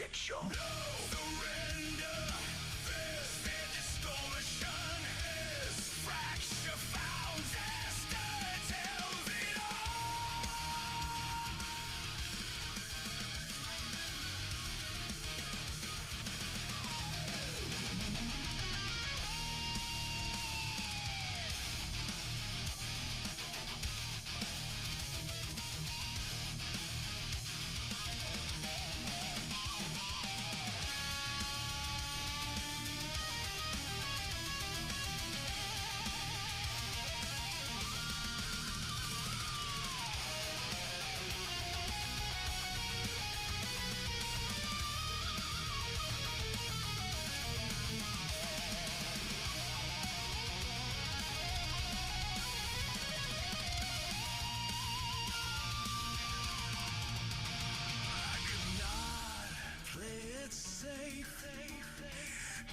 shit show. No surrender. This distortion is fracture found. Destiny tells it all.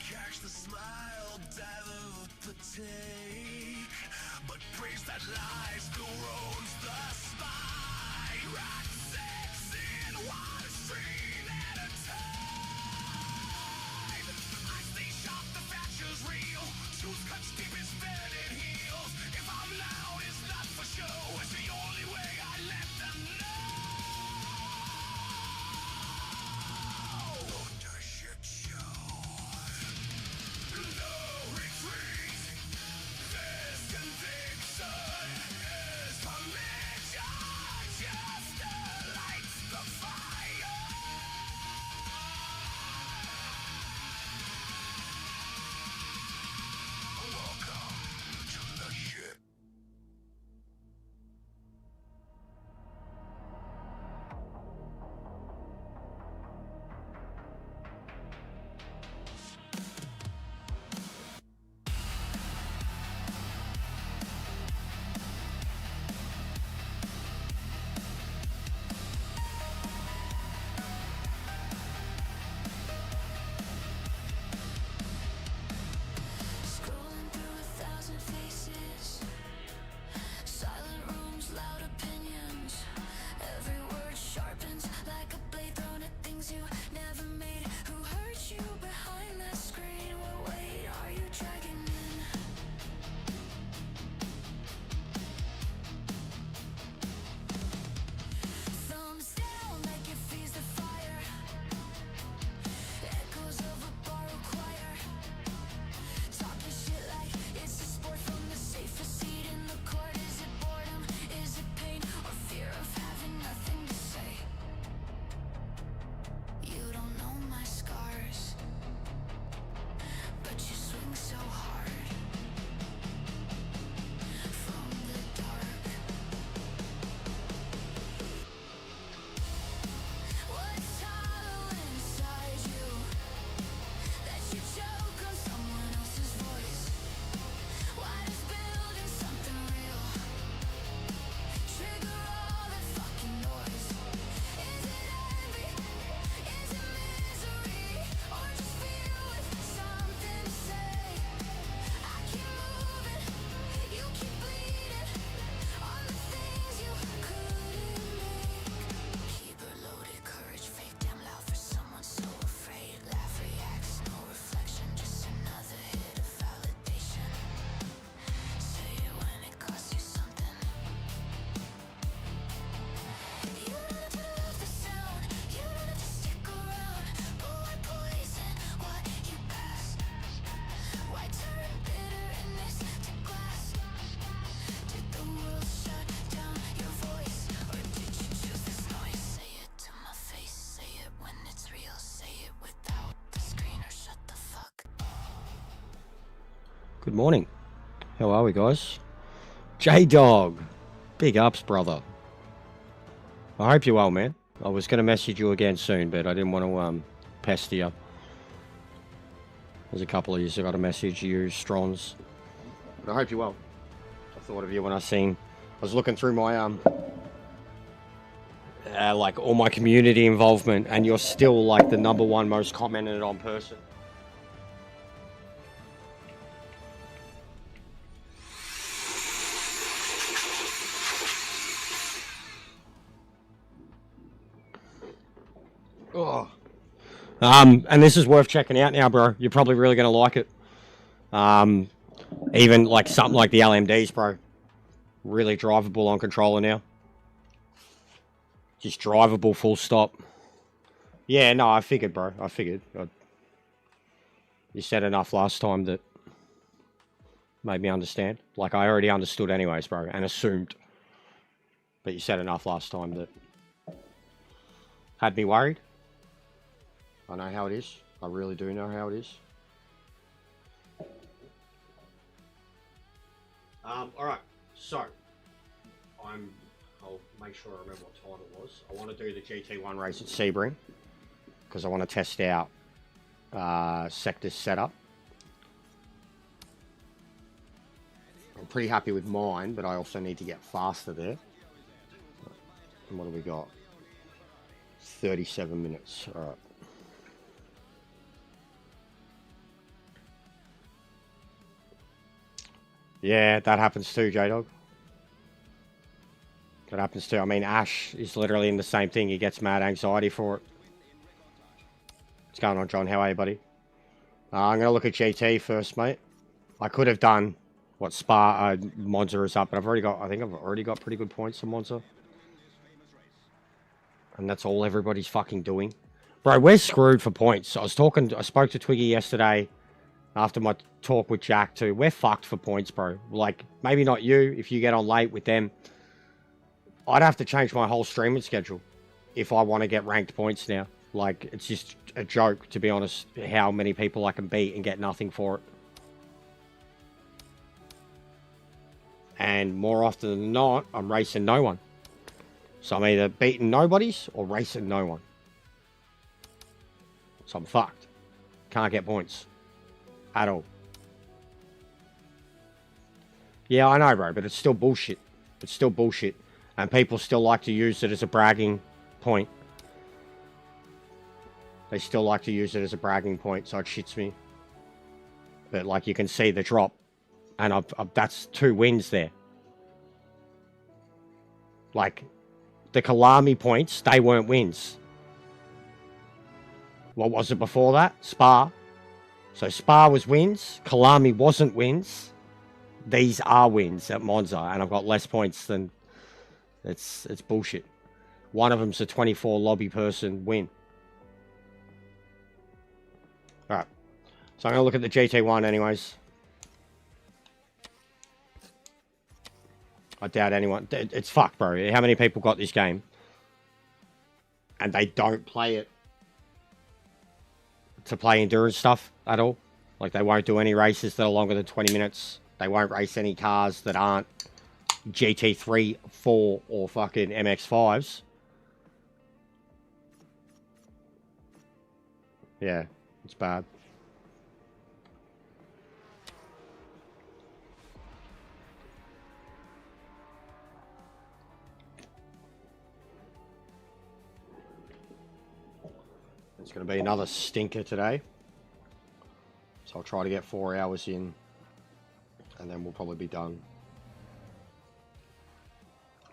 Catch the smile, dilute the take, but praise that lies corrodes the spine. Rock six in one stream at a time. I stay sharp, the fracture's real. Truth cuts deep as faded heels. If I'm loud, it's not for show. It's the only way I let them know. The shit show. No retreat. This conviction is permission. Just lights the fire. Welcome to the ship. Scrolling through 1,000 faces, silent rooms, loud opinions. Every word sharpens like a blade thrown at things you never made. Who hurt you behind that screen? What weight are you dragging in? Thumbs down like it feeds the fire. Echoes of a borrowed choir. Talking shit like it's a sport from the safest seat in the court. Is it boredom? Is it pain? Or fear of having nothing to say? You don't know my scars, but you swing so hard from the dark. What's hollow inside you that you choke on someone else's voice? Why does building something real trigger all that fucking noise? Is it envy? Is it misery? Or just fear with something to say? I keep moving, you keep bleeding on the things you couldn't make. Keep her loaded, courage fake, damn loud for someone so afraid. Laugh reacts, no reflection, just another hit of validation. Say it when it costs you something. You don't have to love the sound, you don't have to stick around. But why poison what you pass? Why turn bitterness to glass? Did the world shut down your voice? Or did you choose this noise? Say it to my face, say it when it's real. Say it without the screen or shut the fuck. Good morning. How are we, guys? J-Dog. Big ups, brother. I hope you're well, man. I was going to message you again soon, but I didn't want to pester you. There's a couple of yous I got to message you, Strons. But I hope you're well. I thought of you when I seen... I was looking through my, like, all my community involvement, and you're still, like, the #1 most commented on person. Oh, And this is worth checking out now, bro. You're probably really going to like it. Even like something like the LMDs, bro. Really drivable on controller now. Just drivable, full stop. Yeah, no, I figured, bro. I figured. You said enough last time that made me understand. Like, I already understood anyways, bro, and assumed. But you said enough last time that had me worried. I know how it is. I really do know how it is. Alright, so I'll make sure I remember what time it was. I want to do the GT1 race at Sebring because I want to test out Sector's setup. I'm pretty happy with mine, but I also need to get faster there. And what do we got? 37 minutes. Alright. Yeah, that happens too, J-Dog. That happens too. I mean, Ash is literally in the same thing. He gets mad anxiety for it. What's going on, John? How are you, buddy? I'm going to look at GT first, mate. I could have done what Monza is up, but I think I've already got pretty good points on Monza. And that's all everybody's fucking doing. Bro, we're screwed for points. I spoke to Twiggy yesterday after my talk with Jack too. We're fucked for points, bro. Like, maybe not you if you get on late with them. I'd have to change my whole streaming schedule if I want to get ranked points now. Like, it's just a joke, to be honest, how many people I can beat and get nothing for it. And more often than not, I'm racing no one. So I'm either beating nobodies or racing no one. So I'm fucked. Can't get points. At all. Yeah, I know, bro, but it's still bullshit. It's still bullshit. And people still like to use it as a bragging point. They still like to use it as a bragging point, so it shits me. But, like, you can see the drop. And that's 2 wins there. Like, the Kalami points, they weren't wins. What was it before that? Spa. So Spa was wins. Kalami wasn't wins. These are wins at Monza. And I've got less points than... It's bullshit. One of them's a 24 lobby person win. Alright. So I'm going to look at the GT1 anyways. I doubt anyone... It's fucked, bro. How many people got this game? And they don't play it to play endurance stuff at all. Like, they won't do any races that are longer than 20 minutes. They won't race any cars that aren't GT3, 4, or fucking MX5s. Yeah, it's bad. It's going to be another stinker today. So I'll try to get 4 hours in. And then we'll probably be done.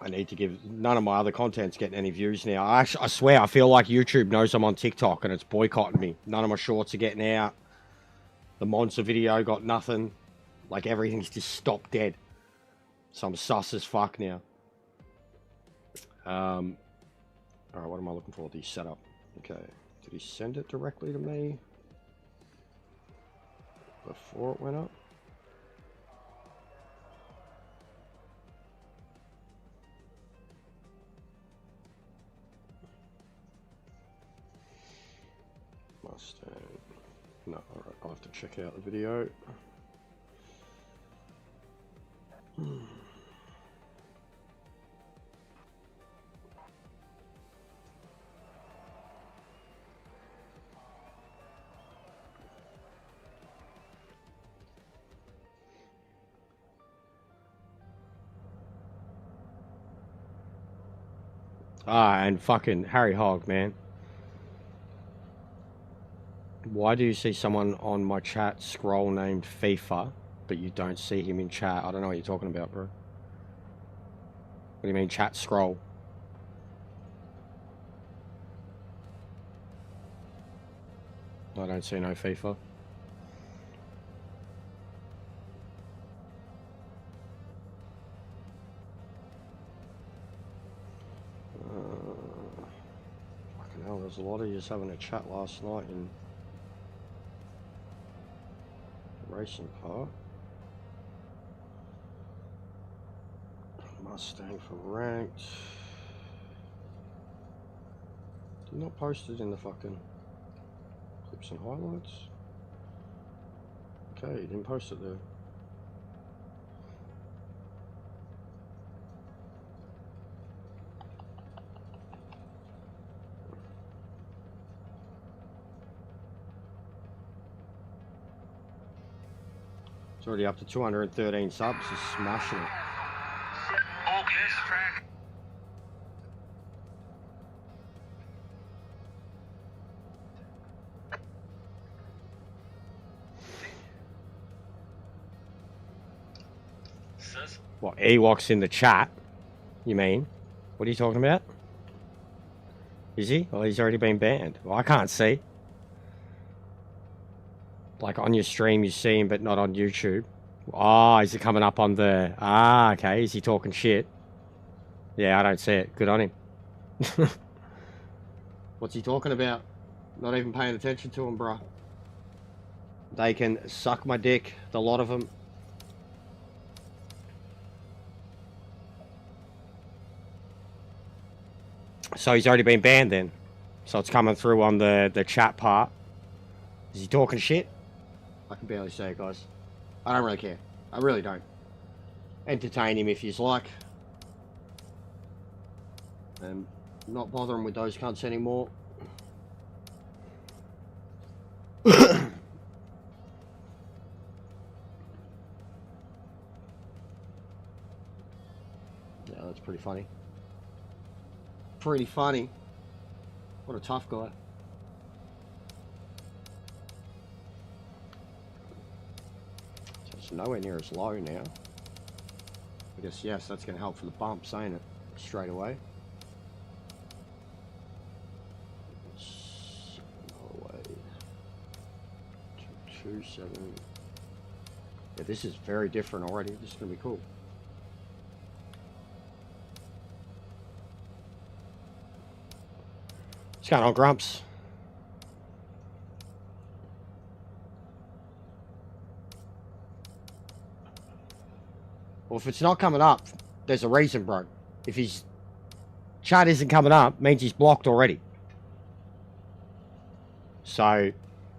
I need to give... None of my other content's getting any views now. I swear, I feel like YouTube knows I'm on TikTok and it's boycotting me. None of my shorts are getting out. The Monster video got nothing. Like, everything's just stopped dead. So I'm sus as fuck now. Alright, what am I looking for? The setup. Okay. Did he send it directly to me before it went up? Mustang. No, alright, I'll have to check out the video. And fucking Harry Hogg, man. Why do you see someone on my chat scroll named FIFA, but you don't see him in chat? I don't know what you're talking about, bro. What do you mean chat scroll? I don't see no FIFA. Fucking hell, there's a lot of you having a chat last night in the racing part. Mustang for ranked. Did you not post it in the fucking clips and highlights? Okay, you didn't post it there. It's already up to 213 subs, he's smashing it. What, Ewoks in the chat? You mean? What are you talking about? Is he? Well, he's already been banned. Well, I can't see. Like on your stream you see him, but not on YouTube. Ah, is it coming up on the... Ah, okay. Is he talking shit? Yeah, I don't see it. Good on him. What's he talking about? Not even paying attention to him, bruh. They can suck my dick, the lot of them. So he's already been banned then. So it's coming through on the chat part. Is he talking shit? I can barely say it, guys. I don't really care. I really don't. Entertain him if you like. And not bothering with those cunts anymore. Yeah, that's pretty funny. Pretty funny. What a tough guy. So it's nowhere near as low now. I guess, yes, that's going to help for the bumps, ain't it? Straight away. Away. 227. Yeah, this is very different already. This is going to be cool. What's going on, Grumps? Well, if it's not coming up, there's a reason, bro. If his chat isn't coming up, means he's blocked already. So,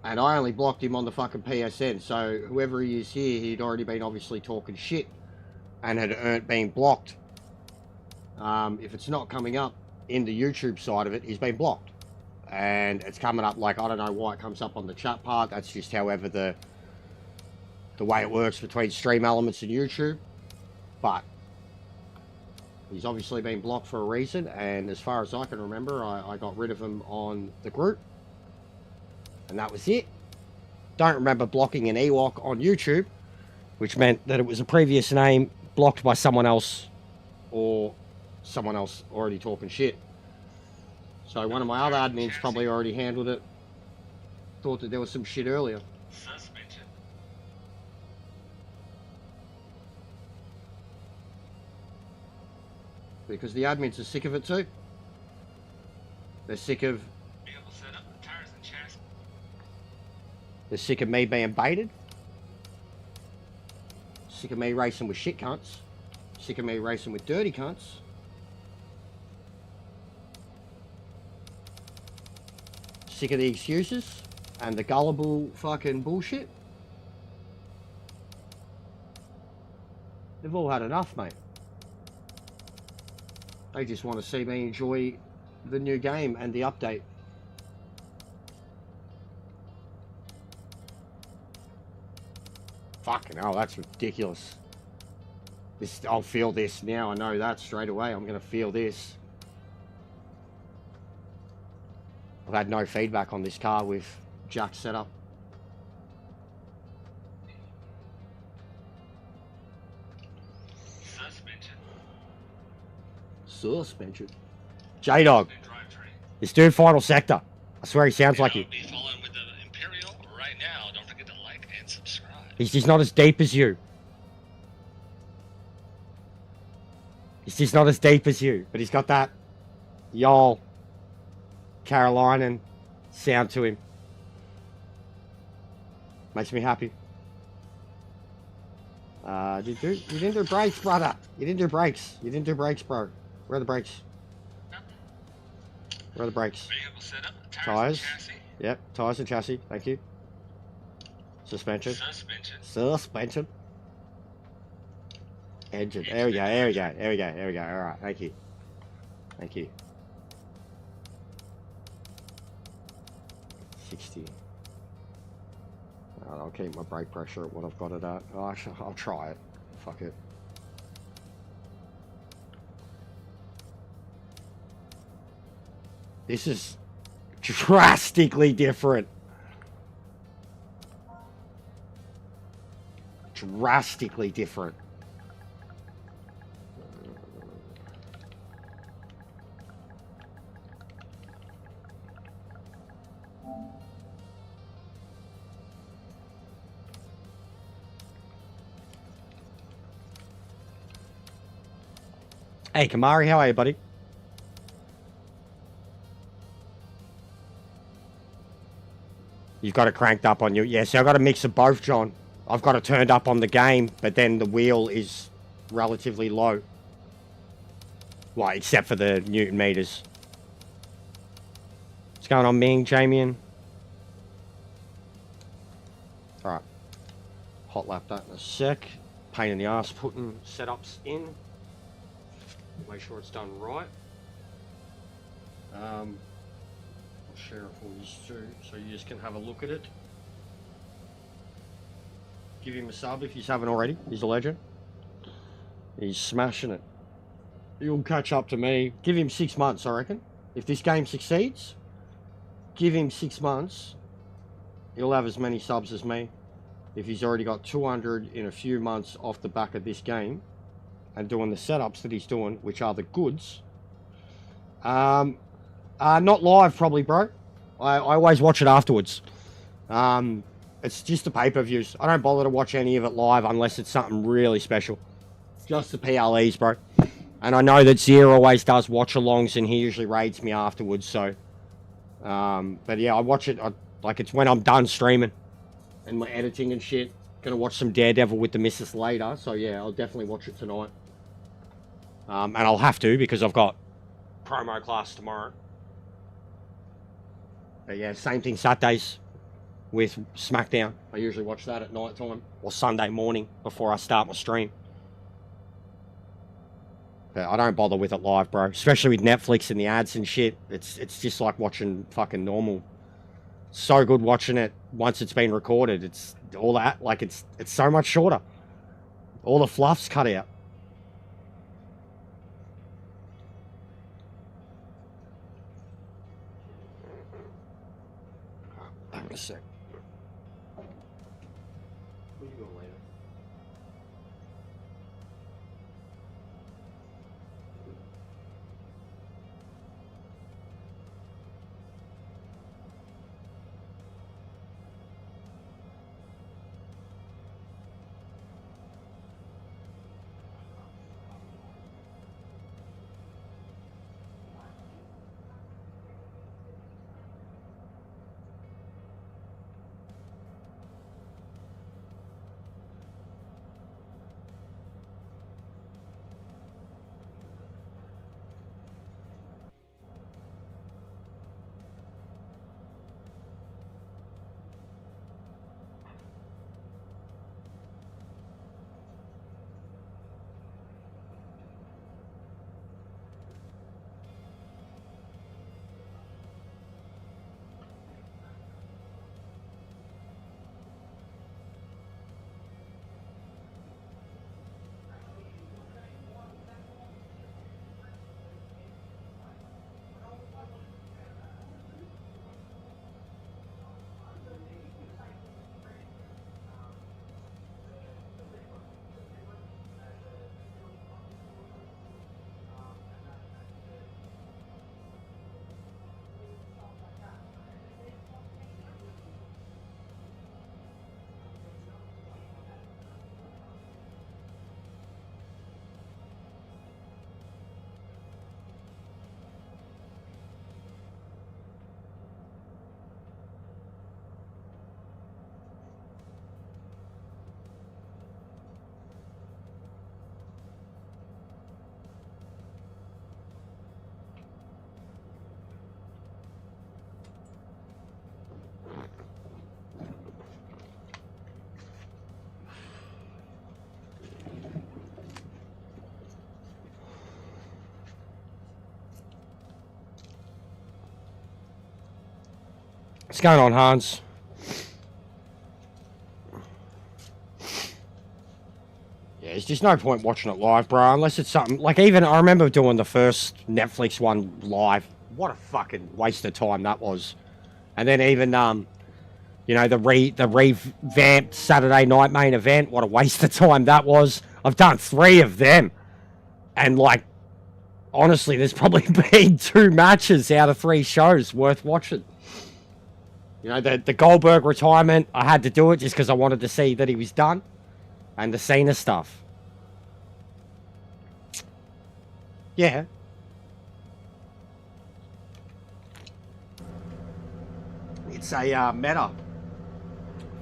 and I only blocked him on the fucking PSN, so whoever he is here, he'd already been obviously talking shit and had earned being blocked. If it's not coming up in the YouTube side of it, he's been blocked. And it's coming up like, I don't know why it comes up on the chat part. That's just however the way it works between Stream Elements and YouTube. But he's obviously been blocked for a reason, and as far as I can remember, I got rid of him on the group. And that was it. Don't remember blocking an Ewok on YouTube, which meant that it was a previous name blocked by someone else, or someone else already talking shit. So one of my other admins probably already handled it. Thought that there was some shit earlier. Suspension. Because the admins are sick of it too. They're sick of... Vehicle setup, tires and chassis. They're sick of me being baited. Sick of me racing with shit cunts. Sick of me racing with dirty cunts. Sick of the excuses and the gullible fucking bullshit. They've all had enough, mate. They just want to see me enjoy the new game and the update. Fucking hell, that's ridiculous. This, I'll feel this now. I know that straight away. I'm going to feel this. I've had no feedback on this car with jack setup. Suspension. Suspension. J-Dog. Drivetrain. This dude final sector. I swear he sounds like you. Be following with the Imperial He's just not as deep as you. He's just not as deep as you. But he's got that y'all Carolinian sound to him. Makes me happy. You didn't do brakes, brother. You didn't do brakes. You didn't do brakes, bro. Where are the brakes? Where are the brakes? Vehicle setup, Tires. chassis. Yep, tires and chassis. Thank you. Suspension. Suspension. Suspension. Engine. There we go. There we go. There we go. There we go. All right. Thank you. Thank you. 60. I'll keep my brake pressure at what I've got it at. Oh, actually, I'll try it. Fuck it. This is drastically different. Drastically different. Hey, Kamari, how are you, buddy? You've got it cranked up on you. Yeah, so I've got a mix of both, John. I've got it turned up on the game, but then the wheel is relatively low. Well, except for the Newton meters. What's going on, Ming, Jamian? Alright. Hot lap that in a sec. Pain in the ass putting setups in. Make sure it's done right. I'll share it for you too, so you just can have a look at it. Give him a sub if you haven't already. He's a legend. He's smashing it. He'll catch up to me. Give him 6 months, I reckon. If this game succeeds, give him 6 months. He'll have as many subs as me. If he's already got 200 in a few months off the back of this game, and doing the setups that he's doing, which are the goods. Not live, probably, bro. I always watch it afterwards. It's just the pay-per-views. I don't bother to watch any of it live unless it's something really special. Just the PLEs, bro. And I know that Zier always does watch-alongs, and he usually raids me afterwards, so... but yeah, I watch it, like, it's when I'm done streaming. And my editing and shit. Gonna watch some Daredevil with the missus later, so yeah, I'll definitely watch it tonight. And I'll have to, because I've got promo class tomorrow. But yeah, same thing Saturdays with SmackDown. I usually watch that at night time, or Sunday morning before I start my stream. But I don't bother with it live, bro. Especially with Netflix and the ads and shit. It's just like watching fucking normal. So good watching it once it's been recorded. It's all that, like it's so much shorter. All the fluff's cut out. Hang on a sec. Where you going later? What's going on, Hans? Yeah, there's just no point watching it live, bro, unless it's something... Like, even I remember doing the first Netflix one live. What a fucking waste of time that was. And then even, you know, the revamped Saturday night main event. What a waste of time that was. I've done 3 of them. And, like, honestly, there's probably been 2 matches out of 3 shows worth watching. You know, the Goldberg retirement, I had to do it just because I wanted to see that he was done. And the Cena stuff. Yeah. It's a meta.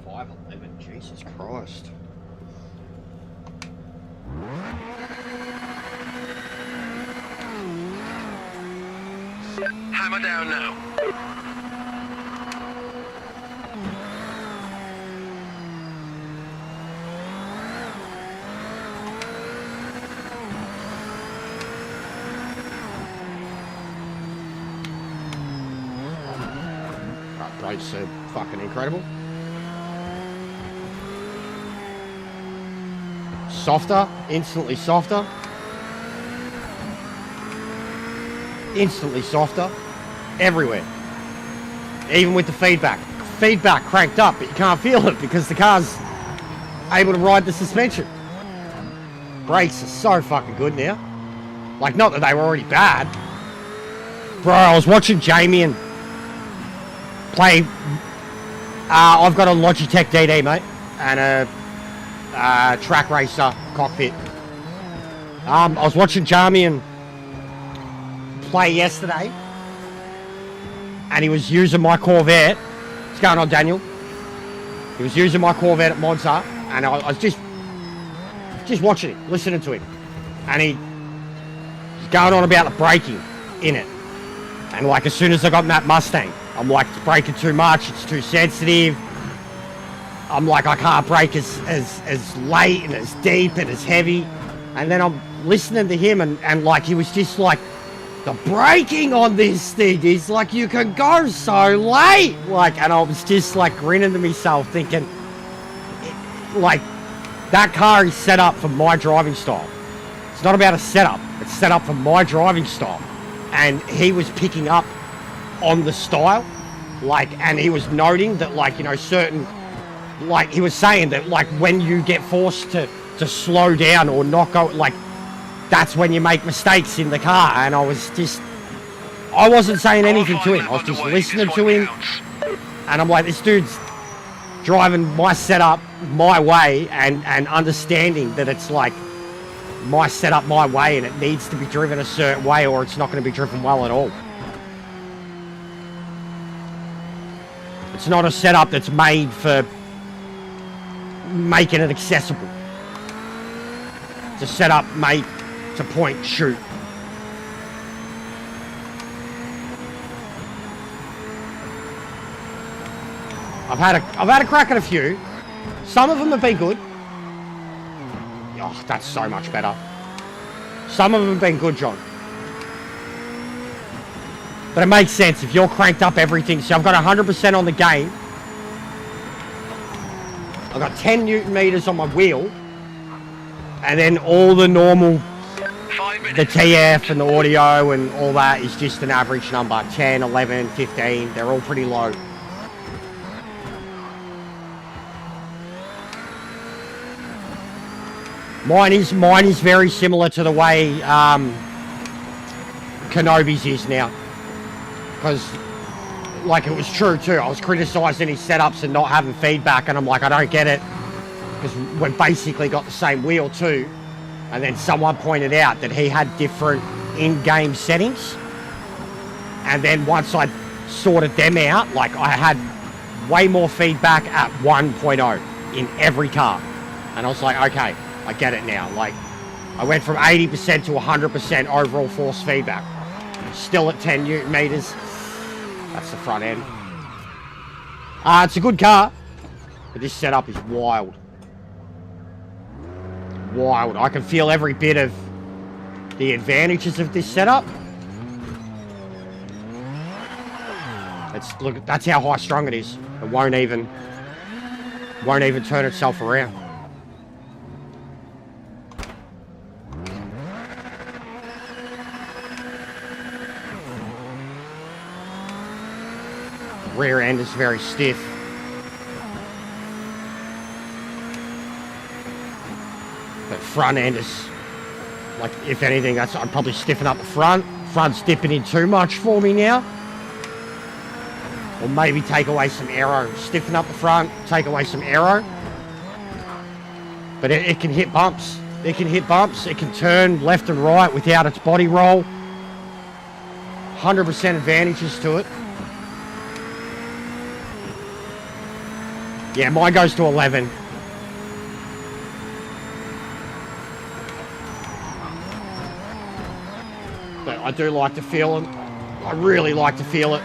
511, Jesus Christ. Hammer down now. Brakes are fucking incredible. Softer, instantly softer. Instantly softer. Everywhere. Even with the feedback. Feedback cranked up, but you can't feel it because the car's able to ride the suspension. Brakes are so fucking good now. Like, not that they were already bad. Bro, I was watching Jamie and play. I've got a Logitech DD, mate, and a track racer cockpit. I was watching Jamie and play yesterday, and he was using my Corvette. What's going on, Daniel? He was using my Corvette at Monza, and I was just watching him, listening to him, and he's going on about the braking in it. And like, as soon as I got in that Mustang, I'm like, it's braking too much, it's too sensitive. I'm like, I can't brake as late and as deep and as heavy. And then I'm listening to him and like, he was just like, the braking on this thing is like, you can go so late. Like, and I was just like grinning to myself thinking, like, that car is set up for my driving style. It's not about a setup, it's set up for my driving style. And he was picking up on the style, like, and he was noting that, like, you know, certain, like, he was saying that, like, when you get forced to slow down or not go, like, that's when you make mistakes in the car. And I wasn't saying anything to him, I was just listening to him, and I'm like, this dude's driving my setup my way and understanding that it's like my setup my way and it needs to be driven a certain way or it's not going to be driven well at all. It's not a setup that's made for making it accessible. It's a setup made to point shoot. I've had a crack at a few. Some of them have been good. Oh, that's so much better. Some of them have been good, John. But it makes sense if you're cranked up everything. So I've got 100% on the game. I've got 10 Newton meters on my wheel. And then all the normal, the TF and the audio and all that is just an average number. 10, 11, 15. They're all pretty low. Mine is very similar to the way Kenobi's is now. Because, like, it was true too. I was criticising his setups and not having feedback, and I'm like, I don't get it. Because we've basically got the same wheel too. And then someone pointed out that he had different in-game settings. And then once I sorted them out, like, I had way more feedback at 1.0 in every car. And I was like, okay, I get it now. Like, I went from 80% to 100% overall force feedback. Still at 10 Newton meters. That's the front end. It's a good car, but this setup is wild. Wild. I can feel every bit of the advantages of this setup. look, that's how high strung it is. It won't even turn itself around. Rear end is very stiff. But front end is, like, if anything, I'd probably stiffen up the front. Front's dipping in too much for me now. Or maybe take away some aero. Stiffen up the front, take away some aero. But it can hit bumps. It can hit bumps. It can turn left and right without its body roll. 100% advantages to it. Yeah, mine goes to 11. But I do like to feel it. I really like to feel it.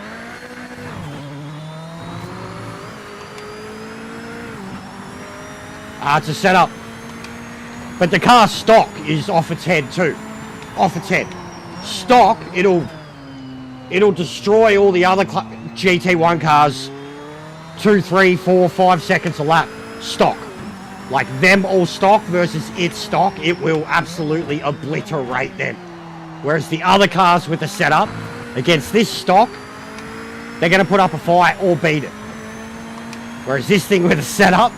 It's a setup. But the car stock is off its head too. Off its head. Stock, it'll destroy all the other GT1 cars 2, 3, 4, 5 seconds a lap. Stock. Like them all stock versus its stock, it will absolutely obliterate them. Whereas the other cars with the setup against this stock, they're going to put up a fight or beat it. Whereas this thing with a setup,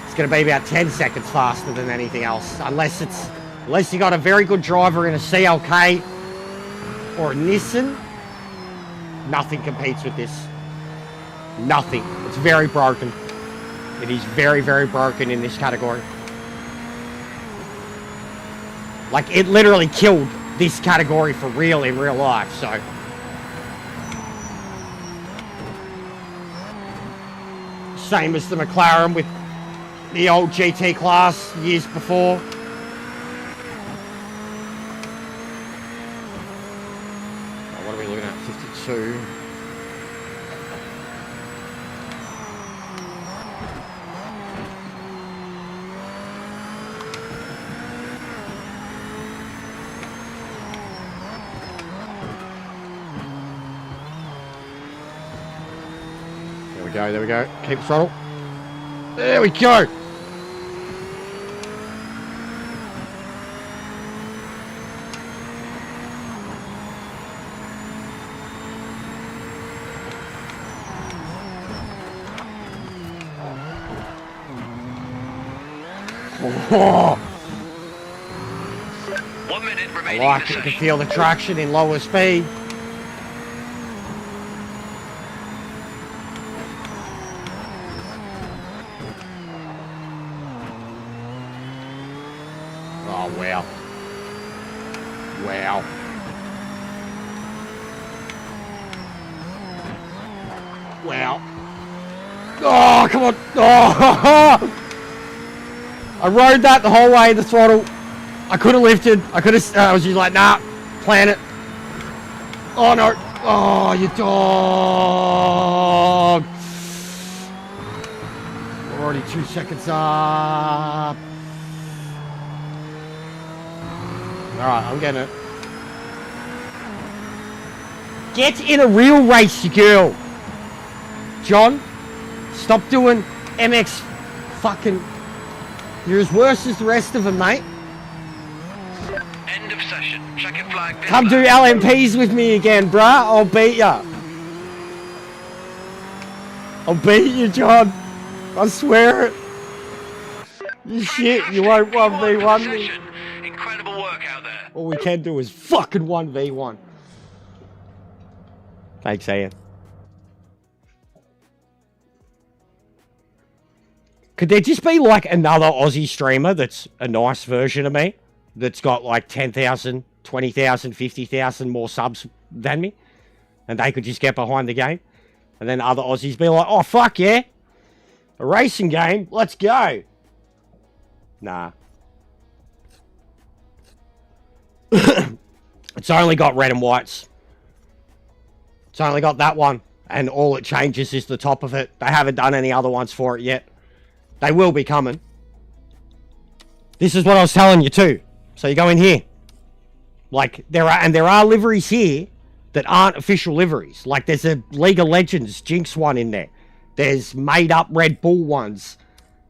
it's going to be about 10 seconds faster than anything else. Unless you got a very good driver in a CLK or a Nissan, nothing competes with this. Nothing. It's very broken. It is very, very broken in this category. Like, it literally killed this category for real in real life, so. Same as the McLaren with the old GT class years before. What are we looking at? 52. There we go. Keep throttle. There we go. Oh. 1 minute I remaining. like it to feel the traction in lower speed. Oh, wow. Wow. Wow. Oh, come on. Oh. I rode that the whole way, the throttle. I could have lifted. I could have, I was just like, nah, plan it. Oh, no. Oh, you dog. We're already 2 seconds up. Alright, I'm getting it. Get in a real race, you girl. John, stop doing MX fucking... You're as worse as the rest of them, mate. End of session. Checkered flag. Come do LMPs with me again, bruh. I'll beat ya. I'll beat you, John. I swear it. You shit, you won't 1v1 me. Incredible work out there. All we can do is fucking 1v1. Thanks, Ian. Could there just be like another Aussie streamer that's a nice version of me? That's got like 10,000, 20,000, 50,000 more subs than me? And they could just get behind the game? And then other Aussies be like, oh fuck yeah. A racing game, let's go. Nah. It's only got red and whites. It's only got that one. And all it changes is the top of it. They haven't done any other ones for it yet. They will be coming. This is what I was telling you too. So you go in here. Like, there are liveries here that aren't official liveries. Like, there's a League of Legends Jinx one in there. There's made-up Red Bull ones.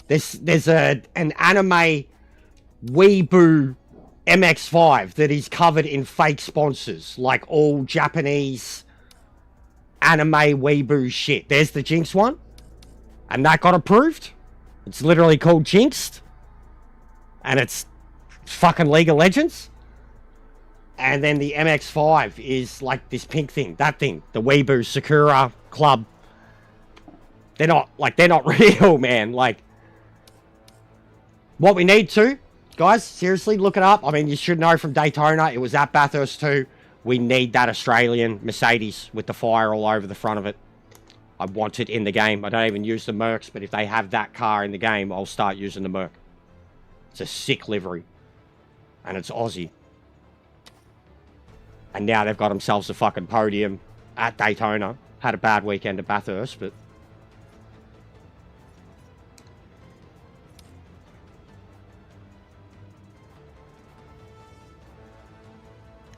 There's an anime Weeboo MX-5 that is covered in fake sponsors. Like, all Japanese anime Weeboo shit. There's the Jinx one. And that got approved. It's literally called Jinxed. And it's fucking League of Legends. And then the MX-5 is like this pink thing. That thing. The Weeboo Sakura Club. They're not real, man. Like, what we need to, guys, seriously, look it up. I mean, you should know from Daytona. It was at Bathurst too. We need that Australian Mercedes with the fire all over the front of it. I want it in the game. I don't even use the Mercs, but if they have that car in the game, I'll start using the Merc. It's a sick livery. And it's Aussie. And now they've got themselves a fucking podium at Daytona. Had a bad weekend at Bathurst, but...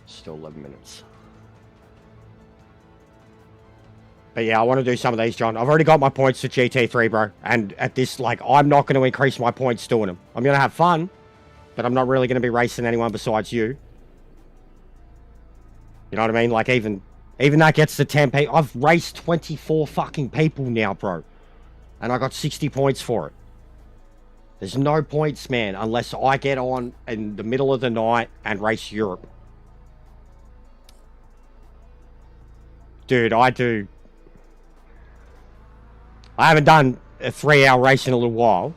Still 11 minutes. But yeah, I want to do some of these, John. I've already got my points to GT3, bro. And at this, like, I'm not going to increase my points doing them. I'm going to have fun, but I'm not really going to be racing anyone besides you. You know what I mean? Like, even that gets to 10 people. I've raced 24 fucking people now, bro. And I got 60 points for it. There's no points, man, unless I get on in the middle of the night and race Europe. Dude, I haven't done a 3-hour race in a little while.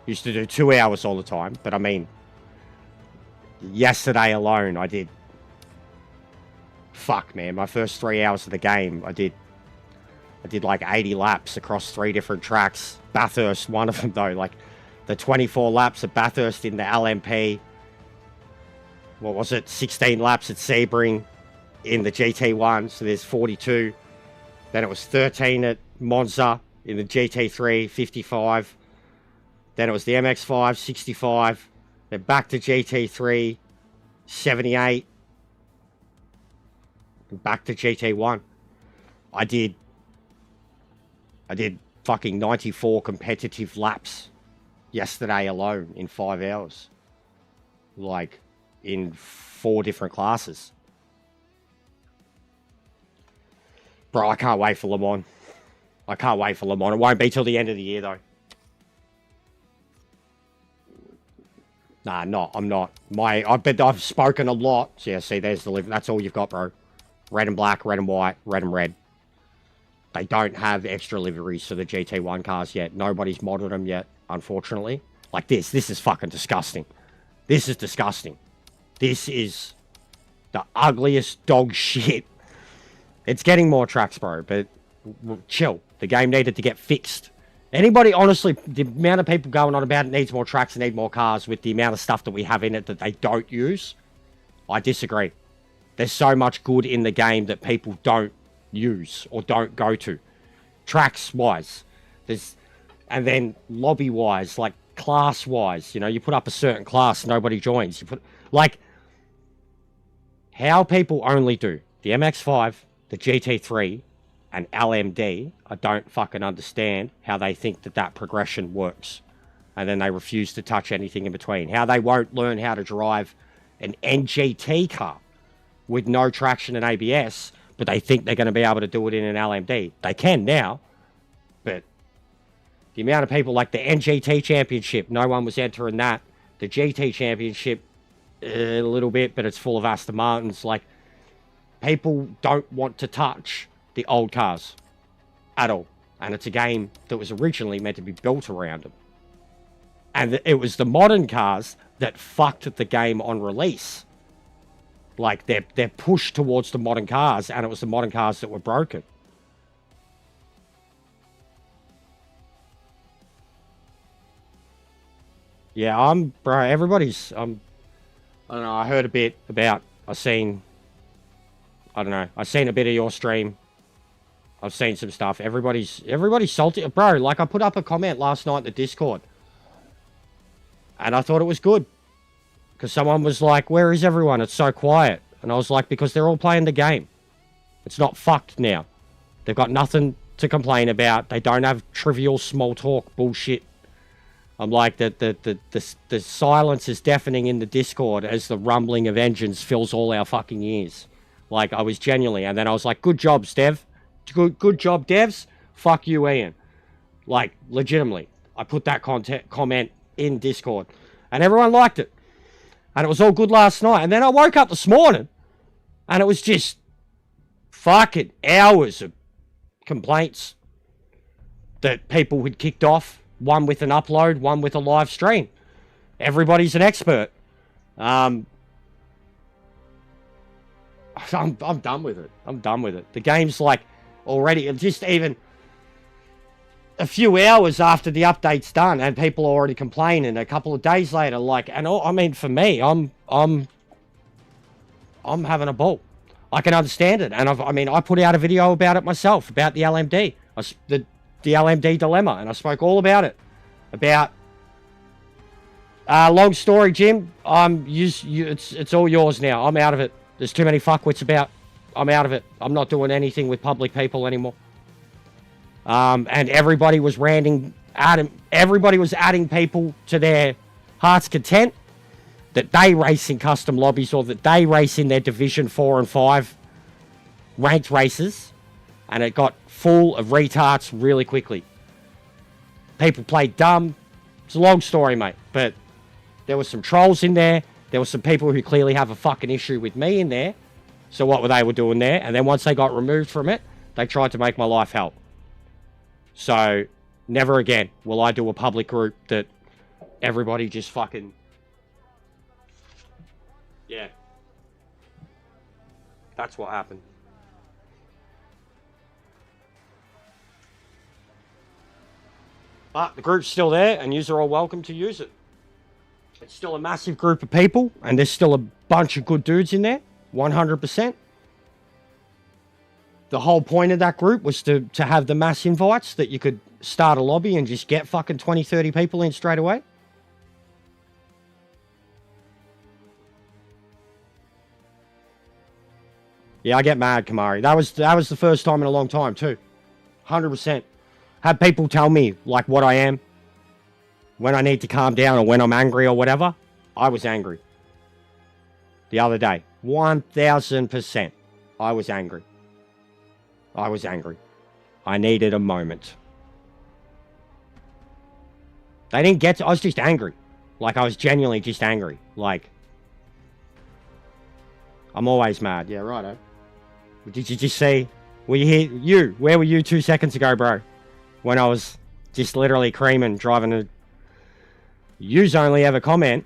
Used to do 2 hours all the time. But I mean, yesterday alone, I did... Fuck, man. My first 3 hours of the game, I did like 80 laps across 3 different tracks. Bathurst, one of them, though. Like, the 24 laps at Bathurst in the LMP. What was it? 16 laps at Sebring in the GT1, so there's 42. Then it was 13 at Monza in the GT3, 55. Then it was the MX-5, 65. Then back to GT3, 78. And back to GT1. I did fucking 94 competitive laps yesterday alone in 5 hours. Like, in 4 different classes. Bro, I can't wait for Le Mans. I can't wait for Le Mans. It won't be till the end of the year, though. Nah, I'm not. I've spoken a lot. So yeah, see, there's the live. That's all you've got, bro. Red and black, red and white, red and red. They don't have extra liveries for the GT1 cars yet. Nobody's modded them yet, unfortunately. Like this. This is fucking disgusting. This is disgusting. This is the ugliest dog shit. It's getting more tracks, bro, but chill. The game needed to get fixed. Anybody, honestly, the amount of people going on about it needs more tracks and need more cars with the amount of stuff that we have in it that they don't use, I disagree. There's so much good in the game that people don't use or don't go to. Tracks-wise. And then lobby-wise, like class-wise. You know, you put up a certain class, nobody joins. Like, how people only do the MX-5, the GT3, and LMD, I don't fucking understand how they think that progression works. And then they refuse to touch anything in between. How they won't learn how to drive an NGT car with no traction and ABS, but they think they're going to be able to do it in an LMD. They can now, but the amount of people, like the NGT Championship, no one was entering that. The GT Championship, a little bit, but it's full of Aston Martins. Like, people don't want to touch the old cars at all. And it's a game that was originally meant to be built around them. And it was the modern cars that fucked the game on release. Like, they're pushed towards the modern cars, and it was the modern cars that were broken. Yeah, bro, everybody's, I don't know, I heard a bit about, I seen a bit of your stream. I've seen some stuff. Everybody's salty. Bro, like, I put up a comment last night in the Discord. And I thought it was good. Because someone was like, where is everyone? It's so quiet. And I was like, because they're all playing the game. It's not fucked now. They've got nothing to complain about. They don't have trivial small talk bullshit. I'm like, the silence is deafening in the Discord as the rumbling of engines fills all our fucking ears. Like, I was genuinely, and then I was like, good job, Stev. Good job, devs. Fuck you, Ian. Like, legitimately. I put that comment in Discord. And everyone liked it. And it was all good last night. And then I woke up this morning, and it was just fucking hours of complaints that people had kicked off. One with an upload, one with a live stream. Everybody's an expert. I'm done with it. I'm done with it. The game's like already, just even a few hours after the update's done, and people are already complaining. A couple of days later, like, and all, I mean, for me, I'm having a ball. I can understand it, and I put out a video about it myself, about the LMD, the LMD dilemma, and I spoke all about it. About long story, Jim. It's all yours now. I'm out of it. There's too many fuckwits about. I'm out of it. I'm not doing anything with public people anymore. And everybody was everybody was adding people to their heart's content that they race in custom lobbies or that they race in their Division 4 and 5 ranked races. And it got full of retards really quickly. People played dumb. It's a long story, mate. But there were some trolls in there. There were some people who clearly have a fucking issue with me in there. So what were they doing there? And then once they got removed from it, they tried to make my life hell. So never again will I do a public group that everybody just fucking... Yeah. That's what happened. But the group's still there, and yous are all welcome to use it. It's still a massive group of people, and there's still a bunch of good dudes in there, 100%. The whole point of that group was to have the mass invites that you could start a lobby and just get fucking 20, 30 people in straight away. Yeah, I get mad, Kamari. That was the first time in a long time, too. 100%. Have people tell me, like, what I am. When I need to calm down or when I'm angry or whatever. I was angry. The other day. 1000%. I was angry. I was angry. I needed a moment. They didn't get to... I was just angry. Like, I was genuinely just angry. Like... I'm always mad. Yeah, righto. Did you just see? Were you here? Where were you 2 seconds ago, bro? When I was just literally creaming, driving a... Yous only ever comment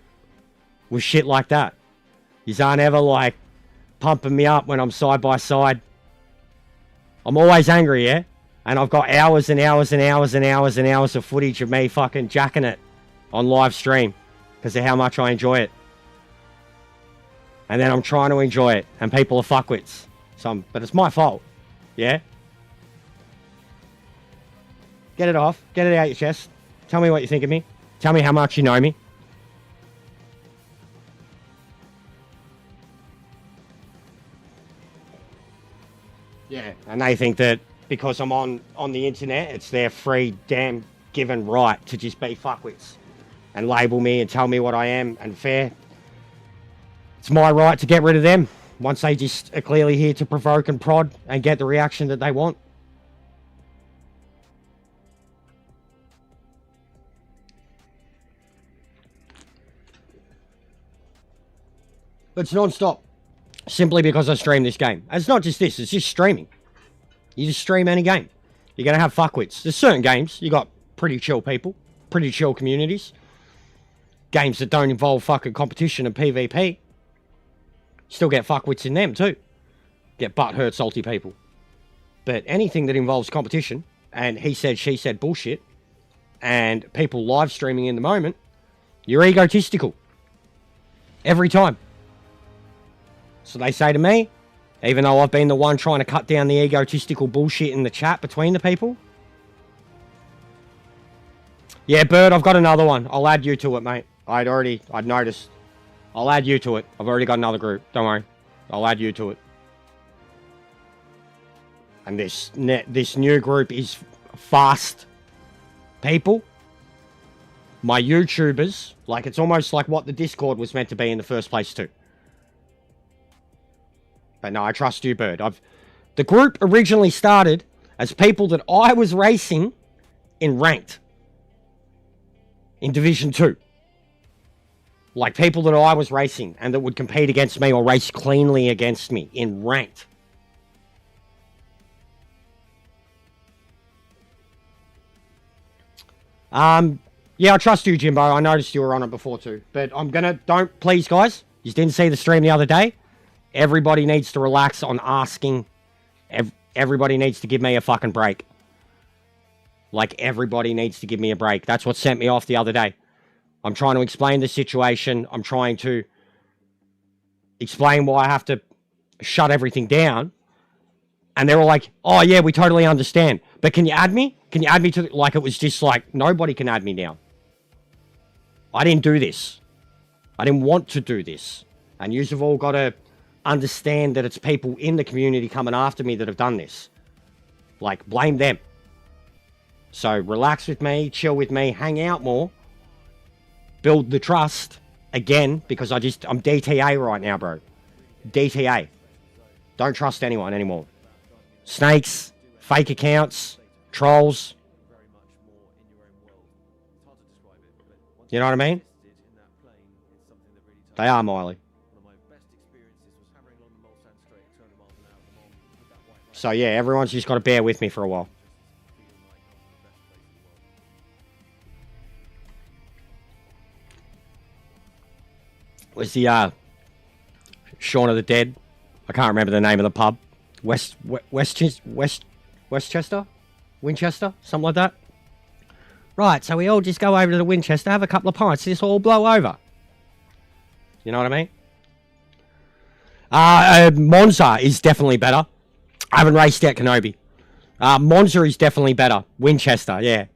with shit like that. Yous aren't ever, like, pumping me up when I'm side by side. I'm always angry, yeah? And I've got hours and hours and hours and hours and hours of footage of me fucking jacking it on live stream because of how much I enjoy it. And then I'm trying to enjoy it, and people are fuckwits. But it's my fault, yeah? Get it off. Get it out your chest. Tell me what you think of me. Tell me how much you know me. Yeah, and they think that because I'm on the internet, it's their free damn given right to just be fuckwits and label me and tell me what I am and fair. It's my right to get rid of them once they just are clearly here to provoke and prod and get the reaction that they want. But it's non-stop. Simply because I stream this game. And it's not just this, it's just streaming. You just stream any game. You're going to have fuckwits. There's certain games, you got pretty chill people, pretty chill communities. Games that don't involve fucking competition and PvP. Still get fuckwits in them too. Get butthurt salty people. But anything that involves competition, and he said, she said bullshit, and people live streaming in the moment, you're egotistical. Every time. So they say to me, even though I've been the one trying to cut down the egotistical bullshit in the chat between the people. Yeah, Bird, I've got another one. I'll add you to it, mate. I'd noticed. I'll add you to it. I've already got another group. Don't worry. I'll add you to it. And this new group is fast people. My YouTubers, like it's almost like what the Discord was meant to be in the first place too. But no, I trust you, Bird. The group originally started as people that I was racing in ranked. In Division 2. Like people that I was racing and that would compete against me or race cleanly against me in ranked. Yeah, I trust you, Jimbo. I noticed you were on it before too. But please guys, you didn't see the stream the other day. Everybody needs to relax on asking. Everybody needs to give me a fucking break. Like, everybody needs to give me a break. That's what sent me off the other day. I'm trying to explain the situation. I'm trying to explain why I have to shut everything down. And they were like, oh, yeah, we totally understand. But can you add me? Can you add me to... Like, it was just like, nobody can add me now. I didn't do this. I didn't want to do this. And you've all got to understand that it's people in the community coming after me that have done this. Like, blame them. So, relax with me, chill with me, hang out more. Build the trust again, because I'm DTA right now, bro. DTA. Don't trust anyone anymore. Snakes, fake accounts, trolls. You know what I mean? They are, Miley. So yeah, everyone's just got to bear with me for a while. Was the Shaun of the Dead? I can't remember the name of the pub. Westchester? Winchester? Something like that. Right, so we all just go over to the Winchester, have a couple of pints, this all blow over. You know what I mean? Monza is definitely better. I haven't raced yet Kenobi. Monza is definitely better. Winchester, yeah.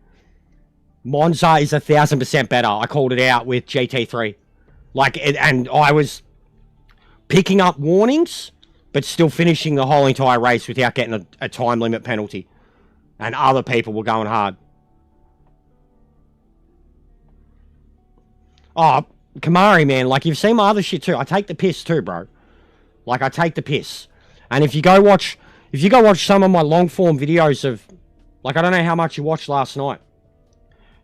Monza is 1,000% better. I called it out with GT3. And I was picking up warnings, but still finishing the whole entire race without getting a time limit penalty. And other people were going hard. Oh, Kamari, man, like, you've seen my other shit too. I take the piss too, bro. Like, I take the piss. And if you go watch some of my long-form videos of... Like, I don't know how much you watched last night.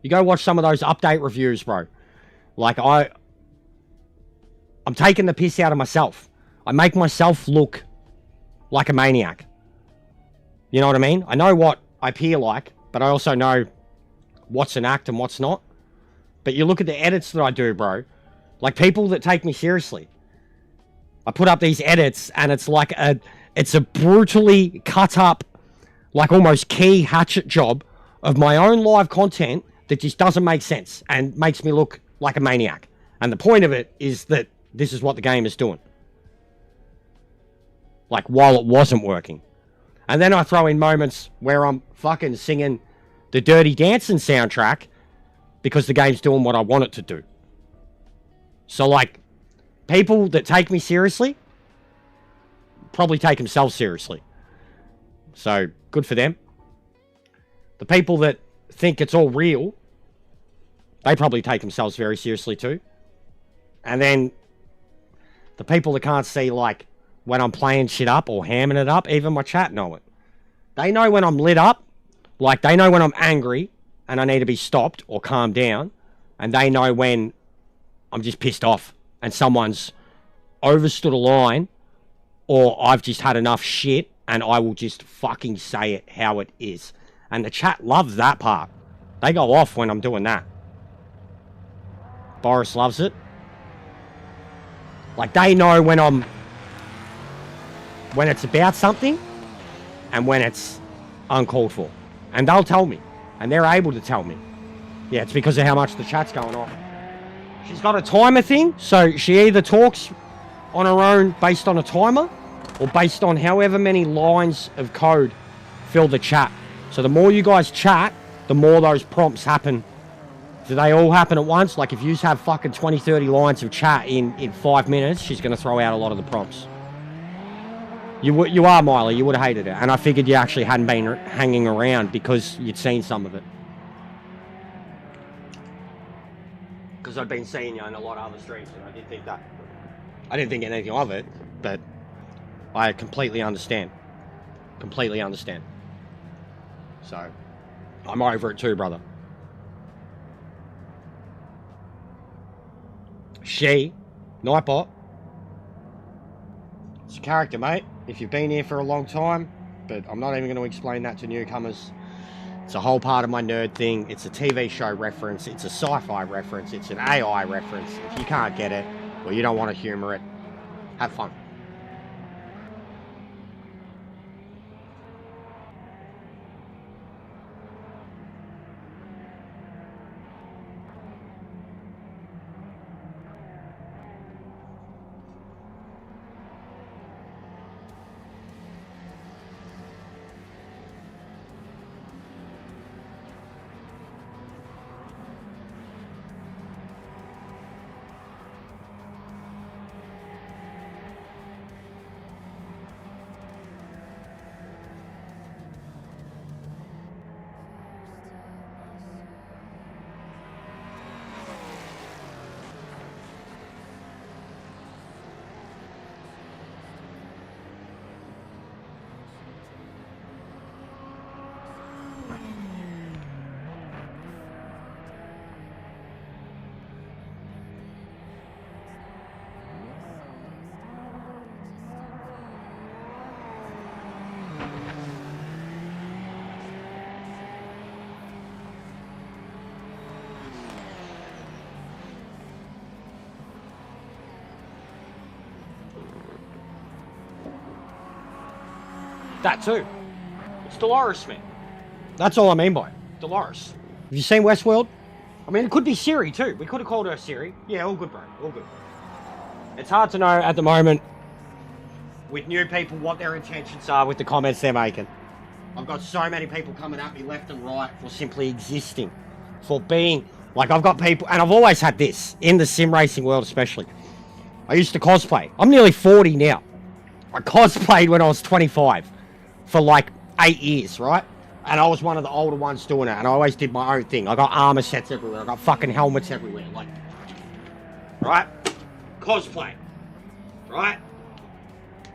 You go watch some of those update reviews, bro. Like, I'm taking the piss out of myself. I make myself look like a maniac. You know what I mean? I know what I appear like, but I also know what's an act and what's not. But you look at the edits that I do, bro. Like, people that take me seriously. I put up these edits, and it's like it's a brutally cut up, like almost key hatchet job of my own live content that just doesn't make sense and makes me look like a maniac. And the point of it is that this is what the game is doing. Like, while it wasn't working. And then I throw in moments where I'm fucking singing the Dirty Dancing soundtrack because the game's doing what I want it to do. So, like, people that take me seriously probably take themselves seriously. So, good for them. The people that think it's all real, they probably take themselves very seriously too. And then the people that can't see, like, when I'm playing shit up or hamming it up, even my chat know it. They know when I'm lit up. Like, they know when I'm angry and I need to be stopped or calmed down. And they know when I'm just pissed off and someone's overstood a line, or I've just had enough shit and I will just fucking say it how it is. And the chat loves that part. They go off when I'm doing that. Boris loves it. Like, they know when it's about something and when it's uncalled for. And they'll tell me. And they're able to tell me. Yeah, it's because of how much the chat's going off. She's got a timer thing, so she either talks on her own based on a timer or based on however many lines of code fill the chat. So the more you guys chat, the more those prompts happen. Do they all happen at once? Like, if you have fucking 20, 30 lines of chat in 5 minutes, she's going to throw out a lot of the prompts. You are, Miley. You would have hated it. And I figured you actually hadn't been hanging around because you'd seen some of it. Because I'd been seeing you in a lot of other streams, and I didn't think that. I didn't think anything of it, but I completely understand. Completely understand. So, I'm over it too, brother. She, Nightbot. It's a character, mate. If you've been here for a long time, but I'm not even going to explain that to newcomers. It's a whole part of my nerd thing. It's a TV show reference. It's a sci-fi reference. It's an AI reference. If you can't get it, or you don't want to humor it, have fun. That too. It's Dolores, man. That's all I mean by it. Dolores. Have you seen Westworld? I mean, it could be Siri too. We could have called her Siri. Yeah, all good, bro. All good. It's hard to know at the moment with new people what their intentions are with the comments they're making. I've got so many people coming at me left and right for simply existing. For being... Like, I've got people... And I've always had this. In the sim racing world especially. I used to cosplay. I'm nearly 40 now. I cosplayed when I was 25. For like 8 years, right? And I was one of the older ones doing it, and I always did my own thing. I got armor sets everywhere, I got fucking helmets everywhere, like, right? Cosplay, right?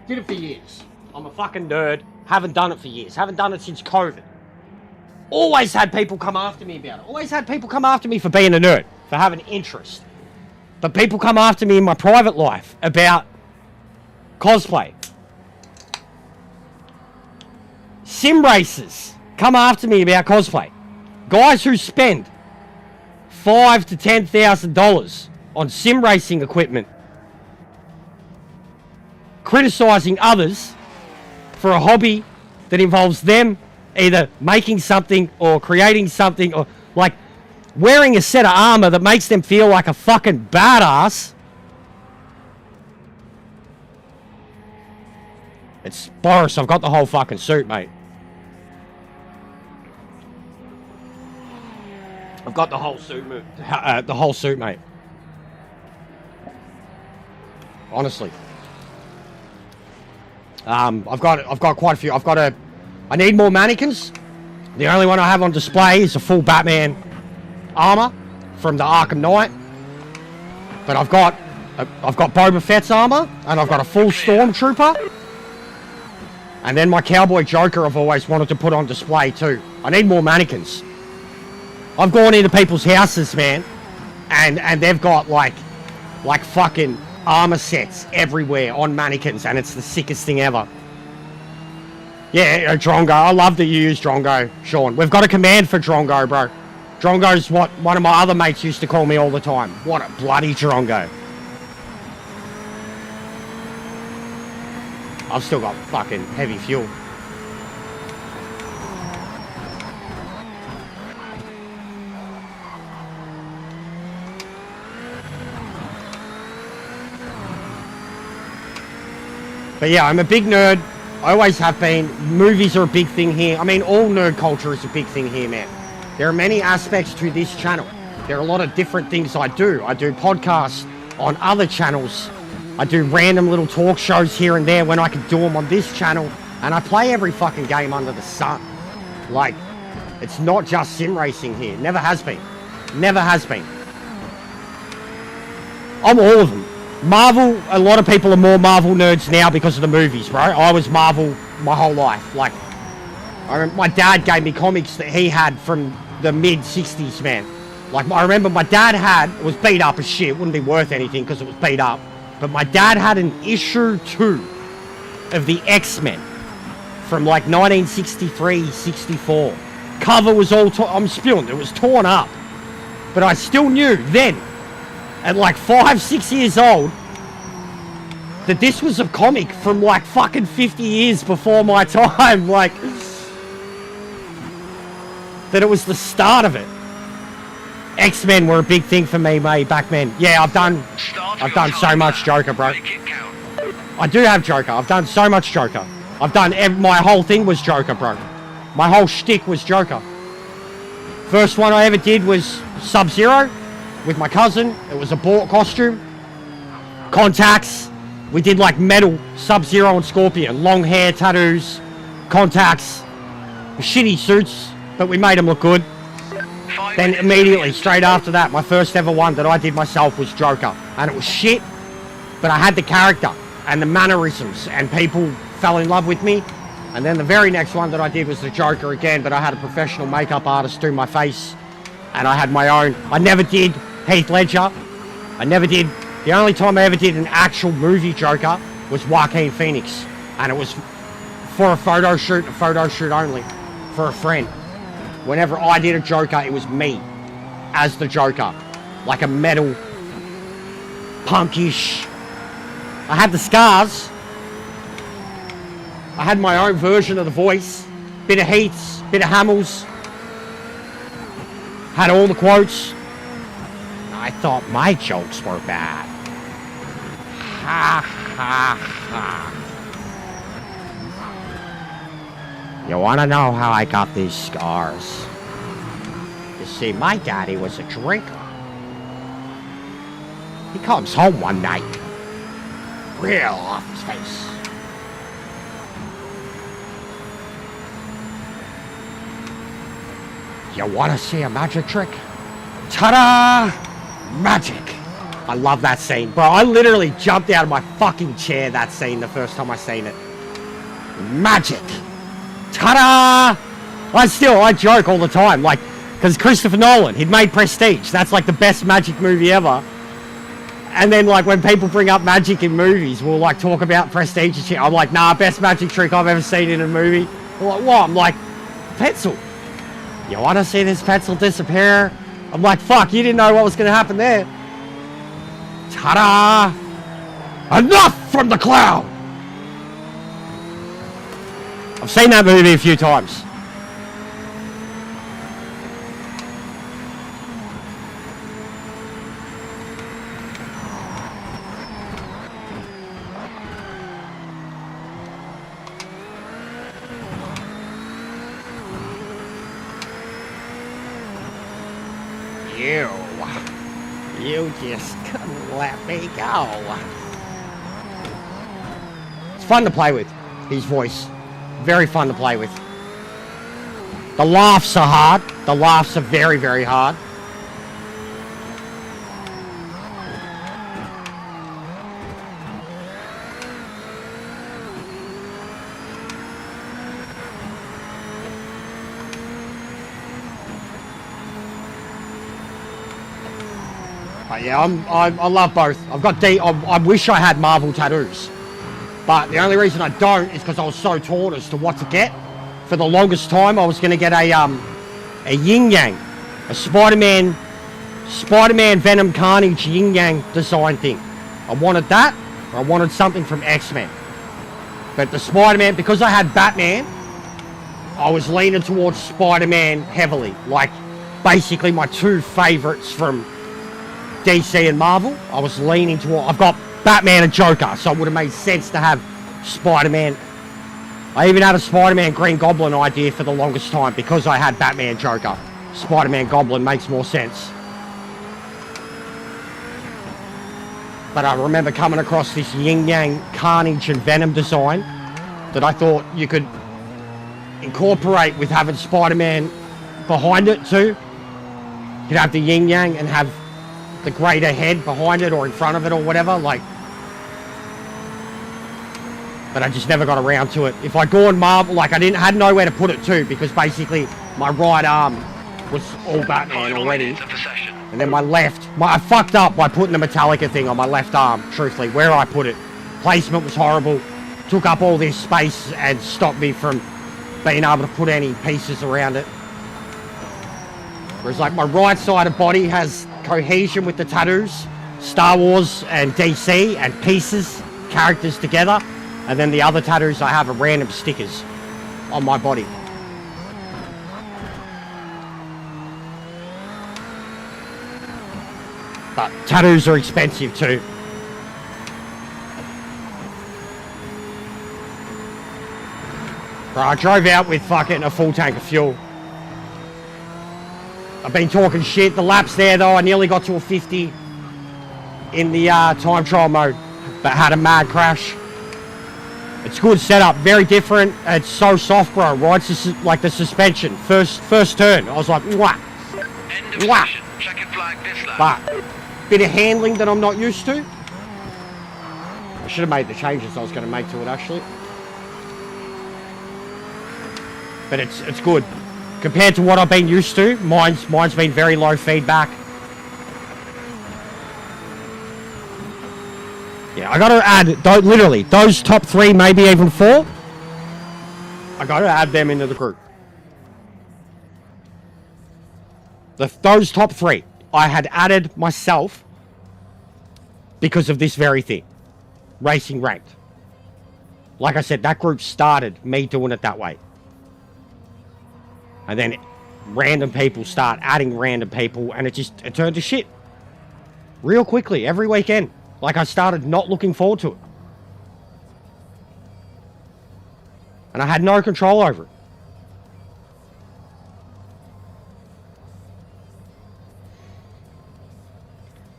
Did it for years. I'm a fucking nerd, haven't done it for years, haven't done it since COVID. Always had people come after me about it, always had people come after me for being a nerd, for having interest. But people come after me in my private life about cosplay. Sim racers come after me about cosplay. Guys who spend $5,000 to $10,000 on sim racing equipment, criticizing others for a hobby that involves them either making something or creating something, or like wearing a set of armor that makes them feel like a fucking badass. It's Boris, I've got the whole fucking suit, mate. I've got the whole suit, mate. Honestly. I've got quite a few. I need more mannequins. The only one I have on display is a full Batman armor from the Arkham Knight. But I've got Boba Fett's armor, and I've got a full Stormtrooper. And then my Cowboy Joker I've always wanted to put on display too. I need more mannequins. I've gone into people's houses, man, and they've got like fucking armor sets everywhere on mannequins, and it's the sickest thing ever. Yeah, Drongo. I love that you use Drongo, Sean. We've got a command for Drongo, bro. Drongo's what one of my other mates used to call me all the time. What a bloody Drongo. I've still got fucking heavy fuel. But yeah, I'm a big nerd. I always have been. Movies are a big thing here. I mean, all nerd culture is a big thing here, man. There are many aspects to this channel. There are a lot of different things I do. I do podcasts on other channels I do random little talk shows here and there when I can do them on this channel. And I play every fucking game under the sun. Like, it's not just sim racing here. Never has been. Never has been. I'm all of them. Marvel, a lot of people are more Marvel nerds now because of the movies, bro. I was Marvel my whole life. Like, I remember my dad gave me comics that he had from the mid-60s, man. Like, I remember my dad had, it was beat up as shit. Wouldn't be worth anything because it was beat up. But my dad had an issue 2 of the X-Men from like 1963, 64. Cover was all, I'm spewing, it was torn up. But I still knew then, at like 5, 6 years old, that this was a comic from like fucking 50 years before my time. Like, that it was the start of it. X-Men were a big thing for me, mate, back then. Yeah, I've done so much Joker, bro. I do have Joker. I've done so much Joker. I've done, my whole thing was Joker, bro. My whole shtick was Joker. First one I ever did was Sub-Zero with my cousin. It was a bought costume. Contacts. We did like metal Sub-Zero and Scorpion. Long hair, tattoos, contacts. Shitty suits, but we made them look good. Then immediately, straight after that, my first ever one that I did myself was Joker. And it was shit, but I had the character and the mannerisms, and people fell in love with me. And then the very next one that I did was the Joker again, but I had a professional makeup artist do my face, and I had my own. I never did Heath Ledger. I never did. The only time I ever did an actual movie Joker was Joaquin Phoenix, and it was for a photo shoot only, for a friend. Whenever I did a Joker, it was me as the Joker, like a metal, punkish. I had the scars. I had my own version of the voice. Bit of Heath's, bit of Hamill's. Had all the quotes. I thought my jokes were bad. Ha ha ha. You want to know how I got these scars? You see, my daddy was a drinker. He comes home one night, real off his face. You want to see a magic trick? Ta-da! Magic! I love that scene. Bro, I literally jumped out of my fucking chair that scene the first time I seen it. Magic! Ta-da! I joke all the time, like, because Christopher Nolan, he'd made Prestige. That's like the best magic movie ever. And then, like, when people bring up magic in movies, we'll, like, talk about Prestige and shit. I'm like, nah, best magic trick I've ever seen in a movie. They're like, what? I'm like, pencil. You want to see this pencil disappear? I'm like, fuck, you didn't know what was going to happen there. Ta-da! Enough from the cloud! I've seen that movie a few times. You just couldn't let me go. It's fun to play with, his voice. Very fun to play with. The laughs are hard. The laughs are very, very hard. But yeah, I love both. I've got I wish I had Marvel tattoos. But the only reason I don't is because I was so torn as to what to get. For the longest time, I was going to get a yin yang, a Spider-Man Venom Carnage yin yang design thing. I wanted that, or I wanted something from X-Men. But the Spider-Man, because I had Batman, I was leaning towards Spider-Man heavily. Like, basically my two favorites from DC and Marvel. I was leaning toward. I've got Batman and Joker, so it would have made sense to have Spider-Man. I even had a Spider-Man Green Goblin idea for the longest time because I had Batman Joker. Spider-Man Goblin makes more sense. But I remember coming across this Yin Yang Carnage and Venom design that I thought you could incorporate with having Spider-Man behind it too. You could have the Yin Yang and have the greater head behind it or in front of it or whatever, like. But I just never got around to it. If I go on Marvel, like I had nowhere to put it too, because basically my right arm was all Batman already. And then my left, I fucked up by putting the Metallica thing on my left arm, truthfully, where I put it. Placement was horrible, took up all this space and stopped me from being able to put any pieces around it. Whereas like my right side of body has cohesion with the tattoos, Star Wars and DC and pieces, characters together. And then the other tattoos I have are random stickers on my body. But tattoos are expensive too. Right, I drove out with fucking a full tank of fuel. I've been talking shit. The laps there though, I nearly got to a 50 in the time trial mode, but had a mad crash. It's good setup, very different. It's so soft, bro. Right, it's like the suspension. First turn, I was like, wah, wah. But bit of handling that I'm not used to. I should have made the changes I was going to make to it actually. But it's good compared to what I've been used to. Mine's been very low feedback. Yeah, I got to add literally those top 3, maybe even 4. I got to add them into the group. Those top 3 I had added myself because of this very thing, racing ranked. Like I said, that group started me doing it that way. And then random people start adding random people, and it turned to shit. Real quickly, every weekend. Like, I started not looking forward to it. And I had no control over it.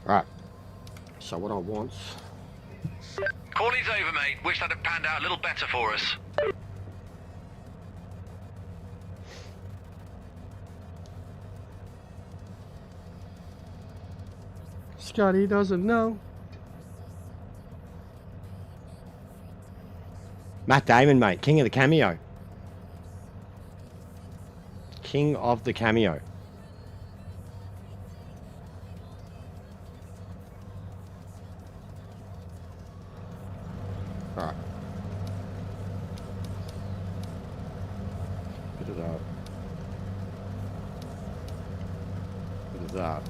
Right. So what I want... Calling's over, mate. Wish that had panned out a little better for us. Scotty doesn't know. Matt Damon, mate. King of the cameo. King of the cameo. Alright. Bit of that. Bit of that.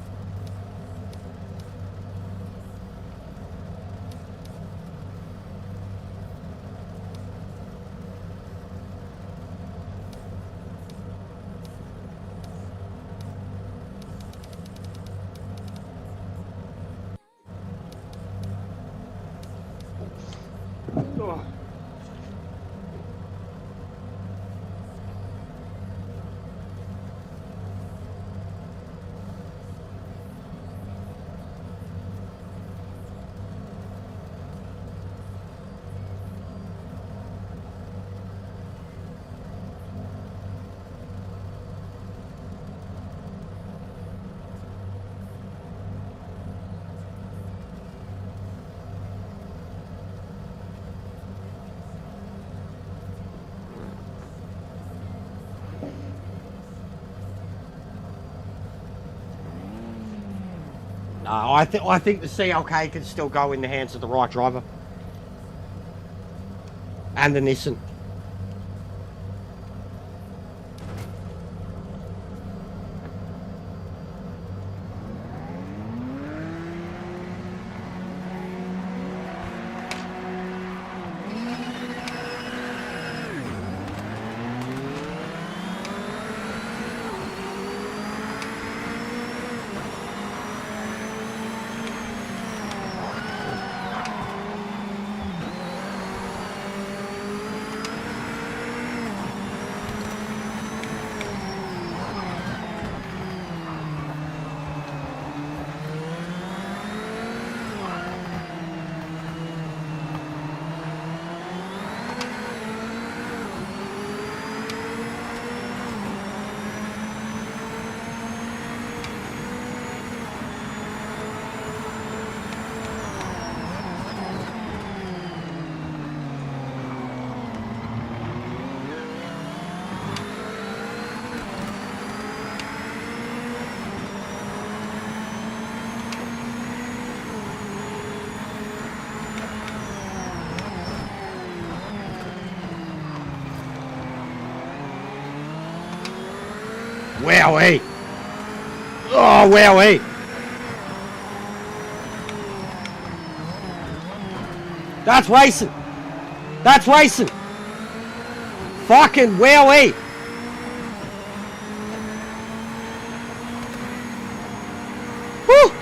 No, I think the CLK can still go in the hands of the right driver. And the Nissan. Wowee. Oh, wowee. That's racing. That's racing. Fucking wowee. Woo.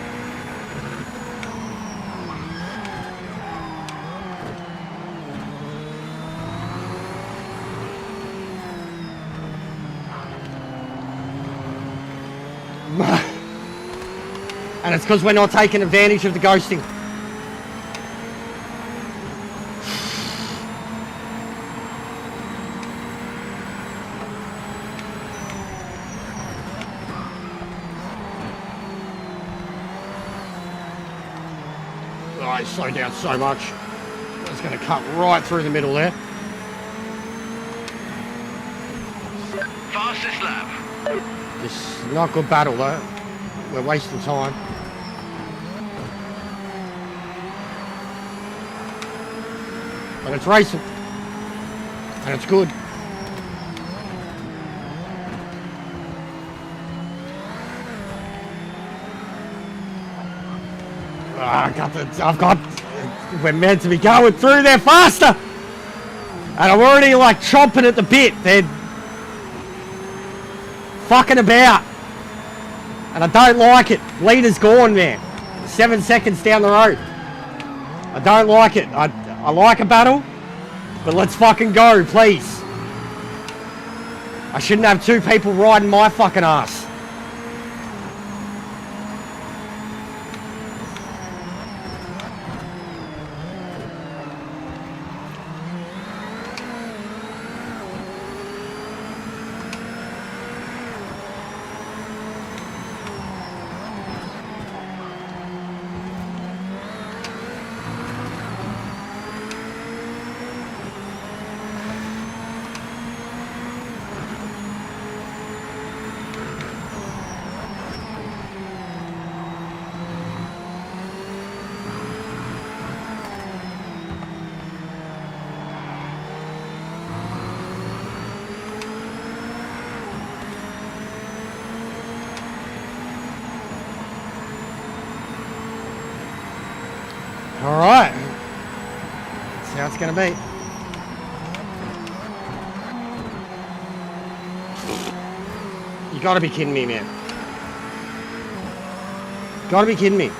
And it's because we're not taking advantage of the ghosting. Oh, he slowed down so much. It's going to cut right through the middle there. Fastest lap. This is not a good battle though. We're wasting time. But it's racing. And it's good. We're meant to be going through there faster. And I'm already like chomping at the bit. They're fucking about. And I don't like it. Leader's gone, man. 7 seconds down the road. I don't like it. I like a battle, but let's fucking go, please. I shouldn't have two people riding my fucking ass. All right, that's how it's gonna be. You gotta be kidding me, man. Gotta be kidding me.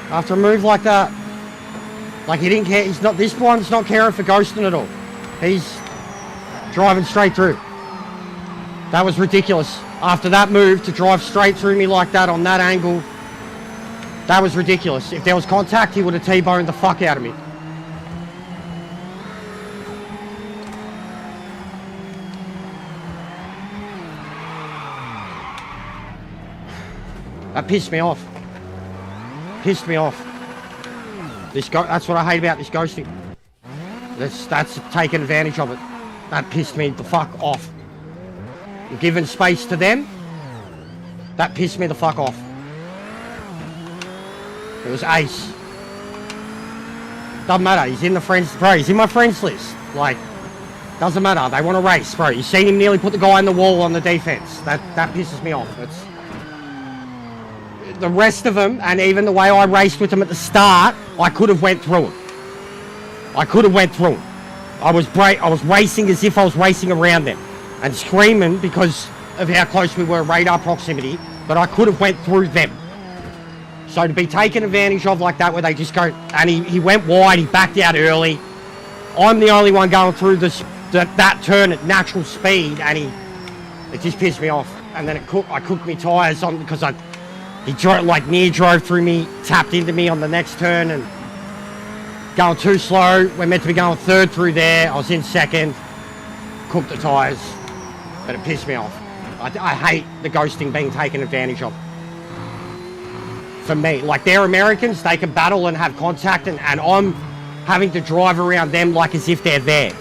After a move like that, like he didn't care. He's not, this one's not caring for ghosting at all. He's driving straight through. That was ridiculous. After that move to drive straight through me like that on that angle, that was ridiculous. If there was contact, he would have T-boned the fuck out of me. That pissed me off. Pissed me off. That's what I hate about this ghosting. That's taking advantage of it. That pissed me the fuck off. Giving space to them, that pissed me the fuck off. It was ace. Doesn't matter, he's in the friends, bro, he's in my friends list. Like, doesn't matter, they want to race, bro. You seen him nearly put the guy in the wall on the defense. That pisses me off. It's the rest of them, and even the way I raced with them at the start, I could have went through him. I could have went through him. I was racing as if I was racing around them and screaming because of how close we were radar proximity, but I could have went through them. So to be taken advantage of like that, where they just go, and he went wide, he backed out early. I'm the only one going through that turn at natural speed, and it just pissed me off. And then I cooked my tyres on because he drove, like near drove through me, tapped into me on the next turn, and going too slow. We're meant to be going third through there. I was in second, cooked the tyres, but it pissed me off. I hate the ghosting being taken advantage of. For me, like, they're Americans, they can battle and have contact, and I'm having to drive around them like as if they're there.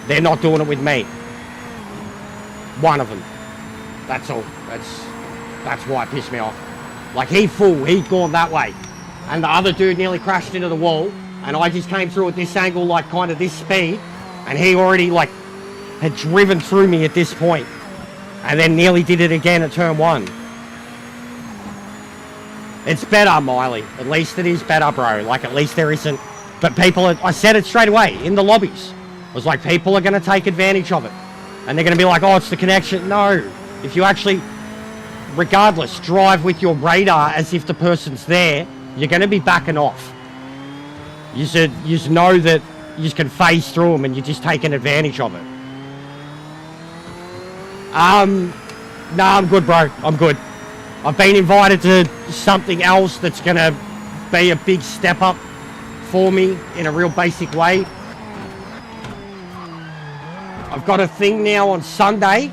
They're not doing it with me. One of them. That's all. That's why it pissed me off. Like, he'd gone that way, and the other dude nearly crashed into the wall, and I just came through at this angle, like kind of this speed, and he already, like, had driven through me at this point, and then nearly did it again at turn 1. It's better, Miley. At least it is better, bro. Like, at least there isn't... But people... I said it straight away in the lobbies. I was like, people are going to take advantage of it. And they're going to be like, oh, it's the connection. No. If you actually, regardless, drive with your radar as if the person's there, you're going to be backing off. You just know that you just can phase through them and you're just taking advantage of it. Nah, I'm good, bro. I'm good. I've been invited to something else that's going to be a big step up for me in a real basic way. I've got a thing now on Sunday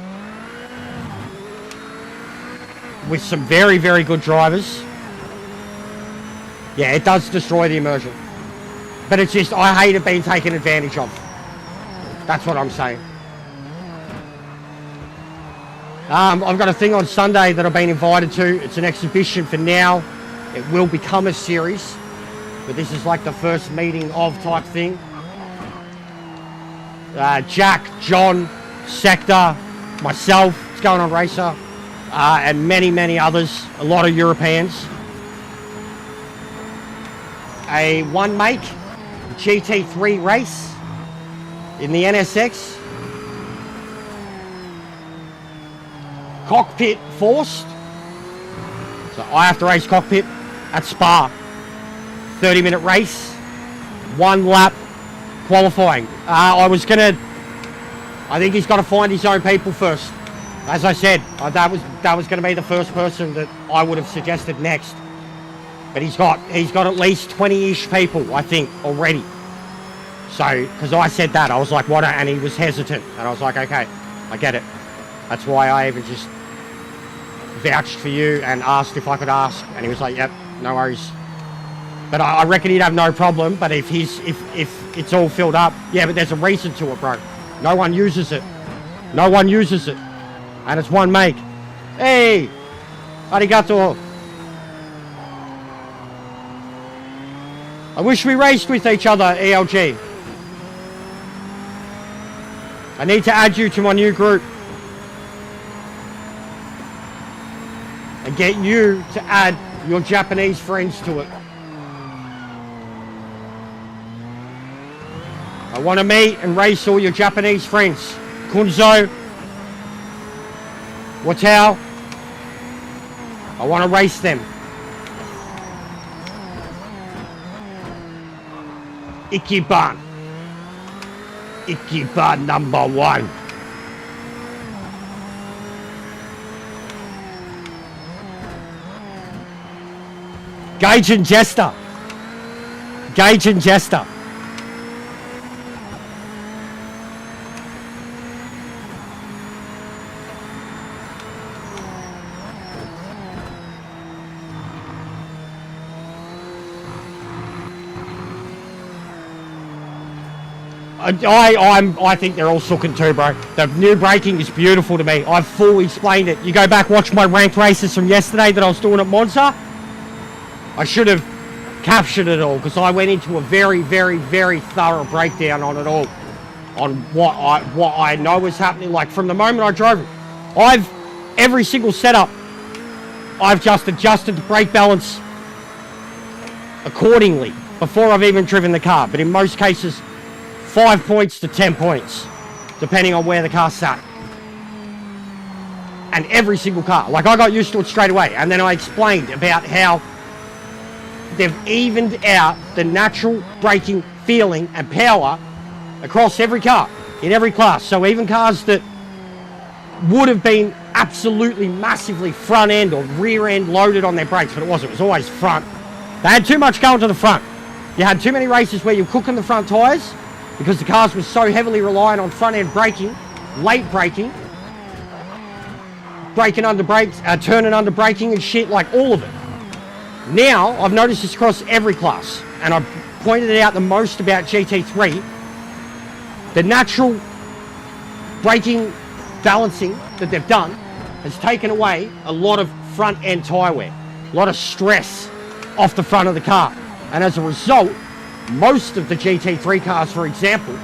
with some very, very good drivers. Yeah, it does destroy the immersion. But it's just, I hate it being taken advantage of. That's what I'm saying. I've got a thing on Sunday that I've been invited to. It's an exhibition for now. It will become a series. But this is like the first meeting of type thing. Jack, John, Sector, myself, it's going on Racer, and many, many others, a lot of Europeans. A one make GT3 race in the NSX. Cockpit forced. So I have to race cockpit at Spa. 30-minute race, 1 lap qualifying. I think he's got to find his own people first. As I said, that was going to be the first person that I would have suggested next. But he's got at least 20-ish people, I think, already. So, because I said that, I was like, what? And he was hesitant. And I was like, okay, I get it. That's why I even just vouched for you and asked if I could ask. And he was like, yep, no worries. But I reckon he'd have no problem. But if it's all filled up, yeah, but there's a reason to it, bro. No one uses it. No one uses it. And it's one make. Hey, arigato. I wish we raced with each other, ELG. I need to add you to my new group. And get you to add your Japanese friends to it. I want to meet and race all your Japanese friends. Kunzo, Watao. I want to race them. Ikiban. Ikiban number 1. Gage and Jester. Gage and Jester. I think they're all sooking too, bro. The new braking is beautiful to me. I've fully explained it. You go back, watch my ranked races from yesterday that I was doing at Monza. I should have captured it all because I went into a very, very, very thorough breakdown on it all. On what I know is happening. Like from the moment I drove it, every single setup, I've just adjusted the brake balance accordingly before I've even driven the car. But in most cases, 5 points to 10 points, depending on where the car sat. And every single car. Like, I got used to it straight away. And then I explained about how they've evened out the natural braking feeling and power across every car, in every class. So even cars that would have been absolutely massively front end or rear end loaded on their brakes, but it wasn't. It was always front. They had too much going to the front. You had too many races where you're cooking the front tyres, because the cars were so heavily reliant on front-end braking, late braking, braking under brakes, turning under braking and shit, like all of it. Now, I've noticed this across every class, and I've pointed it out the most about GT3. The natural braking balancing that they've done has taken away a lot of front-end tyre wear, a lot of stress off the front of the car. And as a result, most of the GT3 cars, for example,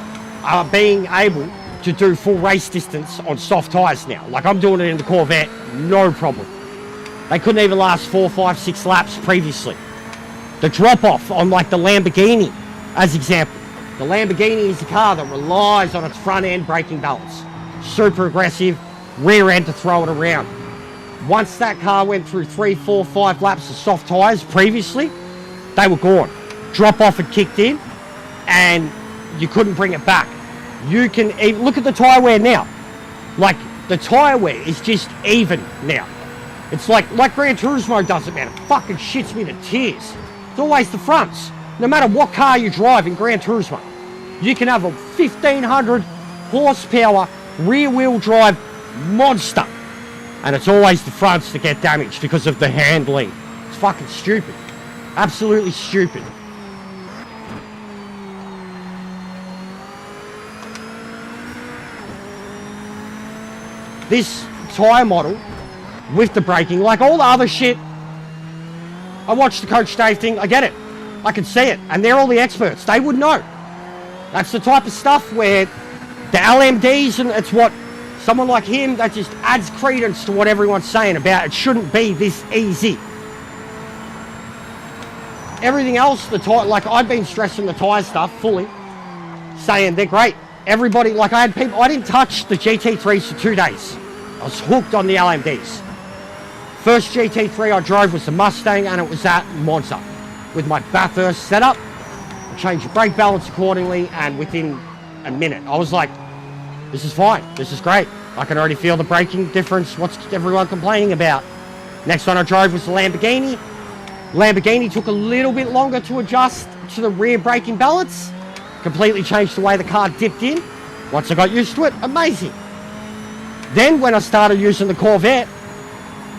are being able to do full race distance on soft tyres now. Like, I'm doing it in the Corvette, no problem. They couldn't even last 4, 5, 6 laps previously. The drop-off on, like, the Lamborghini, as example. The Lamborghini is a car that relies on its front-end braking balance. Super aggressive, rear end to throw it around. Once that car went through 3, 4, 5 laps of soft tyres previously, they were gone. Drop-off had kicked in, and you couldn't bring it back. You can even look at the tyre wear now. Like, the tyre wear is just even now. It's like Gran Turismo does it, man. It fucking shits me to tears. It's always the fronts. No matter what car you drive in Gran Turismo, you can have a 1500 horsepower rear wheel drive monster, and it's always the fronts that get damaged because of the handling. It's fucking stupid. Absolutely stupid. This tyre model with the braking, like all the other shit, I watched the Coach Dave thing, I get it. I can see it, and they're all the experts. They would know. That's the type of stuff where the LMDs, and it's what someone like him, that just adds credence to what everyone's saying about it shouldn't be this easy. Everything else, the tyre, like I've been stressing the tyre stuff fully, saying they're great. Everybody, like I had people, I didn't touch the GT3s for 2 days. I was hooked on the LMDs. First GT3 I drove was the Mustang, and it was that Monza. With my Bathurst setup, I changed the brake balance accordingly, and within a minute, I was like, this is fine, this is great. I can already feel the braking difference, what's everyone complaining about? Next one I drove was the Lamborghini. Lamborghini took a little bit longer to adjust to the rear braking balance. Completely changed the way the car dipped in. Once I got used to it, amazing. Then when I started using the Corvette,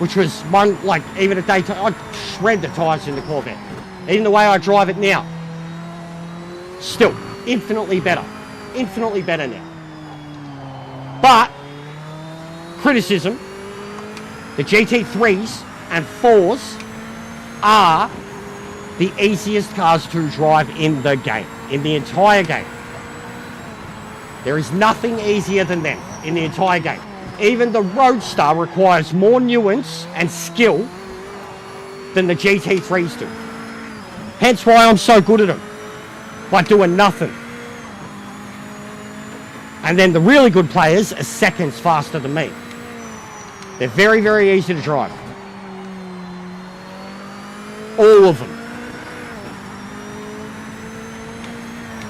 which was one, like even a day, I'd shred the tyres in the Corvette. Even the way I drive it now. Still, infinitely better. Infinitely better now. But, criticism, the GT3s and 4s are the easiest cars to drive in the game. In the entire game. There is nothing easier than them in the entire game. Even the Roadster requires more nuance and skill than the GT3s do. Hence why I'm so good at them. By doing nothing. And then the really good players are seconds faster than me. They're very, very easy to drive. All of them.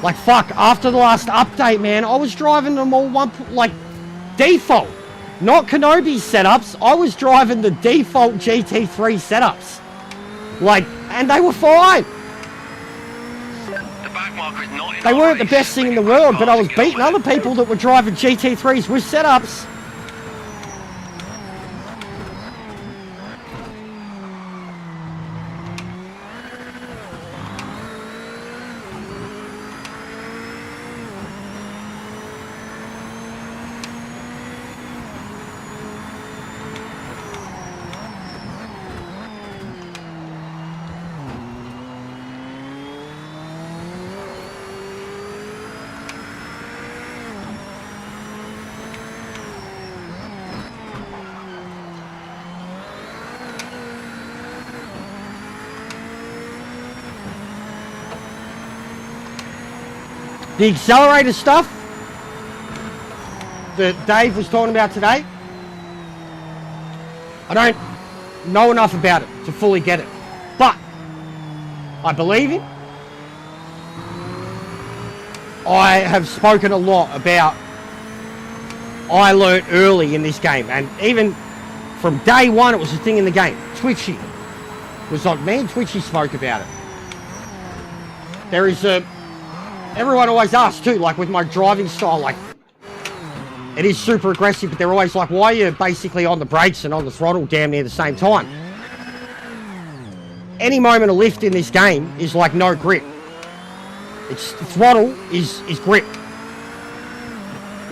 Like, fuck, after the last update, man, I was driving them all default. Not Kenobi's setups. I was driving the default GT3 setups. Like, and they were fine. The back marker is not in They our weren't the race. best thing in the Making world, but I was cars to get beating away. other people that were driving GT3s with setups. The accelerator stuff that Dave was talking about today, I don't know enough about it to fully get it, but I believe it. I have spoken a lot about I learnt early in this game, and even from day one it was a thing in the game. Twitchy was like, me and Twitchy spoke about it. There is a, everyone always asks too, like with my driving style, like it is super aggressive, but they're always like, why are you basically on the brakes and on the throttle damn near the same time? Any moment of lift in this game is like no grip. It's throttle is grip.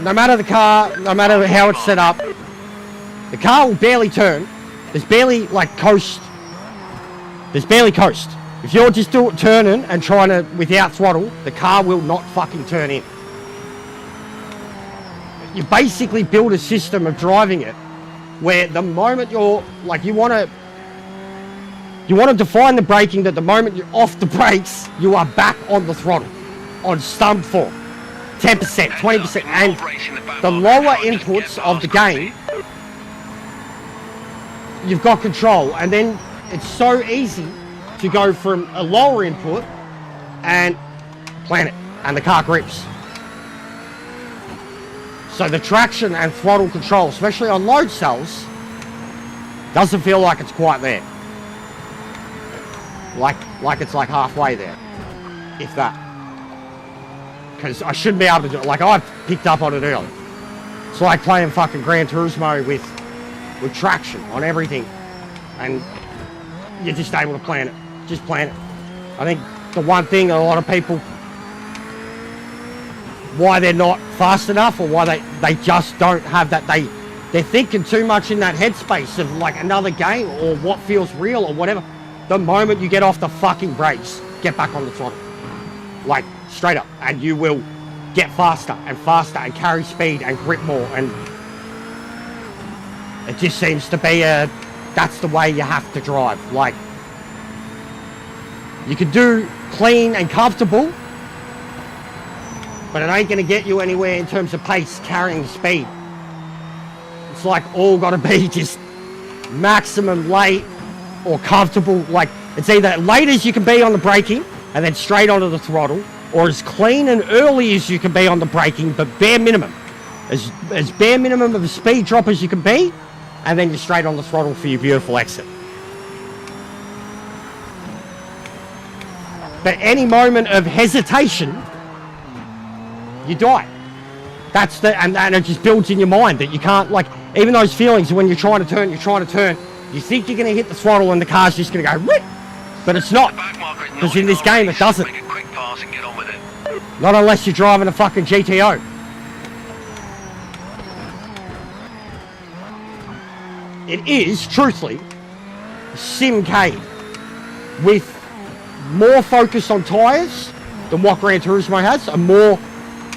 No matter the car, no matter how it's set up, the car will barely turn. There's barely like coast. There's barely coast. If you're just turning and trying to without throttle, the car will not fucking turn in. you basically build a system of driving it where the moment you're like you want to define the braking that the moment you're off the brakes you are back on the throttle on stump form 10%, 20%, and the lower inputs of the game you've got control, and then it's so easy to go from a lower input and plan it and the car grips. So the traction and throttle control, especially on load cells, doesn't feel like it's quite there. Like it's like halfway there, if that. Because I shouldn't be able to do it. Like I've picked up on it early. It's like playing fucking Gran Turismo with traction on everything, and you're just able to plan it. Just plan it. I think the one thing a lot of people, why they're not fast enough, or why they just don't have that, they're thinking too much in that headspace of like another game or what feels real or whatever. The moment you get off the fucking brakes, get back on the throttle. Like straight up, and you will get faster and carry speed and grip more, and it just seems to be that's the way you have to drive. Like you can do clean and comfortable, but it ain't gonna get you anywhere in terms of pace, carrying speed. It's like all gotta be just maximum late or comfortable. Like it's either late as you can be on the braking and then straight onto the throttle, or as clean and early as you can be on the braking, but bare minimum. As bare minimum of a speed drop as you can be, and then you're straight on the throttle for your beautiful exit. But any moment of hesitation, you die. That's and it just builds in your mind that you can't, like, even those feelings when you're trying to turn, you think you're going to hit the throttle and the car's just going to go, Whoop! But it's not. Because in this game, it doesn't. Not unless you're driving a fucking GTO. It is, truthfully, Simcade with more focus on tyres than what Gran Turismo has.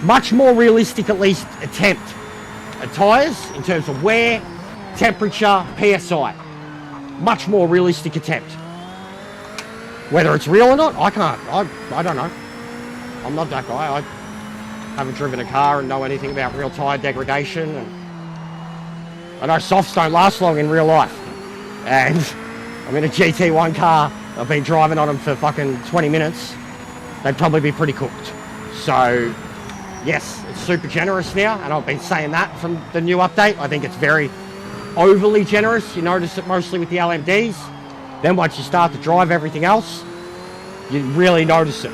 Much more realistic, at least, attempt at tyres in terms of wear, temperature, PSI. Much more realistic attempt. Whether it's real or not, I don't know. I'm not that guy. I haven't driven a car and know anything about real tyre degradation. And I know softs don't last long in real life. And I'm in a GT1 car. I've been driving on them for fucking 20 minutes. They'd probably be pretty cooked. So, yes, it's super generous now. And I've been saying that from the new update. I think it's very overly generous. You notice it mostly with the LMDs. Then once you start to drive everything else, you really notice it.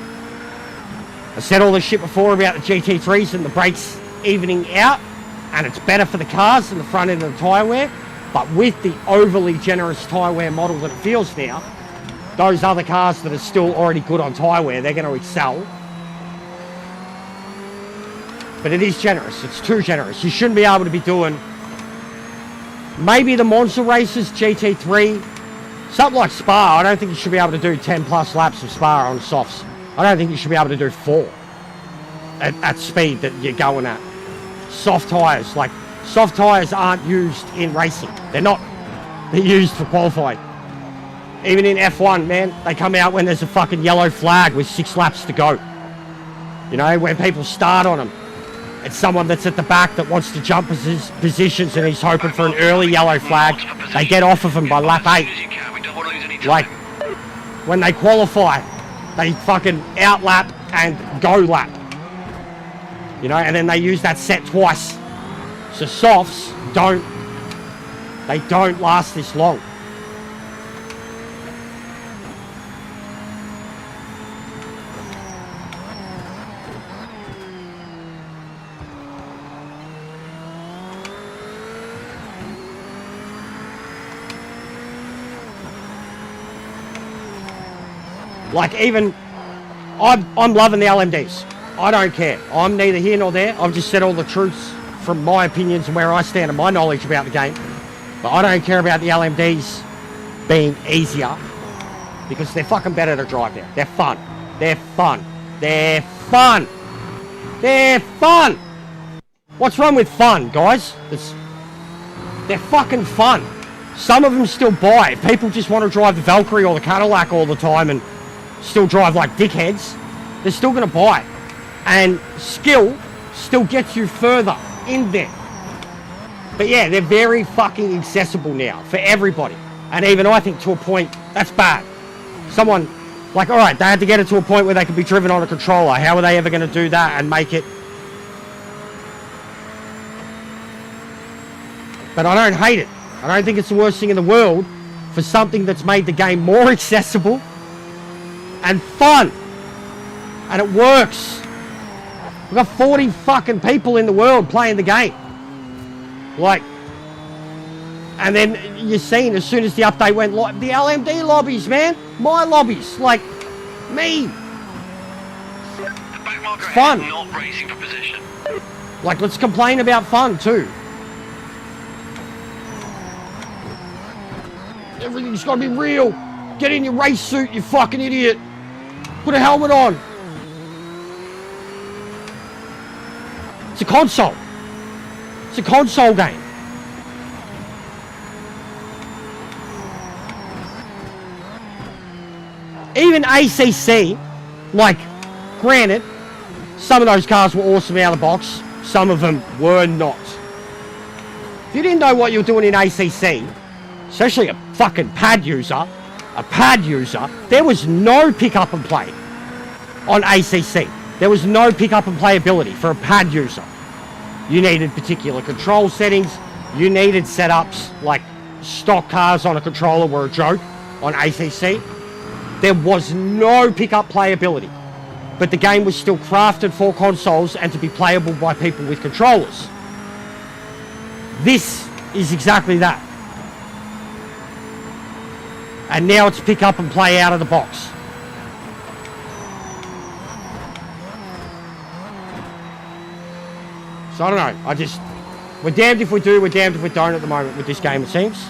I said all this shit before about the GT3s and the brakes evening out, and it's better for the cars than the front end of the tyre wear. But with the overly generous tyre wear model that it feels now, those other cars that are still already good on tyre wear, they're going to excel. But it is generous. It's too generous. You shouldn't be able to be doing maybe the Monza races, GT3, something like Spa. I don't think you should be able to do 10 plus laps of Spa on softs. I don't think you should be able to do 4 at speed that you're going at. Soft tyres, like soft tyres aren't used in racing. They're not. They're used for qualifying. Even in F1, man, they come out when there's a fucking yellow flag with 6 laps to go. You know, when people start on them, it's someone that's at the back that wants to jump positions and he's hoping for an early yellow flag. They get off of him by lap 8. Like, when they qualify, they fucking outlap and go lap. You know, and then they use that set twice. So softs don't last this long. Like even, I'm loving the LMDs. I don't care. I'm neither here nor there. I've just said all the truths from my opinions and where I stand and my knowledge about the game. But I don't care about the LMDs being easier because they're fucking better to drive now. They're fun. They're fun. They're fun. They're fun. What's wrong with fun, guys? They're fucking fun. Some of them still buy. If people just want to drive the Valkyrie or the Cadillac all the time and still drive like dickheads, they're still going to buy. And skill still gets you further in there. But yeah, they're very fucking accessible now for everybody. And even I think to a point, that's bad. Someone, like, all right, they had to get it to a point where they could be driven on a controller. How are they ever going to do that and make it? But I don't hate it. I don't think it's the worst thing in the world for something that's made the game more accessible and fun. And it works. We've got 40 fucking people in the world playing the game. Like, and then you're seeing as soon as the update went live, the LMD lobbies, man. My lobbies. Like, me. It's fun. Not racing for position. Like, let's complain about fun too. Everything's got to be real. Get in your race suit, you fucking idiot. Put a helmet on. It's a console. It's a console game. Even ACC, like, granted, some of those cars were awesome out of the box. Some of them were not. If you didn't know what you were doing in ACC, especially a fucking pad user, there was no pick up and play on ACC. There was no pick up and play ability for a pad user. You needed particular control settings. You needed setups like stock cars on a controller were a joke on ACC. There was no pick up play ability, but the game was still crafted for consoles and to be playable by people with controllers. This is exactly that. And now it's pick up and play out of the box. So I don't know, we're damned if we do, we're damned if we don't at the moment with this game, it seems.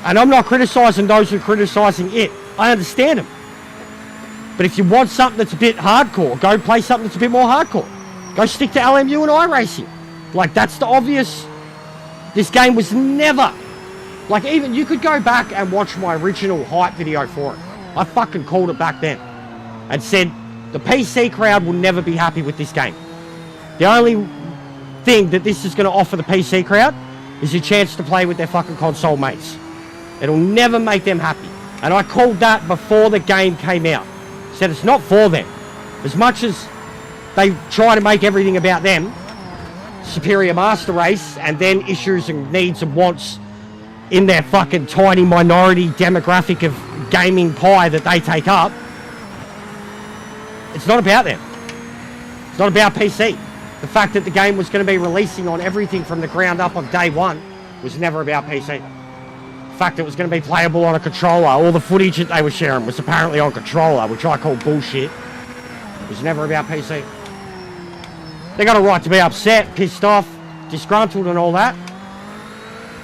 And I'm not criticising those who are criticising it. I understand them. But if you want something that's a bit hardcore, go play something that's a bit more hardcore. Go stick to LMU and iRacing. Like, that's the obvious. This game was never... Like, even you could go back and watch my original hype video for it. I fucking called it back then. And said, the PC crowd will never be happy with this game. The only thing that this is going to offer the PC crowd is a chance to play with their fucking console mates. It'll never make them happy. And I called that before the game came out. Said it's not for them. As much as they try to make everything about them, superior master race, and then issues and needs and wants in their fucking tiny minority demographic of gaming pie that they take up, it's not about them. It's not about PC. The fact that the game was going to be releasing on everything from the ground up on day one was never about PC. The fact that it was going to be playable on a controller, all the footage that they were sharing was apparently on controller, which I call bullshit. It was never about PC. They got a right to be upset, pissed off, disgruntled and all that.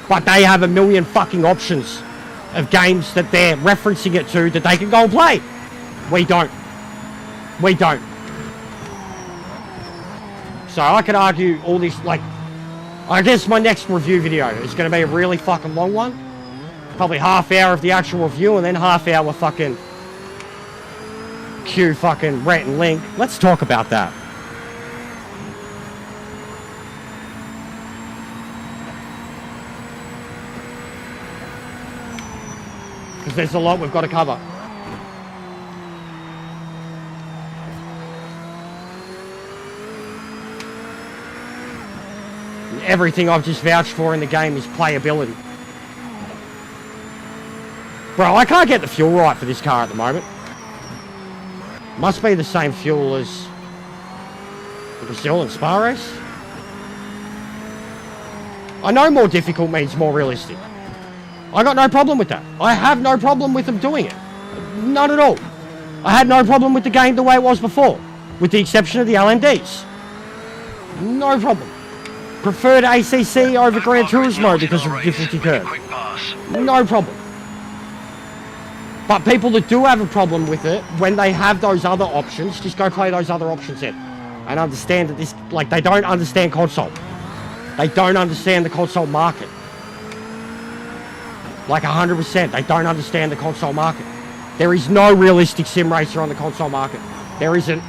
But they have a million fucking options of games that they're referencing it to that they can go and play. We don't. We don't. So I could argue all this, like, I guess my next review video is going to be a really fucking long one. Probably half hour of the actual review and then half hour fucking Q fucking rant and link. Let's talk about that. Because there's a lot we've got to cover. And everything I've just vouched for in the game is playability. Bro, I can't get the fuel right for this car at the moment. Must be the same fuel as the Brazil and Spa race. I know more difficult means more realistic. I got no problem with that. I have no problem with them doing it. None at all. I had no problem with the game the way it was before, with the exception of the LMDs. No problem. Preferred ACC over Gran Turismo because of the difficulty curve. No problem. But people that do have a problem with it, when they have those other options, just go play those other options then. and understand that this, like, they don't understand console. They don't understand the console market. Like 100%, they don't understand the console market. There is no realistic sim racer on the console market. There isn't.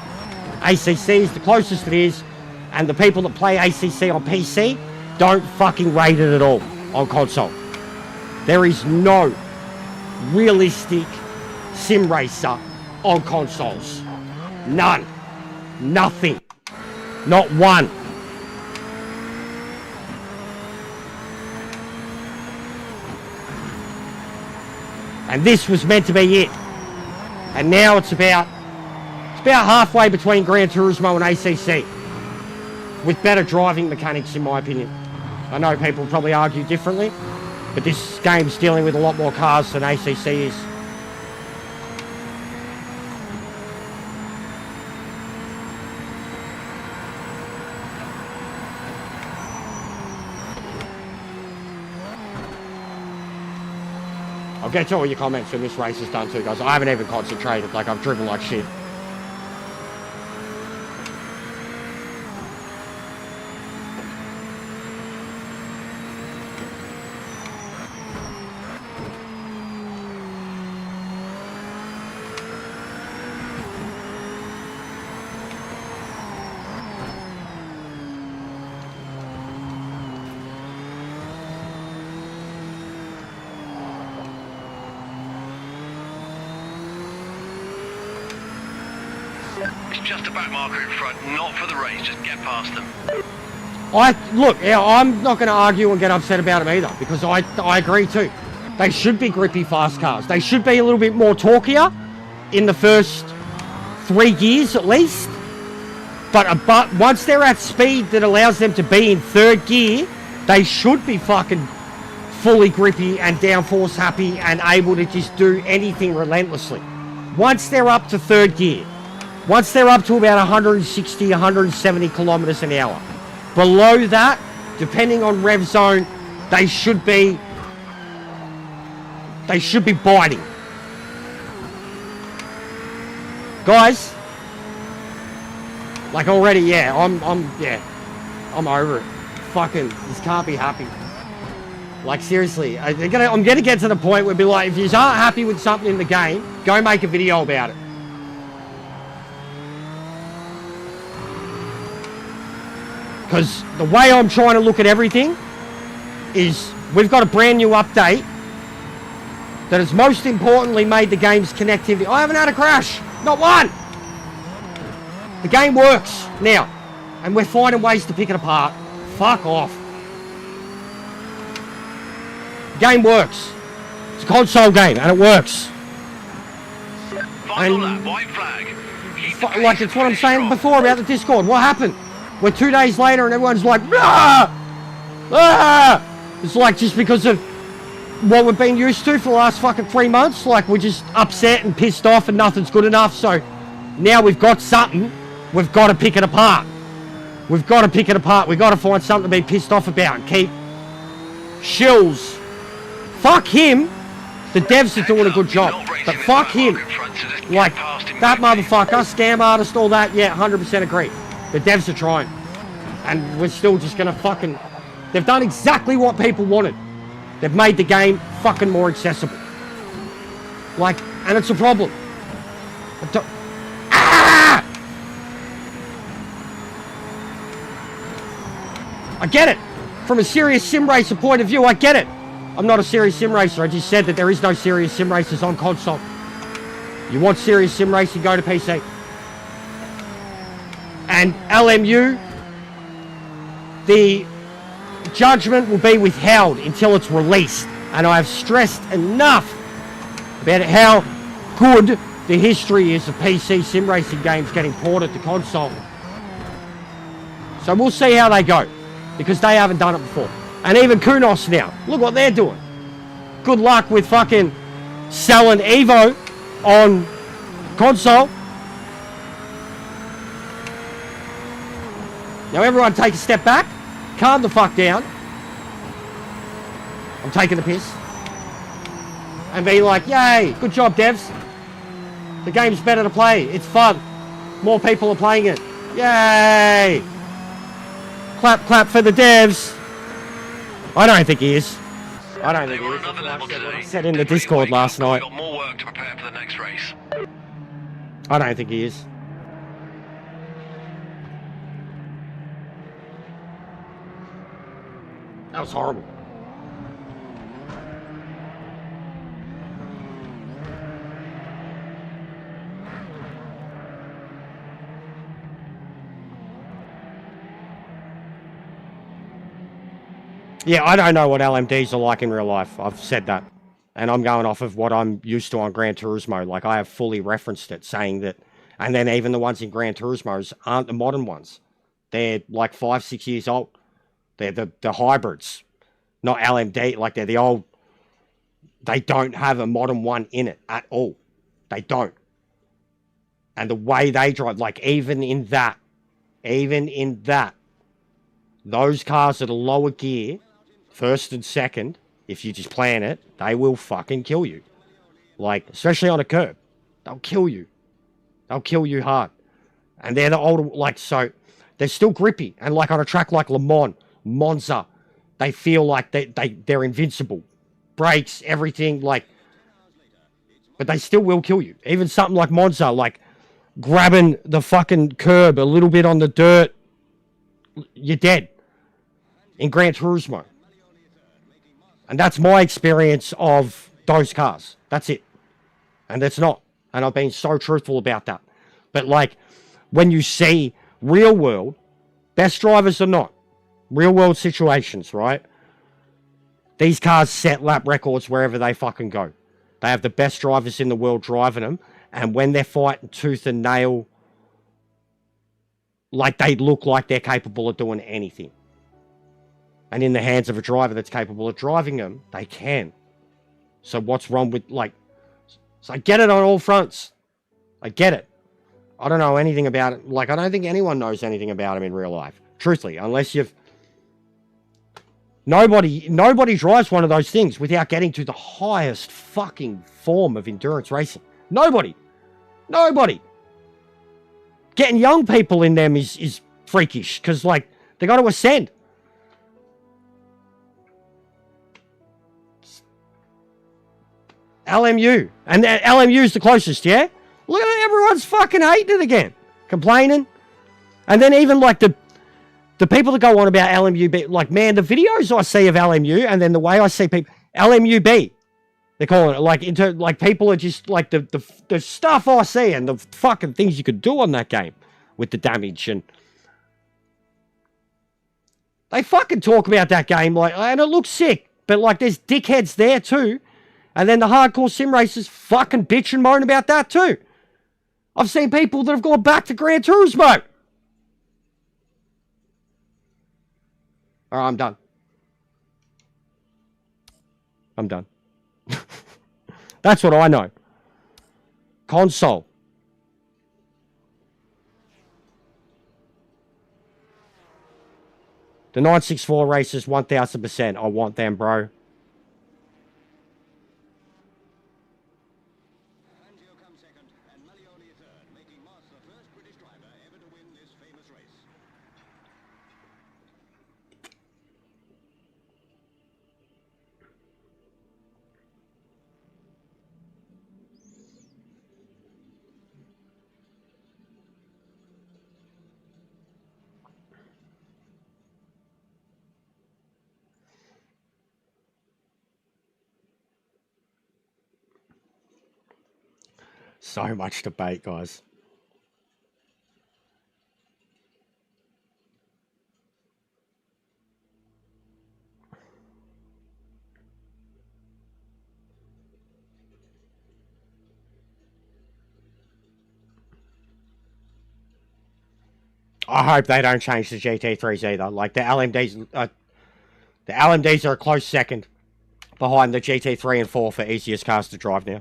ACC is the closest it is, and the people that play ACC on PC don't fucking rate it at all on console. There is no realistic sim racer on consoles. None. Nothing. Not one. And this was meant to be it. And now it's about halfway between Gran Turismo and ACC, with better driving mechanics, in my opinion. I know people probably argue differently, but this game's dealing with a lot more cars than ACC is. I'll get to all your comments when this race is done too, guys. I haven't even concentrated, like I've driven like shit. It's just a back marker in front, not for the race, just get past them. I'm not going to argue and get upset about them either, because I agree too. They should be grippy fast cars. They should be a little bit more torquier in the first 3 gears at least. But once they're at speed that allows them to be in 3rd gear, they should be fucking fully grippy and downforce happy and able to just do anything relentlessly. Once they're up to 3rd gear, once they're up to about 160, 170 kilometers an hour. Below that, depending on rev zone, they should be biting. Guys, like already, yeah, I'm over it. Fucking, this can't be happy. Like seriously, I'm gonna get to the point where be like, if you aren't happy with something in the game, go make a video about it. Because the way I'm trying to look at everything is we've got a brand new update that has most importantly made the game's connectivity. I haven't had a crash, not one. The game works now, and we're finding ways to pick it apart. Fuck off. The game works. It's a console game, and it works. Final lap, white flag. Like it's what I'm saying before about the Discord. What happened? We're 2 days later and everyone's like, ah! Ah! It's like just because of what we've been used to for the last fucking 3 months. Like we're just upset and pissed off and nothing's good enough. So now we've got something. We've got to pick it apart. We've got to pick it apart. We've got to find something to be pissed off about and keep shills. Fuck him. The devs are doing a good job. But fuck him. Like that motherfucker, scam artist, all that. Yeah, 100% agree. The devs are trying, and we're still just gonna fucking... They've done exactly what people wanted. They've made the game fucking more accessible. Like, and it's a problem. I get it. From a serious sim racer point of view, I get it. I'm not a serious sim racer. I just said that there is no serious sim racers on console. You want serious sim racing, go to PC. And LMU, the judgment will be withheld until it's released. And I have stressed enough about how good the history is of PC sim racing games getting ported to console. So we'll see how they go, because they haven't done it before. And even Kunos now, look what they're doing. Good luck with fucking selling Evo on console. Now everyone take a step back, calm the fuck down. I'm taking the piss. And be like, yay, good job devs. The game's better to play, it's fun. More people are playing it. Yay! Clap, clap for the devs. I don't think he is. I don't They think he were is. another level today. I said in the Definitely Discord wake last up. night. We've got more work to prepare for the next race. I don't think he is. That was horrible. Yeah, I don't know what LMDs are like in real life. I've said that. And I'm going off of what I'm used to on Gran Turismo. Like, I have fully referenced it, saying that... And then even the ones in Gran Turismos aren't the modern ones. They're like 5, 6 years old. They're the hybrids. Not LMD. Like, they're the old... They don't have a modern one in it at all. They don't. And the way they drive... Like, even in that... Those cars at a lower gear... First and second, if you just plan it, they will fucking kill you. Like, especially on a curb. They'll kill you. They'll kill you hard. And they're the older, like, so, they're still grippy. And like on a track like Le Mans, Monza, they feel like they're invincible. Brakes, everything, like, but they still will kill you. Even something like Monza, like, grabbing the fucking curb a little bit on the dirt, you're dead. In Gran Turismo. And that's my experience of those cars. That's it. And it's not. And I've been so truthful about that. But like, when you see real world, best drivers or not, real world situations, right? These cars set lap records wherever they fucking go. They have the best drivers in the world driving them. And when they're fighting tooth and nail, like, they look like they're capable of doing anything. And in the hands of a driver that's capable of driving them, they can. So what's wrong with, like... So I get it on all fronts. I get it. I don't know anything about it. Like, I don't think anyone knows anything about him in real life. Truthfully, unless you've... Nobody drives one of those things without getting to the highest fucking form of endurance racing. Nobody. Getting young people in them is freakish. Because, like, they got to ascend. LMU. And LMU is the closest, yeah? Look at it, everyone's fucking hating it again. Complaining. And then even like the people that go on about LMUB, like, man, the videos I see of LMU and then the way I see people, LMUB, they're calling it, like, people are just, like, the stuff I see and the fucking things you could do on that game with the damage, and they fucking talk about that game, like, and it looks sick, but, like, there's dickheads there too. And then the hardcore sim racers fucking bitch and moan about that too. I've seen people that have gone back to Gran Turismo. Alright, I'm done. That's what I know. Console. The 964 races, 1000%. I want them, bro. So much debate, guys. I hope they don't change the GT3s either. Like, the LMDs are a close second behind the GT3 and 4 for easiest cars to drive now.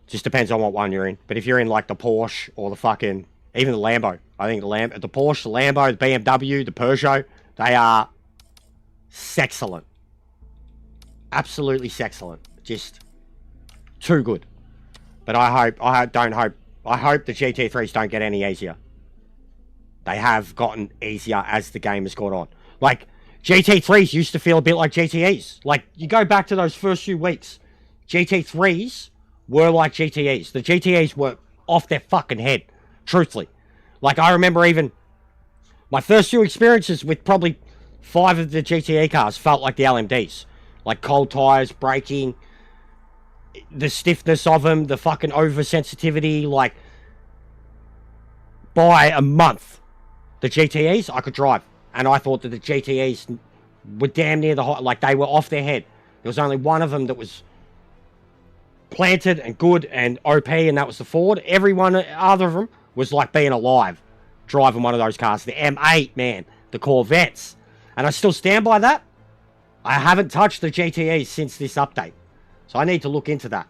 Just depends on what one you're in. But if you're in, like, the Porsche or the fucking... Even the Lambo. I think the Porsche, the Lambo, the BMW, the Peugeot, they are sexcellent. Absolutely sexcellent. Just too good. But I hope the GT3s don't get any easier. They have gotten easier as the game has gone on. Like, GT3s used to feel a bit like GTEs. Like, you go back to those first few weeks, GT3s were like GTEs. The GTEs were off their fucking head, truthfully. Like, I remember even my first few experiences with probably 5 of the GTE cars felt like the LMDs. Like, cold tyres, braking, the stiffness of them, the fucking oversensitivity. Like, by a month, the GTEs I could drive. And I thought that the GTEs were damn near the hot, like they were off their head. There was only one of them that was planted and good and OP, and that was the Ford. Every one other of them was like being alive, driving one of those cars. The M8, man, the Corvettes. And I still stand by that. I haven't touched the GTEs since this update. So I need to look into that.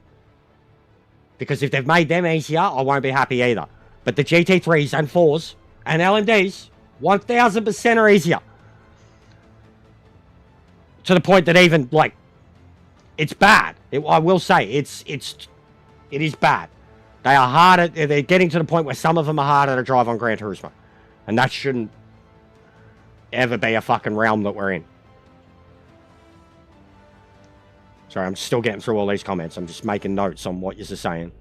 Because if they've made them easier, I won't be happy either. But the GT3s and 4s and LMDs, 1000% are easier. To the point that even, like, it's bad. I will say, it is bad. They are harder, they're getting to the point where some of them are harder to drive on Gran Turismo. And that shouldn't ever be a fucking realm that we're in. Sorry, I'm still getting through all these comments. I'm just making notes on what you're saying.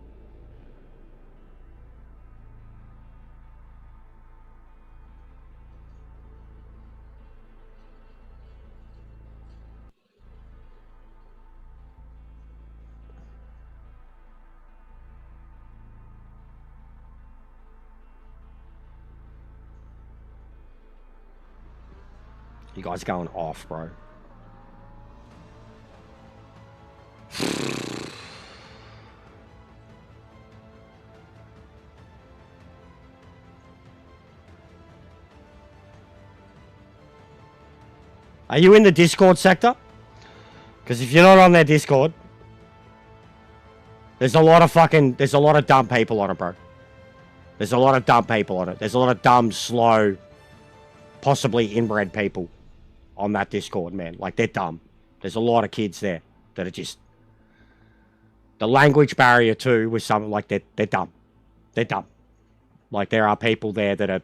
You guys are going off, bro. Are you in the Discord sector? Because if you're not on their Discord, there's a lot of dumb people on it, bro. There's a lot of dumb people on it. There's a lot of dumb, slow, possibly inbred people on that Discord, man. Like, they're dumb. There's a lot of kids there that are just... The language barrier, too, with something like that, they're dumb. They're dumb. Like, there are people there that are...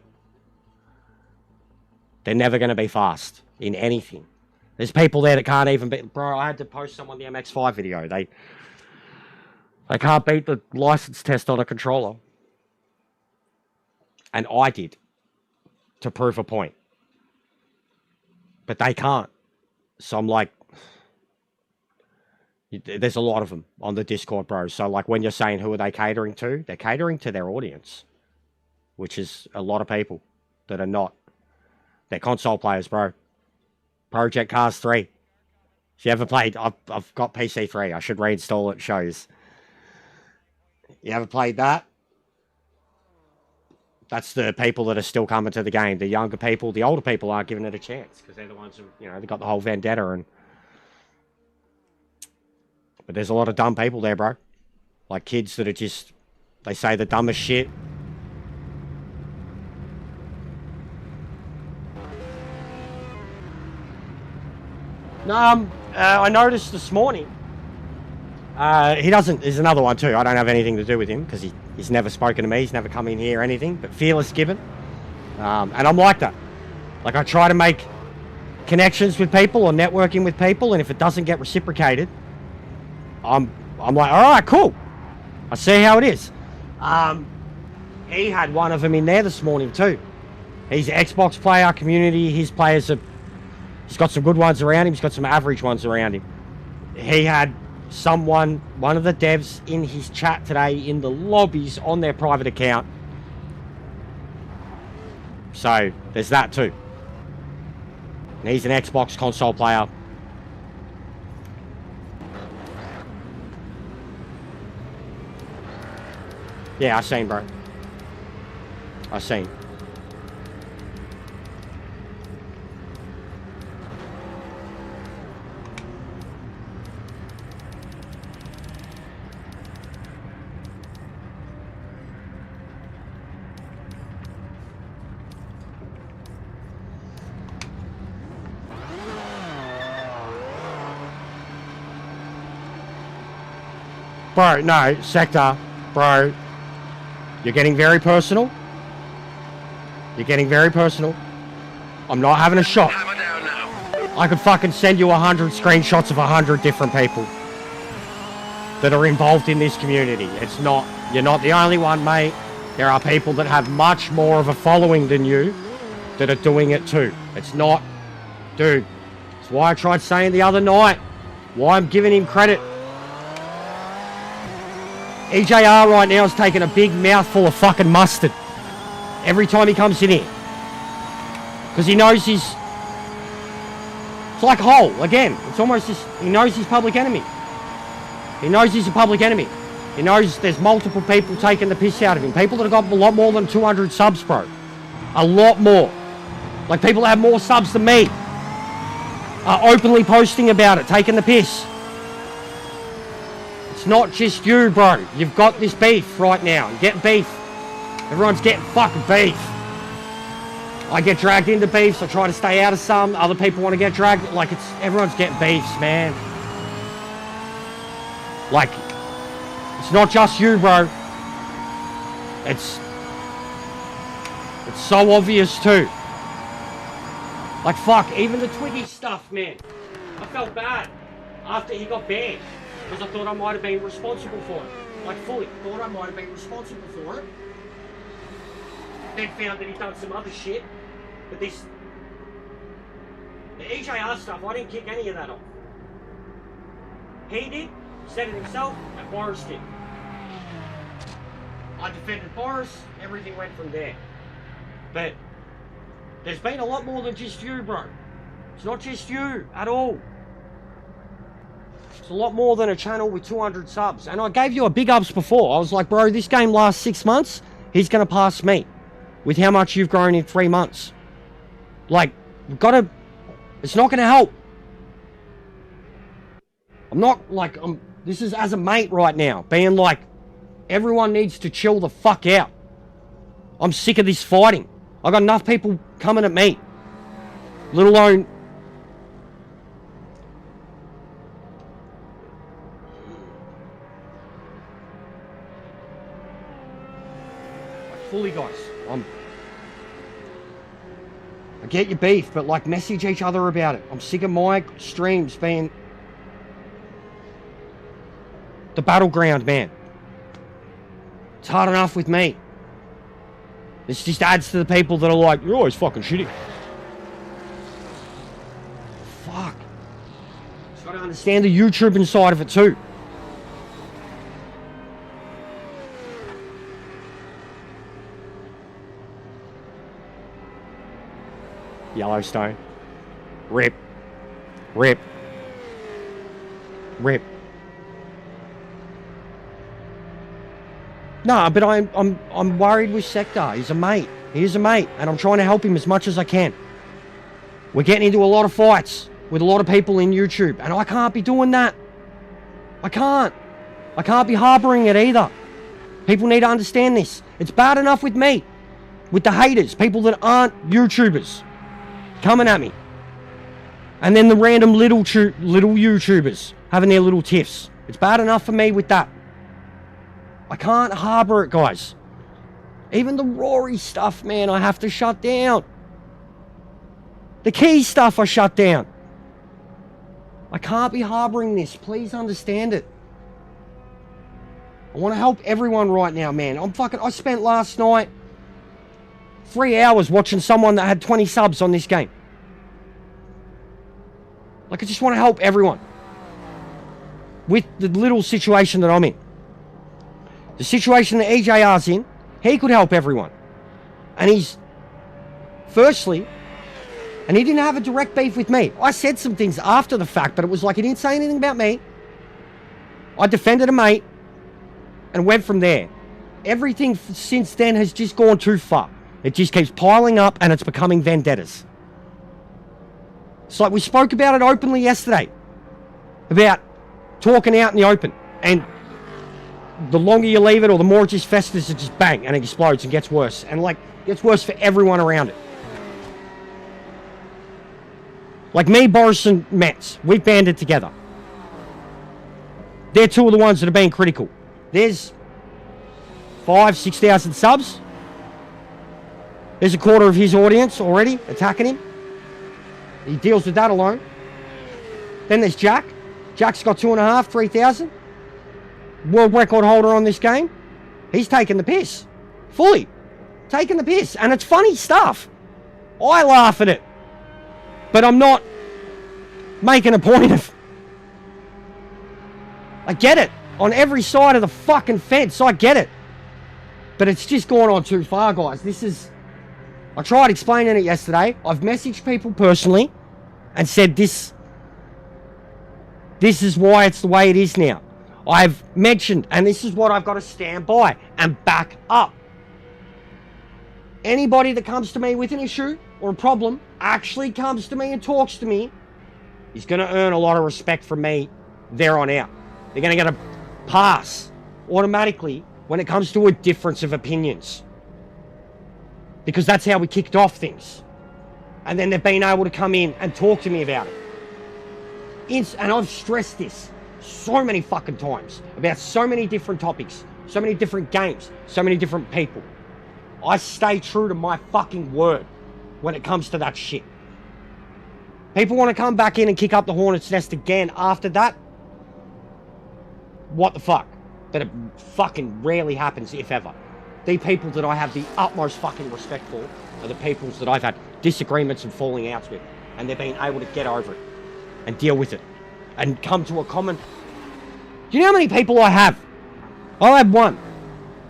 They're never going to be fast in anything. There's people there that can't even be... Bro, I had to post someone the MX-5 video. They can't beat the license test on a controller. And I did. To prove a point. But they can't. So I'm like... There's a lot of them on the Discord, bro. So, like, when you're saying who are they catering to, they're catering to their audience. Which is a lot of people that are not. They're console players, bro. Project Cars 3. If you ever played... I've got PC3. I should reinstall it. It shows. You ever played that? That's the people that are still coming to the game. The younger people, the older people aren't giving it a chance. Because they're the ones who, you know, they've got the whole vendetta and... But there's a lot of dumb people there, bro. Like kids that are just... They say the dumbest shit. I noticed this morning. He doesn't... There's another one too. I don't have anything to do with him. Because he's never spoken to me. He's never come in here or anything. But Fearless Gibbon. And I'm like that. Like, I try to make connections with people or networking with people. And if it doesn't get reciprocated... I'm like, all right, cool. I see how it is. He had one of them in there this morning too. He's an Xbox player, community. His players are... He's got some good ones around him. He's got some average ones around him. He had someone, one of the devs in his chat today in the lobbies on their private account. So, there's that too. And he's an Xbox console player. Yeah, I seen, bro. I seen. Bro, no, sector, bro. You're getting very personal. You're getting very personal. I'm not having a shot. Hammer down now. I could fucking send you 100 screenshots of 100 different people that are involved in this community. It's not, you're not the only one, mate. There are people that have much more of a following than you that are doing it too. It's not, dude. It's why I tried saying the other night, why I'm giving him credit. EJR right now is taking a big mouthful of fucking mustard every time he comes in here. Because he knows he's... It's like Hole, again. It's almost just... He knows he's public enemy. He knows he's a public enemy. He knows there's multiple people taking the piss out of him. People that have got a lot more than 200 subs, bro. A lot more. Like, people that have more subs than me are openly posting about it, taking the piss. It's not just you, bro. You've got this beef right now. Get beef. Everyone's getting fucking beef. I get dragged into beefs. I try to stay out of some. Other people want to get dragged. Like, it's... Everyone's getting beefs, man. Like, it's not just you, bro. It's so obvious, too. Like, fuck, even the Twiggy stuff, man. I felt bad after he got banned. Because I thought I might have been responsible for it. Like, fully thought I might have been responsible for it. Then found that he'd done some other shit. But this... The EJR stuff, I didn't kick any of that off. He did, said it himself, and Boris did. I defended Boris, everything went from there. But there's been a lot more than just you, bro. It's not just you at all. It's a lot more than a channel with 200 subs. And I gave you a big ups before. I was like, bro, this game lasts 6 months. He's going to pass me with how much you've grown in 3 months. Like, we've got to... It's not going to help. I'm not, like... This is as a mate right now. Being like, everyone needs to chill the fuck out. I'm sick of this fighting. I got enough people coming at me. Let alone... Fully, guys. I get your beef, but like, message each other about it. I'm sick of my streams being the battleground, man. It's hard enough with me. This just adds to the people that are like, you're always fucking shitty. Fuck. Just gotta understand the YouTube inside of it too. Yellowstone. Rip. Rip. Rip. No, but I'm worried with Sector. He's a mate. He is a mate, and I'm trying to help him as much as I can. We're getting into a lot of fights with a lot of people in YouTube, and I can't be doing that. I can't. I can't be harboring it either. People need to understand this. It's bad enough with me, with the haters, people that aren't YouTubers coming at me. And then the random little YouTubers having their little tiffs. It's bad enough for me with that. I can't harbor it, guys. Even the Rory stuff, man, I have to shut down. The key stuff I shut down. I can't be harboring this. Please understand it. I want to help everyone right now, man. I spent last night 3 hours watching someone that had 20 subs on this game. Like, I just want to help everyone with the little situation that I'm in. The situation that EJR's in, he could help everyone. And he's, firstly, and he didn't have a direct beef with me. I said some things after the fact, but it was like he didn't say anything about me. I defended a mate and went from there. Everything since then has just gone too far. It just keeps piling up and it's becoming vendettas. It's like we spoke about it openly yesterday. About talking out in the open. And the longer you leave it or the more it just festers, it just bang and it explodes and gets worse. And like, gets worse for everyone around it. Like me, Boris and Metz, we've banded together. They're two of the ones that are being critical. There's 5,000-6,000 subs. There's a quarter of his audience already attacking him. He deals with that alone. Then there's Jack. Jack's got 2.5, 3,000. World record holder on this game. He's taking the piss. Fully. Taking the piss. And it's funny stuff. I laugh at it. But I'm not making a point of... I get it. On every side of the fucking fence, I get it. But it's just gone on too far, guys. This is... I tried explaining it yesterday. I've messaged people personally and said this is why it's the way it is now. I've mentioned, and this is what I've got to stand by and back up. Anybody that comes to me with an issue or a problem, actually comes to me and talks to me, is going to earn a lot of respect from me there on out. They're going to get a pass automatically when it comes to a difference of opinions. Because that's how we kicked off things. And then they've been able to come in and talk to me about it. And I've stressed this so many fucking times about so many different topics, so many different games, so many different people. I stay true to my fucking word when it comes to that shit. People want to come back in and kick up the hornet's nest again after that. What the fuck? But it fucking rarely happens, if ever. The people that I have the utmost fucking respect for are the people that I've had disagreements and falling outs with. And they've been able to get over it and deal with it and come to a common... Do you know how many people I have? I have one.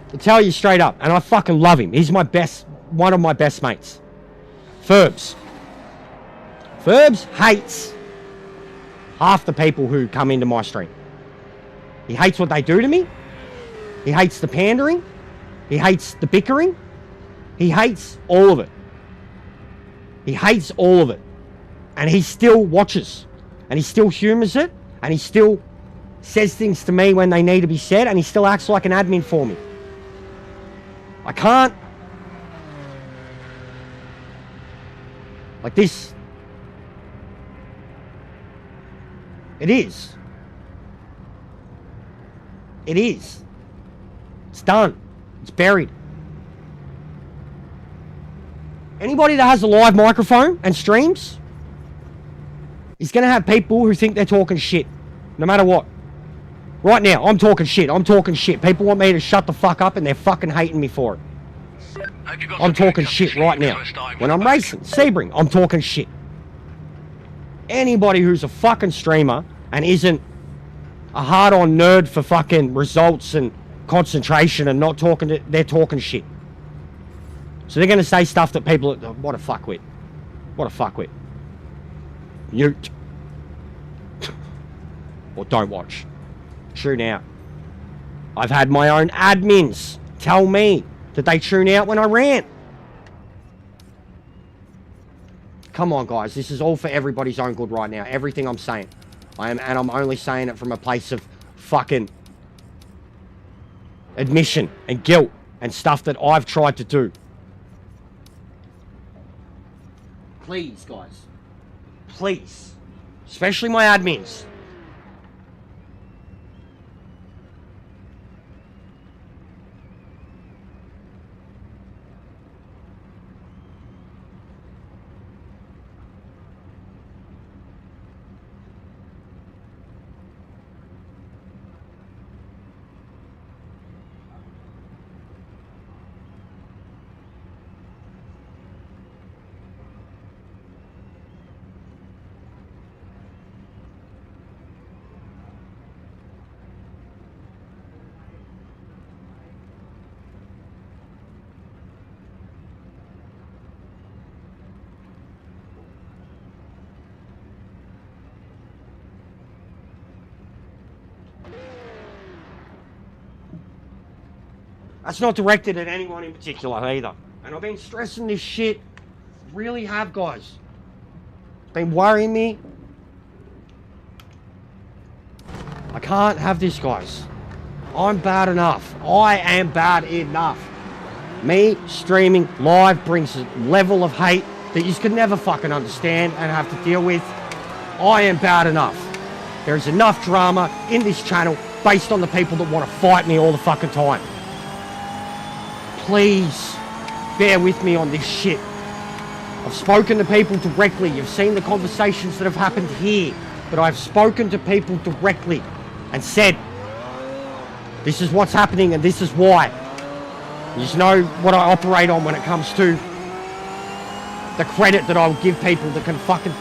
To tell you straight up, and I fucking love him. He's my best, one of my best mates. Ferbs. Ferbs hates half the people who come into my stream. He hates what they do to me. He hates the pandering. He hates the bickering. He hates all of it. He hates all of it. And he still watches. And he still humours it. And he still says things to me when they need to be said. And he still acts like an admin for me. I can't. Like this. It is. It is. It's done. It's buried. Anybody that has a live microphone and streams is going to have people who think they're talking shit. No matter what. Right now, I'm talking shit. I'm talking shit. People want me to shut the fuck up and they're fucking hating me for it. I'm talking shit right now. When I'm racing, Sebring, I'm talking shit. Anybody who's a fucking streamer and isn't a hard-on nerd for fucking results and concentration and not talking to... They're talking shit. So they're going to say stuff that people... What a fuckwit. What a fuckwit. Mute. Or don't watch. Tune out. I've had my own admins tell me that they tune out when I rant. Come on, guys. This is all for everybody's own good right now. Everything I'm saying. And I'm only saying it from a place of fucking admission and guilt and stuff that I've tried to do. Please, guys. Please. Especially my admins. That's not directed at anyone in particular either. And I've been stressing this shit. Really have, guys. It's been worrying me. I can't have this, guys. I'm bad enough. I am bad enough. Me streaming live brings a level of hate that you could never fucking understand and have to deal with. I am bad enough. There is enough drama in this channel based on the people that want to fight me all the fucking time. Please, bear with me on this shit. I've spoken to people directly. You've seen the conversations that have happened here. But I've spoken to people directly and said, this is what's happening and this is why. You just know what I operate on when it comes to the credit that I'll give people that can fucking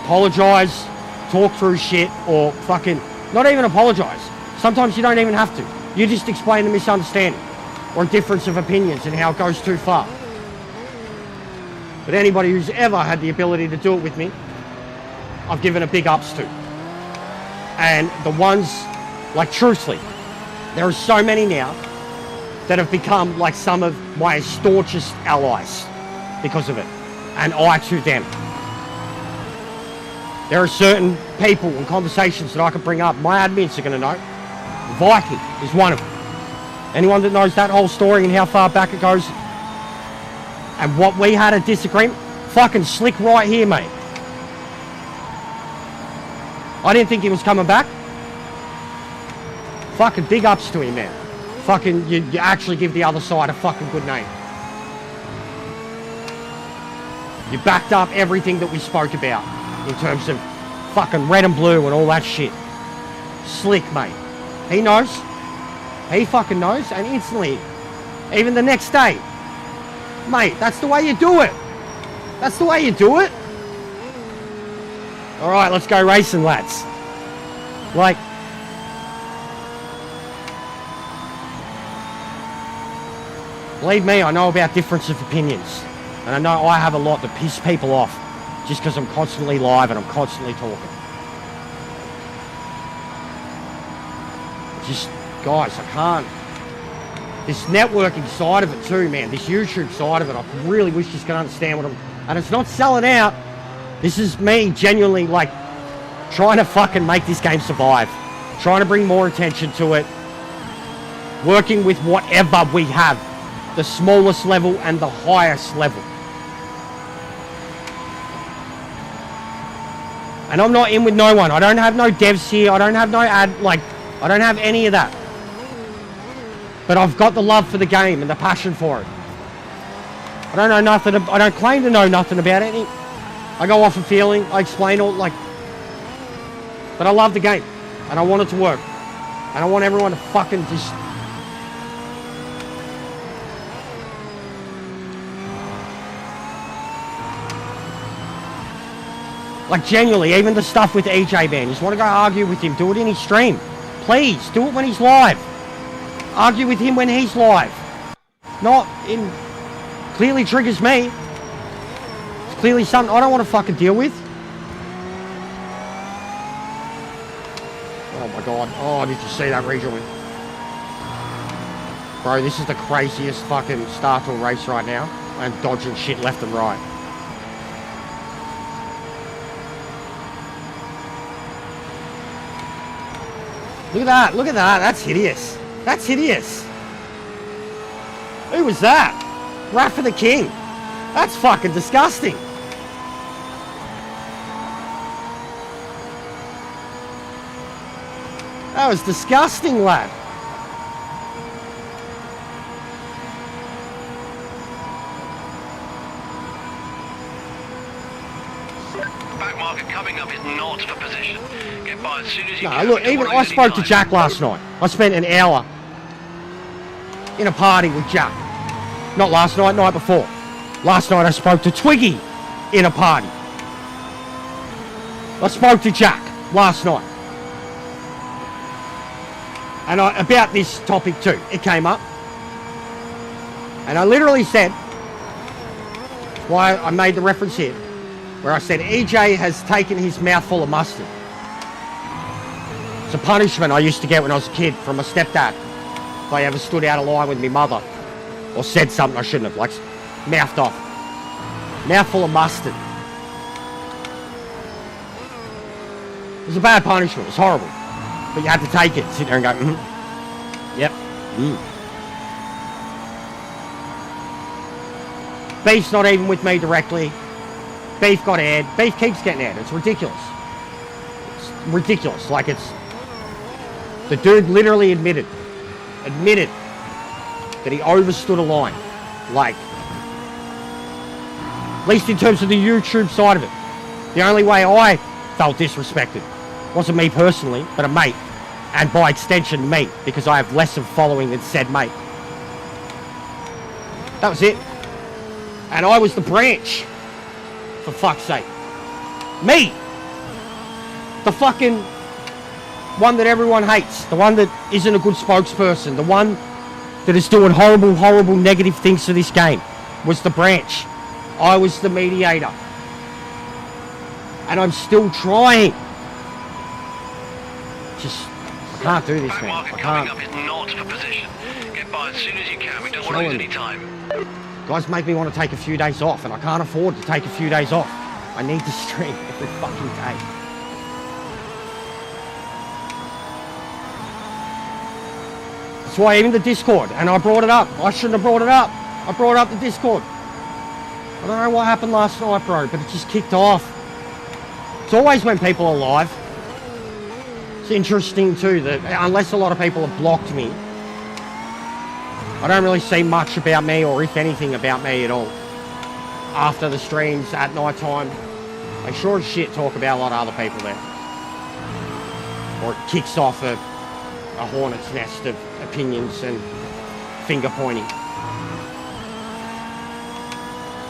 apologise, talk through shit, or fucking not even apologise. Sometimes you don't even have to. You just explain a misunderstanding or a difference of opinions and how it goes too far. But anybody who's ever had the ability to do it with me, I've given a big ups to. And the ones, like truthfully, there are so many now that have become like some of my staunchest allies because of it. And I to them. There are certain people and conversations that I can bring up. My admins are going to know. Viking is one of them. Anyone that knows that whole story and how far back it goes and what we had a disagreement, fucking slick right here, mate. I didn't think he was coming back. Fucking big ups to him, man. Fucking, you actually give the other side a fucking good name. You backed up everything that we spoke about in terms of fucking red and blue and all that shit. Slick, mate. He knows. He fucking knows. And instantly, even the next day, mate, that's the way you do it. That's the way you do it. All right, let's go racing, lads. Like, believe me, I know about difference of opinions. And I know I have a lot that piss people off just because I'm constantly live and I'm constantly talking. Just, guys, I can't. This networking side of it too, man. This YouTube side of it, I really wish you could understand what I'm... And it's not selling out. This is me genuinely, like, trying to fucking make this game survive. Trying to bring more attention to it. Working with whatever we have. The smallest level and the highest level. And I'm not in with no one. I don't have no devs here. I don't have no ad, like, I don't have any of that. But I've got the love for the game and the passion for it. I don't know nothing, I don't claim to know nothing about it. I go off a feeling, I explain all, like, but I love the game. And I want it to work. And I want everyone to fucking just... Like, genuinely, even the stuff with EJ, man. You just want to go argue with him. Do it in his stream. Please, do it when he's live. Argue with him when he's live. Not in... Clearly triggers me. It's clearly something I don't want to fucking deal with. Oh my god. Oh, did you see that rejoin? Bro, this is the craziest fucking start to a race right now. I'm dodging shit left and right. Look at that, look at that. That's hideous. That's hideous. Who was that? Rafa the King. That's fucking disgusting. That was disgusting, lad. Back marker coming up is not for position. Get by as soon as you No, can. look, even I spoke to Jack last night. I spent an hour in a party with Jack. Not last night, night before. Last night I spoke to Twiggy in a party. I spoke to Jack last night. And about this topic too. It came up. And I literally said, why I made the reference here, where I said EJ has taken his mouthful of mustard. It's a punishment I used to get when I was a kid from my stepdad. If I ever stood out of line with my mother or said something I shouldn't have, like mouthed off. Mouthful of mustard. It was a bad punishment. It was horrible. But you had to take it. Sit there and go, yep. Beef's not even with me directly. Beef got aired. Beef keeps getting aired. It's ridiculous. It's ridiculous. Like, it's... The dude literally admitted that that he overstood a line. Like, at least in terms of the YouTube side of it. The only way I felt disrespected wasn't me personally, but a mate. And by extension, me, because I have less of following than said mate. That was it. And I was the branch. For fuck's sake. Me! The fucking one that everyone hates. The one that isn't a good spokesperson. The one that is doing horrible, horrible negative things to this game. Was the branch. I was the mediator. And I'm still trying. Just, I can't do this, man. I Coming can't. up is not for position. Get by as soon as you can. We don't want to lose any time. Guys make me want to take a few days off, and I can't afford to take a few days off. I need to stream every fucking day. That's why even the Discord, and I brought it up. I shouldn't have brought it up. I brought up the Discord. I don't know what happened last night, bro, but it just kicked off. It's always when people are live. It's interesting too that unless a lot of people have blocked me, I don't really see much about me, or if anything about me at all. After the streams at night time, I sure as shit talk about a lot of other people there. Or it kicks off a hornet's nest of opinions and finger pointing.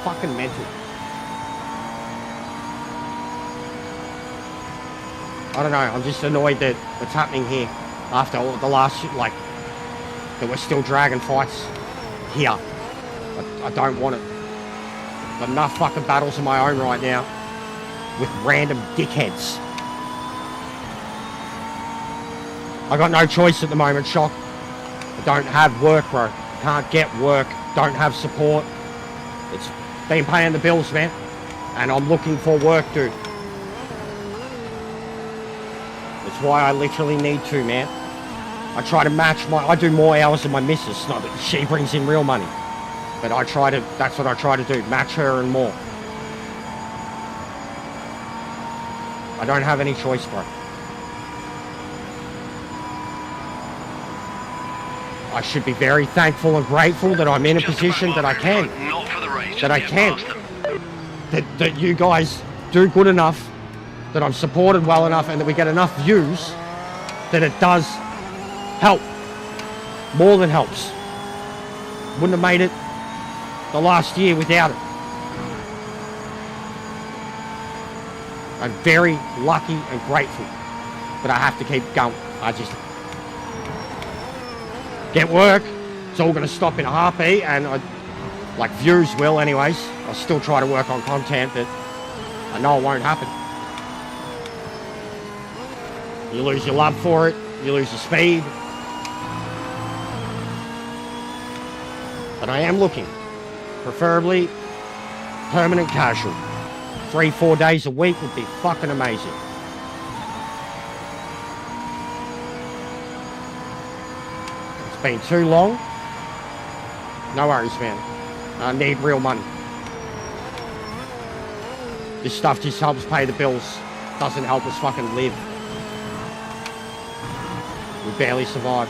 Fucking mental. I don't know, I'm just annoyed that what's happening here after all the last, like, that we're still dragging fights here. I don't want it. I've got enough fucking battles of my own right now with random dickheads. I got no choice at the moment, Shock. I don't have work, bro. Can't get work. Don't have support. It's been paying the bills, man. And I'm looking for work, dude. That's why I literally need to, man. I try to match I do more hours than my missus. Not that she brings in real money. But that's what I try to do. Match her and more. I don't have any choice, bro. I should be very thankful and grateful that I'm in a position that I can. Not for the race. That I can. That you guys do good enough. That I'm supported well enough and that we get enough views that it does help. More than helps. Wouldn't have made it the last year without it. I'm very lucky and grateful, but I have to keep going. I just get work. It's all going to stop in a heartbeat, and like views will anyways. I'll still try to work on content, but I know it won't happen. You lose your love for it, you lose your speed. But I am looking, preferably permanent casual. 3-4 days a week would be fucking amazing. It's been too long. No worries, man. I need real money. This stuff just helps pay the bills. Doesn't help us fucking live. We barely survive.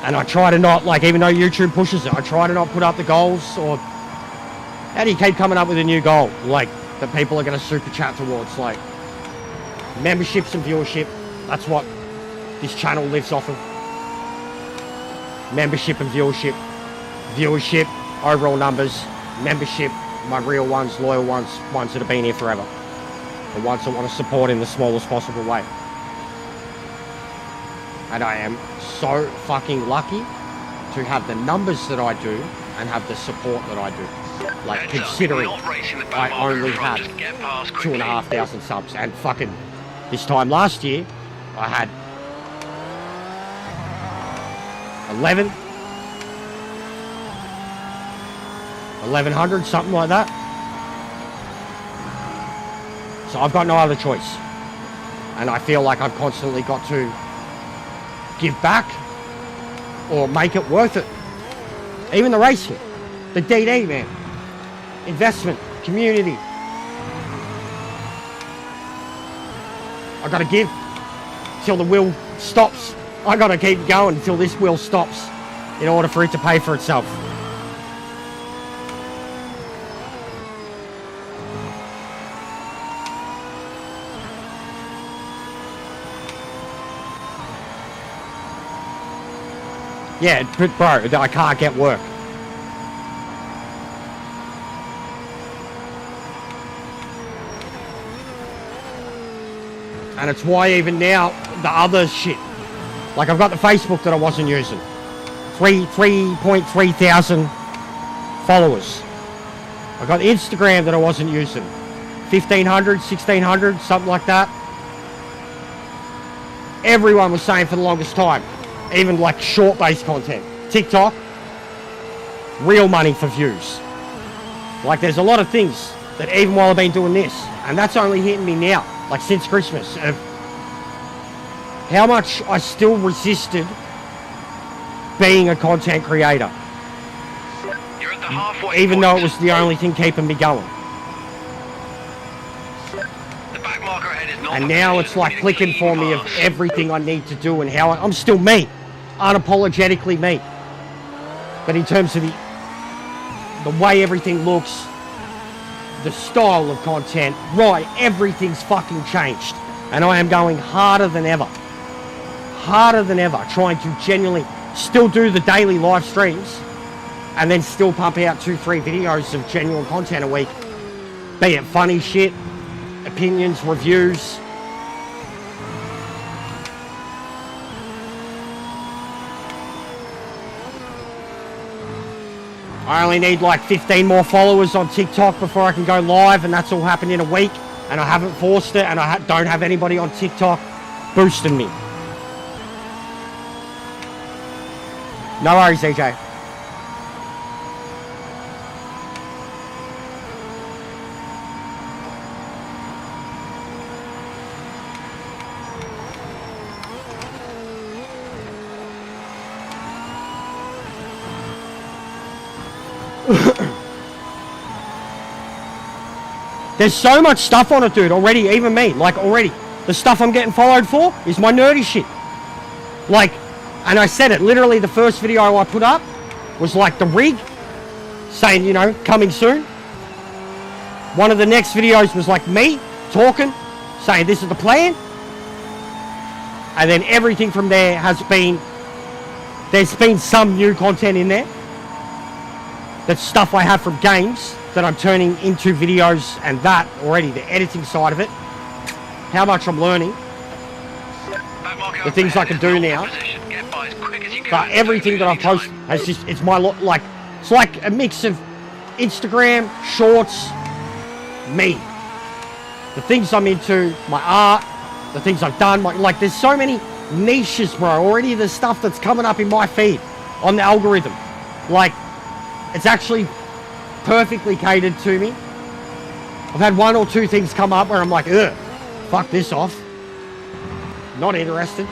And I try to not, like, even though YouTube pushes it, I try to not put up the goals, or how do you keep coming up with a new goal, like, that people are going to super chat towards, like, memberships and viewership. That's what this channel lives off of. Membership and viewership. Viewership, overall numbers. Membership, my real ones, loyal ones, ones that have been here forever. The ones that want to support in the smallest possible way. And I am so fucking lucky to have the numbers that I do and have the support that I do. Like, considering I only have 2,500 subs, and fucking this time last year I had 1,100, something like that. So I've got no other choice, and I feel like I've constantly got to give back or make it worth it. Even the racing, the DD, man, investment, community. I gotta give till the wheel stops I gotta keep going until this wheel stops in order for it to pay for itself. Yeah, but bro, I can't get work. And it's why even now, the other shit. Like, I've got the Facebook that I wasn't using. 3.3 thousand followers. I've got Instagram that I wasn't using. 1,500, 1,600, something like that. Everyone was saying for the longest time. Even like short-based content. TikTok, real money for views. Like, there's a lot of things that even while I've been doing this, and that's only hitting me now, like since Christmas, of how much I still resisted being a content creator. You're at the halfway Even point. though it was the only thing keeping me going. The back marker ahead is not And for now position. it's like We need a clicking clean for me of pass. everything I need to do and how I'm still me. Unapologetically me. But in terms of the way everything looks, the style of content, right, everything's fucking changed. And I am going harder than ever. Harder than ever, trying to genuinely still do the daily live streams and then still pump out 2-3 videos of genuine content a week. Be it funny shit, opinions, reviews. I only need like 15 more followers on TikTok before I can go live, and that's all happened in a week, and I haven't forced it, and I don't have anybody on TikTok boosting me. No worries, EJ. There's so much stuff on it, dude, already, even me, like, already. The stuff I'm getting followed for is my nerdy shit. Like, and I said it, literally the first video I put up was like the rig, saying, you know, coming soon. One of the next videos was like me, talking, saying this is the plan. And then everything from there has been, there's been some new content in there. That's stuff I have from games that I'm turning into videos, and that already, the editing side of it, how much I'm learning, Back marker the things I ahead can is do not now. for position. Get by as quick as you can. but everything that I've posted has just, it's my, like, it's like a mix of Instagram, shorts, me. The things I'm into, my art, the things I've done, like, there's so many niches, bro, already the stuff that's coming up in my feed on the algorithm. Like, it's actually perfectly catered to me. I've had 1 or 2 things come up where I'm like, ugh, fuck this off. Not interested.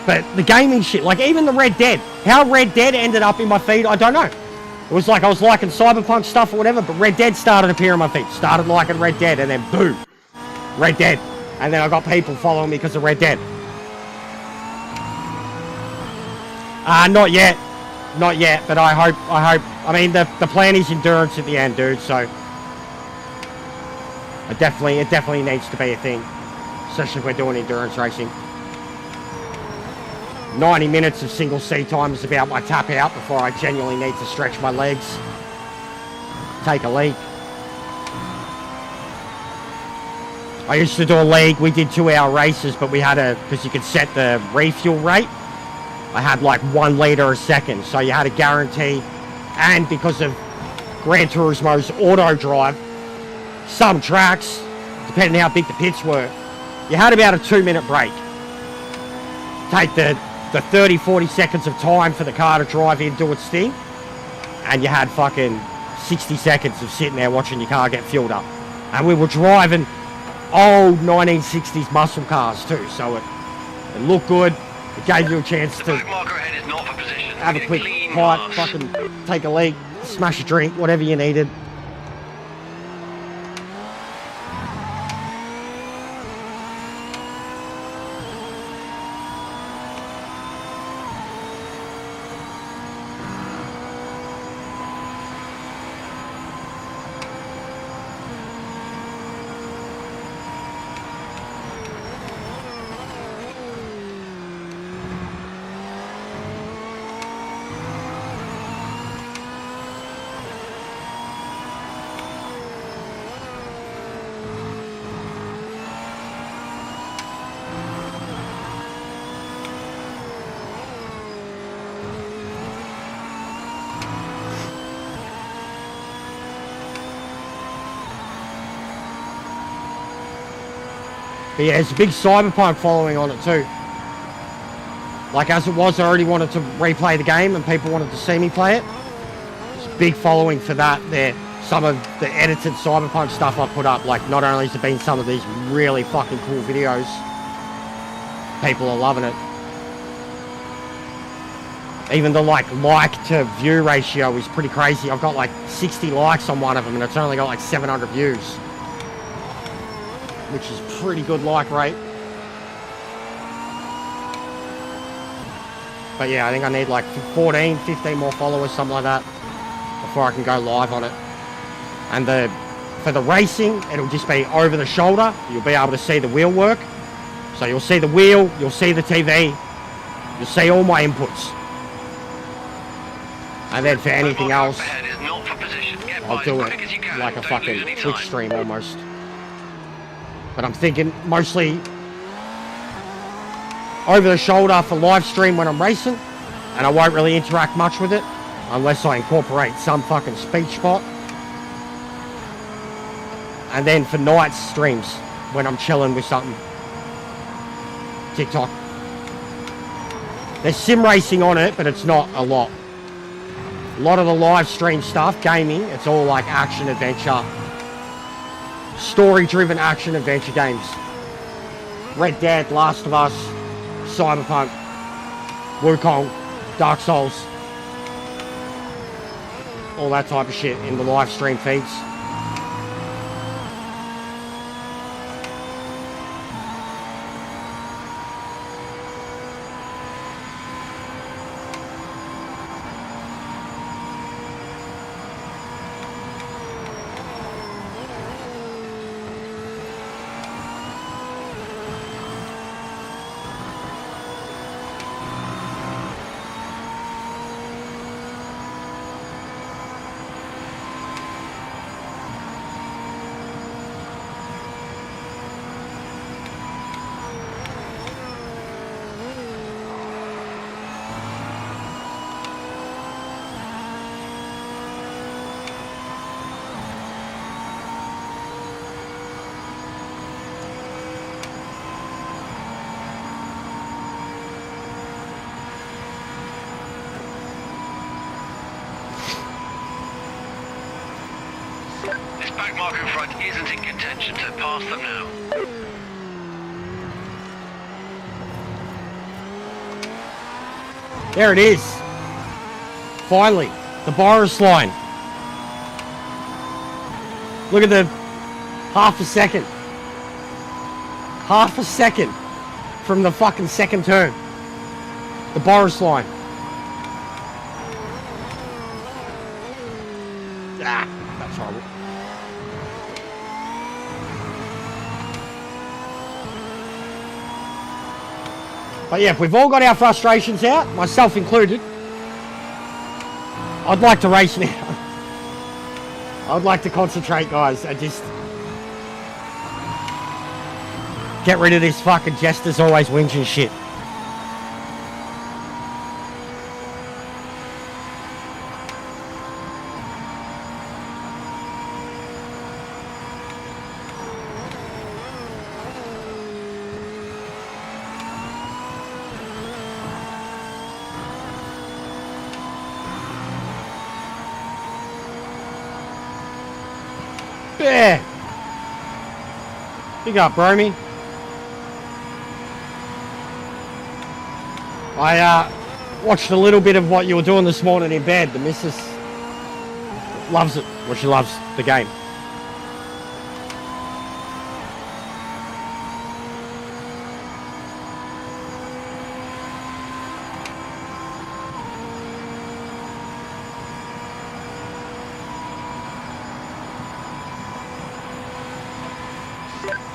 But the gaming shit, like even the Red Dead, how Red Dead ended up in my feed, I don't know. It was like I was liking Cyberpunk stuff or whatever, but Red Dead started appearing on my feed. Started liking Red Dead, and then boom, Red Dead. And then I got people following me because of Red Dead. Not yet. Not yet, but I hope, I mean, the plan is endurance at the end, dude, so it definitely needs to be a thing, especially if we're doing endurance racing. 90 minutes of single seat time is about my tap out before I genuinely need to stretch my legs, take a leak. I used to do a league, we did 2-hour races, but we had because you could set the refuel rate. I had like 1 litre a second, so you had a guarantee, and because of Gran Turismo's auto drive, some tracks, depending how big the pits were, you had about a 2-minute break. Take the 30-40 seconds of time for the car to drive in, do its thing, and you had fucking 60 seconds of sitting there watching your car get fueled up. And we were driving old 1960s muscle cars too, so it looked good. It gave you a chance The to back marker ahead is not for position. have We a need quick clean pipe, pass. fucking take a leak, smash a drink, whatever you needed. But yeah, it's a big Cyberpunk following on it too. Like as it was, I already wanted to replay the game and people wanted to see me play it. There's a big following for that there. Some of the edited Cyberpunk stuff I put up, like not only has there been some of these really fucking cool videos, people are loving it. Even the like to view ratio is pretty crazy. I've got like 60 likes on one of them and it's only got like 700 views, which is pretty good like rate. But yeah, I think I need like 14, 15 more followers, something like that, before I can go live on it. And for the racing, it'll just be over the shoulder. You'll be able to see the wheel work. So you'll see the wheel, you'll see the TV, you'll see all my inputs. And then for anything else, I'll do it like a fucking Twitch stream almost. But I'm thinking mostly over the shoulder for live stream when I'm racing, and I won't really interact much with it unless I incorporate some fucking speech spot. And then for night streams when I'm chilling with something. TikTok. There's sim racing on it, but it's not a lot. A lot of the live stream stuff, gaming, it's all like action adventure, story driven action adventure games. Red Dead, Last of Us, Cyberpunk, Wukong, Dark Souls, all that type of shit in the live stream feeds. Back marker in front isn't in contention, so pass them now. There it is. Finally, the Boris line. Look at the half a second. Half a second from the fucking second turn. The Boris line. Ah, that's horrible. But yeah, if we've all got our frustrations out, myself included, I'd like to race now. I'd like to concentrate, guys, and just get rid of this fucking Jester's always whinging shit. Yeah. Big up, Bromy. I watched a little bit of what you were doing this morning in bed. The missus loves it. Well, she loves the game.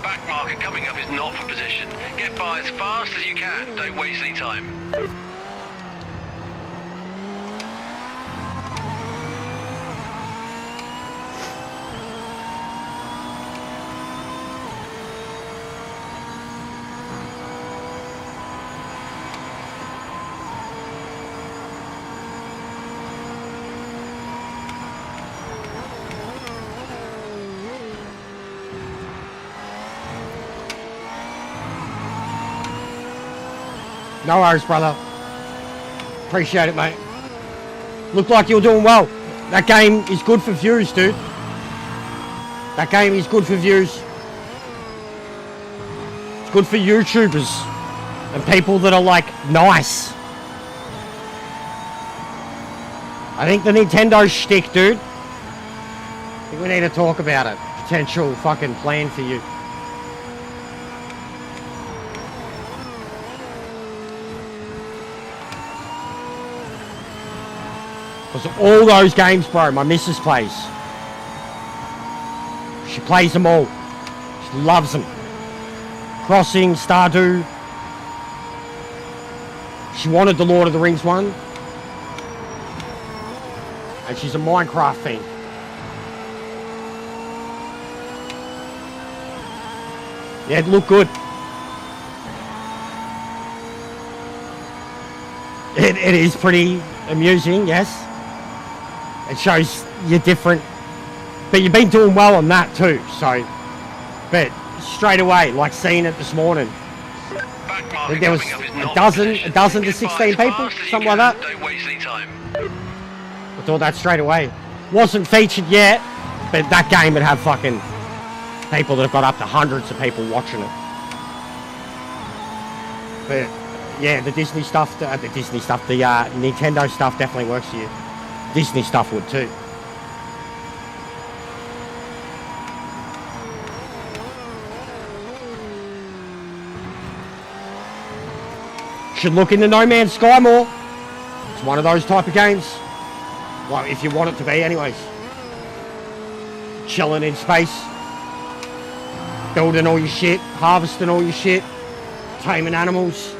Back marker coming up is not for position. Get by as fast as you can. Don't waste any time. No worries, brother. Appreciate it, mate. Looked like you're doing well. That game is good for views, dude. That game is good for views. It's good for YouTubers and people that are like nice. I think the Nintendo shtick, dude. I think we need to talk about it. Potential fucking plan for you. Because all those games, bro, my missus plays. She plays them all. She loves them. Crossing, Stardew. She wanted the Lord of the Rings one. And she's a Minecraft fiend. Yeah, it looked good. It is pretty amusing, yes. It shows you're different. But you've been doing well on that too, so. But straight away, like seeing it this morning. I think there was a dozen to 16 people, something like that. Don't waste any time. I thought that straight away. Wasn't featured yet, but that game would have fucking people that have got up to hundreds of people watching it. But yeah, the Disney stuff, the Nintendo stuff definitely works for you. Disney stuff would too. Should look into No Man's Sky more. It's one of those type of games. Well, if you want it to be anyways. Chilling in space. Building all your shit. Harvesting all your shit. Taming animals.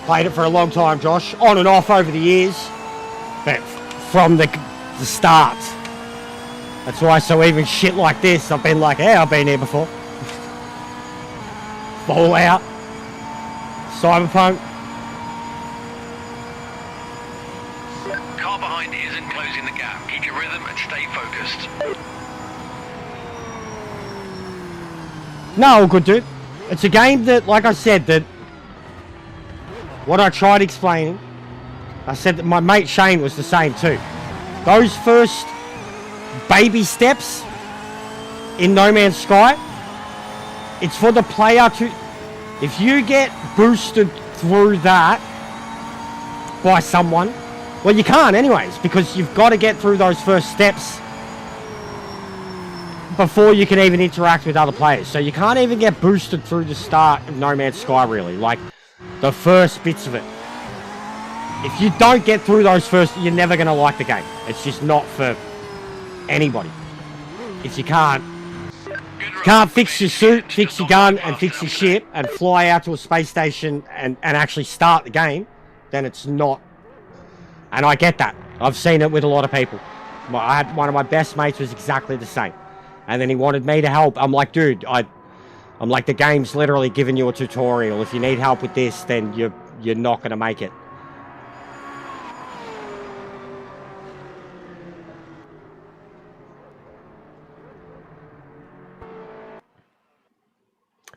Played it for a long time, Josh. On and off over the years. But from the start. That's why, so even shit like this, I've been like, yeah, I've been here before. Fallout. Cyberpunk. Car behind isn't closing the gap. Keep your rhythm and stay focused. No, all good, dude. It's a game that, like I said, that what I tried explaining, I said that my mate Shane was the same too. Those first baby steps in No Man's Sky, it's for the player to, if you get boosted through that by someone, well, you can't anyways, because you've got to get through those first steps before you can even interact with other players. So you can't even get boosted through the start of No Man's Sky, really. Like, the first bits of it. If you don't get through those first, you're never going to like the game. It's just not for anybody. If you can't fix your suit, fix your gun, and fix your ship, and fly out to a space station and actually start the game, then it's not. And I get that. I've seen it with a lot of people. I had one of my best mates was exactly the same. And then he wanted me to help. I'm like, dude, I'm like, the game's literally giving you a tutorial. If you need help with this, then you're not going to make it.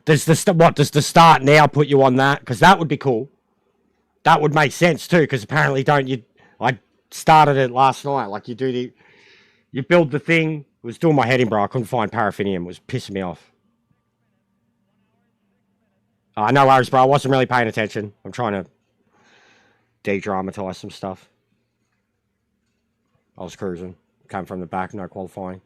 Does the start now put you on that? Because that would be cool. That would make sense too. Because apparently, I started it last night. Like you build the thing. It was doing my head in, bro. I couldn't find paraffinium. It was pissing me off. No worries, bro. I wasn't really paying attention. I'm trying to de-dramatize some stuff. I was cruising. Came from the back, no qualifying.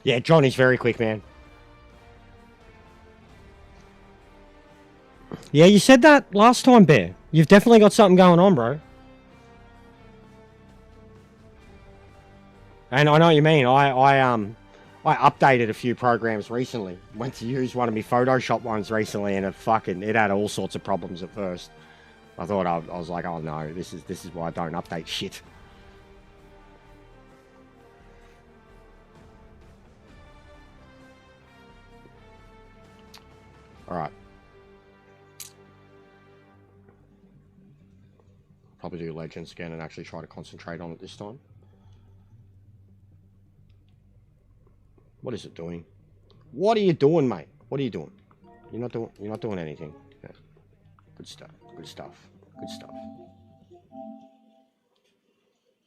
Yeah, Johnny's very quick, man. Yeah, you said that last time, Bear. You've definitely got something going on, bro. And I know what you mean. I updated a few programs recently. Went to use one of my Photoshop ones recently, and it had all sorts of problems at first. I thought I was like, oh no, this is why I don't update shit. All right. Probably do Legends again and actually try to concentrate on it this time. What is it doing? What are you doing, mate? What are you doing? You're not doing anything. Yeah. Good stuff. Good stuff. Good stuff.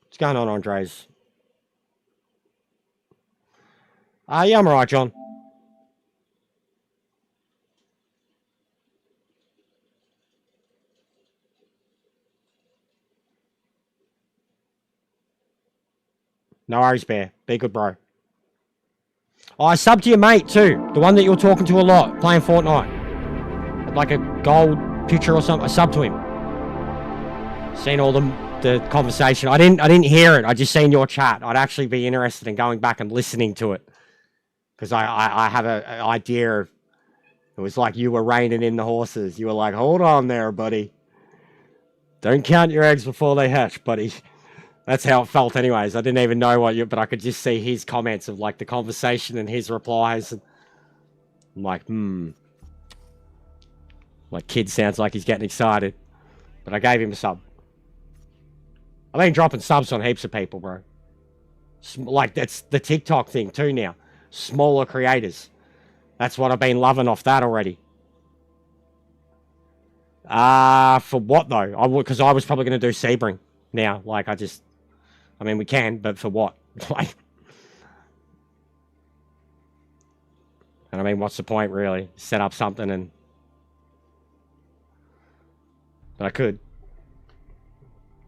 What's going on, Andres? Yeah, I'm alright, John. No worries, Bear. Be good, bro. Oh, I subbed to your mate, too. The one that you're talking to a lot, playing Fortnite. Like a gold picture or something. I subbed to him. Seen all the conversation. I didn't hear it. I just seen your chat. I'd actually be interested in going back and listening to it. Because I have an idea of... It was like you were reining in the horses. You were like, hold on there, buddy. Don't count your eggs before they hatch, buddy. That's how it felt anyways. I didn't even know what you... But I could just see his comments of like the conversation and his replies. And I'm like, Like, kid sounds like he's getting excited. But I gave him a sub. I've been dropping subs on heaps of people, bro. Like, that's the TikTok thing too now. Smaller creators. That's what I've been loving off that already. For what though? Because I was probably going to do Sebring now. Like, I mean, we can, but for what? Like, and I mean, what's the point really? Set up something and... But I could.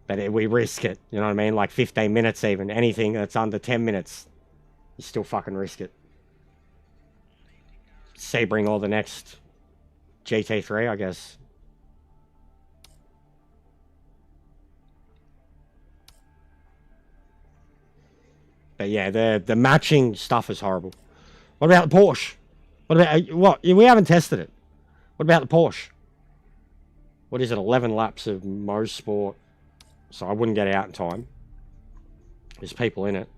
But we risk it, you know what I mean? Like 15 minutes even. Anything that's under 10 minutes, you still fucking risk it. Sebring or the next GT3, I guess. But yeah, the matching stuff is horrible. What about the Porsche? What about... What? We haven't tested it. What about the Porsche? What is it? 11 laps of Mosport. So I wouldn't get out in time. There's people in it.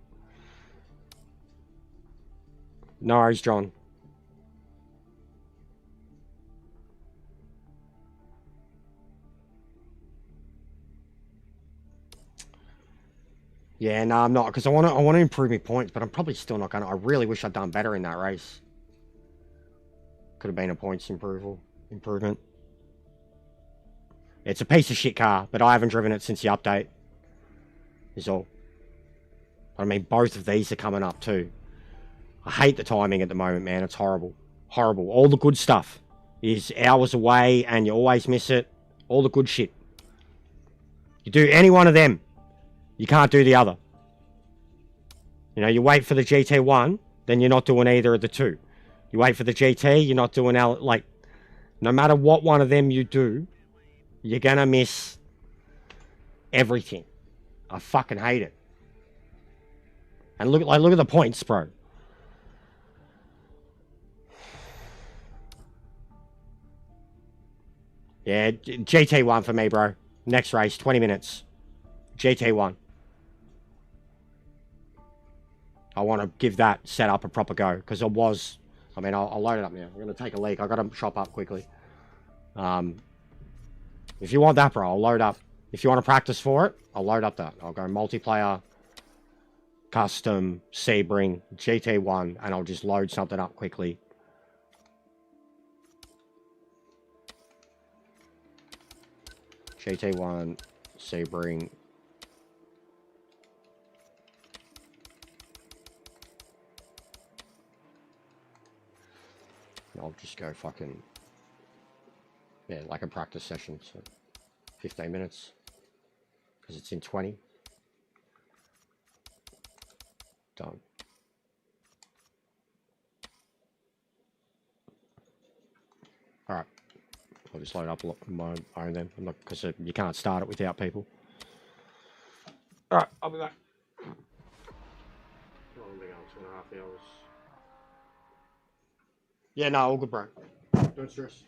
No worries, John. Yeah, no, I'm not, because I want to improve my points, but I'm probably still not going to. I really wish I'd done better in that race. Could have been a points improvement. It's a piece of shit car, but I haven't driven it since the update. Is all. But I mean, both of these are coming up too. I hate the timing at the moment, man. It's horrible. Horrible. All the good stuff is hours away, and you always miss it. All the good shit. You do any one of them, you can't do the other. You know, you wait for the GT1, then you're not doing either of the two. You wait for the GT, you're not doing... Like, no matter what one of them you do, you're gonna miss everything. I fucking hate it. And look at the points, bro. Yeah, GT1 for me, bro. Next race, 20 minutes. GT1. I want to give that setup a proper go, because it was... I mean, I'll load it up now. I'm going to take a leak. I've got to shop up quickly. If you want that, bro, I'll load up. If you want to practice for it, I'll load up that. I'll go multiplayer, custom, Sebring, GT1, and I'll just load something up quickly. GT1, Sebring. I'll just go fucking... Yeah, like a practice session, so 15 minutes, because it's in 20. Done. Alright. I'll just load up my own then. I'm not, because you can't start it without people. Alright, I'll be back. Oh, I'll be going 2.5 hours. Yeah, no, all good, bro. Don't stress.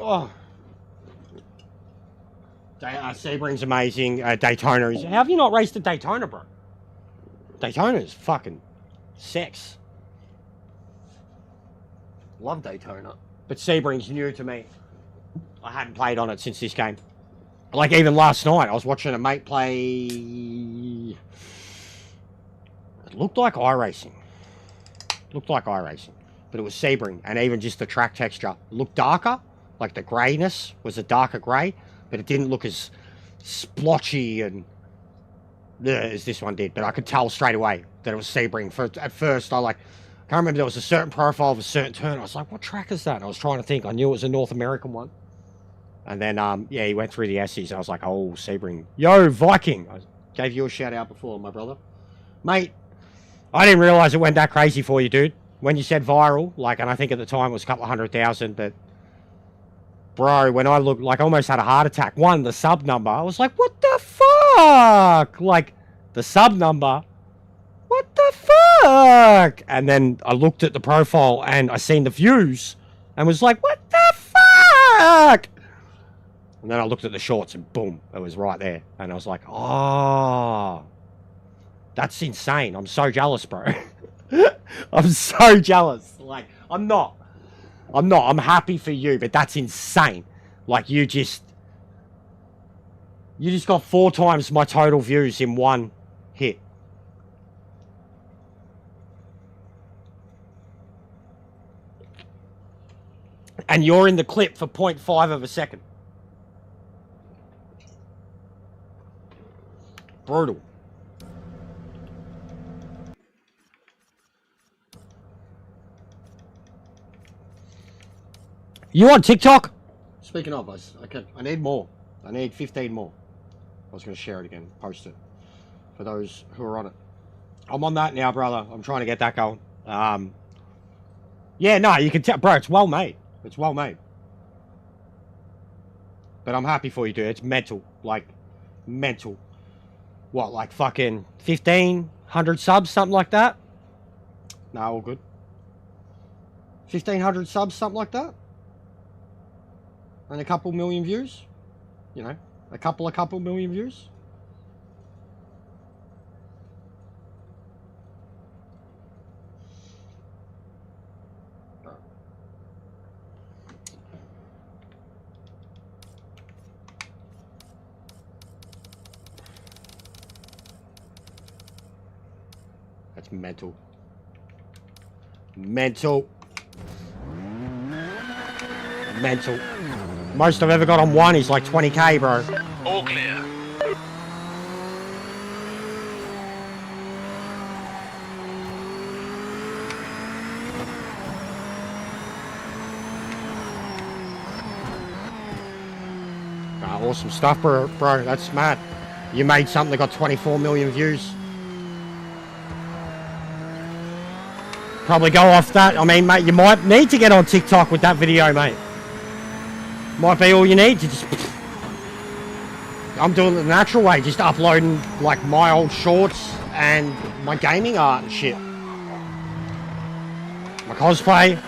Oh. Sebring's amazing. Daytona is... How have you not raced at Daytona, bro? Daytona is fucking sex. Love Daytona. But Sebring's new to me. I hadn't played on it since this game. Like, even last night, I was watching a mate play... It looked like iRacing. Looked like iRacing. But it was Sebring. And even just the track texture looked darker. Like, the greyness was a darker grey. But it didn't look as splotchy and... as this one did. But I could tell straight away that it was Sebring. At first, I can't remember, there was a certain profile of a certain turn. I was like, what track is that? And I was trying to think. I knew it was a North American one. And then, yeah, he went through the Essies. I was like, oh, Sebring. Yo, Viking. I gave you a shout out before, my brother. Mate, I didn't realise it went that crazy for you, dude. When you said viral, and I think at the time it was a couple of 100,000, but... Bro, when I looked, I almost had a heart attack. One, the sub number. I was like, what the fuck? The sub number... What the fuck? And then I looked at the profile and I seen the views and was like, what the fuck? And then I looked at the shorts and boom, it was right there. And I was like, oh, that's insane. I'm so jealous, bro. I'm so jealous. I'm not. I'm happy for you, but that's insane. You just got 4 times my total views in one hit. And you're in the clip for 0.5 of a second. Brutal. You on TikTok? Speaking of, I need more. I need 15 more. I was going to share it again, post it. For those who are on it. I'm on that now, brother. I'm trying to get that going. Yeah, no, you can tell. Bro, it's well made. It's well made. But I'm happy for you, dude. It's mental. Mental. What, fucking 1,500 subs, something like that? Nah, all good. 1,500 subs, something like that? And a couple million views? You know, a couple million views? That's mental. Mental. Mental. Most I've ever got on one is 20k, bro. All clear. Awesome stuff, bro. That's mad. You made something that got 24 million views. Probably go off that. I mean, mate, you might need to get on TikTok with that video, mate. Might be all you need to just... I'm doing it the natural way, just uploading, my old shorts and my gaming art and shit. My cosplay.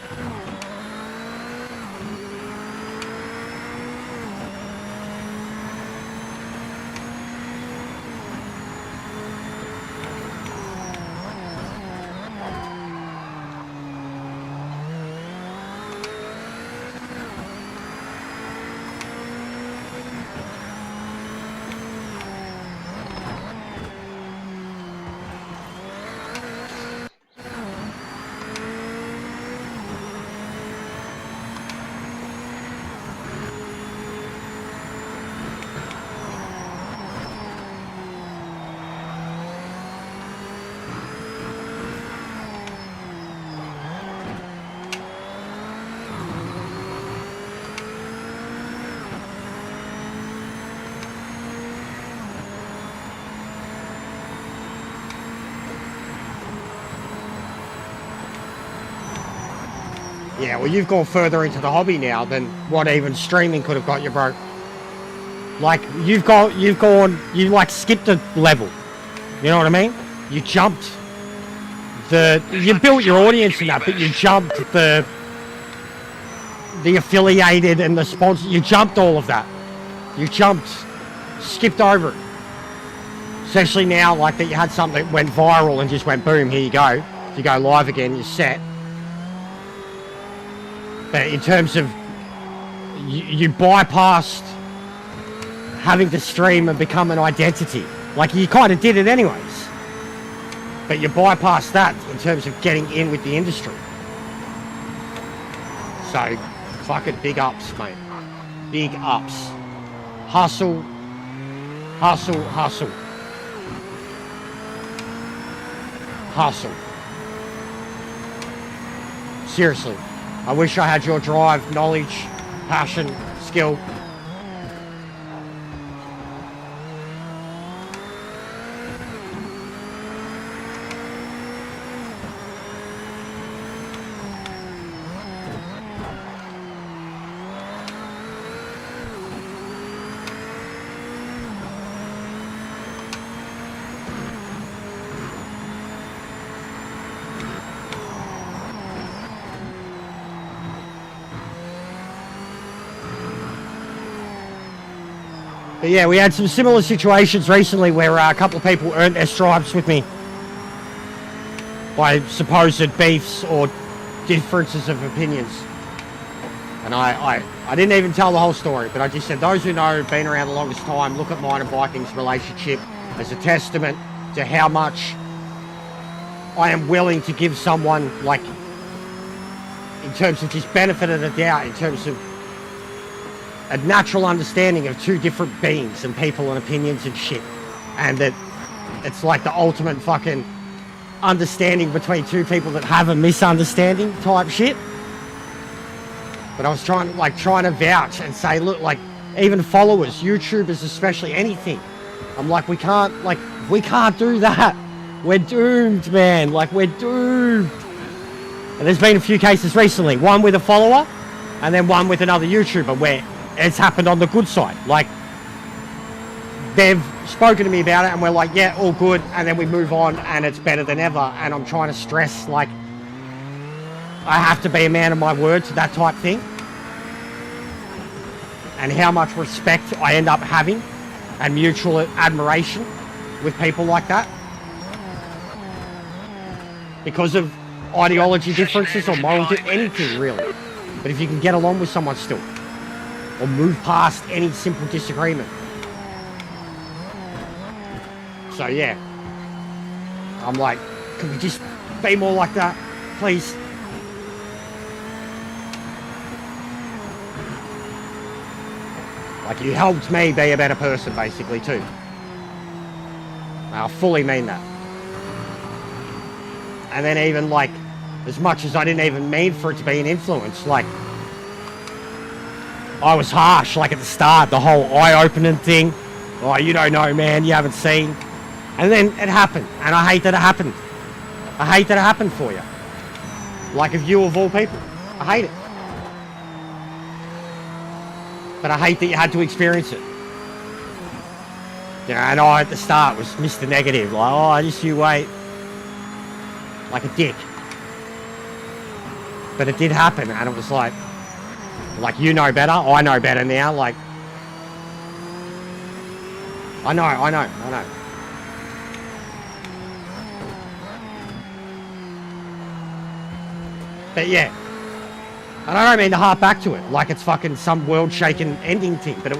Yeah, well, you've gone further into the hobby now than what even streaming could have got you, bro. You skipped a level. You know what I mean? You jumped you built your audience in that, but you jumped the affiliated and the sponsor. You jumped all of that. You skipped over it. Especially now, like that you had something that went viral and just went boom, here you go. If you go live again, you're set. But in terms of, you bypassed having to stream and become an identity. Like you kind of did it anyways. But you bypassed that in terms of getting in with the industry. So, fucking big ups, mate. Big ups. Hustle. Hustle, hustle. Hustle. Seriously. I wish I had your drive, knowledge, passion, skill. But yeah, we had some similar situations recently where a couple of people earned their stripes with me by supposed beefs or differences of opinions. And I didn't even tell the whole story, but I just said, those who know, been around the longest time, look at mine and Viking's relationship as a testament to how much I am willing to give someone, like, in terms of just benefit of the doubt, in terms of a natural understanding of two different beings and people and opinions and shit. And that it's like the ultimate fucking understanding between two people that have a misunderstanding type shit. But I was trying to vouch and say, look, like, even followers, YouTubers especially, anything. I'm like, we can't do that. We're doomed, man. Like, we're doomed. And there's been a few cases recently, one with a follower and then one with another YouTuber where it's happened on the good side. Like, they've spoken to me about it and we're like, yeah, all good. And then we move on and it's better than ever. And I'm trying to stress, like, I have to be a man of my word to that type thing. And how much respect I end up having and mutual admiration with people like that. Because of ideology differences or moral anything really. But if you can get along with someone still, or move past any simple disagreement. So yeah, I'm like, can we just be more like that, please? Like, you helped me be a better person, basically, too. I fully mean that. And then even, like, as much as I didn't even mean for it to be an influence, like, I was harsh, like at the start, the whole eye-opening thing. Oh, you don't know, man, you haven't seen. And then it happened, and I hate that it happened. I hate that it happened for you. Like, of you of all people. I hate it. But I hate that you had to experience it. You know, and I, at the start, was Mr. Negative. Like, oh, just you wait. Like a dick. But it did happen, and it was like, you know better, I know better now, like, I know. But yeah, and I don't mean to harp back to it, like it's fucking some world-shaking ending thing, but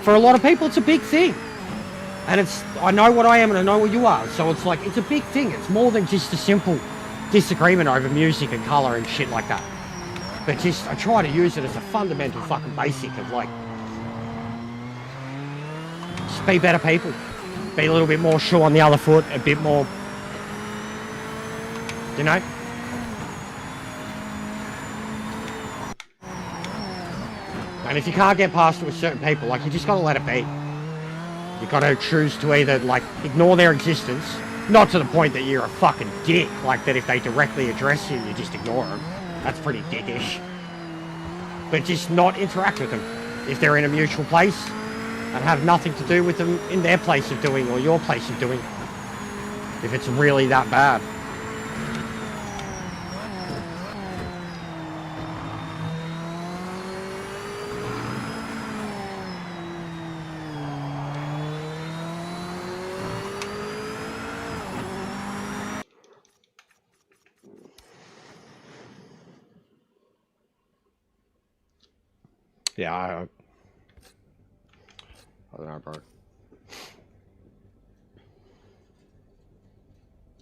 for a lot of people, it's a big thing. And I know what I am and I know what you are, so it's like, it's a big thing. It's more than just a simple disagreement over music and colour and shit like that. But I try to use it as a fundamental fucking basic of, like, just be better people. Be a little bit more sure on the other foot, a bit more, you know? And if you can't get past it with certain people, like, you just gotta let it be. You gotta choose to either, like, ignore their existence, not to the point that you're a fucking dick, like that if they directly address you, you just ignore them. That's pretty dickish. But just not interact with them if they're in a mutual place and have nothing to do with them in their place of doing or your place of doing, if it's really that bad. Yeah, I don't know, bro.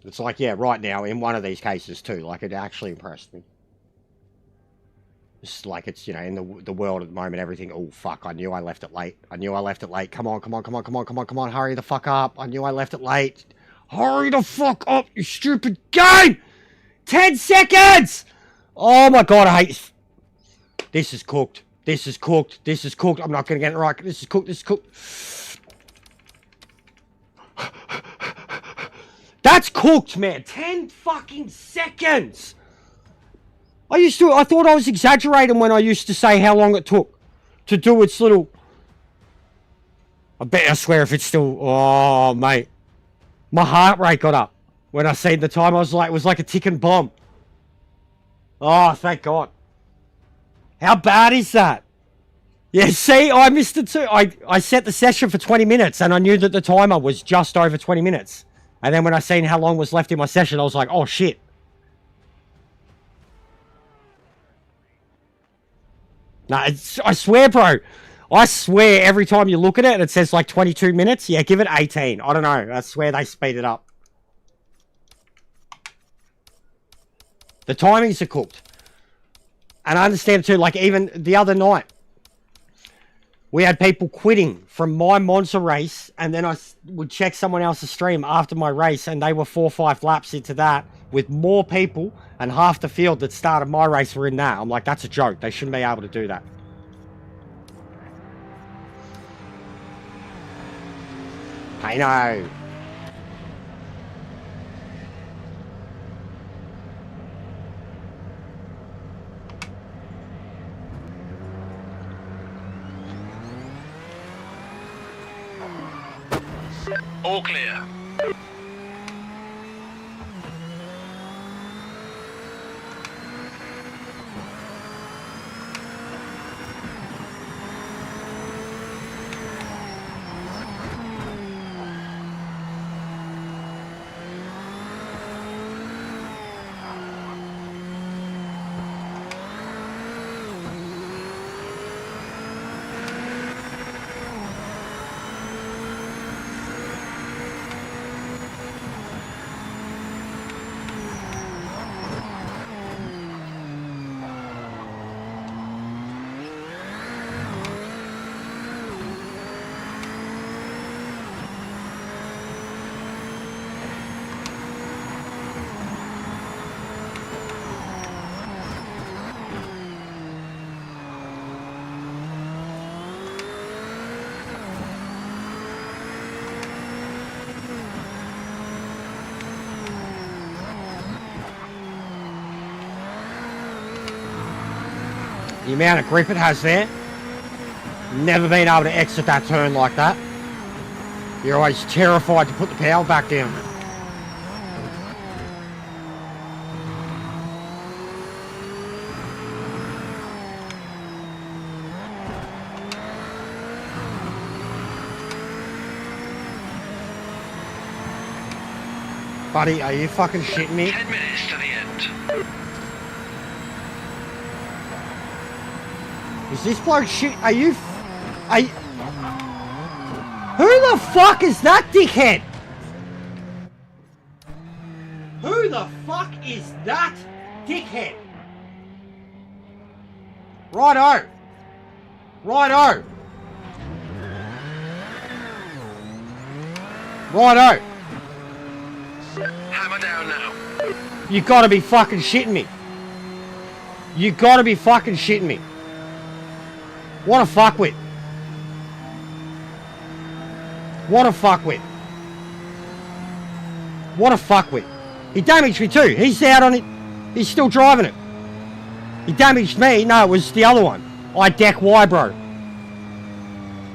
It's like, yeah, right now, in one of these cases too, like, it actually impressed me. It's like, it's, you know, in the world at the moment, everything, oh, fuck, I knew I left it late. I knew I left it late. Come on, come on, come on, come on, come on, come on, hurry the fuck up. I knew I left it late. Hurry the fuck up, you stupid game! 10 seconds! Oh my god, I hate... This is cooked. This is cooked. This is cooked. I'm not going to get it right. This is cooked. This is cooked. That's cooked, man. 10 fucking seconds. I thought I was exaggerating when I used to say how long it took to do its little... I swear if it's still... Oh, mate. My heart rate got up. When I seen the time, I was like, it was like a ticking bomb. Oh, thank God. How bad is that? Yeah, see, I missed it too. I set the session for 20 minutes and I knew that the timer was just over 20 minutes. And then when I seen how long was left in my session, I was like, oh shit. Nah, I swear, bro. I swear every time you look at it and it says like 22 minutes, yeah, give it 18. I don't know. I swear they speed it up. The timings are cooked. And I understand too, like even the other night, we had people quitting from my Monza race, and then I would check someone else's stream after my race, and they were 4 or 5 laps into that with more people, and half the field that started my race were in that. I'm like, that's a joke. They shouldn't be able to do that. I know. All clear. The amount of grip it has there. Never been able to exit that turn like that. You're always terrified to put the power back down. Buddy, are you fucking shitting me? 10 minutes to the end. Is this bloke shit? Are you... Who the fuck is that dickhead? Who the fuck is that dickhead? Righto. Righto. Righto. Hammer down now. You gotta be fucking shitting me. You gotta be fucking shitting me. What a fuckwit. What a fuckwit. What a fuckwit. He damaged me too. He's out on it. He's still driving it. He damaged me. No, it was the other one. I deck Y, bro.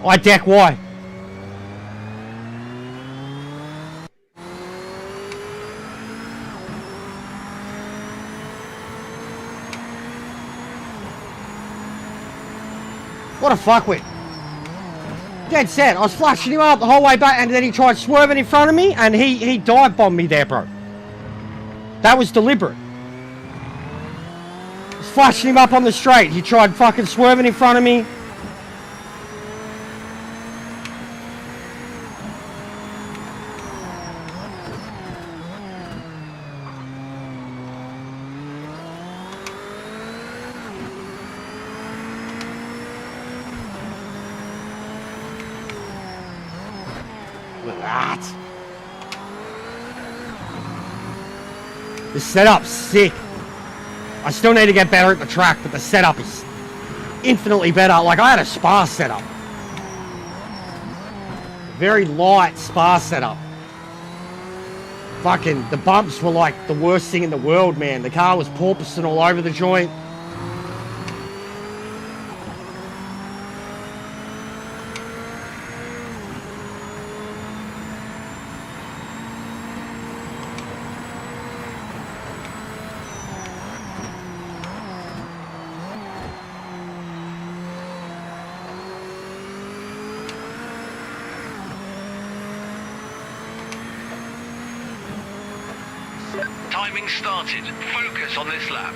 I deck Y. What a fuckwit. Dead set. I was flashing him up the whole way back, and then he tried swerving in front of me, and he dive bombed me there, bro. That was deliberate. I was flashing him up on the straight. He tried fucking swerving in front of me, Look at that. The setup's sick. I still need to get better at the track, but the setup is infinitely better. Like, I had a Spa setup. Very light Spa setup. Fucking, the bumps were like the worst thing in the world, man. The car was porpoising all over the joint. Timing started. Focus on this lap.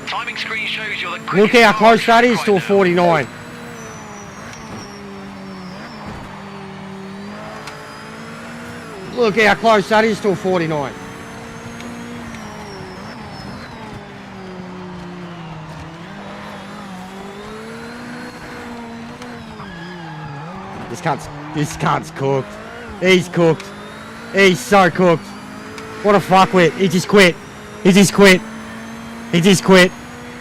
Timing screen shows you're the quickest. Look how close that is to a 49. Look how close that is to a 49. This cunt's cooked. He's cooked. He's so cooked. What a fuckwit. He just quit. He just quit. He just quit.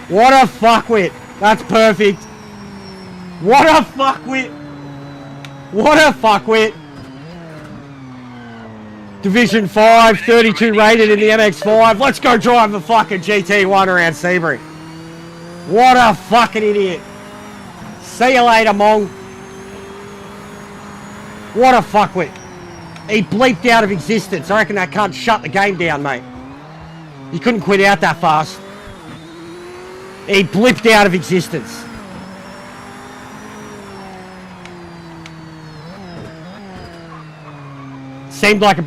What a fuckwit. That's perfect. What a fuckwit. What a fuckwit. Division 5, 32 rated in the MX-5. Let's go drive the fucking GT1 around Sebring. What a fucking idiot. See you later, Mong. What a fuckwit. He bleeped out of existence. I reckon that cunt shut the game down, mate. He couldn't quit out that fast. He blipped out of existence. Seemed like a...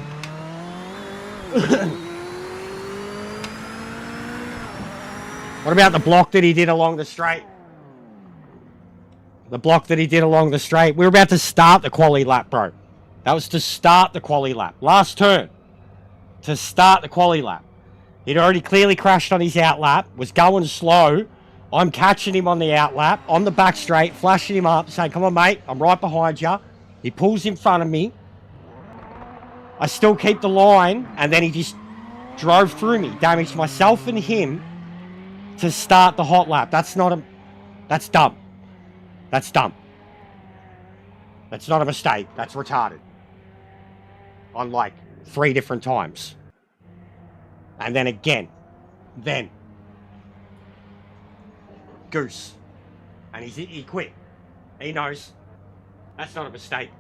What about the block that he did along the straight? The block that he did along the straight. We were about to start the quali lap, bro. That was to start the quali lap. Last turn. To start the quali lap. He'd already clearly crashed on his out lap. Was going slow. I'm catching him on the out lap. On the back straight. Flashing him up. Saying, come on, mate. I'm right behind you. He pulls in front of me. I still keep the line. And then he just drove through me. Damaged myself and him to start the hot lap. That's not a... That's dumb. That's dumb. That's not a mistake. That's retarded. On like 3 different times. And then again. Then. Goose. And he quit. He knows. That's not a mistake.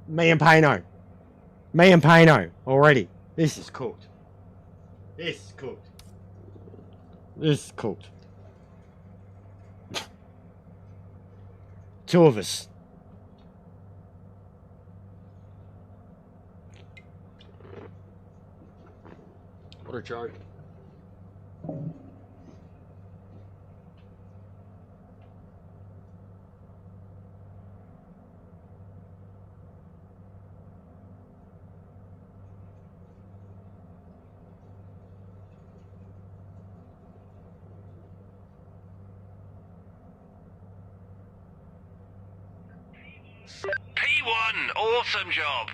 Me and Pano. Me and Pano already. This is cooked. This is cooked. This is cooked. Two of us. What a joke. P1, awesome job.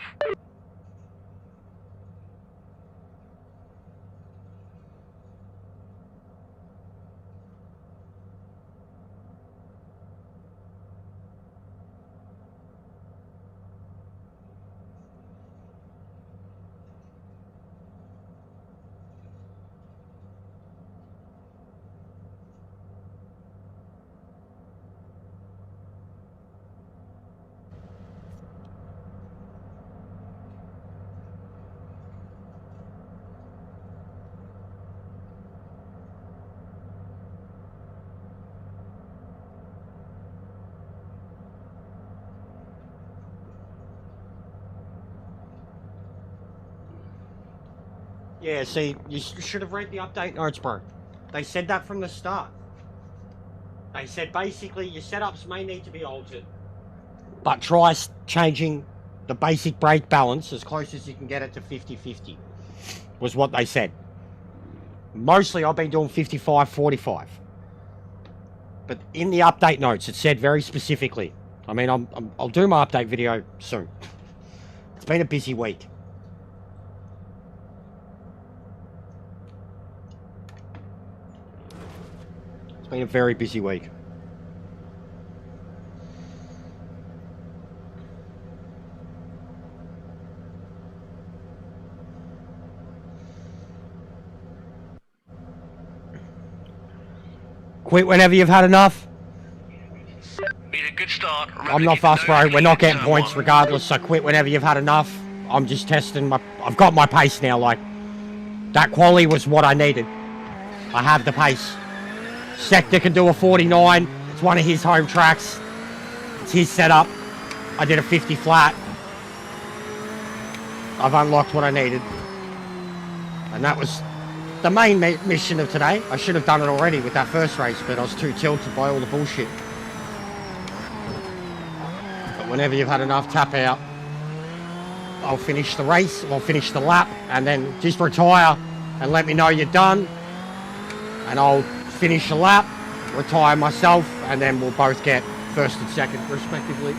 Yeah, see, you should have read the update notes, bro. They said that from the start. They said basically your setups may need to be altered, but try changing the basic brake balance as close as you can get it to 50-50, was what they said. Mostly I've been doing 55-45. But in the update notes, it said very specifically. I mean, I'll do my update video soon. It's been a busy week. It's been a very busy week. Quit whenever you've had enough. Made a good start. I'm not fast, bro. We're not getting points regardless, so quit whenever you've had enough. I'm just testing my... I've got my pace now, like... That quali was what I needed. I have the pace. Sector can do a 49. It's one of his home tracks. It's his setup. I did a 50 flat. I've unlocked what I needed. And that was the main mission of today. I should have done it already with that first race, but I was too tilted by all the bullshit. But whenever you've had enough, tap out. I'll finish the race, I'll finish the lap, and then just retire and let me know you're done. And I'll finish the lap, retire myself, and then we'll both get first and second respectively.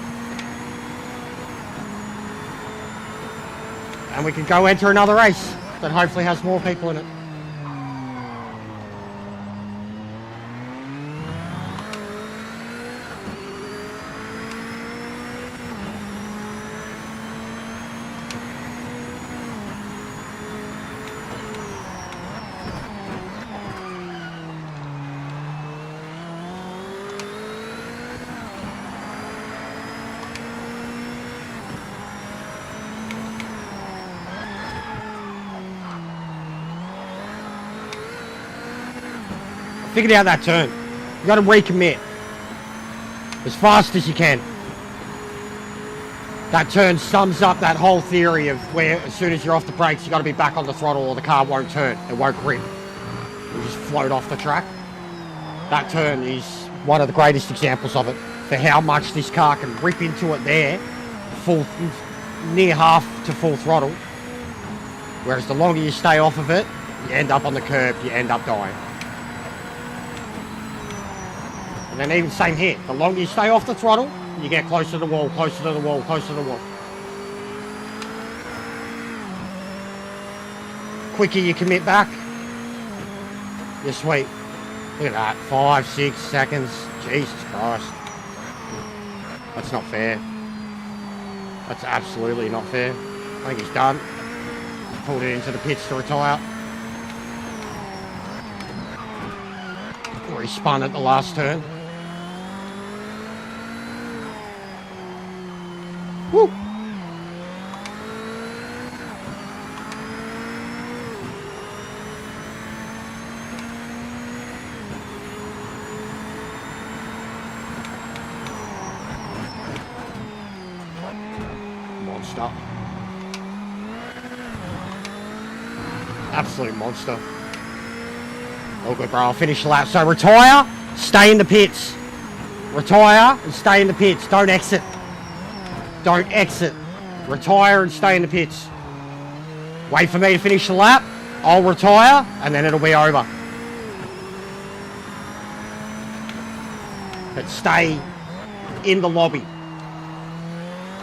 And we can go enter another race that hopefully has more people in it. Figured out that turn. You got to recommit as fast as you can. That turn sums up that whole theory of where as soon as you're off the brakes, you got to be back on the throttle or the car won't turn. It won't grip. It'll just float off the track. That turn is one of the greatest examples of it for how much this car can rip into it there, full, near half to full throttle. Whereas the longer you stay off of it, you end up on the curb, you end up dying. And then even same here, the longer you stay off the throttle, you get closer to the wall, closer to the wall, closer to the wall. Quicker you commit back, you're sweet. Look at that, 5, 6 seconds, Jesus Christ. That's not fair. That's absolutely not fair. I think he's done. Pulled it into the pits to retire. Or he spun at the last turn. Woo! monster. Absolute monster. All good, bro. I'll finish the lap. So retire, stay in the pits. Retire and stay in the pits. Don't exit. Don't exit. Retire and stay in the pits. Wait for me to finish the lap. I'll retire and then it'll be over. But stay in the lobby.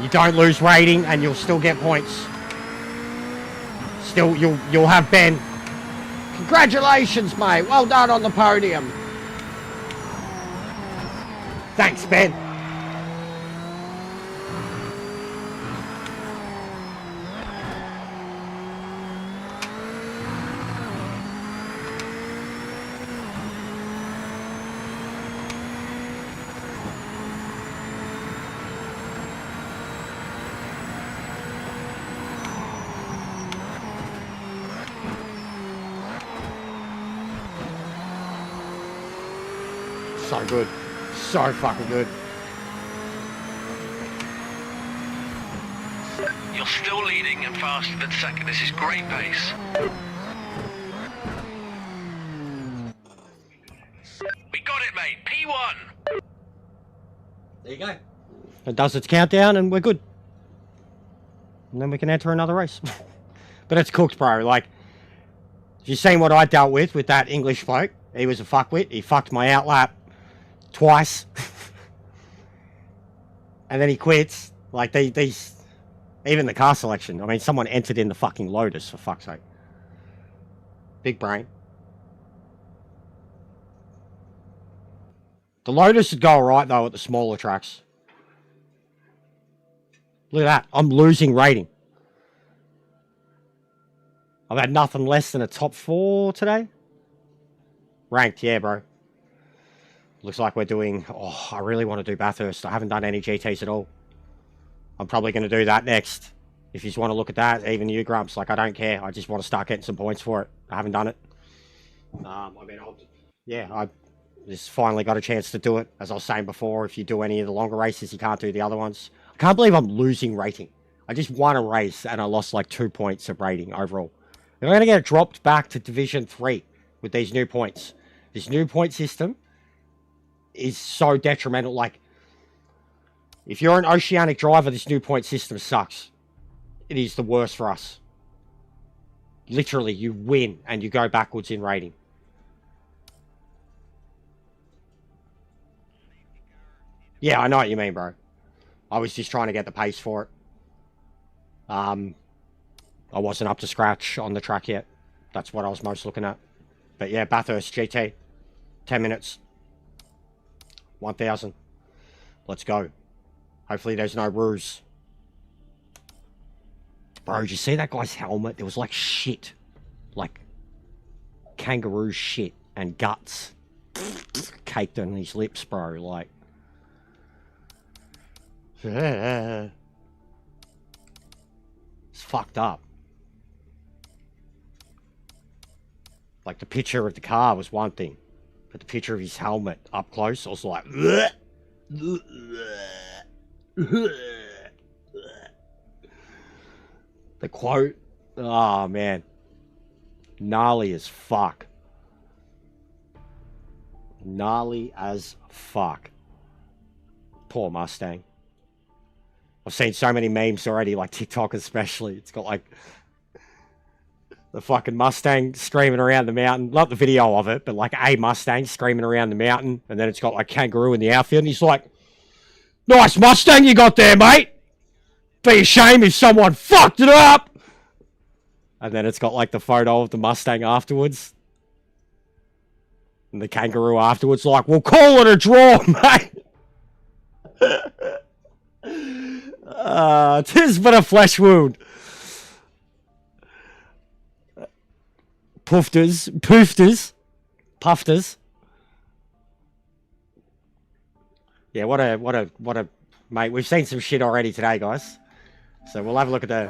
You don't lose rating and you'll still get points. Still, you'll have Ben. Congratulations, mate. Well done on the podium. Thanks, Ben. So good. So fucking good. You're still leading and faster than second. This is great pace. We got it, mate. P1. There you go. It does its countdown and we're good. And then we can enter another race. But it's cooked, bro. Like, you've seen what I dealt with that English bloke. He was a fuckwit. He fucked my outlap twice. And then he quits. Like, these... Even the car selection. I mean, someone entered in the fucking Lotus, for fuck's sake. Big brain. The Lotus would go alright, though, at the smaller tracks. Look at that. I'm losing rating. I've had nothing less than a top 4 today. Ranked, yeah, bro. Looks like we're doing... Oh, I really want to do Bathurst. I haven't done any GTs at all. I'm probably going to do that next. If you just want to look at that, even you, Grumps, like, I don't care. I just want to start getting some points for it. I haven't done it. I mean, I just finally got a chance to do it. As I was saying before, if you do any of the longer races, you can't do the other ones. I can't believe I'm losing rating. I just won a race and I lost like 2 points of rating overall. I'm going to get dropped back to Division 3 with these new points. This new point system is so detrimental. Like, if you're an Oceanic driver, this new point system sucks. It is the worst for us. Literally, you win and you go backwards in rating. Yeah, I know what you mean, bro. I was just trying to get the pace for it. I wasn't up to scratch on the track yet. That's what I was most looking at. But yeah, Bathurst GT. 10 minutes. 1,000. Let's go. Hopefully there's no ruse. Bro, did you see that guy's helmet? There was like shit. Like kangaroo shit and guts caked on his lips, bro. Like... It's fucked up. Like, the picture of the car was one thing, but the picture of his helmet up close, I was like... The quote, oh man, gnarly as fuck. Gnarly as fuck. Poor Mustang. I've seen so many memes already, like TikTok especially. It's got like the fucking Mustang screaming around the mountain. Not the video of it, but like a Mustang screaming around the mountain. And then it's got like kangaroo in the outfield. And he's like, nice Mustang you got there, mate. Be a shame if someone fucked it up. And then it's got like the photo of the Mustang afterwards. And the kangaroo afterwards like, we'll call it a draw, mate. Tis but a flesh wound. Poofters. Yeah, what a mate. We've seen some shit already today, guys. So we'll have a look at the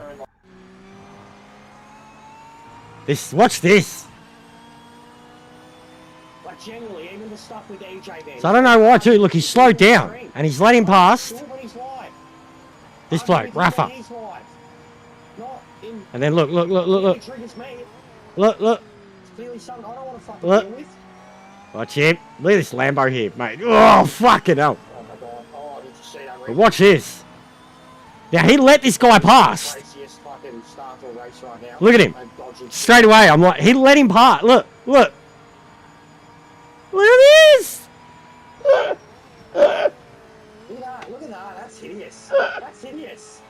watch this. But generally, even the stuff with AJ, So I don't know why too. Look, he's slowed down and he's let him past. Nobody's wife. This bloke, Rafa. His wife. And then look, look, look, look, look, It triggers me. look, look, It's clearly something I don't want to fucking look. deal with. Watch him. Look at this Lambo here, mate. Oh, fucking hell. Oh my god. Oh, did you see that? But watch this. Now, he let this guy pass. Raciest fucking start to a race right now. Look at him. And dodgy. Straight away, I'm like, he let him pass. Look, look. Look at this. Look at that. Look at that. That's hideous. That's hideous.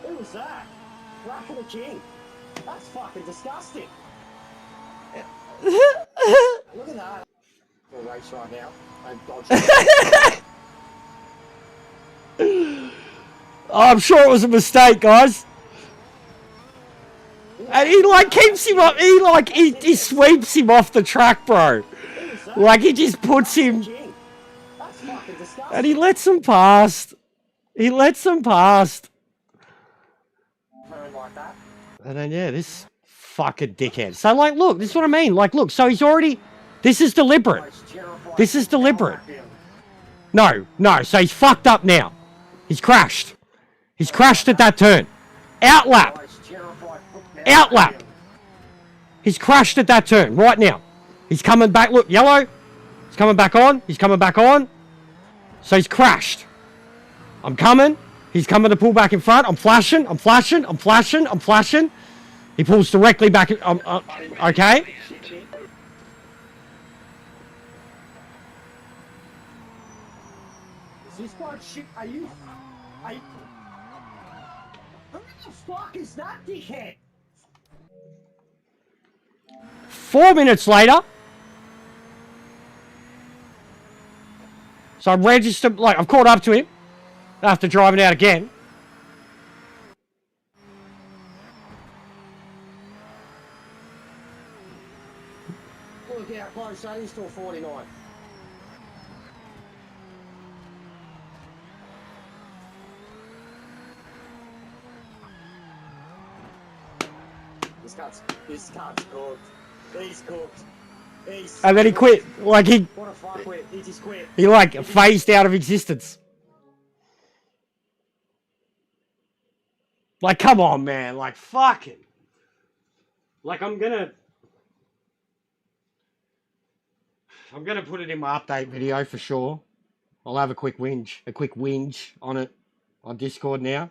Who was that? Rack of the King. That's fucking disgusting. Look at that. A race right now. And dodgy. I'm sure it was a mistake, guys. And he like keeps him up. He like he sweeps him off the track, bro. Who was that? Like he just puts him, King. That's fucking disgusting. and he lets him past. He lets him past. Turn like that. And then yeah, this fucking dickhead. So like, look, this is what I mean. Like, look, so he's already. This is deliberate. Most terrifying This is thing deliberate. about him. No, no. So he's fucked up now. He's crashed. He's crashed at that turn. Outlap. Most terrifying thing about Outlap. him. He's crashed at that turn right now. He's coming back. Look, yellow. He's coming back on. He's coming back on. So he's crashed. I'm coming. He's coming to pull back in front. I'm flashing. I'm flashing. I'm flashing. I'm flashing. He pulls directly back. Okay. Is this guy shit? Are you? Who the fuck is that dickhead? 4 minutes later. So I'm registered. Like, I've caught up to him. After driving out again. Look how close that is to a 49. This cunt's cooked. He's cooked. He's And then he quit. Like, he What a fuckwit. He just quit. like phased out of existence. Like, come on, man. Like, fucking. Like, I'm gonna put it in my update video for sure. I'll have a quick whinge on it on Discord now.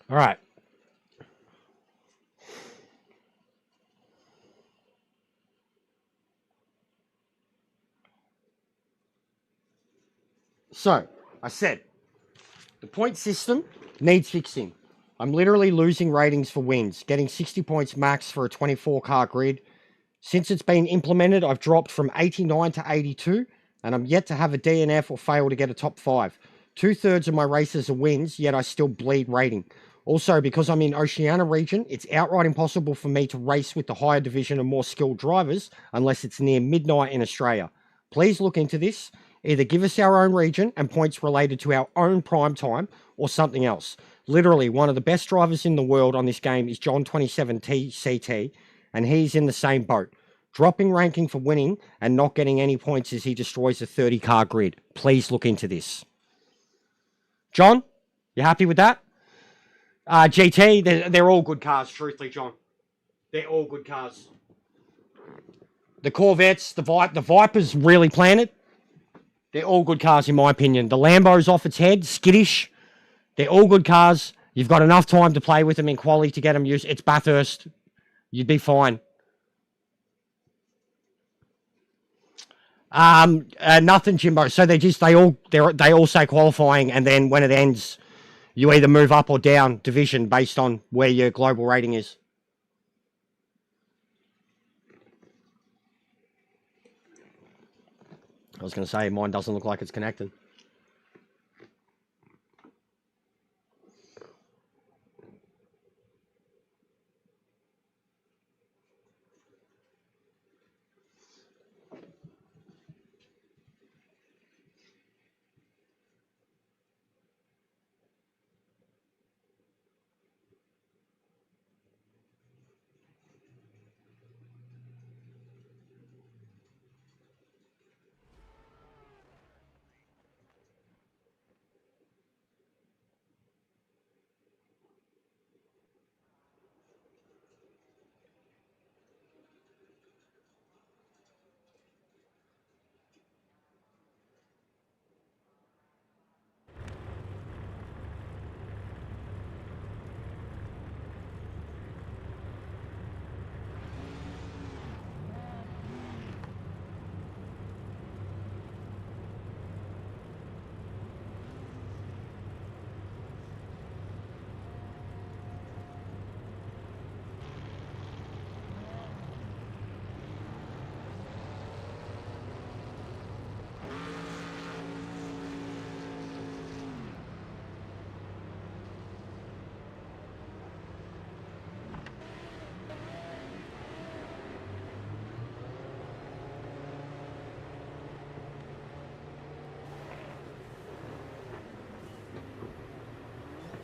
All right. So, I said, the point system needs fixing. I'm literally losing ratings for wins, getting 60 points max for a 24 car grid. Since it's been implemented, I've dropped from 89 to 82, and I'm yet to have a DNF or fail to get a top 5. 2/3 of my races are wins, yet I still bleed rating. Also, because I'm in Oceania region, it's outright impossible for me to race with the higher division and more skilled drivers unless it's near midnight in Australia. Please look into this. Either give us our own region and points related to our own prime time or something else. Literally, one of the best drivers in the world on this game is John 27T CT, and he's in the same boat. Dropping ranking for winning and not getting any points as he destroys a 30 car grid. Please look into this. John, you happy with that? GT, they're all good cars, truthfully, John. They're all good cars. The Corvettes, the Viper's really planted. They're all good cars, in my opinion. The Lambo's off its head, skittish. They're all good cars. You've got enough time to play with them in quality to get them used. It's Bathurst. You'd be fine. Nothing, Jimbo. So they all say qualifying, and then when it ends, you either move up or down division based on where your global rating is. I was going to say, mine doesn't look like it's connected.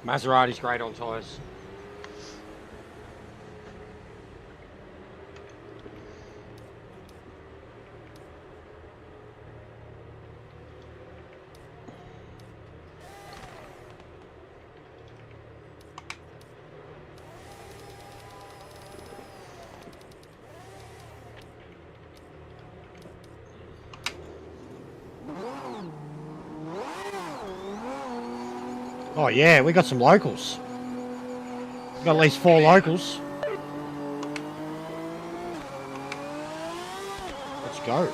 Maserati's great on tyres. Oh yeah, we got some locals. We got at least 4 locals. Let's go.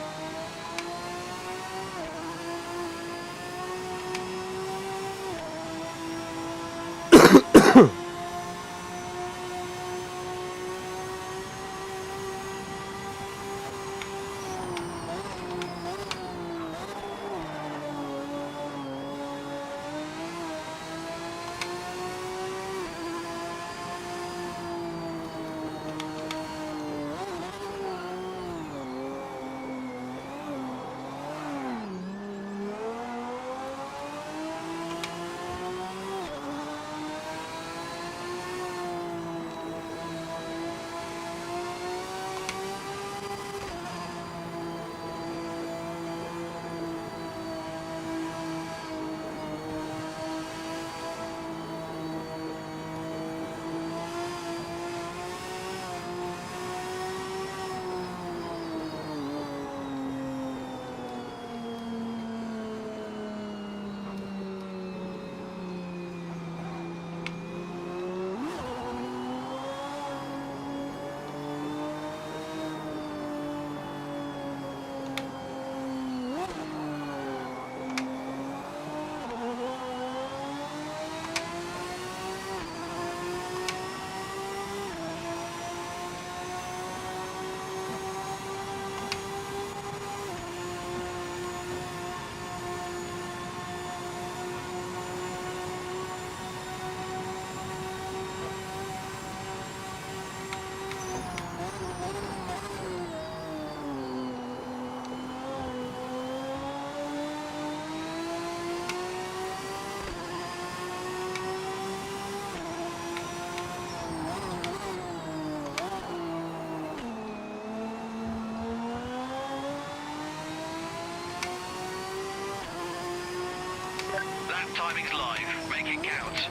timing's live. Make it count.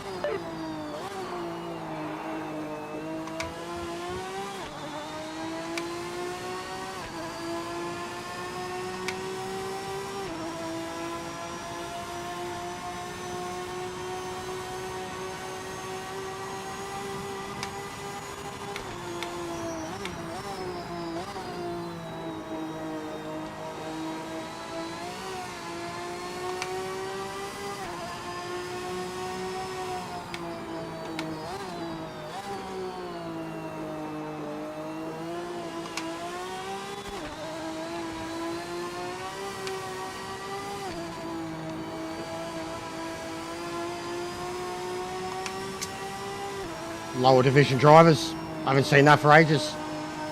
Lower division drivers. I haven't seen that for ages.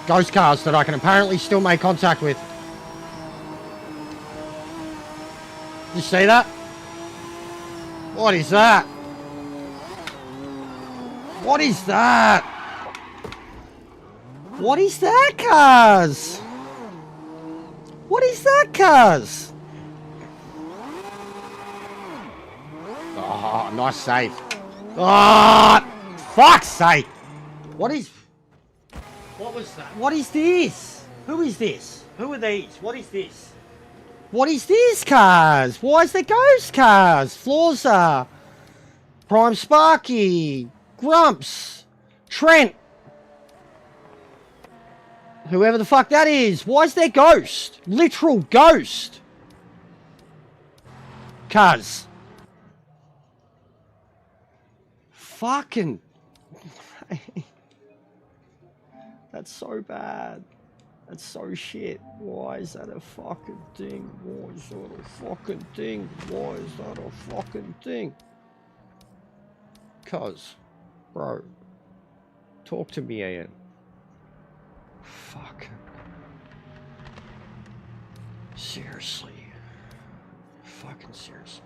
Ghost cars that I can apparently still make contact with. You see that? What is that? What is that? What is that, cars? What is that, cars? Oh, nice save. Oh, fuck's sake. What was that? What is this? Who is this? Who are these? What is this? What is this, cars? Why is there ghost cars? Florza, Prime Sparky, Grumps, Trent. Whoever the fuck that is. Why is there ghost? Literal ghost. Cars. Fucking. That's so bad. That's so shit. Why is that a fucking thing? Why is that a fucking thing? Why is that a fucking thing? Cuz, bro, talk to me, Ian. Fuck. Seriously. Fucking seriously.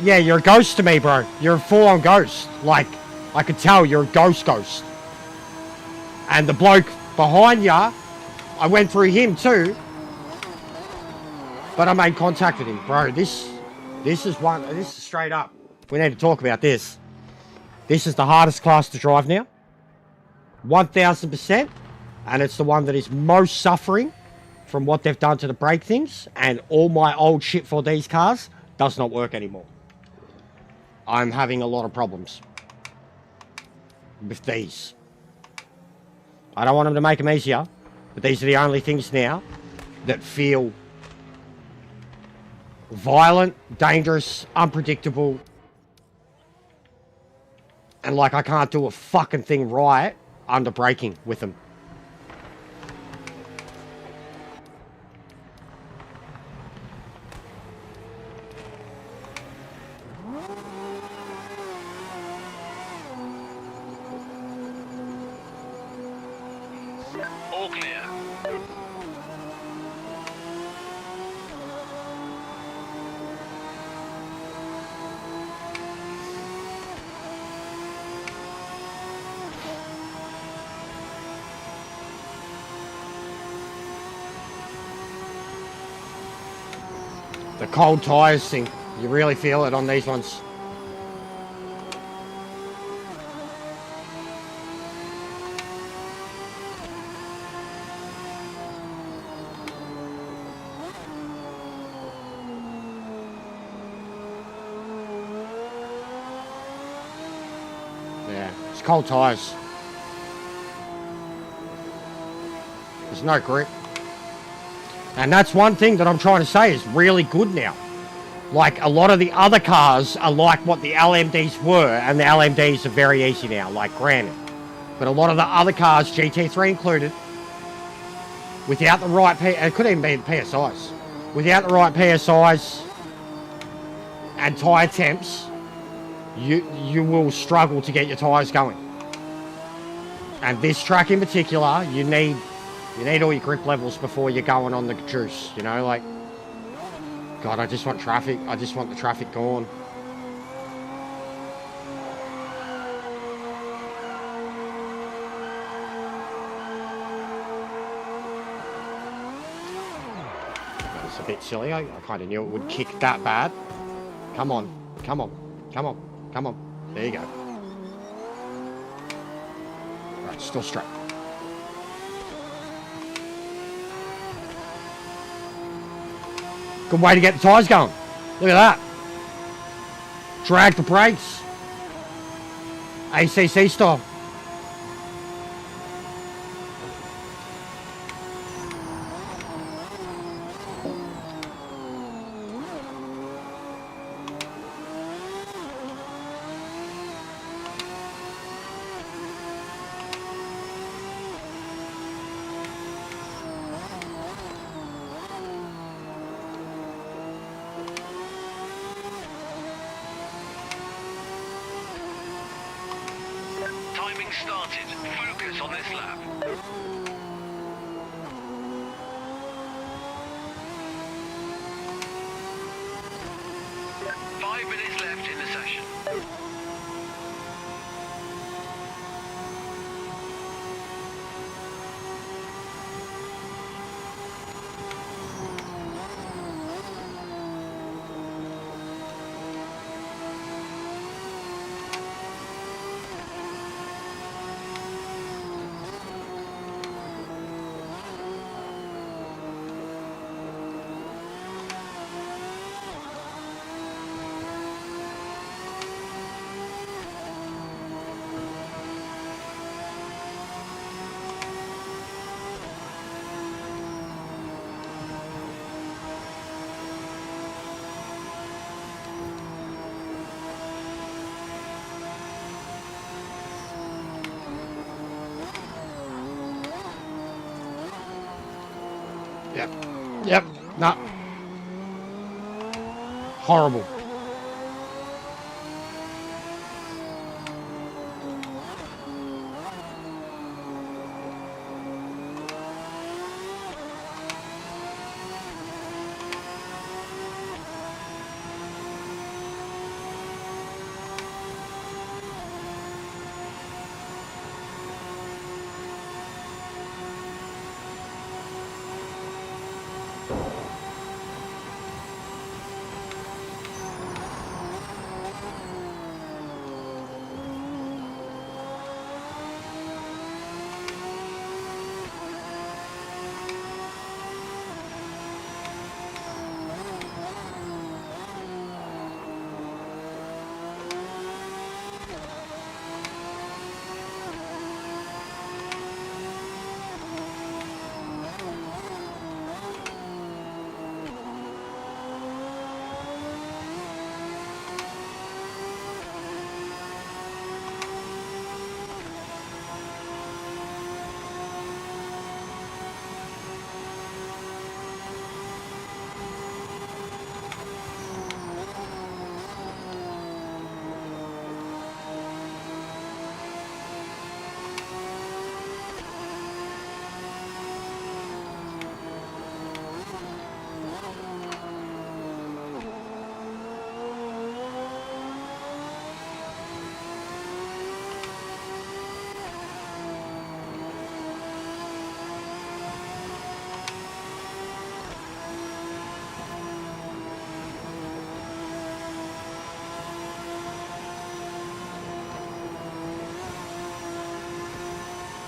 Yeah, you're a ghost to me, bro. You're a full-on ghost. Like, I could tell you're a ghost. And the bloke behind ya, I went through him too. But I made contact with him. Bro, this is straight up. We need to talk about this. This is the hardest class to drive now. 1000%. And it's the one that is most suffering from what they've done to the brake things. And all my old shit for these cars does not work anymore. I'm having a lot of problems with these. I don't want them to make them easier, but these are the only things now that feel violent, dangerous, unpredictable, and like I can't do a fucking thing right under braking with them. All clear. The cold tyres thing, you really feel it on these ones. Yeah, it's cold tyres. There's no grip. And that's one thing that I'm trying to say is really good now. Like, a lot of the other cars are like what the LMDs were, and the LMDs are very easy now, like granted. But a lot of the other cars, GT3 included, without the right, it could even be PSIs. Without the right PSIs, and tyre temps, you will struggle to get your tyres going. And this track in particular, you need all your grip levels before you're going on the juice, you know, like, God, I just want traffic. I just want the traffic gone. That was a bit silly. I kind of knew it would kick that bad. Come on, come on, come on, come on. There you go. Right, still straight. Good way to get the tyres going. Look at that. Drag the brakes. ACC style. Timing started. Focus on this lap. Five minutes left in the session. Yep. Nah. Horrible.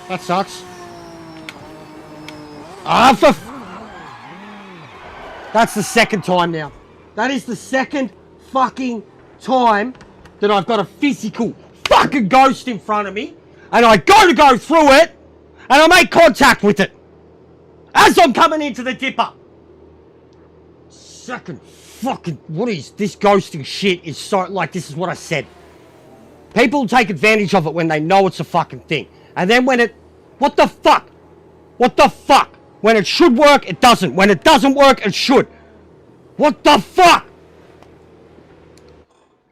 That sucks. Ah, that's the second time now. That is the second fucking time that I've got a physical fucking ghost in front of me, and I go through it, and I make contact with it as I'm coming into the dipper. Second fucking, what is this ghosting shit? Is so, like, this is what I said. People take advantage of it when they know it's a fucking thing. And then when it, what the fuck? What the fuck? When it should work, it doesn't. When it doesn't work, it should. What the fuck?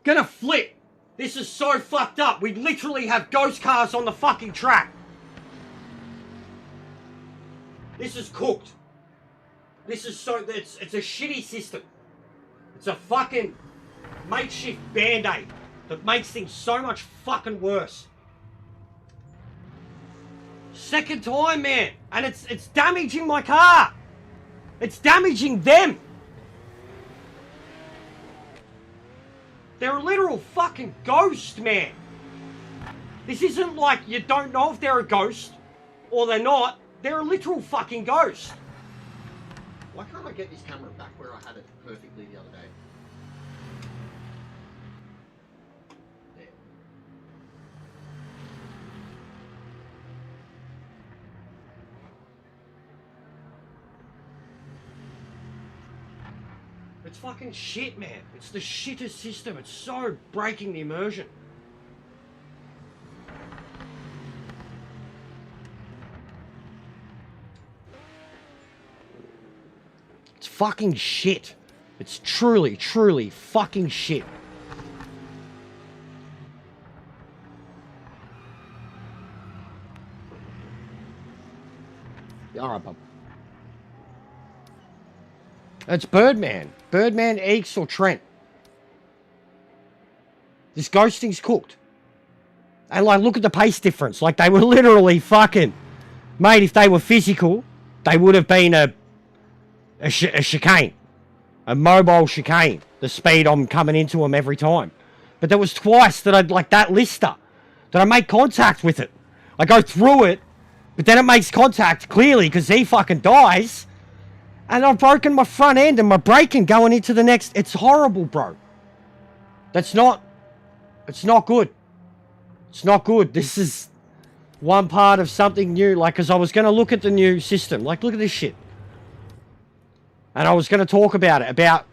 Gonna flip. This is so fucked up. We literally have ghost cars on the fucking track. This is cooked. This is so... It's a shitty system. It's a fucking makeshift band-aid that makes things so much fucking worse. Second time, man. And it's damaging my car. It's damaging them. They're a literal fucking ghost, man. This isn't like you don't know if they're a ghost or they're not. They're a literal fucking ghost. Why can't I get this camera back where I had it perfectly the other day? There. It's fucking shit, man. It's the shittest system. It's so breaking the immersion. It's fucking shit. It's truly, truly fucking shit. Alright, bub. It's Birdman. Birdman, Eeks, or Trent. This ghosting's cooked. And, like, look at the pace difference. Like, they were literally fucking... Mate, if they were physical, they would have been a chicane. A mobile chicane. The speed I'm coming into them every time. But there was twice that I'd, like, that Lister, that I make contact with it. I go through it, but then it makes contact, clearly, because he fucking dies. And I've broken my front end and my braking going into the next... It's horrible, bro. That's not... It's not good. It's not good. This is one part of something new. Like, because I was going to look at the new system. Like, look at this shit. And I was going to talk about it. About...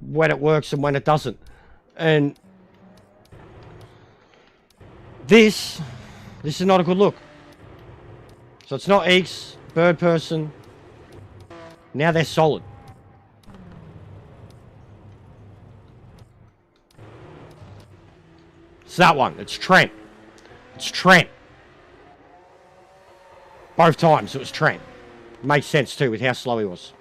when it works and when it doesn't. And... This is not a good look. So it's not Eeks, Bird Person. Now they're solid. It's that one. It's Trent. It's Trent. Both times it was Trent. Makes sense too with how slow he was.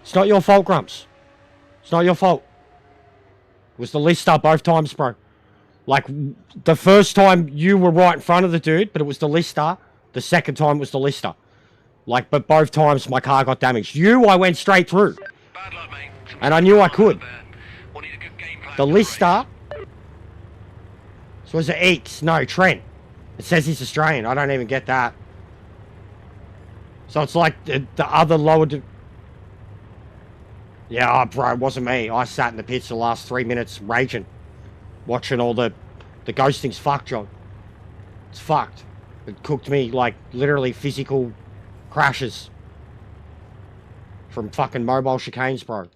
It's not your fault, Grumps. It's not your fault. It was the Lister both times, bro. Like, the first time you were right in front of the dude, but it was the Lister. The second time was the Lister. Like, but both times my car got damaged. You, I went straight through. Bad luck, mate. And I knew I could. We'll need a good game plan The for Lister. So was it Eeks? No, Trent. It says he's Australian. I don't even get that. So it's like the other lower... Yeah, oh, bro, it wasn't me. I sat in the pits the last 3 minutes raging. Watching all the ghosting's fucked, John. It's fucked. It cooked me, like, literally physical crashes. From fucking mobile chicanes, bro.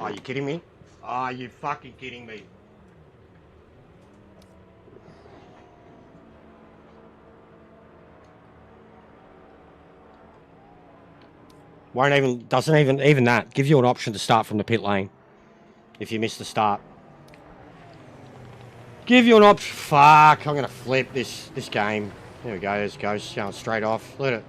Are you kidding me? Are you fucking kidding me? Won't even, doesn't even that. Gives you an option to start from the pit lane. If you miss the start. Give you an option. Fuck, I'm gonna flip this game. There we go, there's Ghost going straight off. Look at it.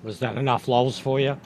Was that enough lols for you?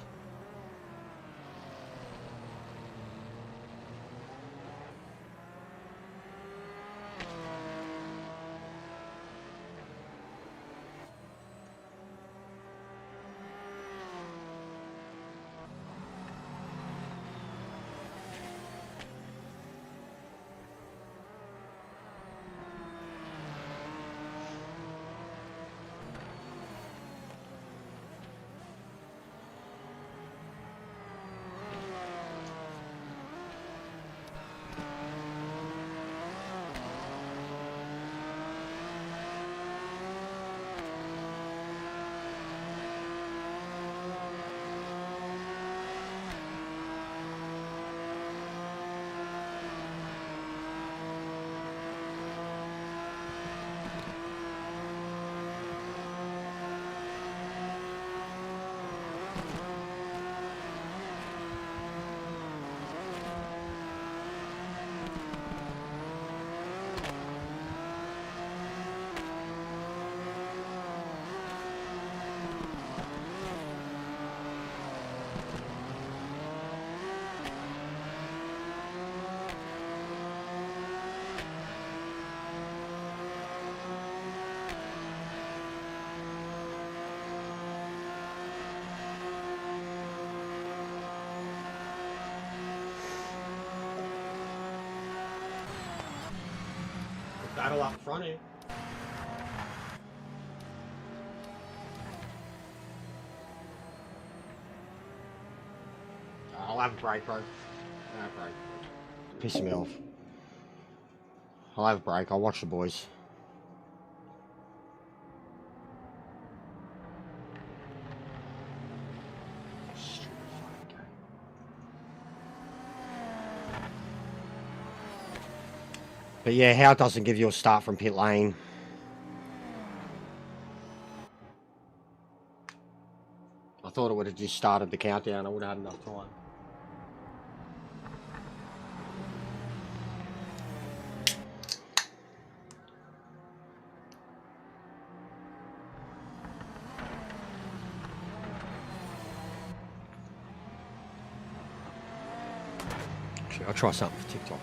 Battle up front here. I'll have a break, bro. I'll have a break. Pissing me off. I'll have a break. I'll watch the boys. But yeah, how it doesn't give you a start from pit lane. I thought it would have just started the countdown. I would have had enough time. Actually, I'll try something for TikTok.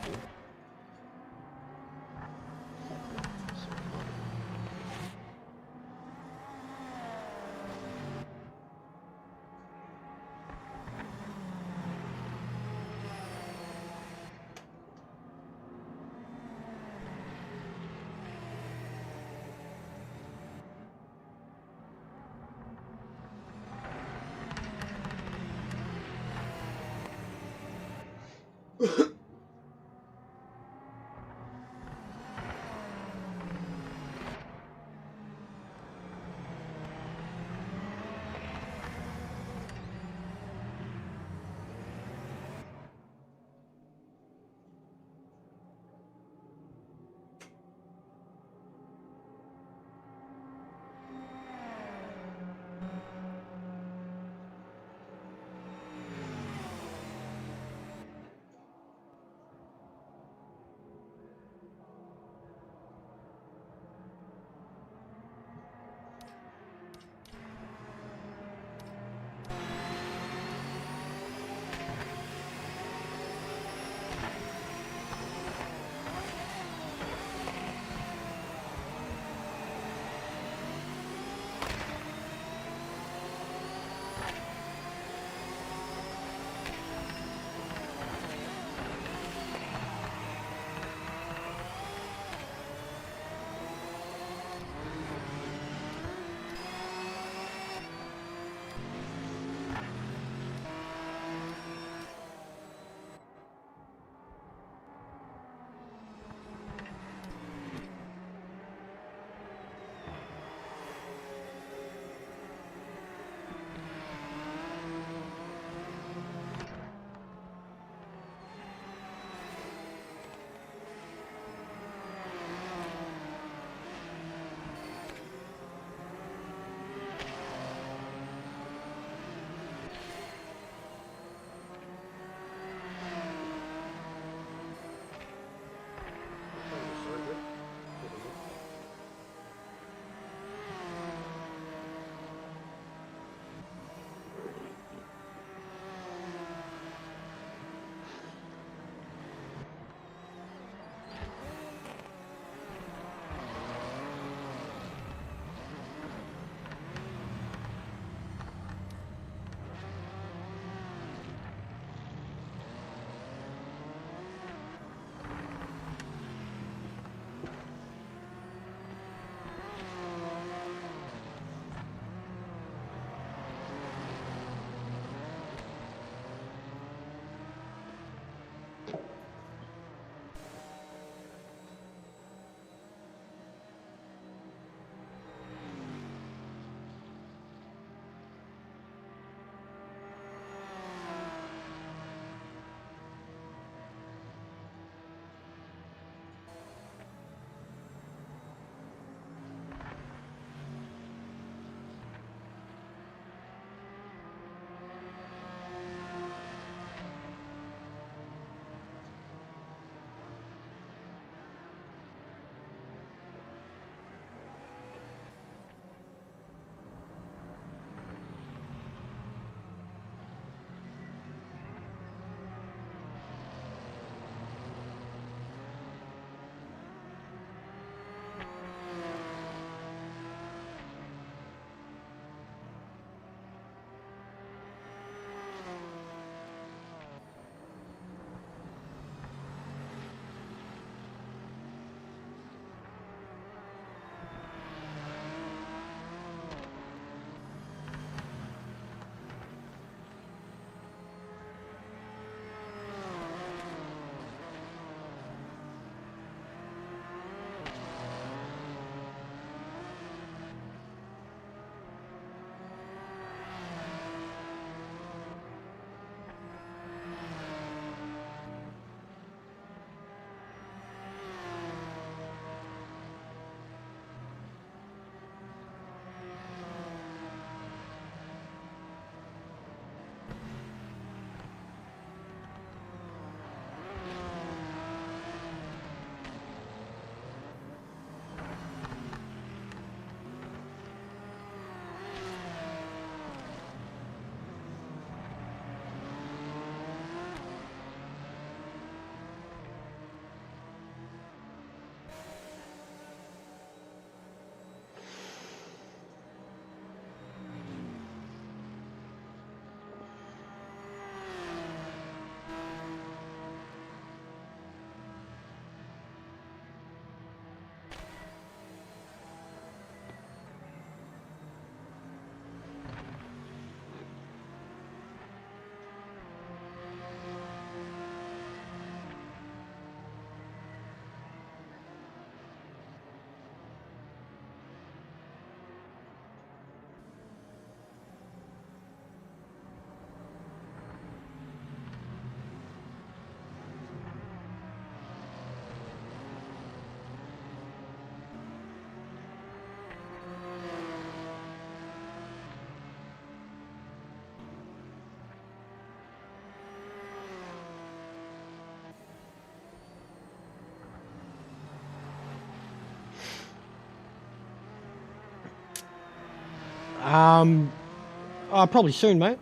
Probably soon, mate.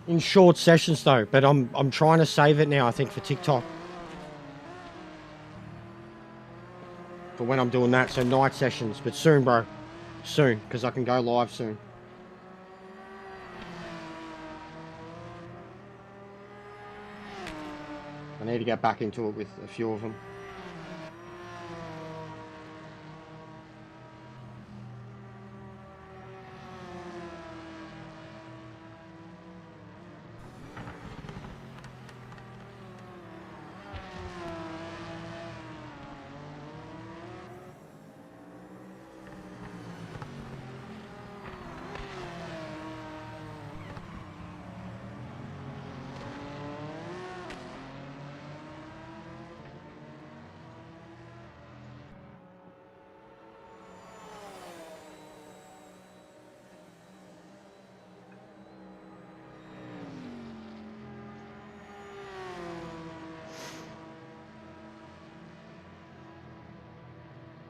In short sessions though, but I'm trying to save it now, I think, for TikTok. For when I'm doing that, so night sessions, but soon, bro. Soon, because I can go live soon. I need to get back into it with a few of them.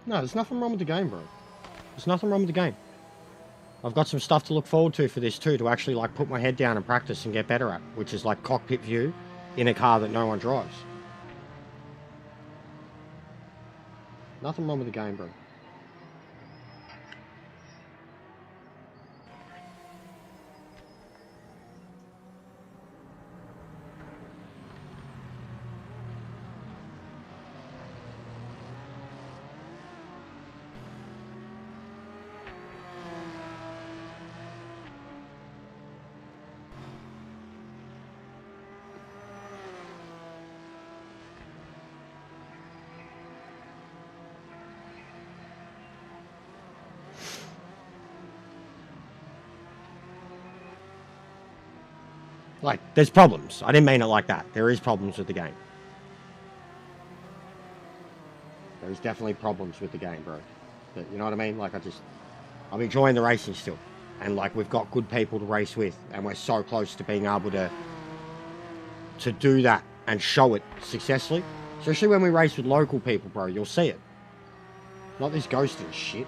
No, there's nothing wrong with the game, bro. There's nothing wrong with the game. I've got some stuff to look forward to for this too, to actually like put my head down and practice and get better at, which is like cockpit view in a car that no one drives. Nothing wrong with the game, bro. Like, there's problems. I didn't mean it like that. There is problems with the game. There's definitely problems with the game, bro. But you know what I mean? Like, I'm enjoying the racing still. And like, we've got good people to race with, and we're so close to being able to do that and show it successfully. Especially when we race with local people, bro. You'll see it. Not this ghosting shit.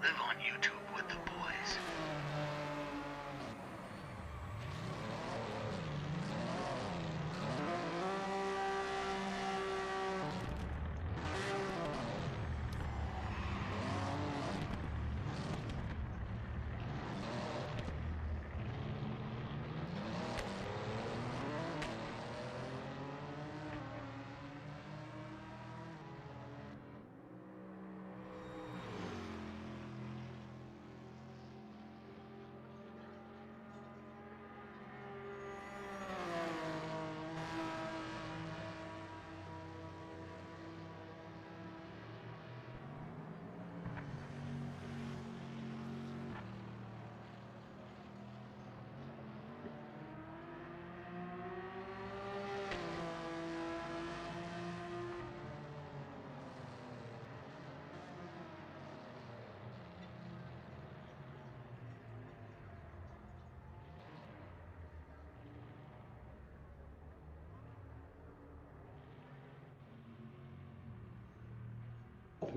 Live on YouTube with the boys.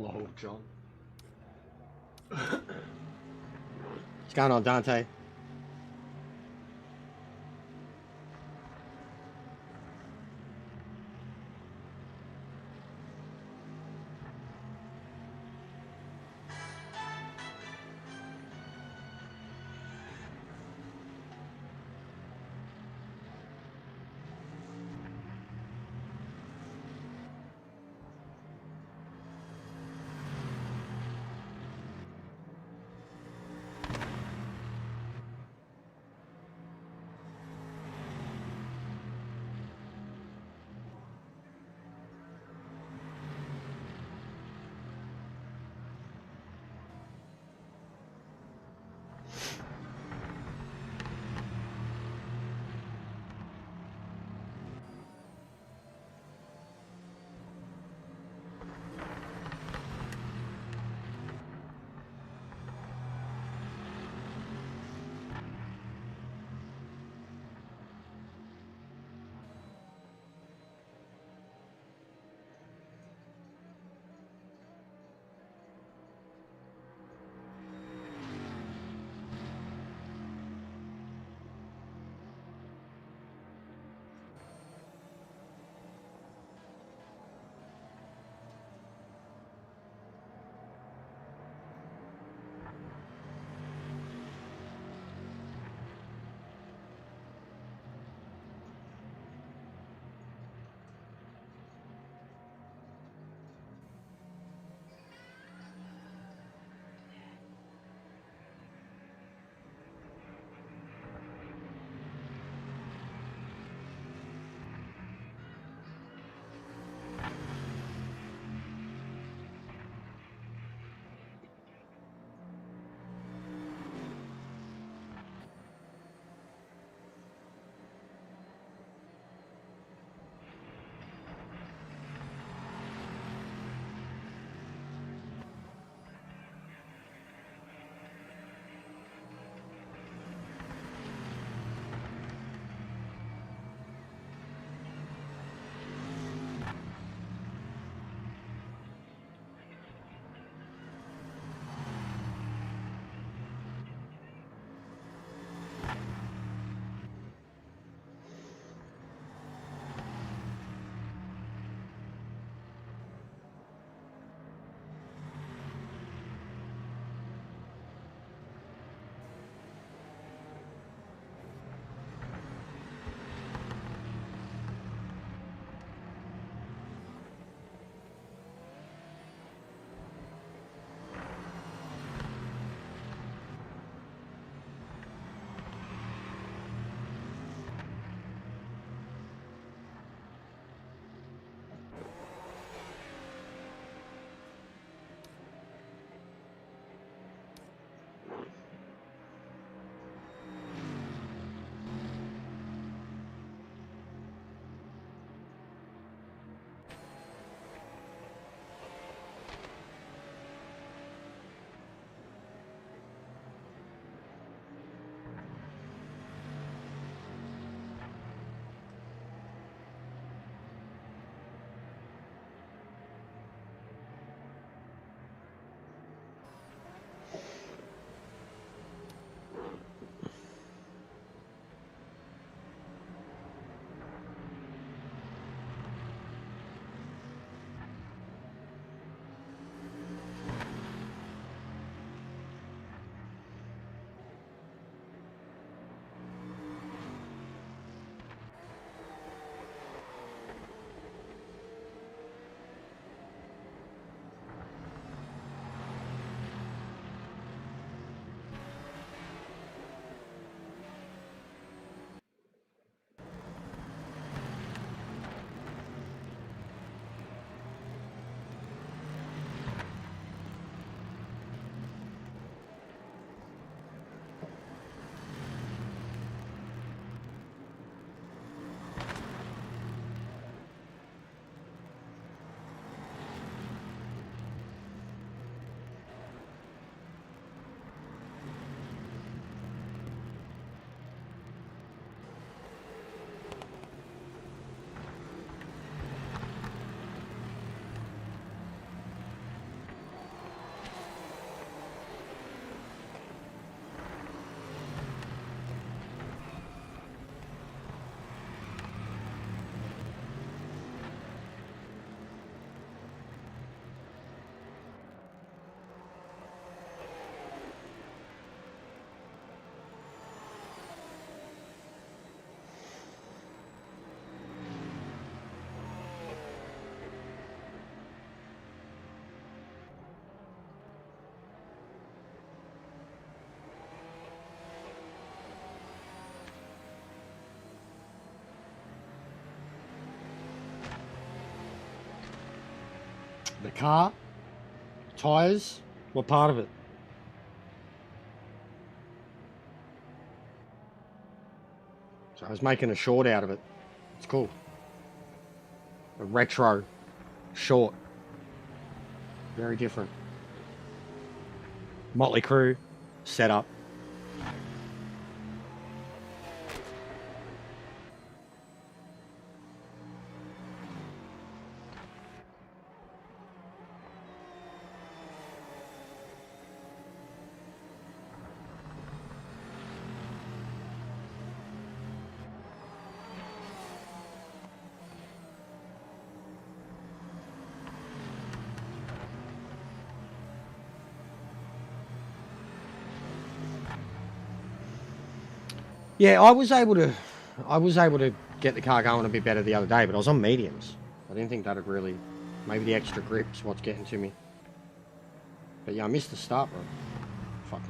Lol, John. What's going on, Dante? The car, tyres, were part of it. So I was making a short out of it. It's cool. A retro short. Very different. Motley Crue setup. Yeah, I was able to get the car going a bit better the other day, but I was on mediums. I didn't think that'd really, maybe the extra grip's what's getting to me. But yeah, I missed the start, bro. Fuck.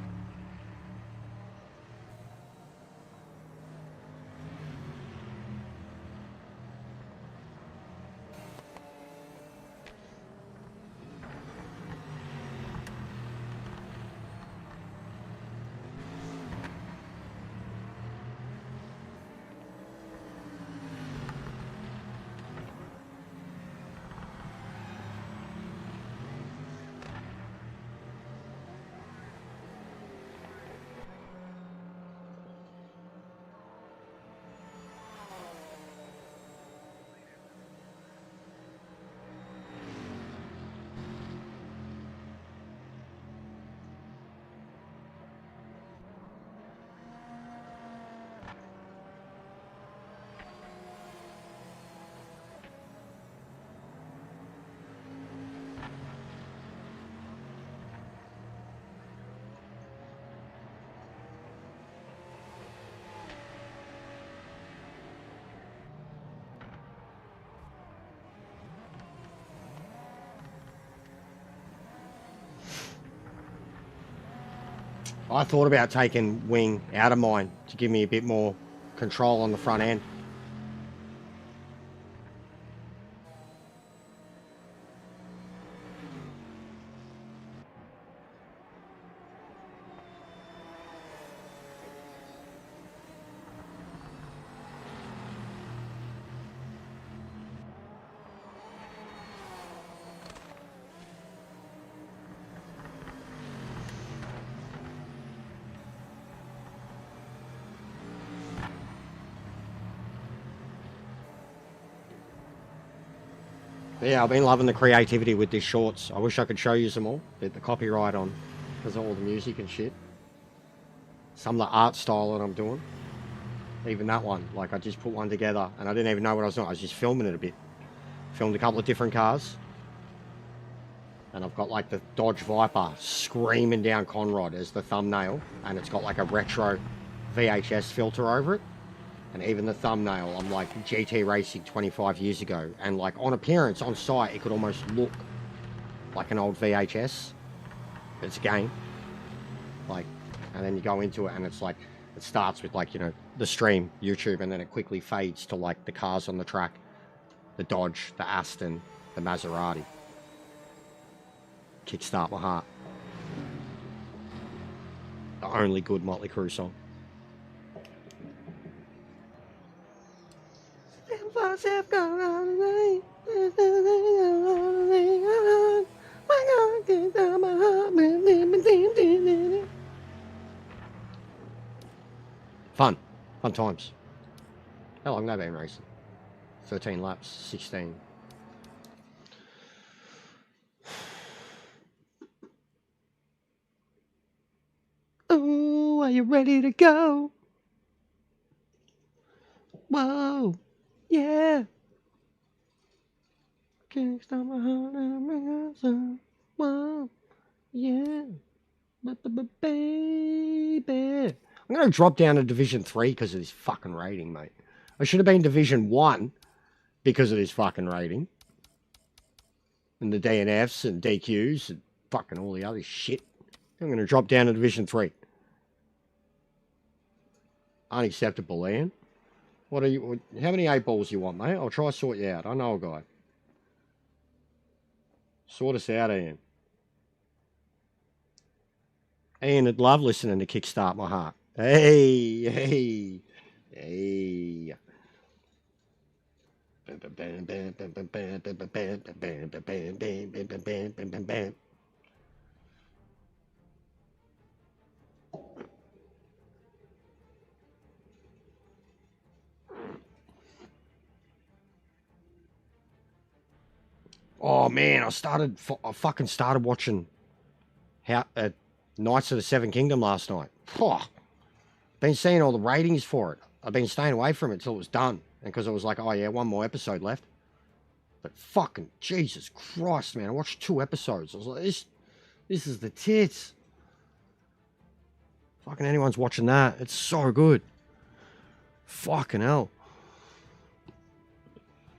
I thought about taking wing out of mine to give me a bit more control on the front end. Yeah, I've been loving the creativity with these shorts. I wish I could show you some more, but the copyright on because of all the music and shit. Some of the art style that I'm doing. Even that one, like I just put one together and I didn't even know what I was doing. I was just filming it a bit. Filmed a couple of different cars. And I've got like the Dodge Viper screaming down Conrod as the thumbnail. And it's got like a retro VHS filter over it. And even the thumbnail, I'm like GT racing 25 years ago. And like on appearance, on site, it could almost look like an old VHS. It's a game. Like, and then you go into it and it's like, it starts with like, you know, the stream, YouTube, and then it quickly fades to like the cars on the track. The Dodge, the Aston, the Maserati. Kickstart My Heart. The only good Motley Crue song. Fun times. How long have they been racing? 13 laps, 16. Oh, are you ready to go? Whoa, yeah. Can't stop my heart and bring us up. Whoa, yeah. Baby. I'm going to drop down to Division 3 because of this fucking rating, mate. I should have been Division 1 because of this fucking rating. And the DNFs and DQs and fucking all the other shit. I'm going to drop down to Division 3. Unacceptable, Ian. What are you? How many 8 balls you want, mate? I'll try to sort you out. I know a guy. Sort us out, Ian. Ian would love listening to Kickstart My Heart. Hey, hey, hey. Oh man, I fucking started watching Knights of the Seven Kingdom last night. Been seeing all the ratings for it. I've been staying away from it till it was done, and because I was like, oh yeah, one more episode left. But fucking Jesus Christ, man, I watched 2 episodes. I was like, this is the tits. Fucking anyone's watching that, it's so good. Fucking hell.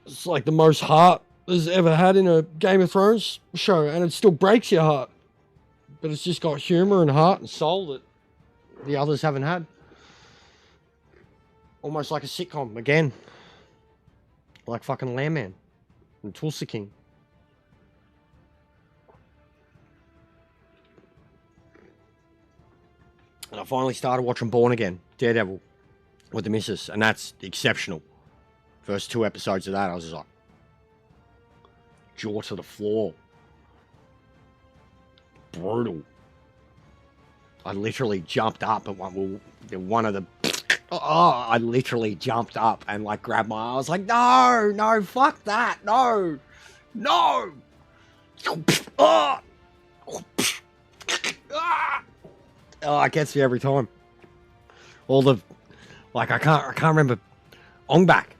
It's like the most heart there's ever had in a Game of Thrones show, and it still breaks your heart. But it's just got humour and heart and soul that the others haven't had. Almost like a sitcom, again. Like fucking Landman and Tulsa King. And I finally started watching Born Again, Daredevil, with the missus, and that's exceptional. First 2 episodes of that, I was just like, jaw to the floor. Brutal. I literally jumped up at one of the... I literally jumped up and like grabbed my... I was like, no, fuck that, no. Oh, it gets me every time. All the... Like, I can't remember... Ong Bak,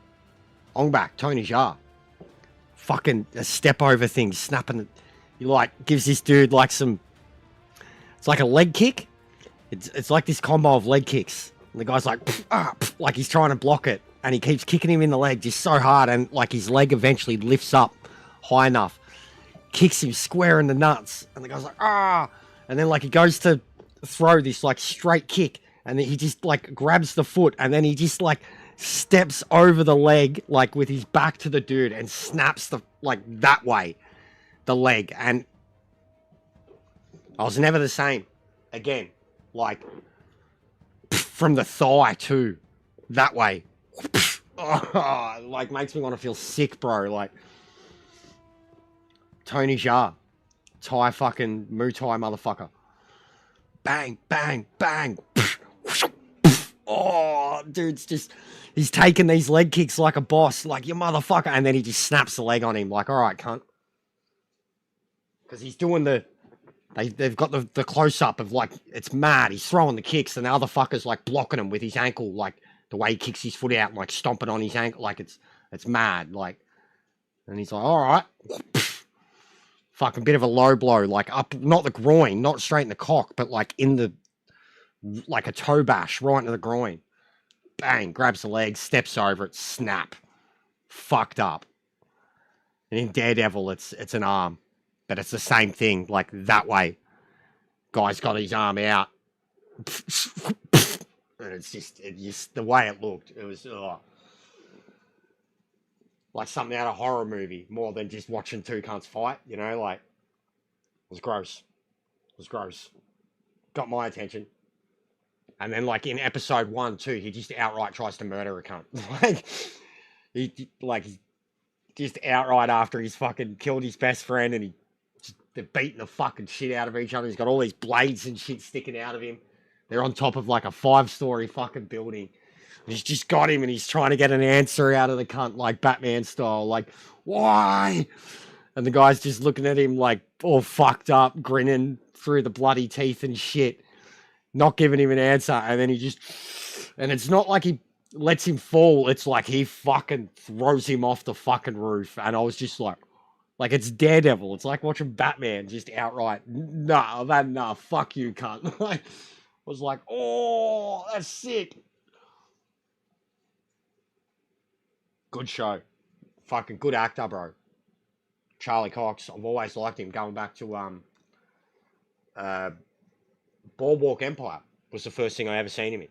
Tony Jaa. Fucking a step over thing, snapping. He like gives this dude like some. It's like a leg kick. It's like this combo of leg kicks. And the guy's like, like he's trying to block it, and he keeps kicking him in the leg just so hard, and like his leg eventually lifts up high enough, kicks him square in the nuts, and the guy's like, and then like he goes to throw this like straight kick, and then he just like grabs the foot, and then he just like steps over the leg like with his back to the dude and snaps the like that way the leg, and I was never the same again. Like from the thigh too, that way. Like makes me want to feel sick, bro. Like Tony Jaa, Thai fucking Muay Thai motherfucker. Bang, bang, bang. Oh, dude's just, he's taking these leg kicks like a boss, like you motherfucker, and then he just snaps the leg on him, like, all right, cunt. Because he's doing they've got the close-up of, like, it's mad, he's throwing the kicks, and the other fucker's, like, blocking him with his ankle, like, the way he kicks his foot out, and, like, stomping on his ankle, like, it's mad, like, and he's like, all right. Fucking bit of a low blow, like, up, not the groin, not straight in the cock, but, like, in the, like a toe bash right into the groin. Bang, grabs the leg, steps over it, snap. Fucked up. And in Daredevil, it's an arm. But it's the same thing, like that way. Guy's got his arm out. And it's just the way it looked. It was like something out of a horror movie, more than just watching 2 cunts fight, you know, like, it was gross. It was gross. Got my attention. And then, like, in episode 1, too, he just outright tries to murder a cunt. He's just outright after he's fucking killed his best friend, and they're beating the fucking shit out of each other. He's got all these blades and shit sticking out of him. They're on top of, like, a 5-story fucking building. He's just got him, and he's trying to get an answer out of the cunt, like Batman style. Like, why? And the guy's just looking at him, like, all fucked up, grinning through the bloody teeth and shit. Not giving him an answer, and then and it's not like he lets him fall, it's like he fucking throws him off the fucking roof, and I was just like it's Daredevil, it's like watching Batman just outright, nah, fuck you, cunt. Like, I was like, oh, that's sick. Good show. Fucking good actor, bro. Charlie Cox, I've always liked him, going back to, Boardwalk Empire was the first thing I ever seen him in.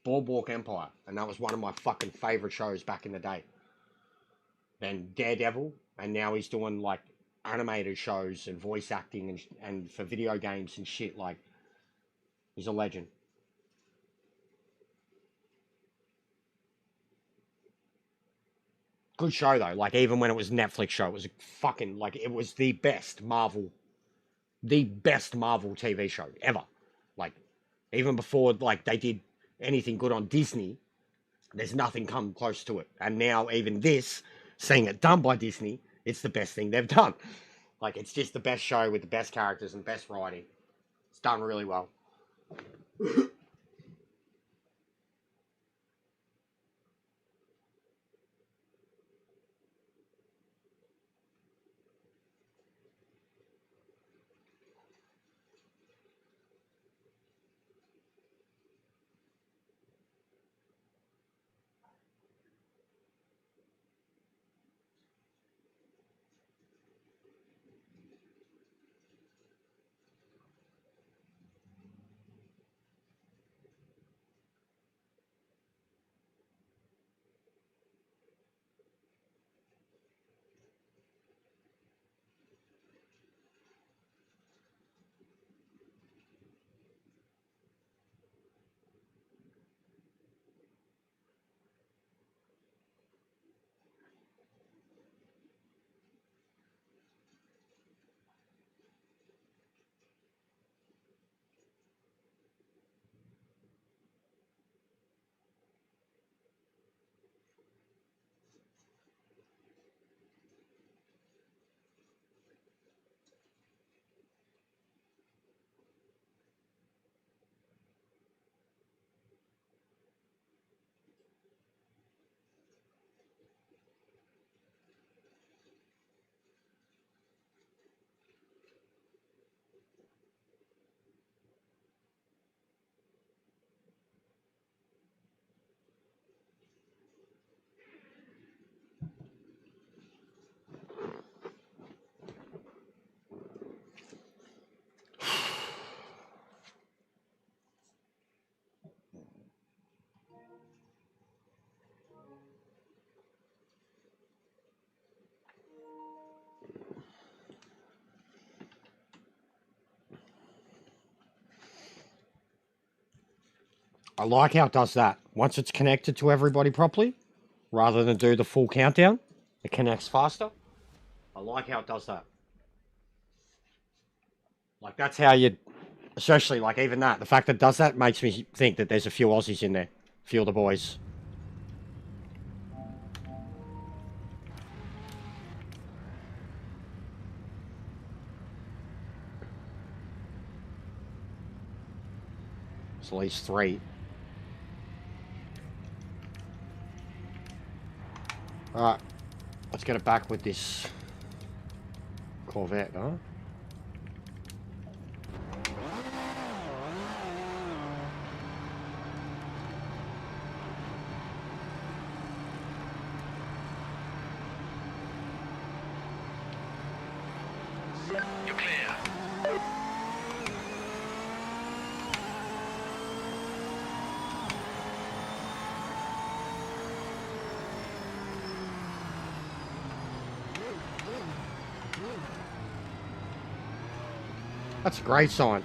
Boardwalk Empire. And that was one of my fucking favourite shows back in the day. Then Daredevil. And now he's doing, like, animated shows and voice acting and for video games and shit. Like, he's a legend. Good show though. Like, even when it was a Netflix show, it was fucking, like, it was the best Marvel TV show ever. Like, even before, like, they did anything good on Disney, there's nothing come close to it. And now even this, seeing it done by Disney, it's the best thing they've done. Like, it's just the best show with the best characters and best writing. It's done really well. I like how it does that. Once it's connected to everybody properly, rather than do the full countdown, it connects faster. I like how it does that. Like, that's how you, especially, like, even that, the fact that it does that makes me think that there's a few Aussies in there. A few of the boys. There's at least 3. Alright, let's get it back with this Corvette, huh? You're clear. That's a great sign.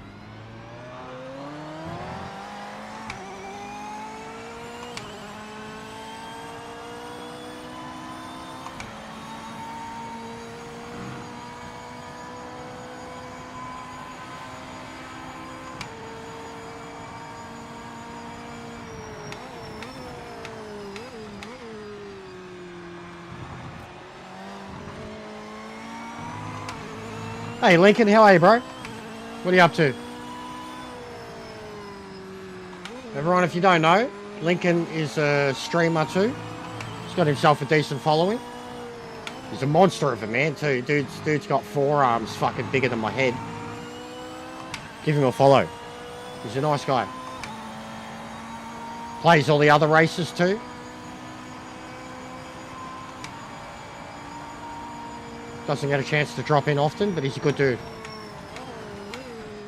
Hey Lincoln, how are you, bro? What are you up to? Everyone, if you don't know, Lincoln is a streamer too. He's got himself a decent following. He's a monster of a man too. Dude's got forearms fucking bigger than my head. Give him a follow. He's a nice guy. Plays all the other races too. Doesn't get a chance to drop in often, but he's a good dude.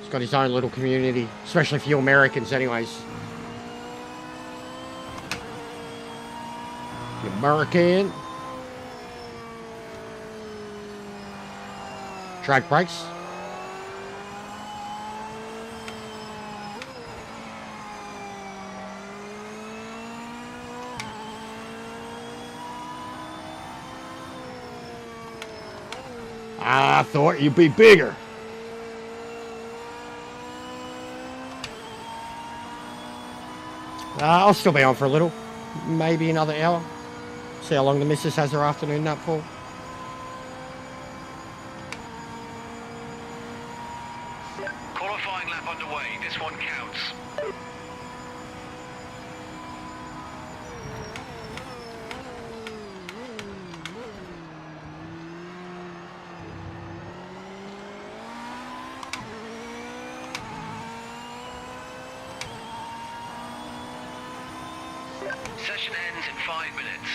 He's got his own little community, especially for you Americans anyways. You American. track brakes. I thought you'd be bigger. I'll still be on for a little. Maybe another hour. See how long the missus has her afternoon nap for. Qualifying lap underway. This one counts. Session ends in 5 minutes.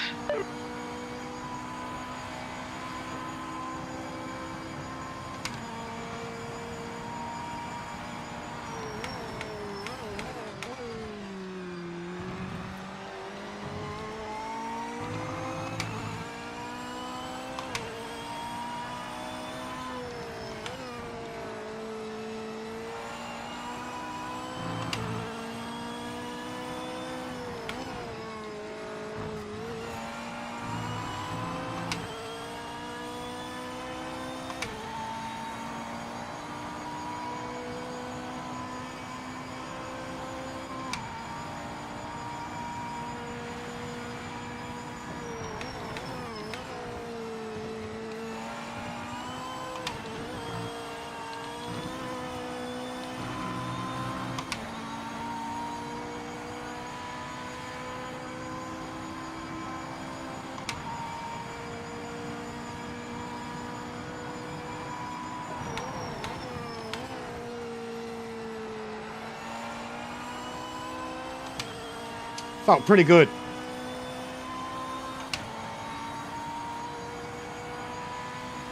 Felt pretty good.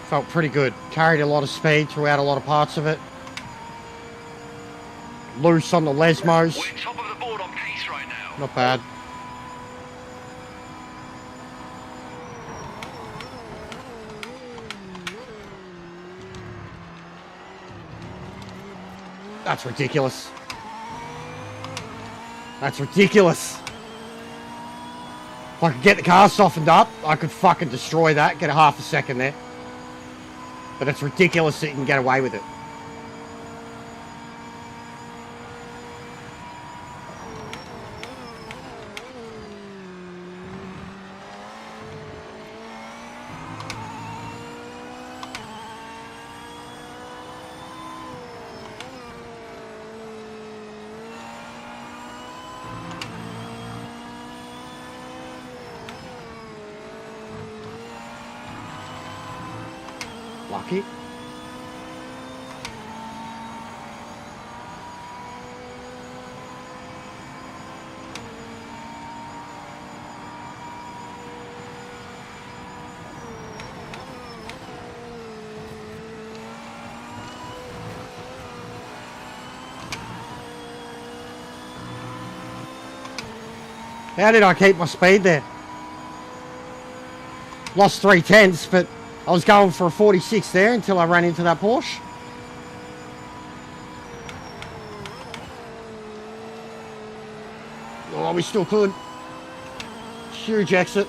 Felt pretty good. Carried a lot of speed throughout a lot of parts of it. Loose on the Lesmos. We're top of the board on pace right now. Not bad. That's ridiculous. That's ridiculous. If I could get the car softened up, I could fucking destroy that, get a half a second there. But it's ridiculous that you can get away with it. Lucky. How did I keep my speed there? Lost 3/10, but I was going for a 46 there until I ran into that Porsche. Oh, we still could. Huge exit.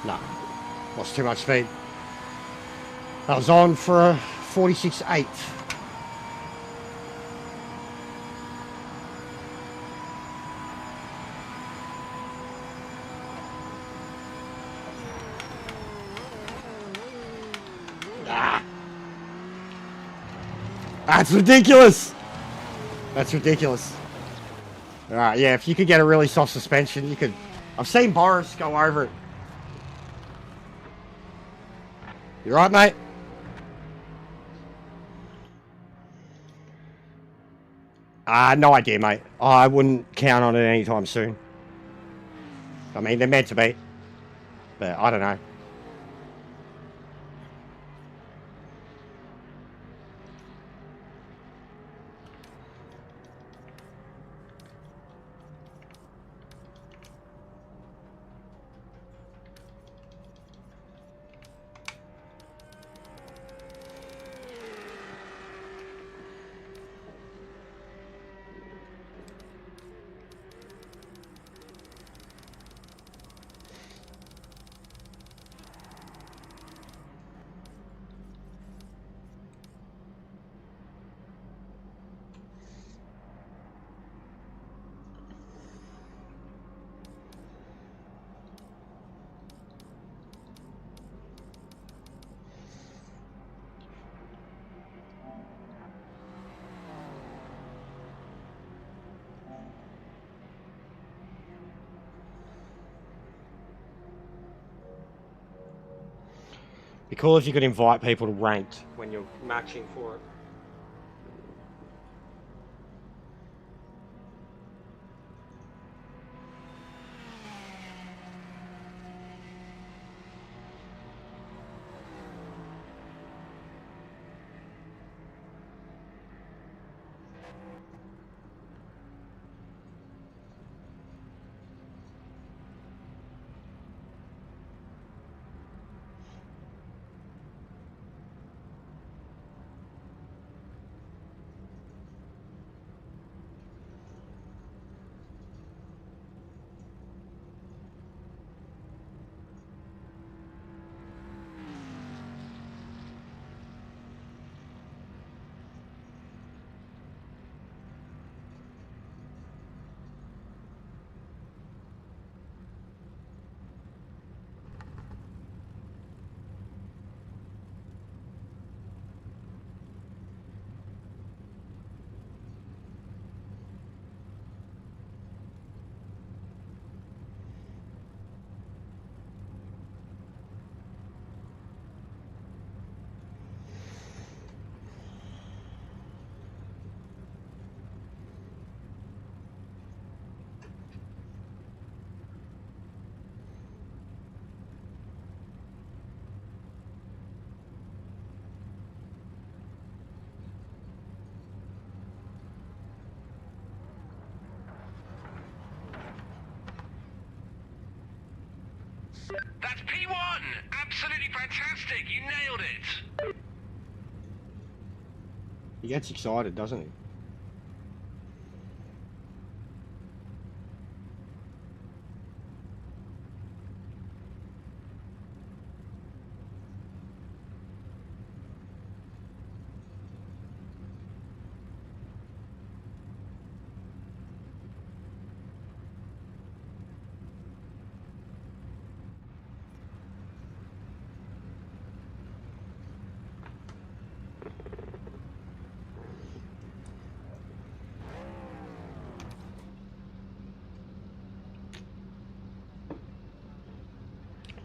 No, lost too much speed. I was on for a 46.8. That's ridiculous. That's ridiculous. Alright, yeah, if you could get a really soft suspension, you could... I've seen Boris go over it. You right, mate? No idea, mate. I wouldn't count on it anytime soon. I mean, they're meant to be. But I don't know. Be cool if you could invite people to ranked when you're matching for it. That's P1! Absolutely fantastic! You nailed it! He gets excited, doesn't he?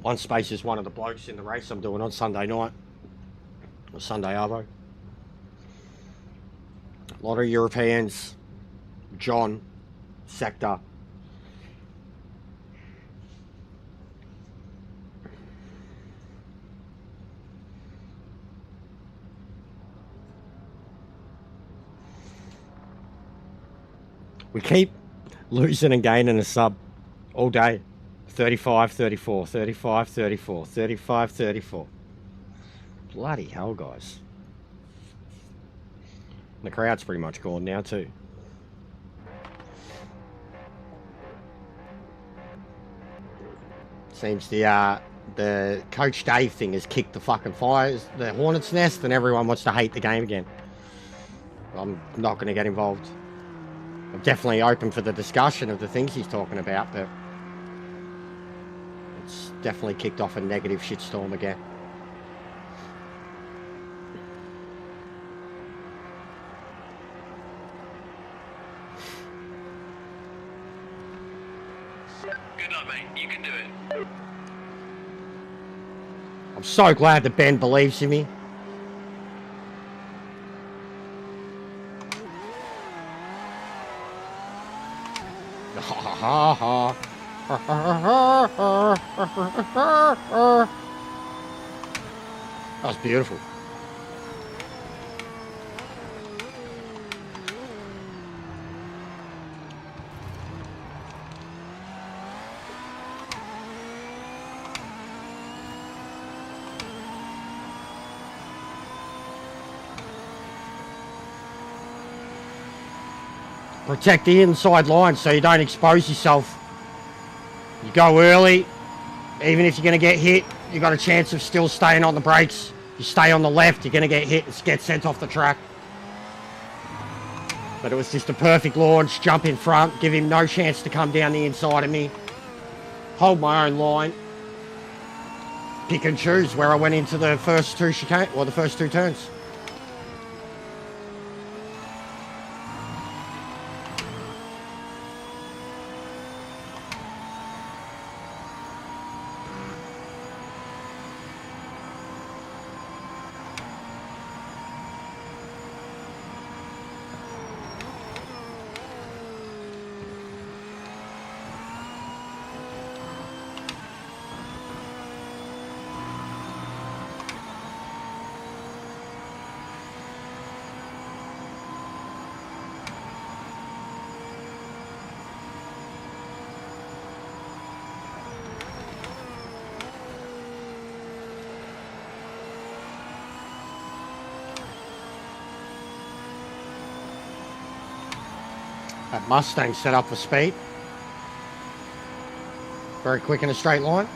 One space is one of the blokes in the race I'm doing on Sunday night. Or Sunday Arvo. A lot of Europeans. John. Sector. We keep losing and gaining a sub all day. 35, 34, 35, 34, 35, 34. Bloody hell, guys. The crowd's pretty much gone now too. Seems the Coach Dave thing has kicked the fucking fires, the hornet's nest, and everyone wants to hate the game again. I'm not going to get involved. I'm definitely open for the discussion of the things he's talking about, but it's definitely kicked off a negative shitstorm again. Good night, mate. You can do it. I'm so glad that Ben believes in me. Ha ha ha. That was beautiful. Protect the inside line so you don't expose yourself. You go early, even if you're going to get hit, you got a chance of still staying on the brakes. You stay on the left, you're going to get hit and get sent off the track. But it was just a perfect launch, jump in front, give him no chance to come down the inside of me. Hold my own line. Pick and choose where I went into the first two chicane, or the first two turns. That Mustang set up for speed. Very quick in a straight line.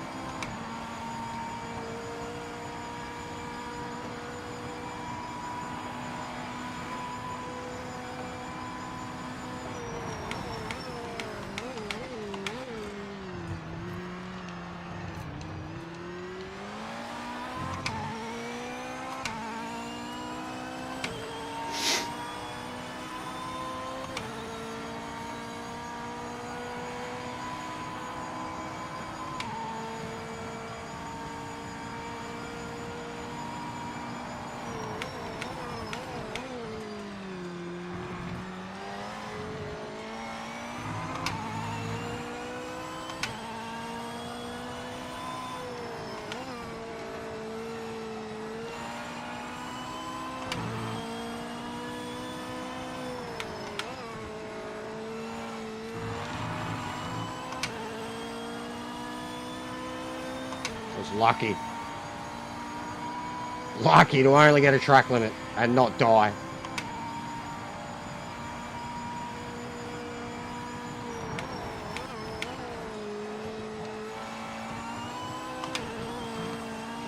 Was lucky. Lucky to only get a track limit and not die.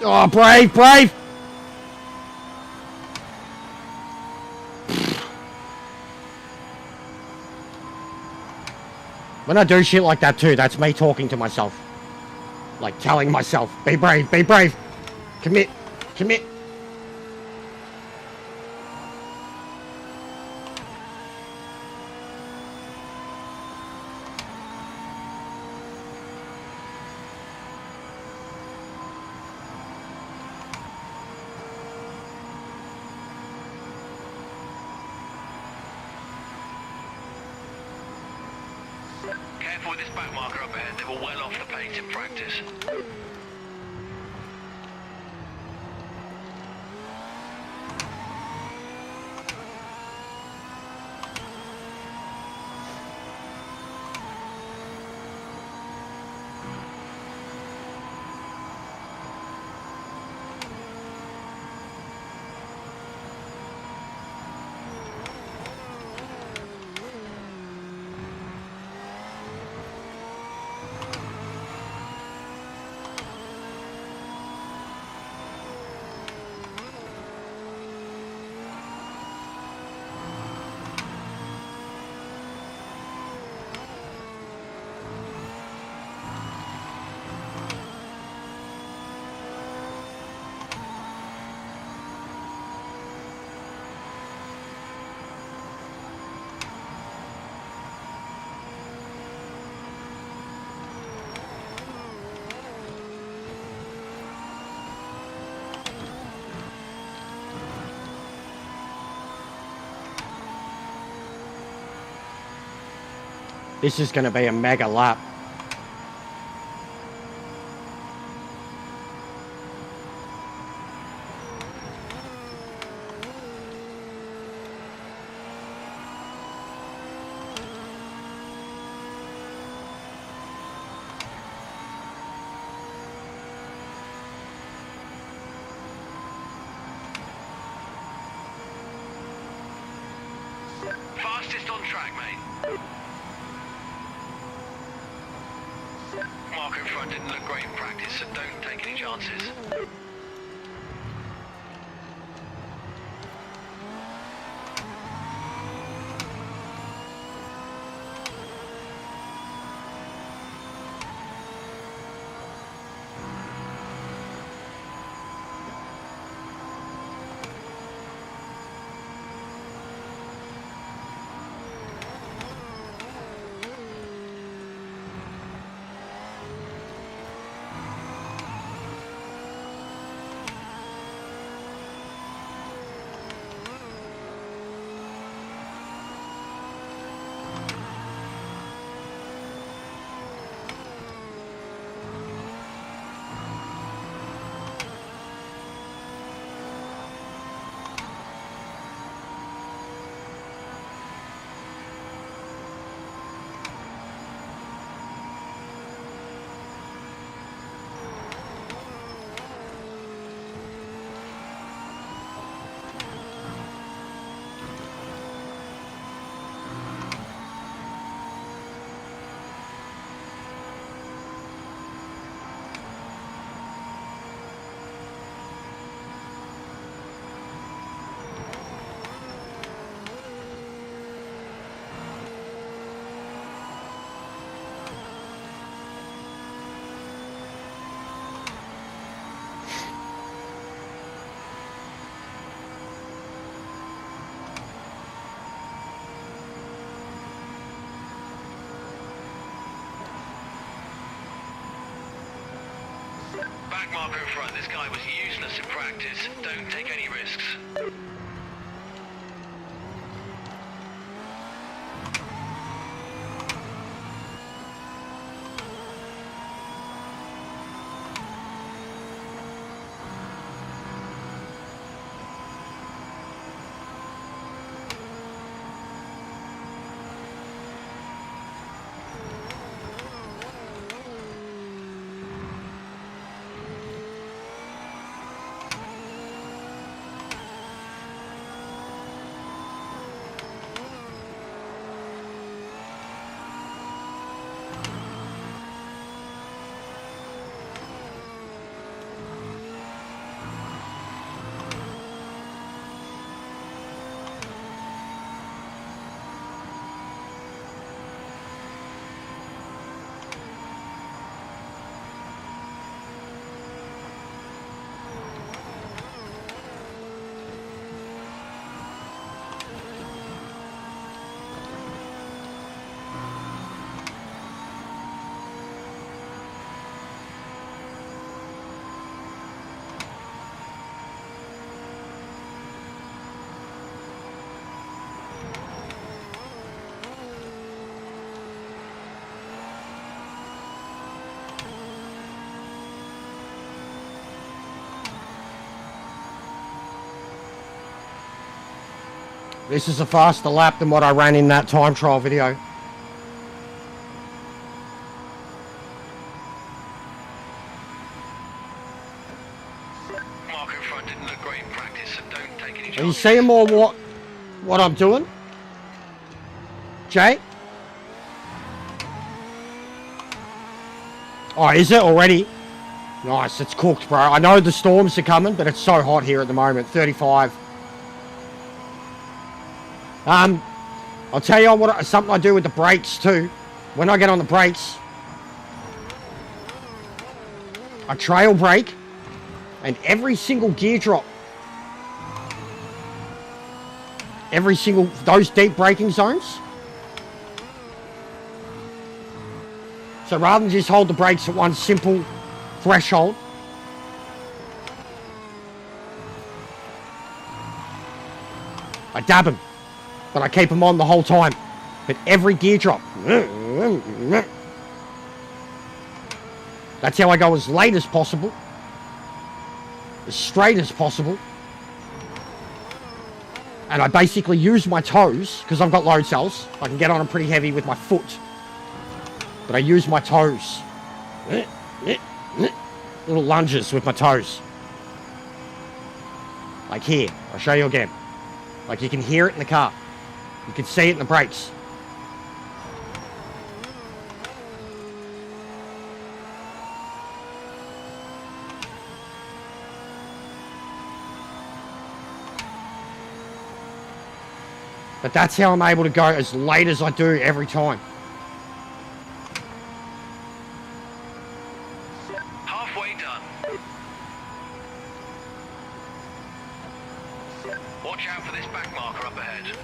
Oh, brave, brave! When I do shit like that too, that's me talking to myself. Like telling myself, be brave, commit, commit. Careful with this back marker up ahead, they were well off the pace in practice. This is going to be a mega lap. Fastest on track, mate. Marker in front didn't look great in practice, so don't take any chances. back marker in front. This guy was useless in practice. Don't take any risks. This is a faster lap than what I ran in that time trial video. Marker in front didn't look great in practice, so don't take any chances. Are you seeing more what I'm doing? Jay? Oh, is it already? Nice, it's cooked, bro. I know the storms are coming, but it's so hot here at the moment. 35. I'll tell you what, something I do with the brakes too. When I get on the brakes, I trail brake, and every single gear drop, those deep braking zones. So rather than just hold the brakes at one simple threshold, I dab them, but I keep them on the whole time. But every gear drop, that's how I go as late as possible, as straight as possible. And I basically use my toes, because I've got load cells. I can get on them pretty heavy with my foot. But I use my toes. Little lunges with my toes. Like here, I'll show you again. Like you can hear it in the car. You can see it in the brakes. But that's how I'm able to go as late as I do every time. Halfway done. Watch out for this back marker up ahead.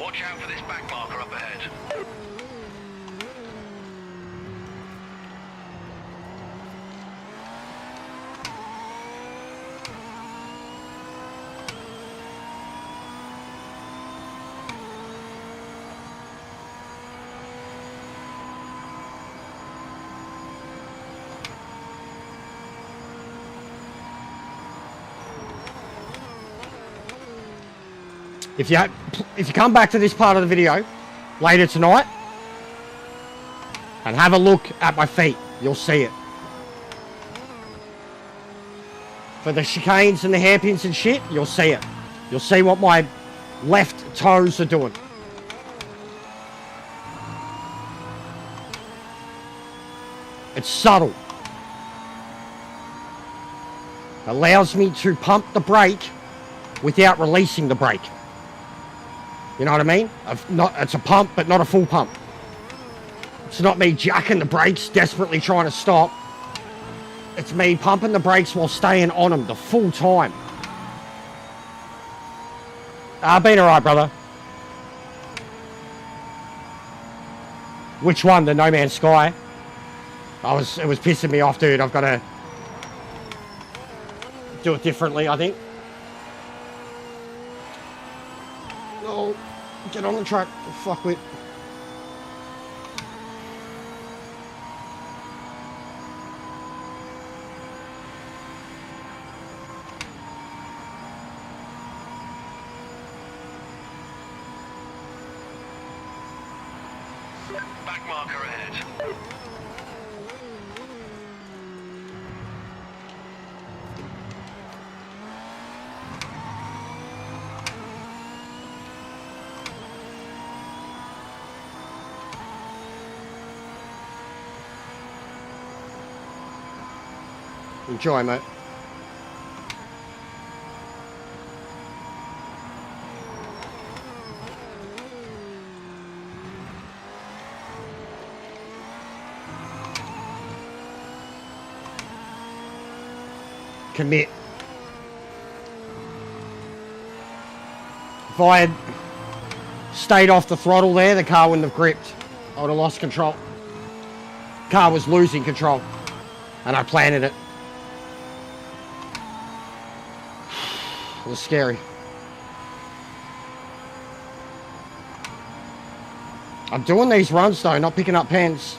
Watch out for this back marker up ahead. If you come back to this part of the video later tonight and have a look at my feet, you'll see it. For the chicanes and the hairpins and shit, you'll see it. You'll see what my left toes are doing. It's subtle. Allows me to pump the brake without releasing the brake. You know what I mean? It's a pump, but not a full pump. It's not me jacking the brakes, desperately trying to stop. It's me pumping the brakes while staying on them the full time. I've been alright, brother. Which one? The No Man's Sky? It was pissing me off, dude. I've got to do it differently, I think. Oh, get on the track, fuckwit. Back marker ahead. Enjoy, mate. Commit. If I had stayed off the throttle there, the car wouldn't have gripped. I would have lost control. Car was losing control, and I planted it. It was scary. I'm doing these runs though, not picking up pens.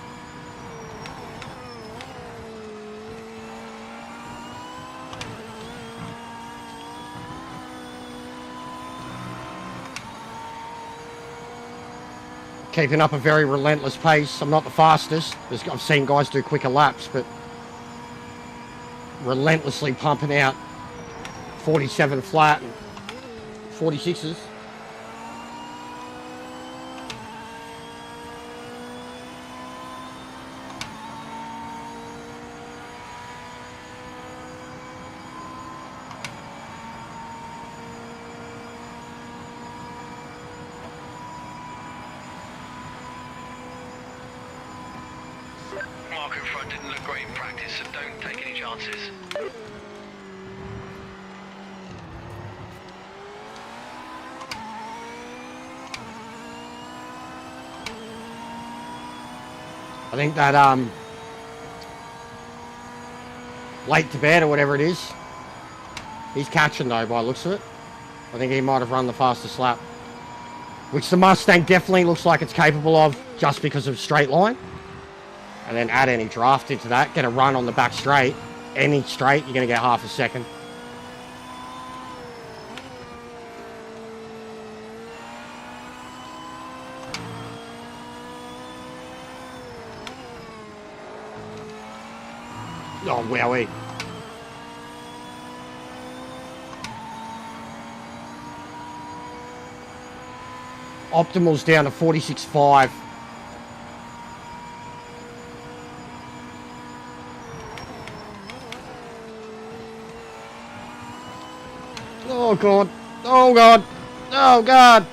Keeping up a very relentless pace. I'm not the fastest. I've seen guys do quicker laps, but relentlessly pumping out 47 flat and 46s. Mark in front didn't look great in practice, so don't take any chances. I think that late to bed or whatever it is, he's catching though by the looks of it. I think he might have run the fastest lap, which the Mustang definitely looks like it's capable of just because of straight line. And then add any draft into that, get a run on the back straight, any straight, you're going to get half a second. Oh, wowie. Optimal's down to 46.5. Oh, God. Oh, God. Oh, God.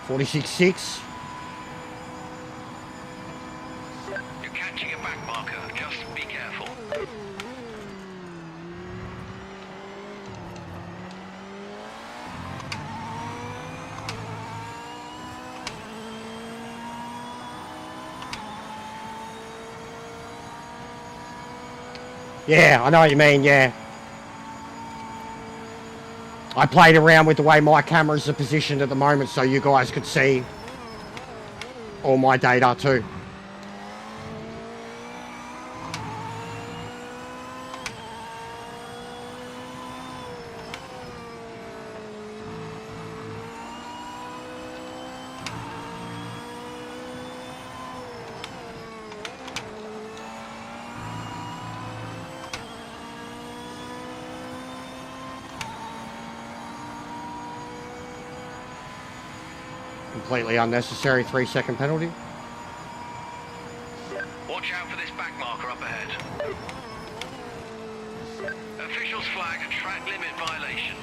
46.6. You're catching a back marker. Just be careful. Yeah, I know what you mean, yeah. I played around with the way my cameras are positioned at the moment so you guys could see all my data too. Completely unnecessary 3-second penalty. Watch out for this back marker up ahead. Officials flag a track limit violation.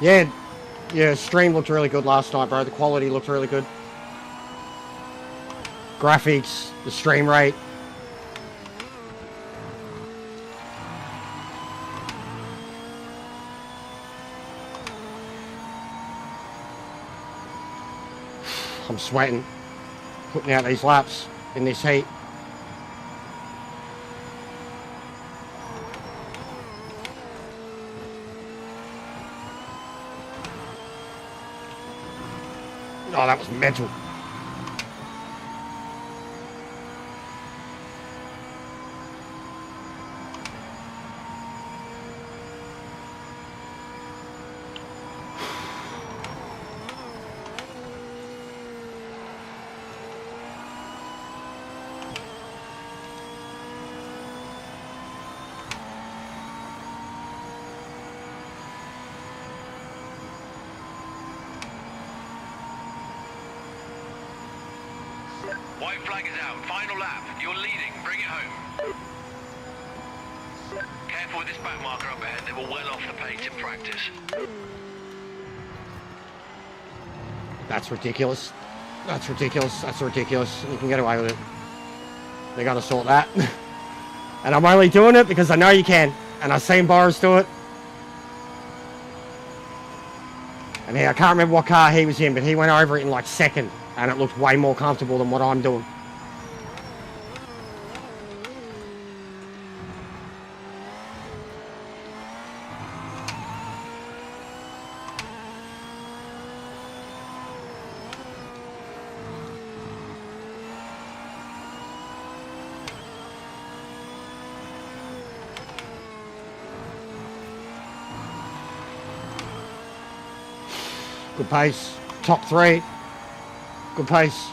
Yeah, stream looked really good last night, bro. The quality looked really good. Graphics, the stream rate. I'm sweating, putting out these laps in this heat. Oh, that was mental. White flag is out. Final lap. You're leading. Bring it home. Careful with this back marker up ahead. They were well off the pace in practice. That's ridiculous. That's ridiculous. That's ridiculous. You can get away with it. They gotta sort that. And I'm only doing it because I know you can. And I've seen Boris do it. And I can't remember what car he was in, but he went over it in like second. And it looked way more comfortable than what I'm doing. Good pace. Top 3. Good pace.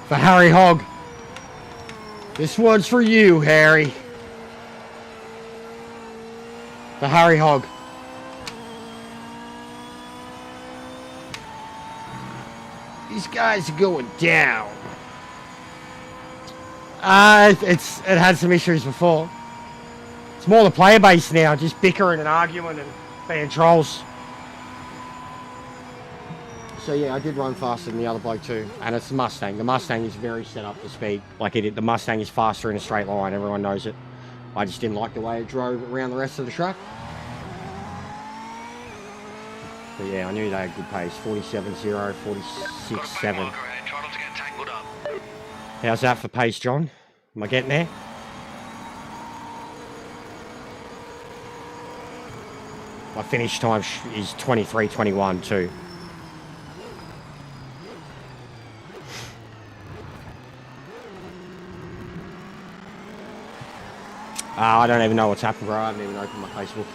For Harry Hogg. This one's for you, Harry. The Harry Hog. These guys are going down. It had some issues before. It's more the player base now, just bickering and arguing and being trolls. So yeah, I did run faster than the other bloke too, and it's the Mustang. The Mustang is very set up for speed. Like the Mustang is faster in a straight line. Everyone knows it. I just didn't like the way it drove around the rest of the track. But yeah, I knew they had good pace. 47.0, 46.7. Try not to get tangled up. How's that for pace, John? Am I getting there? My finish time is 23.21 too. I don't even know what's happened, bro. I haven't even opened my Facebook.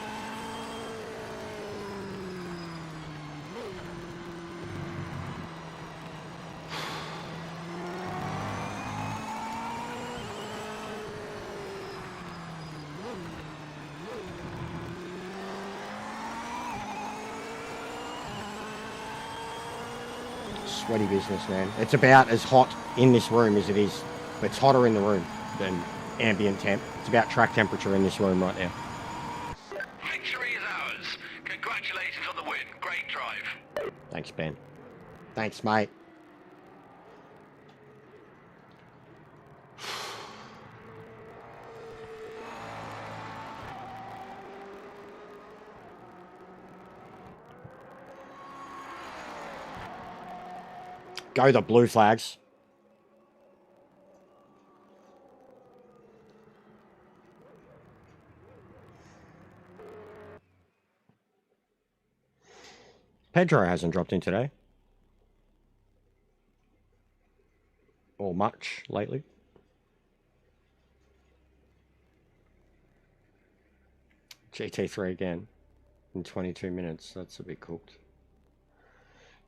Sweaty business, man. It's about as hot in this room as it is. It's hotter in the room than ambient temp. It's about track temperature in this room right now. Victory is ours. Congratulations on the win. Great drive. Thanks, Ben. Thanks, mate. Go the blue flags. Pedro hasn't dropped in today. Or much lately. GT3 again. In 22 minutes. That's a bit cooked.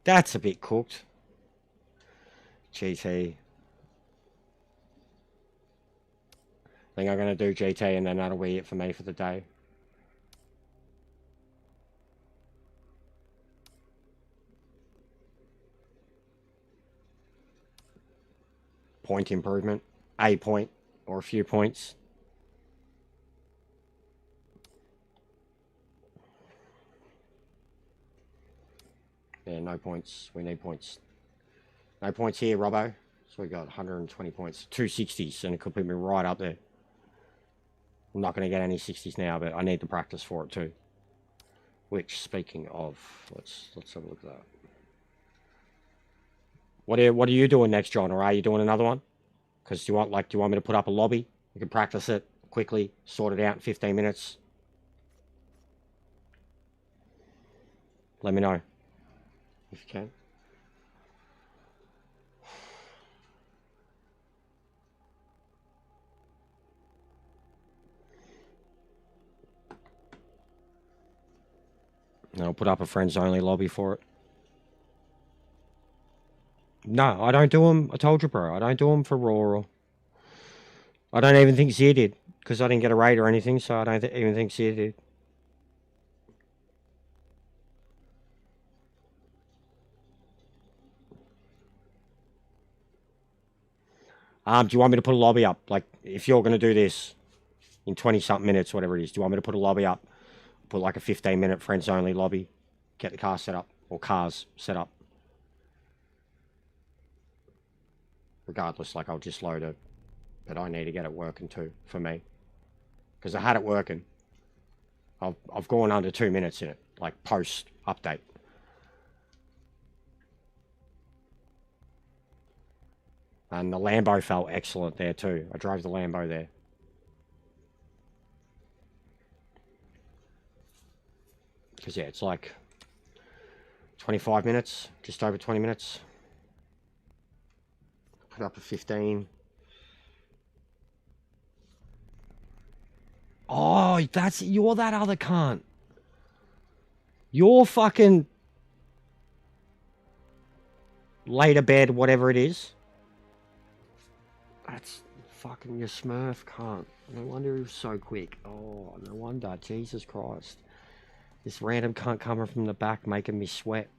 That's a bit cooked. GT. I think I'm going to do GT and then that'll be it for me for the day. Point improvement. A point or a few points. Yeah, no points. We need points. No points here, Robbo. So we got 120 points. 2 60s, and it could put me right up there. I'm not going to get any 60s now, but I need to practice for it too. Which, speaking of, let's have a look at that. What are you doing next, John? Or are you doing another one? Because do you want me to put up a lobby? You can practice it quickly, sort it out in 15 minutes. Let me know if you can. And I'll put up a friends only lobby for it. No, I don't do them. I told you, bro. I don't do them for Raw. I don't even think Zia did. Because I didn't get a raid or anything, so I don't even think Zia did. Do you want me to put a lobby up? Like, if you're going to do this in 20-something minutes, whatever it is, do you want me to put a lobby up? Put like a 15-minute friends-only lobby. Get the car set up. Or cars set up. Regardless, like, I'll just load it. But I need to get it working too, for me. Because I had it working. I've gone under 2 minutes in it. Like, post-update. And the Lambo felt excellent there too. I drove the Lambo there. Because yeah, it's like 25 minutes. Just over 20 minutes. Put up a 15. Oh, you're that other cunt. You're fucking later bed, whatever it is. That's fucking your Smurf can't. No wonder he was so quick. Oh, no wonder. Jesus Christ. This random cunt coming from the back making me sweat.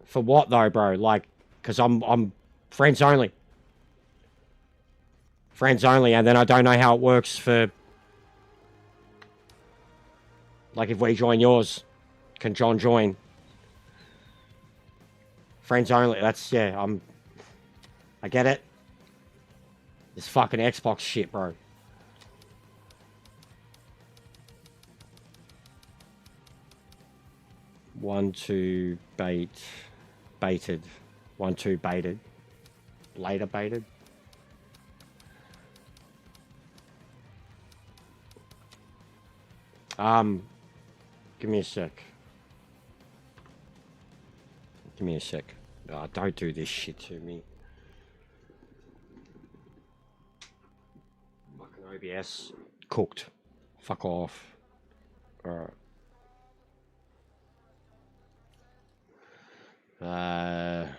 For what though, bro? Like, because I'm friends only. Friends only, and then I don't know how it works for... Like, if we join yours, can John join? Friends only, that's, yeah, I get it. This fucking Xbox shit, bro. One, two, baited. 1, 2, baited. Later baited. Give me a sec. Give me a sec. Oh, don't do this shit to me. Fucking OBS. Cooked. Fuck off. Alright.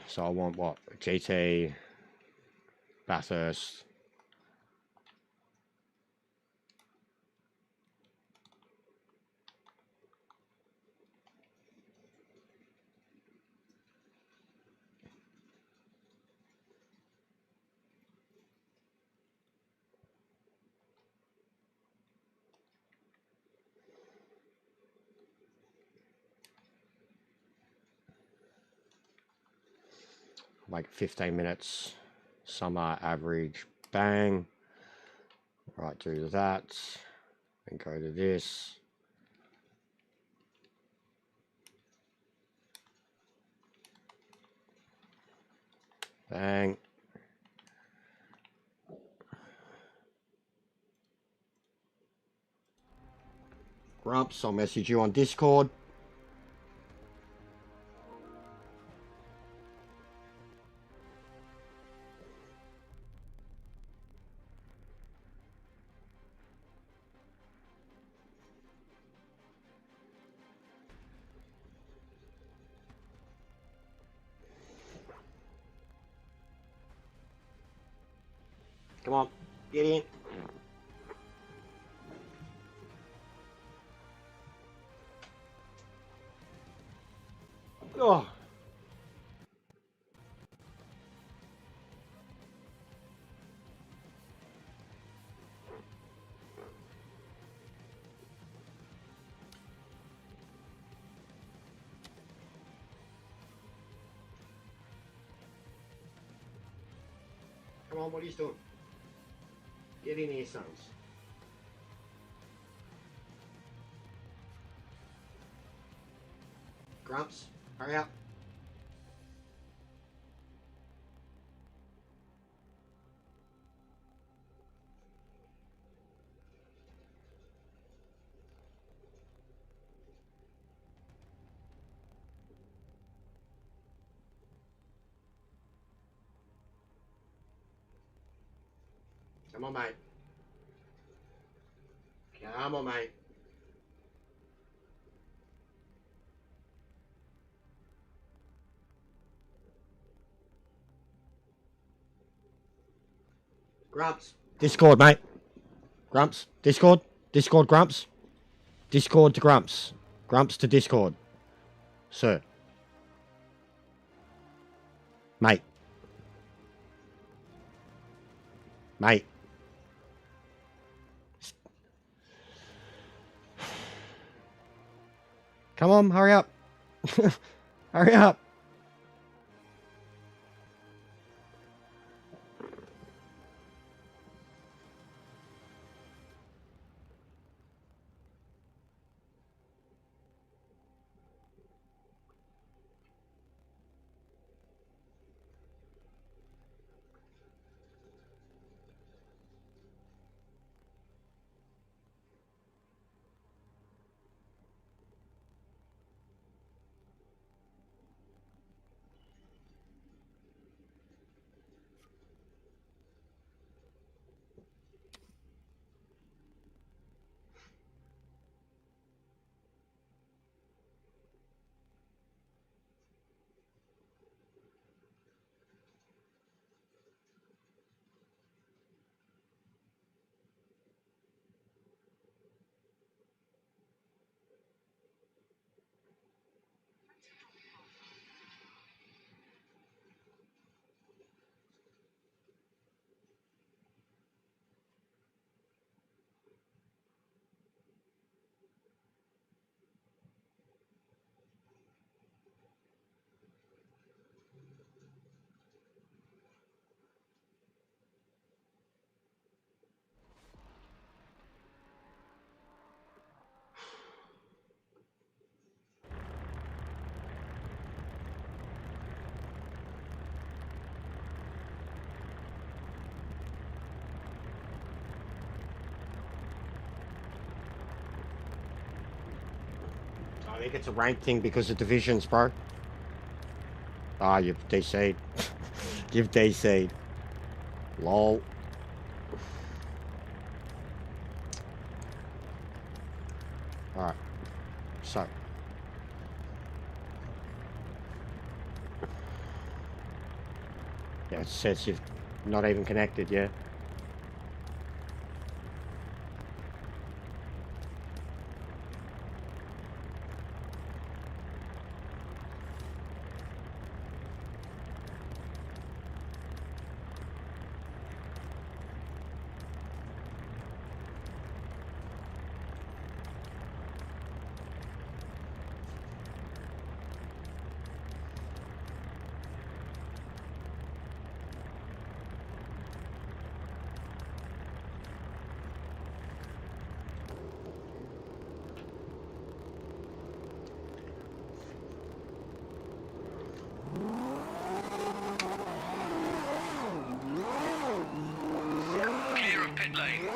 So I want what? GT, Bathurst. Like 15 minutes. Summer average. Bang. Right, do that. And go to this. Bang. Grumps, I'll message you on Discord. Come on, get in. Oh. Come on, what are you doing? Get in here, sons. Grumps, hurry up. Come on, mate. Come on, mate. Grumps. Discord, mate. Grumps. Discord. Discord, Grumps. Discord to Grumps. Grumps to Discord. Sir. Mate. Mate. Come on, hurry up. Hurry up. I think it's a rank thing because of divisions, bro. Ah, you've DC'd. You've DC'd. Lol. Alright. So. Yeah, it says you've not even connected, yeah. Clear of pit lane.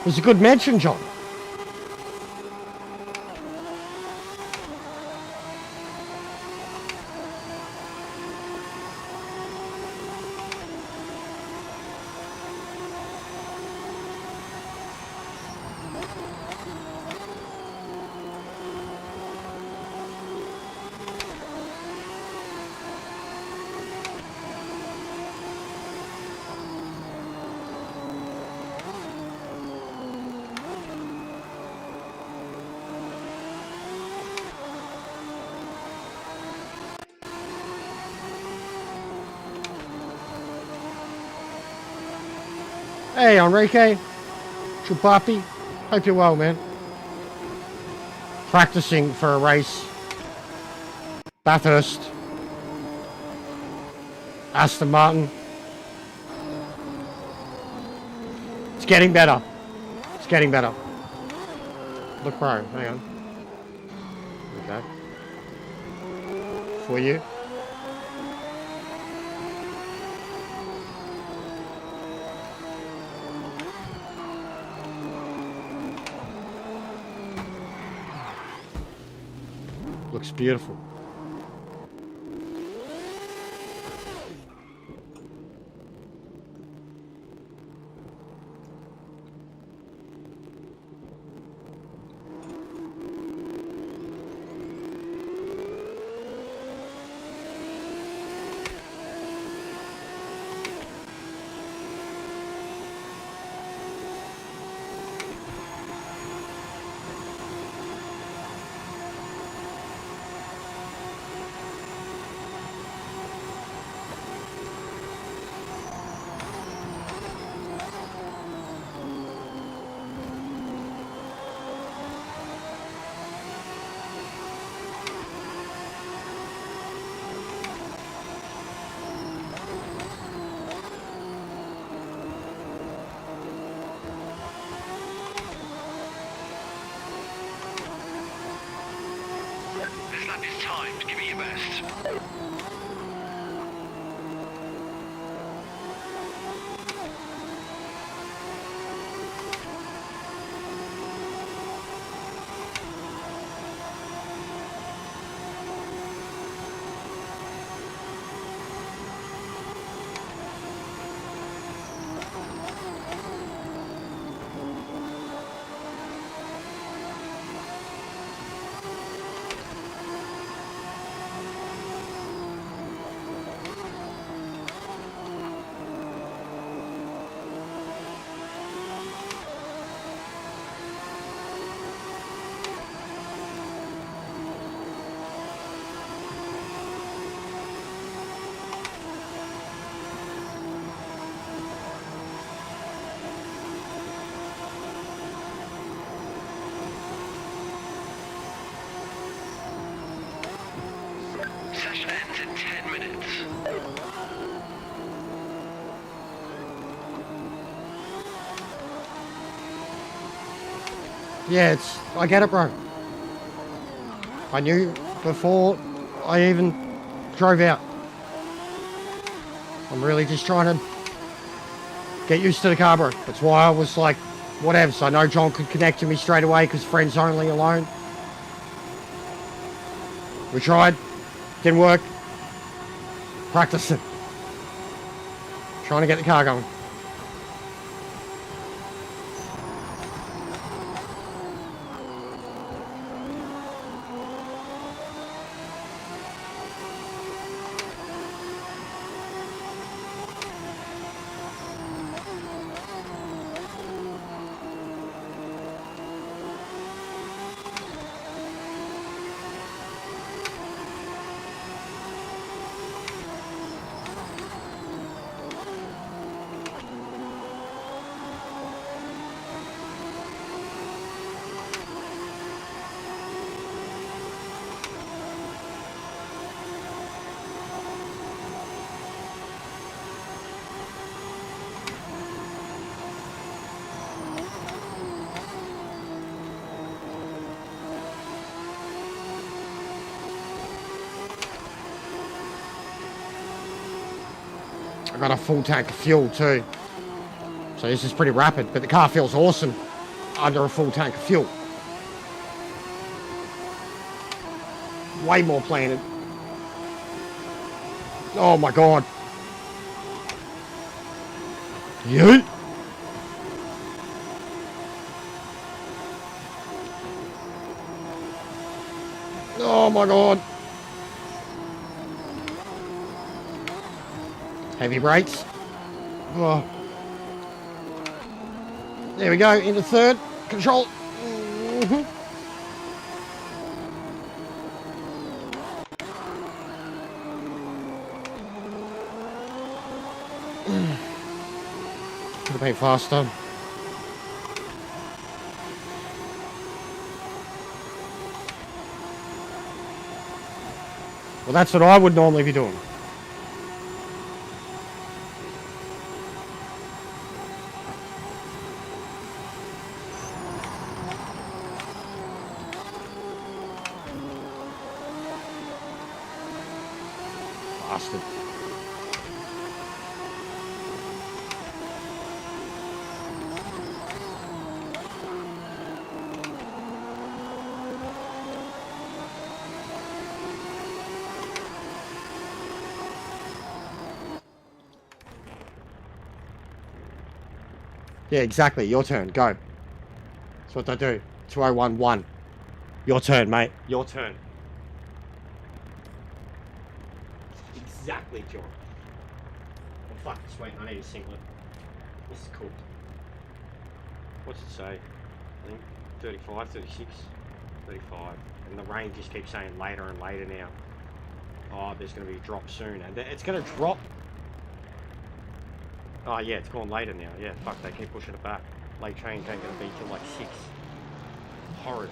It was a good mention, John. Hey, Enrique. Chupapi. Hope you're well, man. Practicing for a race. Bathurst. Aston Martin. It's getting better. It's getting better. Look, bro. Hang on. Okay. For you. Looks beautiful. This lap is timed. Give it your best. Session ends in 10 minutes. Yeah, I get it, bro. I knew before I even drove out. I'm really just trying to get used to the car, bro. That's why I was like, whatever. So I know John could connect to me straight away because friends only alone. We tried. Didn't work. Practicing. Trying to get the car going. I got a full tank of fuel too. So this is pretty rapid, but the car feels awesome under a full tank of fuel. Way more planted. Oh my god. Yeet. Oh my god. Heavy brakes. Oh. There we go, into third. Control. Mm-hmm. Could have been faster. Well, that's what I would normally be doing. Bastard. Yeah, exactly. Your turn. Go. That's what they do. 2011. Your turn, mate. Your turn. Exactly, John. Oh, fuck. Sweet. I need a singlet. This is cool. What's it say? I think 35, 36, 35. And the rain just keeps saying later and later now. Oh, there's going to be a drop soon. And it's going to drop. Oh, yeah, it's gone later now. Yeah, fuck, they keep pushing it back. Late trains ain't going to be till like 6. Horrid.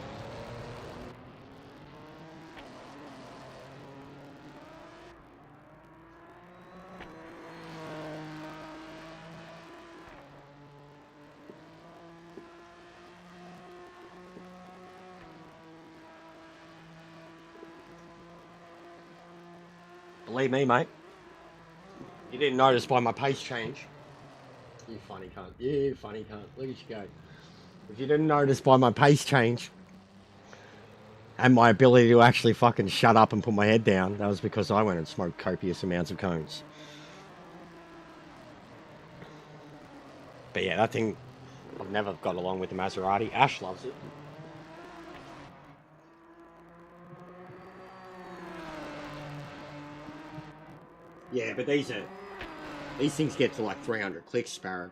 Believe me, mate. You didn't notice by my pace change. You funny cunt. You funny cunt. Look at you go. If you didn't notice by my pace change and my ability to actually fucking shut up and put my head down, that was because I went and smoked copious amounts of cones. But yeah, that thing, I've never got along with the Maserati. Ash loves it. Yeah, but these things get to like 300 clicks, Sparrow.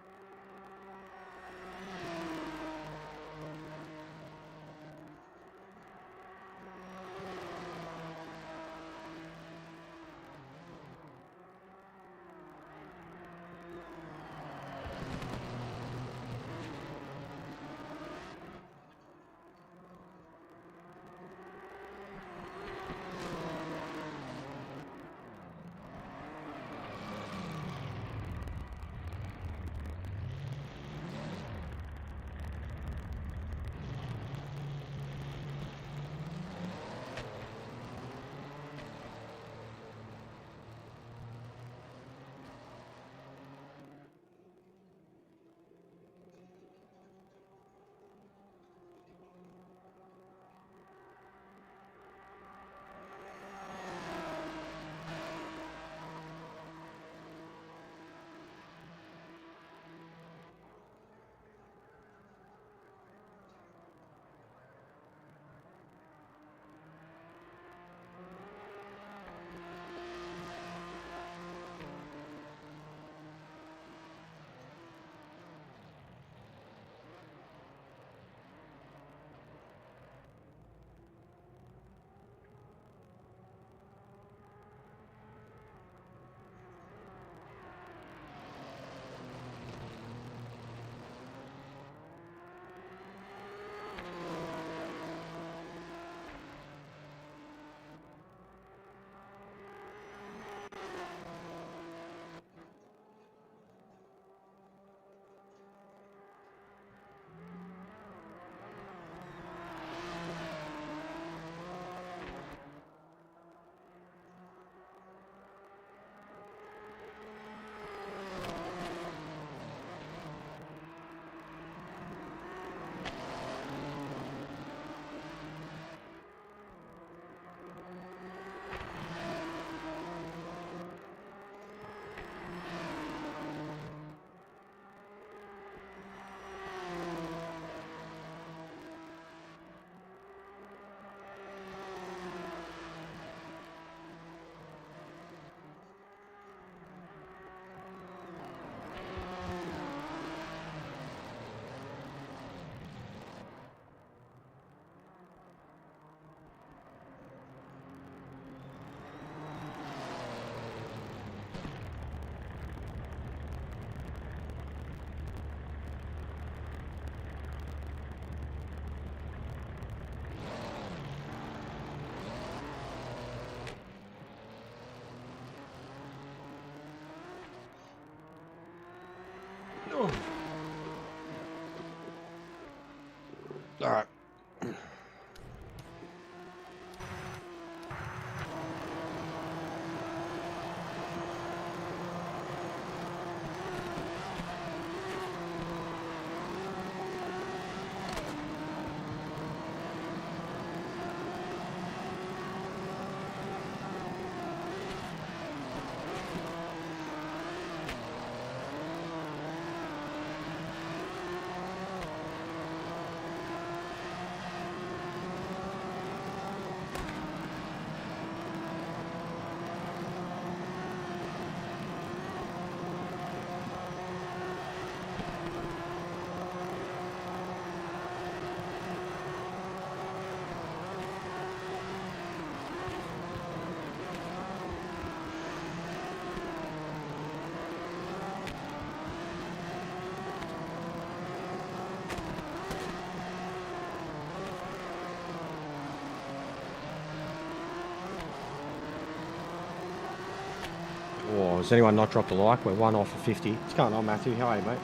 Has anyone not dropped a like? We're 1 off of 50. What's going on, Matthew? How are you, mate?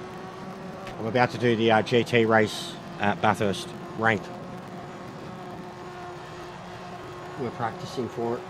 I'm about to do the GT race at Bathurst, ranked. We're practicing for it.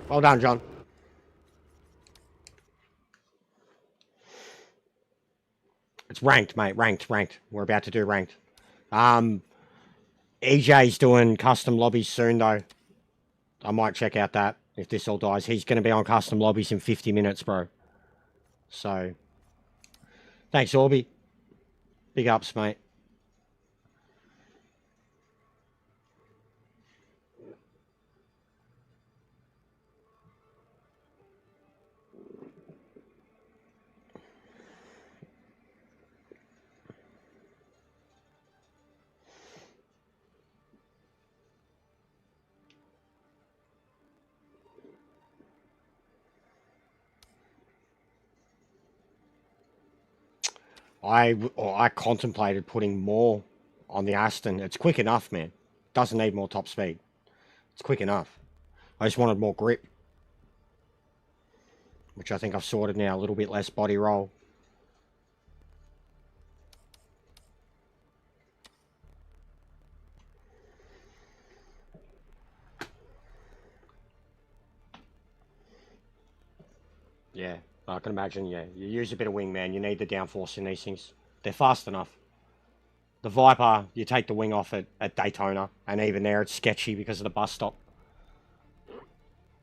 Well done, John. It's ranked, mate. Ranked. We're about to do ranked. EJ's doing custom lobbies soon, though. I might check out that if this all dies. He's going to be on custom lobbies in 50 minutes, bro. So, thanks, Orby. Big ups, mate. I contemplated putting more on the Aston. It's quick enough, man. Doesn't need more top speed. It's quick enough. I just wanted more grip, which I think I've sorted now. A little bit less body roll. Yeah, I can imagine, yeah. You use a bit of wing, man. You need the downforce in these things. They're fast enough. The Viper, you take the wing off at Daytona, and even there it's sketchy because of the bus stop.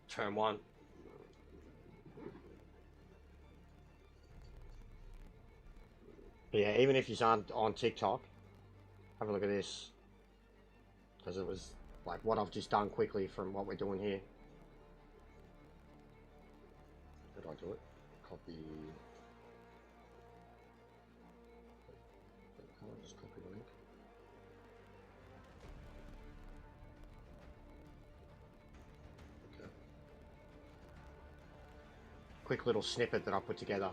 Turn 1. But yeah, even if you aren't on TikTok, have a look at this. Because it was like what I've just done quickly from what we're doing here. How did I do it? Copy. Can I just copy the link? Okay. Quick little snippet that I put together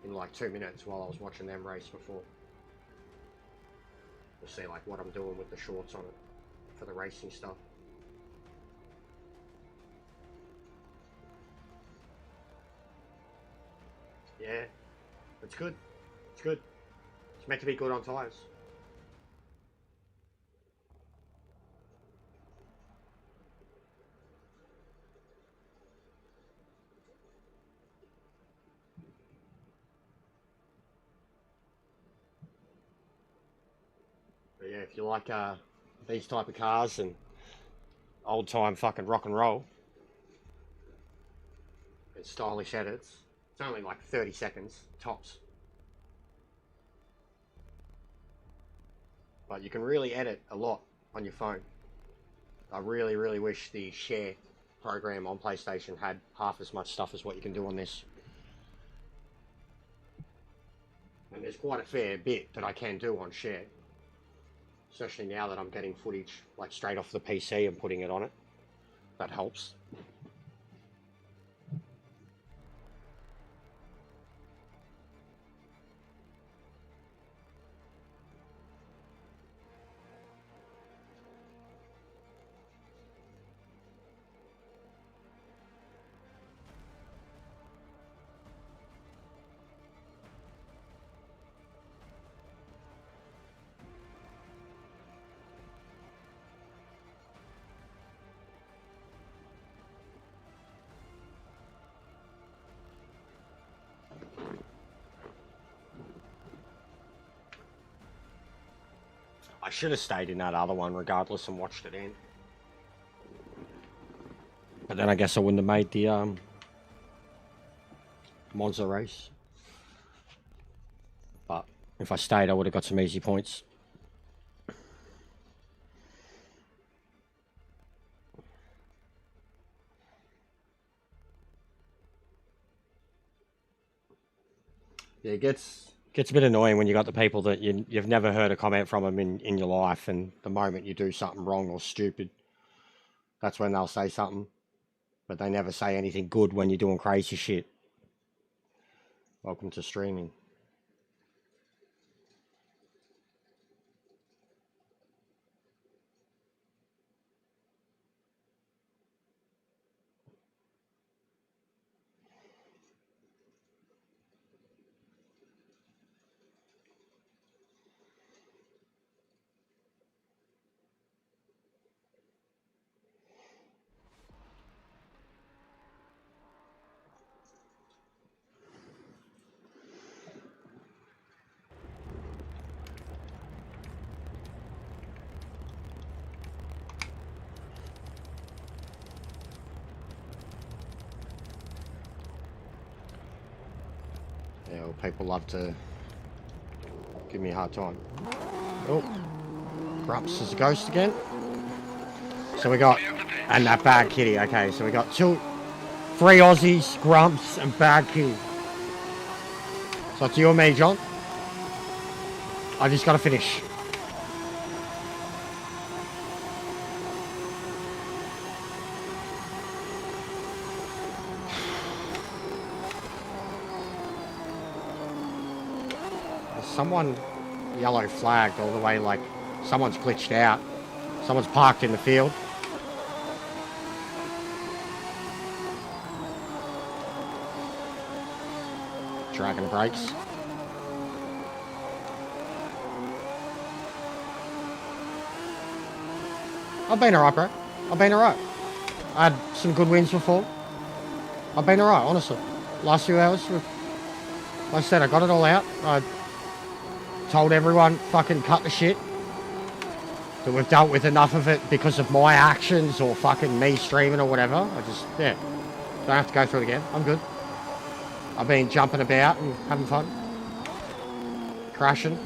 in like 2 minutes while I was watching them race before. You'll see like what I'm doing with the shorts on it for the racing stuff. Yeah, it's good. It's good. It's meant to be good on tyres. But yeah, if you like these type of cars and old time fucking rock and roll and stylish edits, it's only like 30 seconds tops. But you can really edit a lot on your phone. I really, really wish the share program on PlayStation had half as much stuff as what you can do on this. And there's quite a fair bit that I can do on share. Especially now that I'm getting footage like straight off the PC and putting it on it. That helps. I should have stayed in that other one regardless and watched it in. But then I guess I wouldn't have made the Monza race. But if I stayed, I would have got some easy points. Yeah, it gets a bit annoying when you got the people that you've never heard a comment from them in your life, and the moment you do something wrong or stupid, that's when they'll say something, but they never say anything good when you're doing crazy shit. Welcome to streaming. Yeah, well, people love to give me a hard time. Oh, Grumps is a ghost again. So we got, and that bad kitty. Okay, so we got 3 Aussies, Grumps, and bad kitty. So it's you and me, John. I just got to finish. Someone yellow flagged all the way, like someone's glitched out. Someone's parked in the field. Dragging the brakes. I've been alright, bro. I've been alright. I had some good wins before. I've been alright, honestly. Last few hours, like I said, I got it all out. I told everyone, fucking cut the shit. That we've dealt with enough of it because of my actions or fucking me streaming or whatever. I just, yeah, don't have to go through it again. I'm good. I've been jumping about and having fun. Crashing.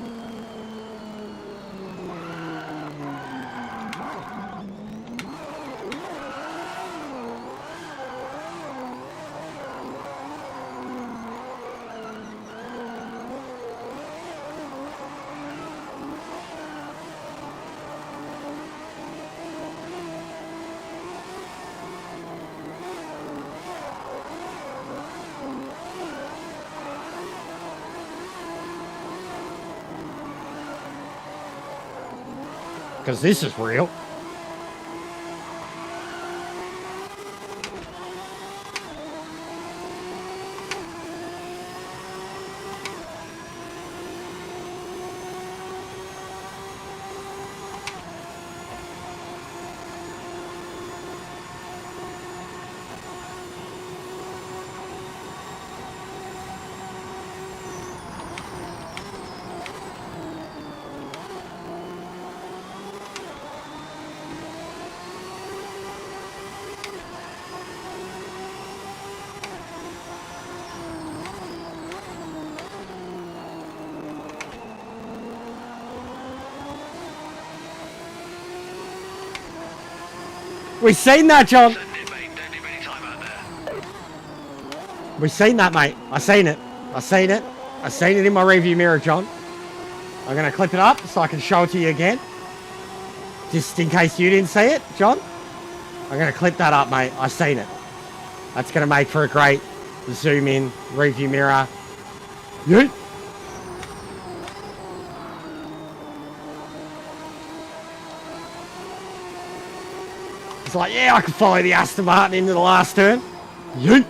Because this is real. We've seen that, John. We've seen that, mate. I seen it. I seen it. I seen it in my rearview mirror, John. I'm going to clip it up so I can show it to you again. Just in case you didn't see it, John. I'm going to clip that up, mate. I seen it. That's going to make for a great zoom in rearview mirror. Yeet. It's like, yeah, I can follow the Aston Martin into the last turn. Yeet.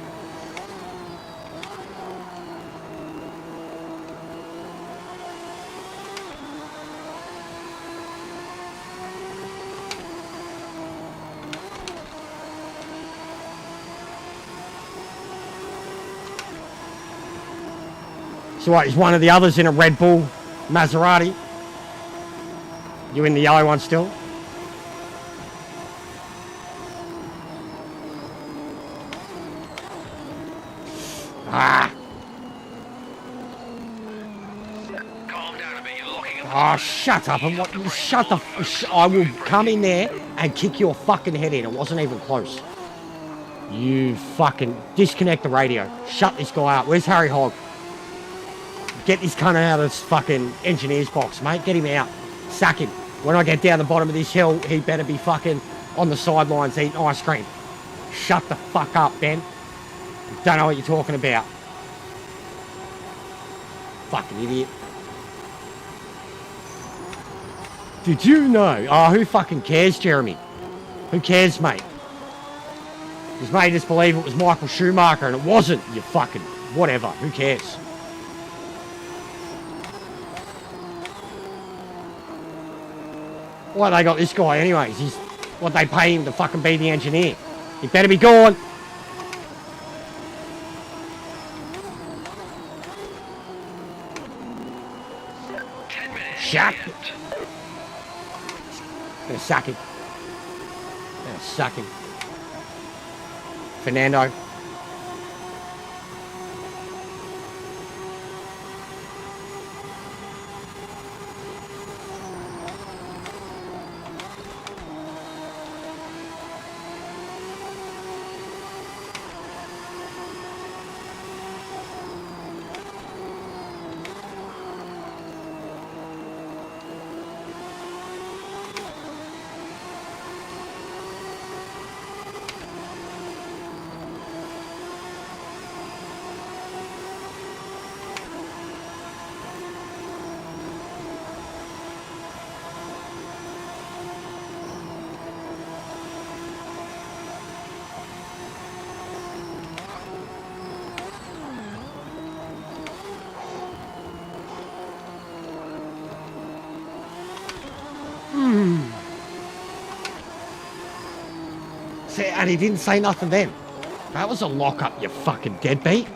So what, is one of the others in a Red Bull Maserati? You in the yellow one still? Ah. Calm down a bit, you're locking up. Oh, shut up. And what, shut the... I will come in there and kick your fucking head in. It wasn't even close. You fucking... Disconnect the radio. Shut this guy up. Where's Harry Hogg? Get this cunt out of this fucking engineer's box, mate. Get him out. Sack him. When I get down the bottom of this hill, he better be fucking on the sidelines eating ice cream. Shut the fuck up, Ben. You don't know what you're talking about. Fucking idiot. Did you know? Oh, who fucking cares, Jeremy? Who cares, mate? He's made us believe it was Michael Schumacher and it wasn't, you fucking whatever. Who cares? Why they got this guy anyways? He's what they pay him to fucking be the engineer. He better be gone. Shut. Gonna suck him. Gonna suck him. Fernando. See, and he didn't say nothing then. That was a lock-up, you fucking deadbeat.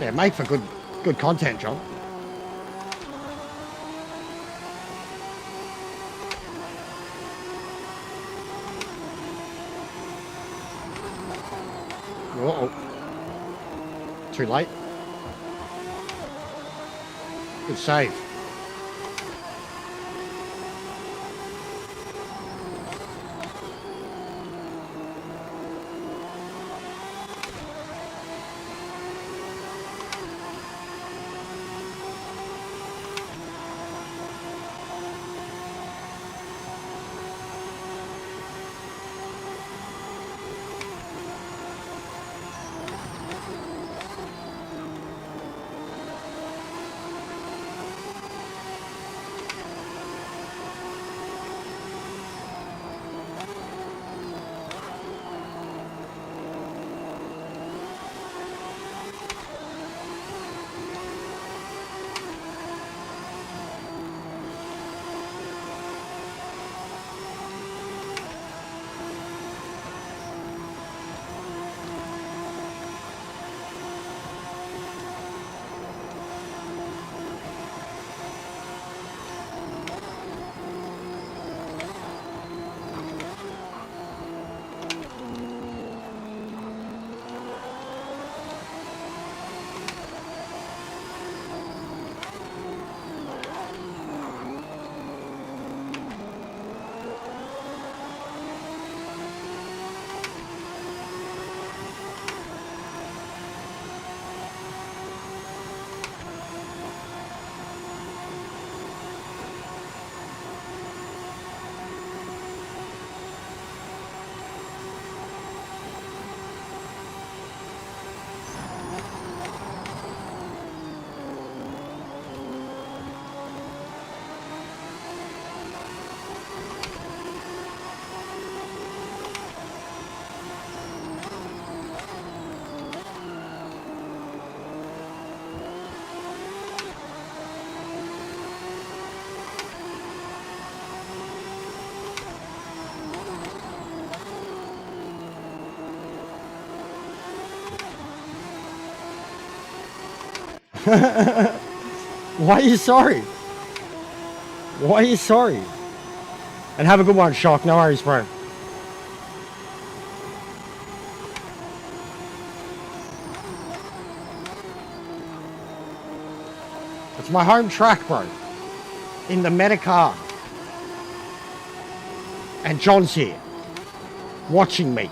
Yeah, make for good content, John. Uh-oh. Too late. Good save. Why are you sorry? Why are you sorry? And have a good one, Shock. No worries, bro. It's my home track, bro. In the meta car. And John's here. Watching me.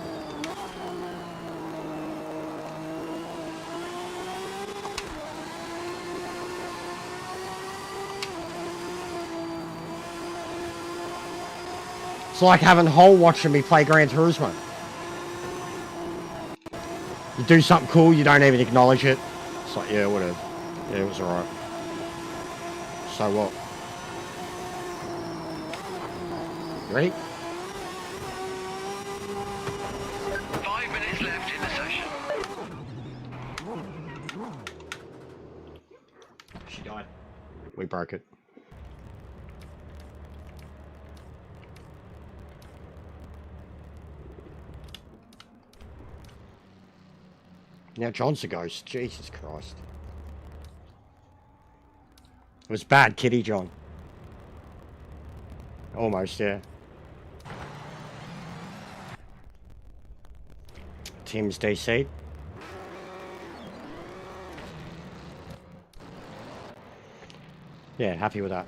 It's like having Hole watching me play Gran Turismo. You do something cool, you don't even acknowledge it. It's like, yeah, whatever. Yeah, it was alright. So what? Ready? 5 minutes left in the session. She died. We broke it. Now John's a ghost. Jesus Christ. It was bad, Kitty John. Almost, yeah. Tim's DC. Yeah, happy with that.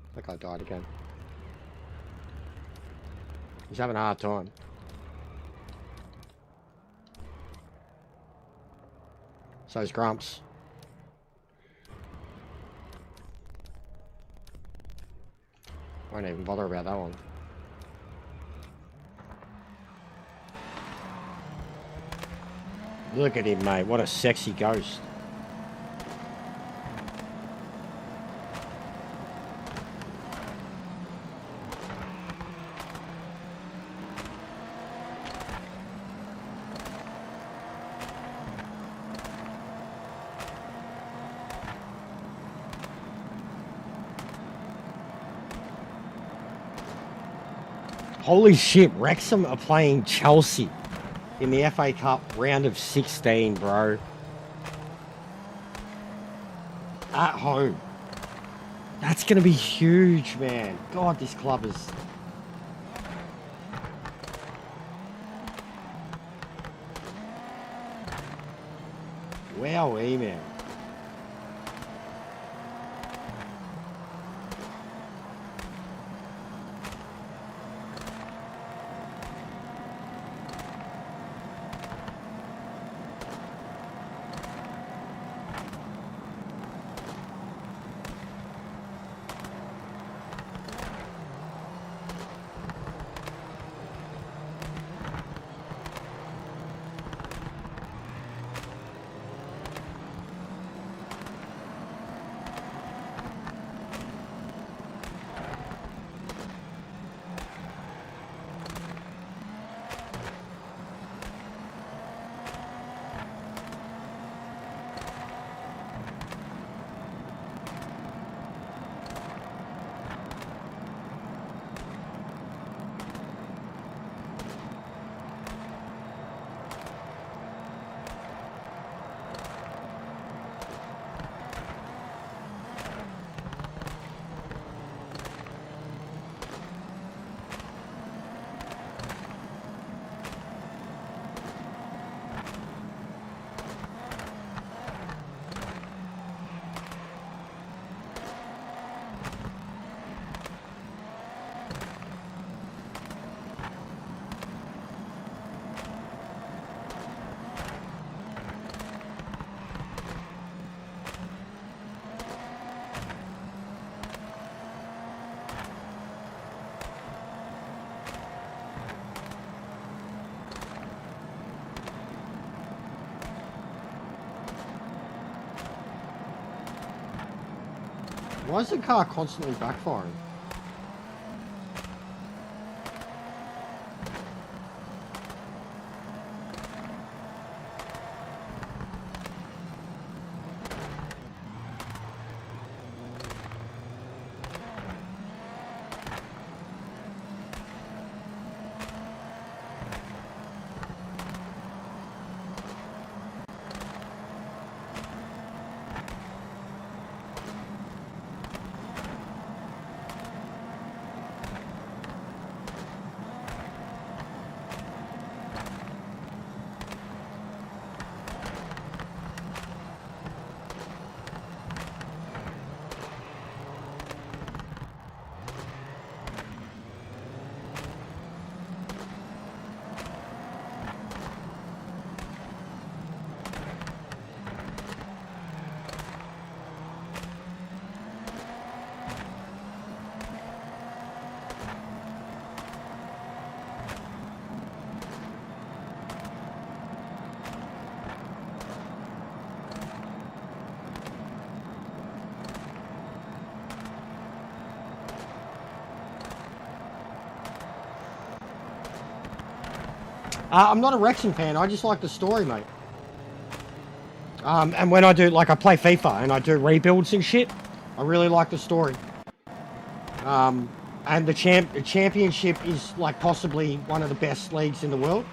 I think I died again. He's having a hard time. So's Grumps. Won't even bother about that one. Look at him, mate. What a sexy ghost. Holy shit, Wrexham are playing Chelsea in the FA Cup round of 16, bro. At home. That's going to be huge, man. God, this club is... Wowee, man. Why is the car constantly backfiring? I'm not a Wrexham fan, I just like the story, mate. And when I do, like, I play FIFA and I do rebuilds and shit, I really like the story. And the championship is, like, possibly one of the best leagues in the world.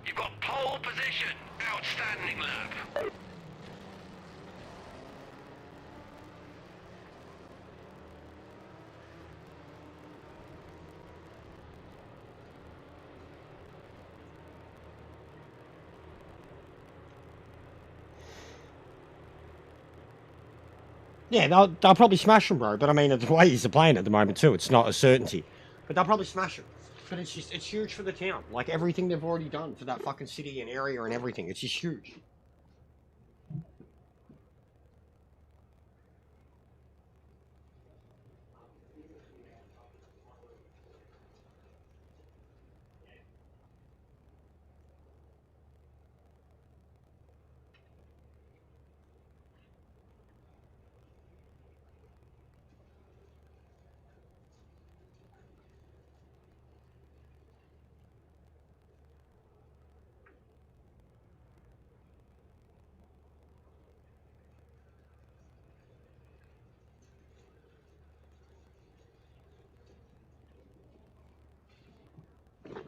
You've got pole position. Outstanding lap. Yeah, they'll probably smash him, bro. But I mean, the way he's playing at the moment too, it's not a certainty. But they'll probably smash him. But it's huge for the town. Like everything they've already done for that fucking city and area and everything. It's just huge.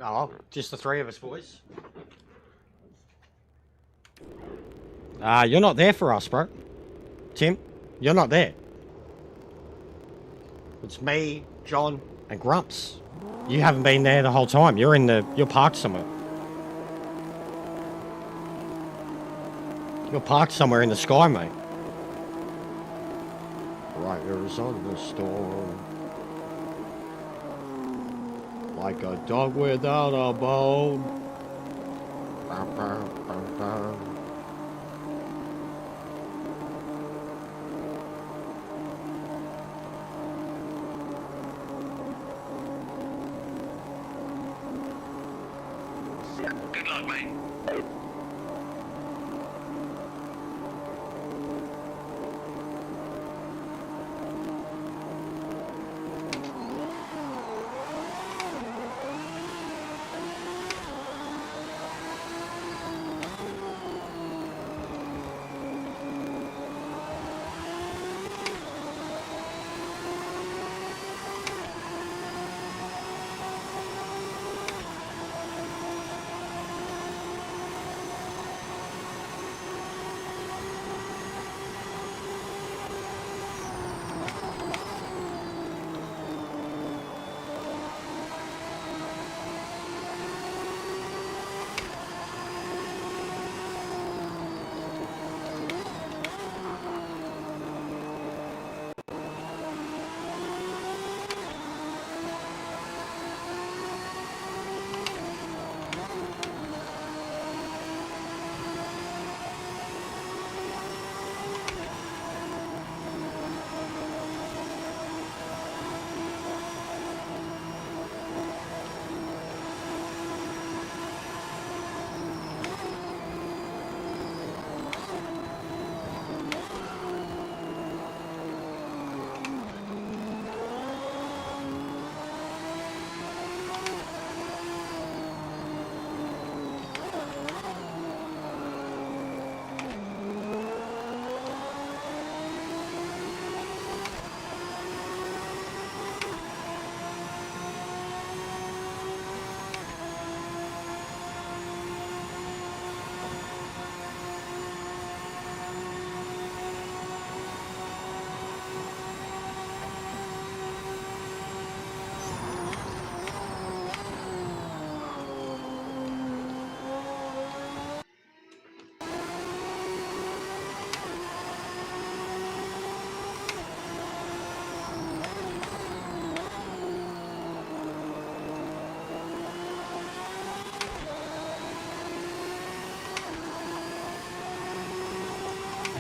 Oh, just the three of us, boys. You're not there for us, bro. Tim, you're not there. It's me, John, and Grumps. You haven't been there the whole time. You're parked somewhere. You're parked somewhere in the sky, mate. Right, here's on the storm. Like a dog without a bone. Bum, bum, bum, bum. Good luck, mate.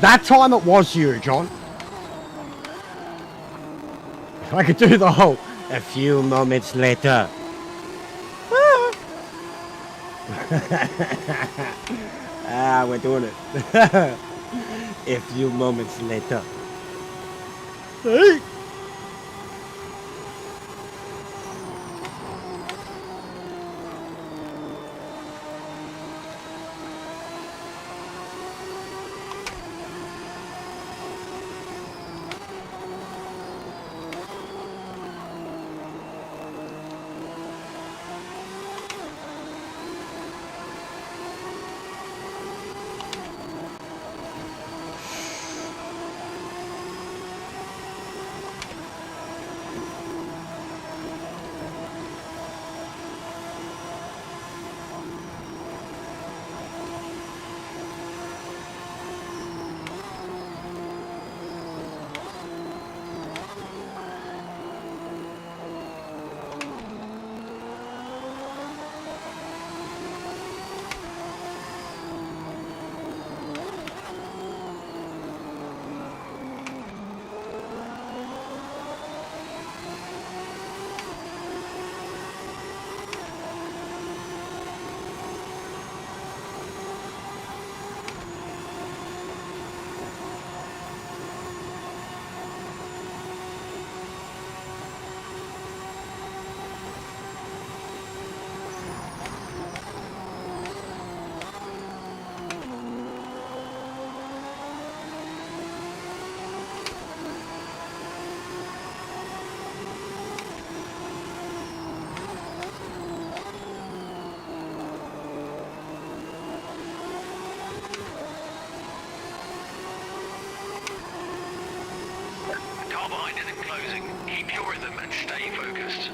That time it was you, John. If I could do the whole a few moments later. We're doing it. A few moments later. Hey. Car behind isn't closing. Keep your rhythm and stay focused.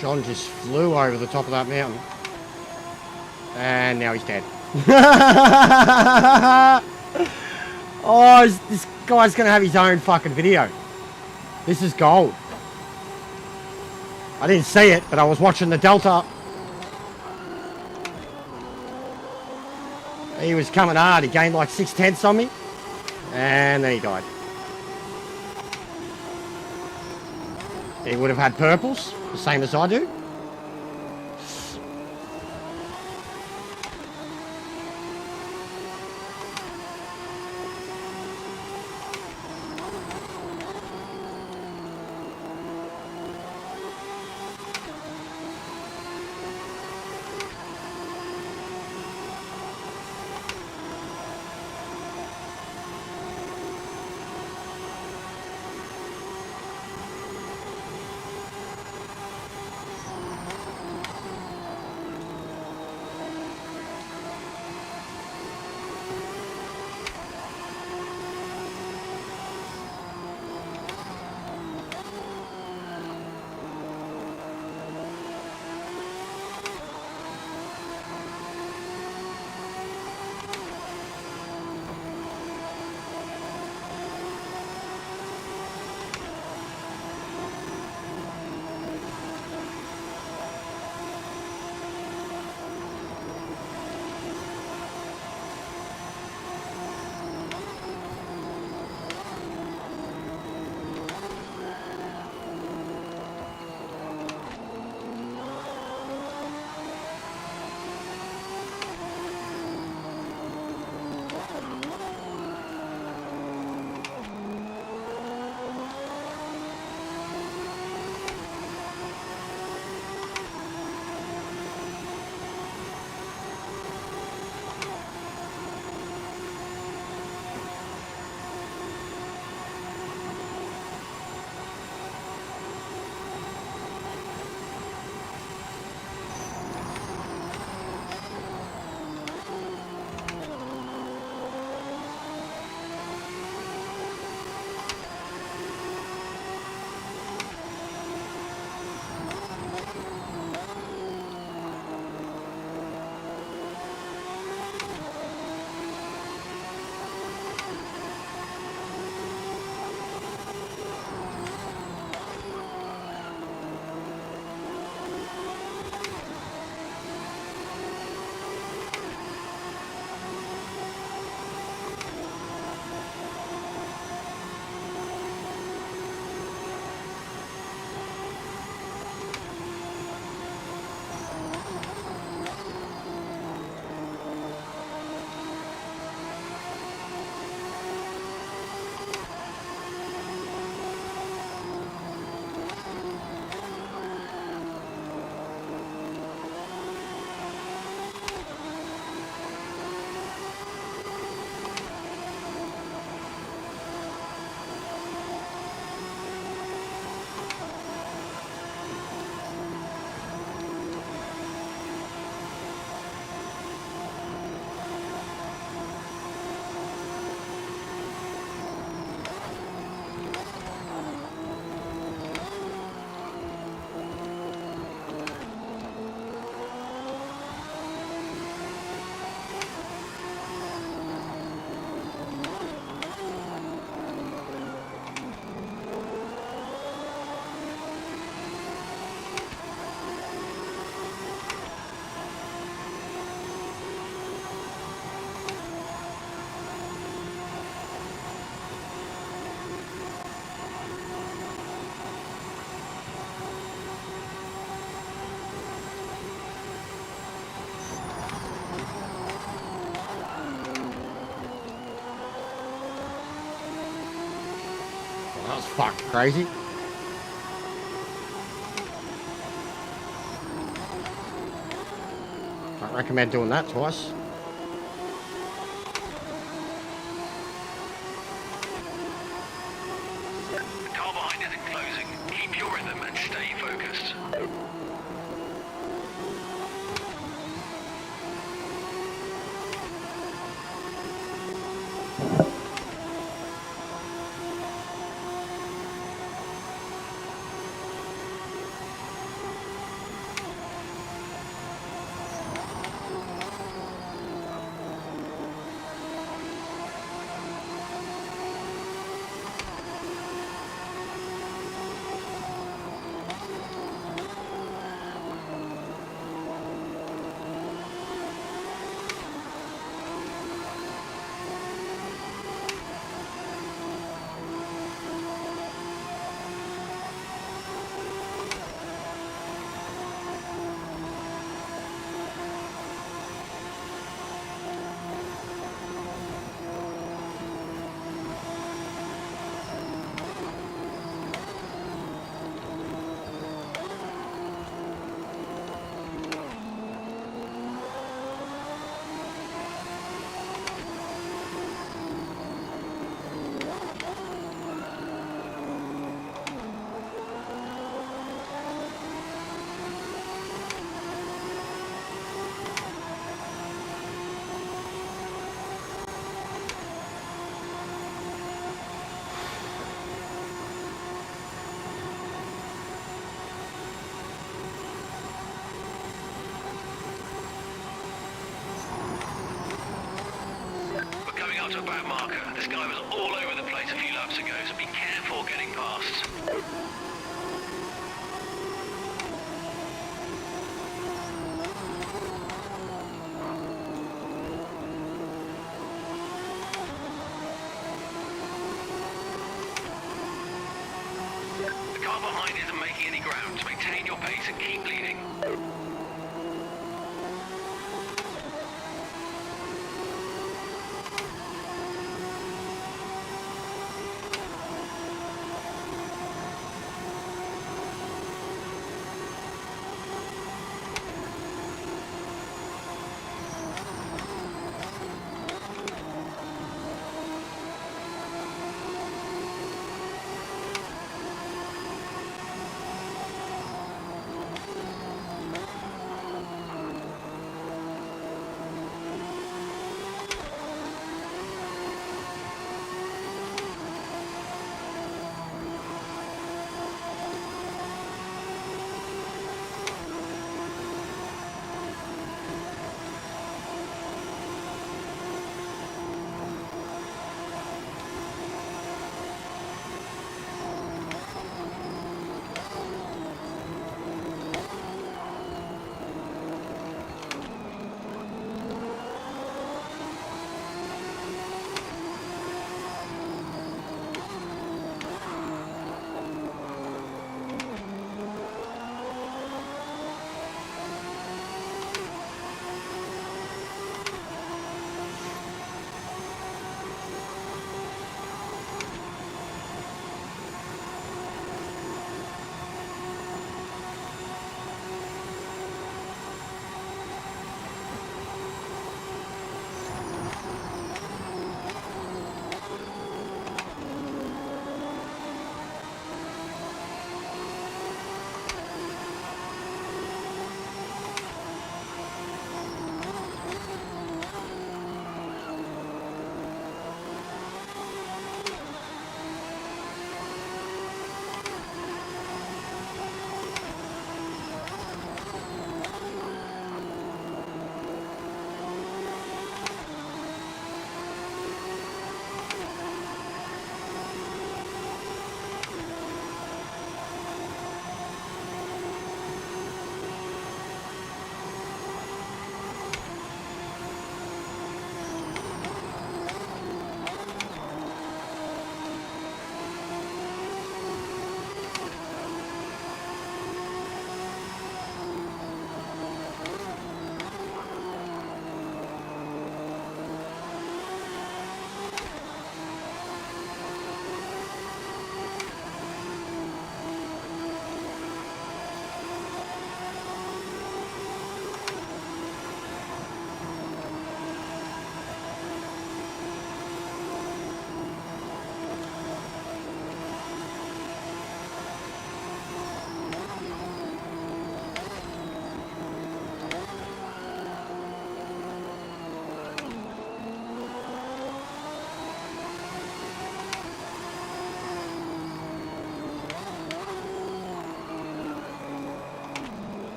John just flew over the top of that mountain. And now he's dead. Oh, this guy's going to have his own fucking video. This is gold. I didn't see it, but I was watching the Delta. He was coming hard. He gained like 6/10 on me. And then he died. He would have had purples, the same as I do. was fucked crazy. Don't recommend doing that twice. The car behind isn't closing. Keep your rhythm and stay focused. We're coming up to a back marker. This guy was all over the place a few laps ago, so be careful getting past. The car behind isn't making any ground. Maintain your pace and keep leading.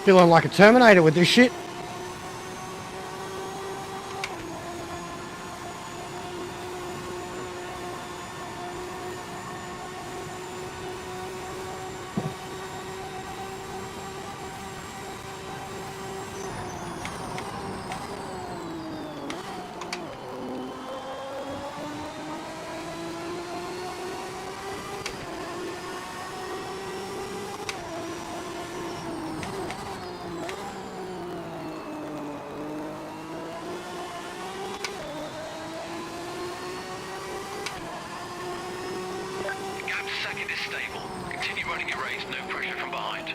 Feeling like a Terminator with this shit. Gap second is stable. Continue running your race, no pressure from behind.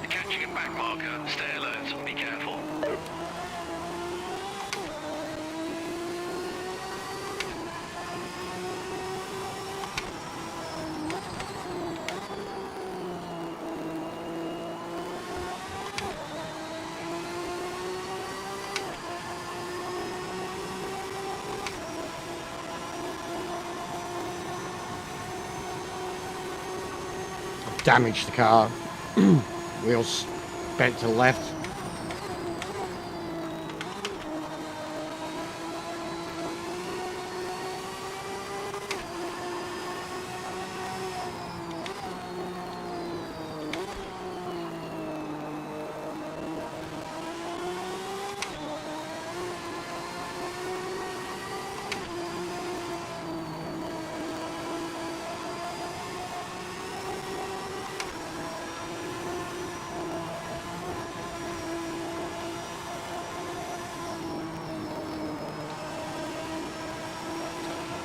Catching a back marker. Stay alert and be careful. Damaged the car. Wheels bent to the left.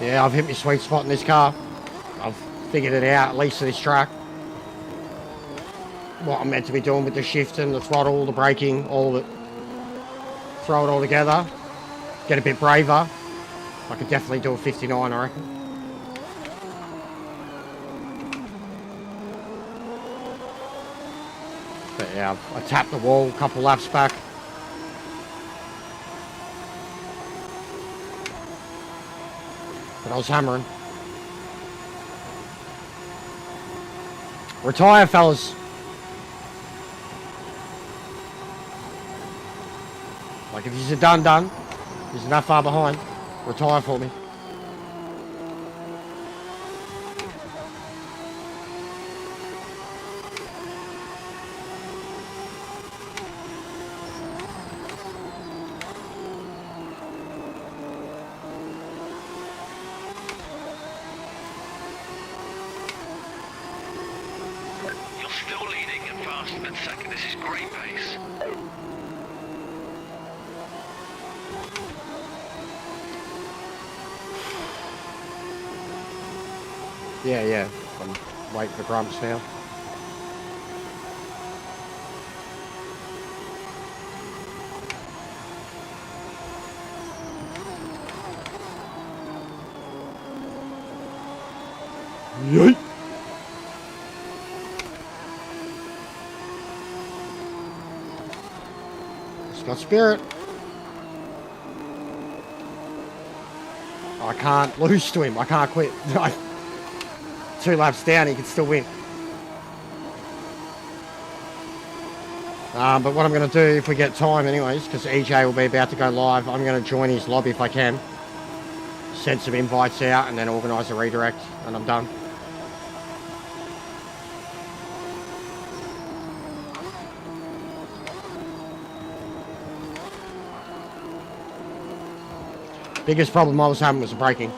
Yeah, I've hit my sweet spot in this car. I've figured it out, at least for this track. What I'm meant to be doing with the shifting, the throttle, the braking, all of it. Throw it all together. Get a bit braver. I could definitely do a 59, I reckon. But yeah, I tapped the wall a couple laps back. But I was hammering. Retire, fellas. Like, if you're done, he's not far behind. Retire for me. You're still leading and faster than second. This is great pace. Yeah. I'm waiting for Grumps now. Yeet. It's got spirit. I can't lose to him. I can't quit. 2 laps down, he can still win. But what I'm going to do, if we get time anyways, because EJ will be about to go live, I'm going to join his lobby if I can. Send some invites out and then organise a redirect, and I'm done. Biggest problem I was having was the braking.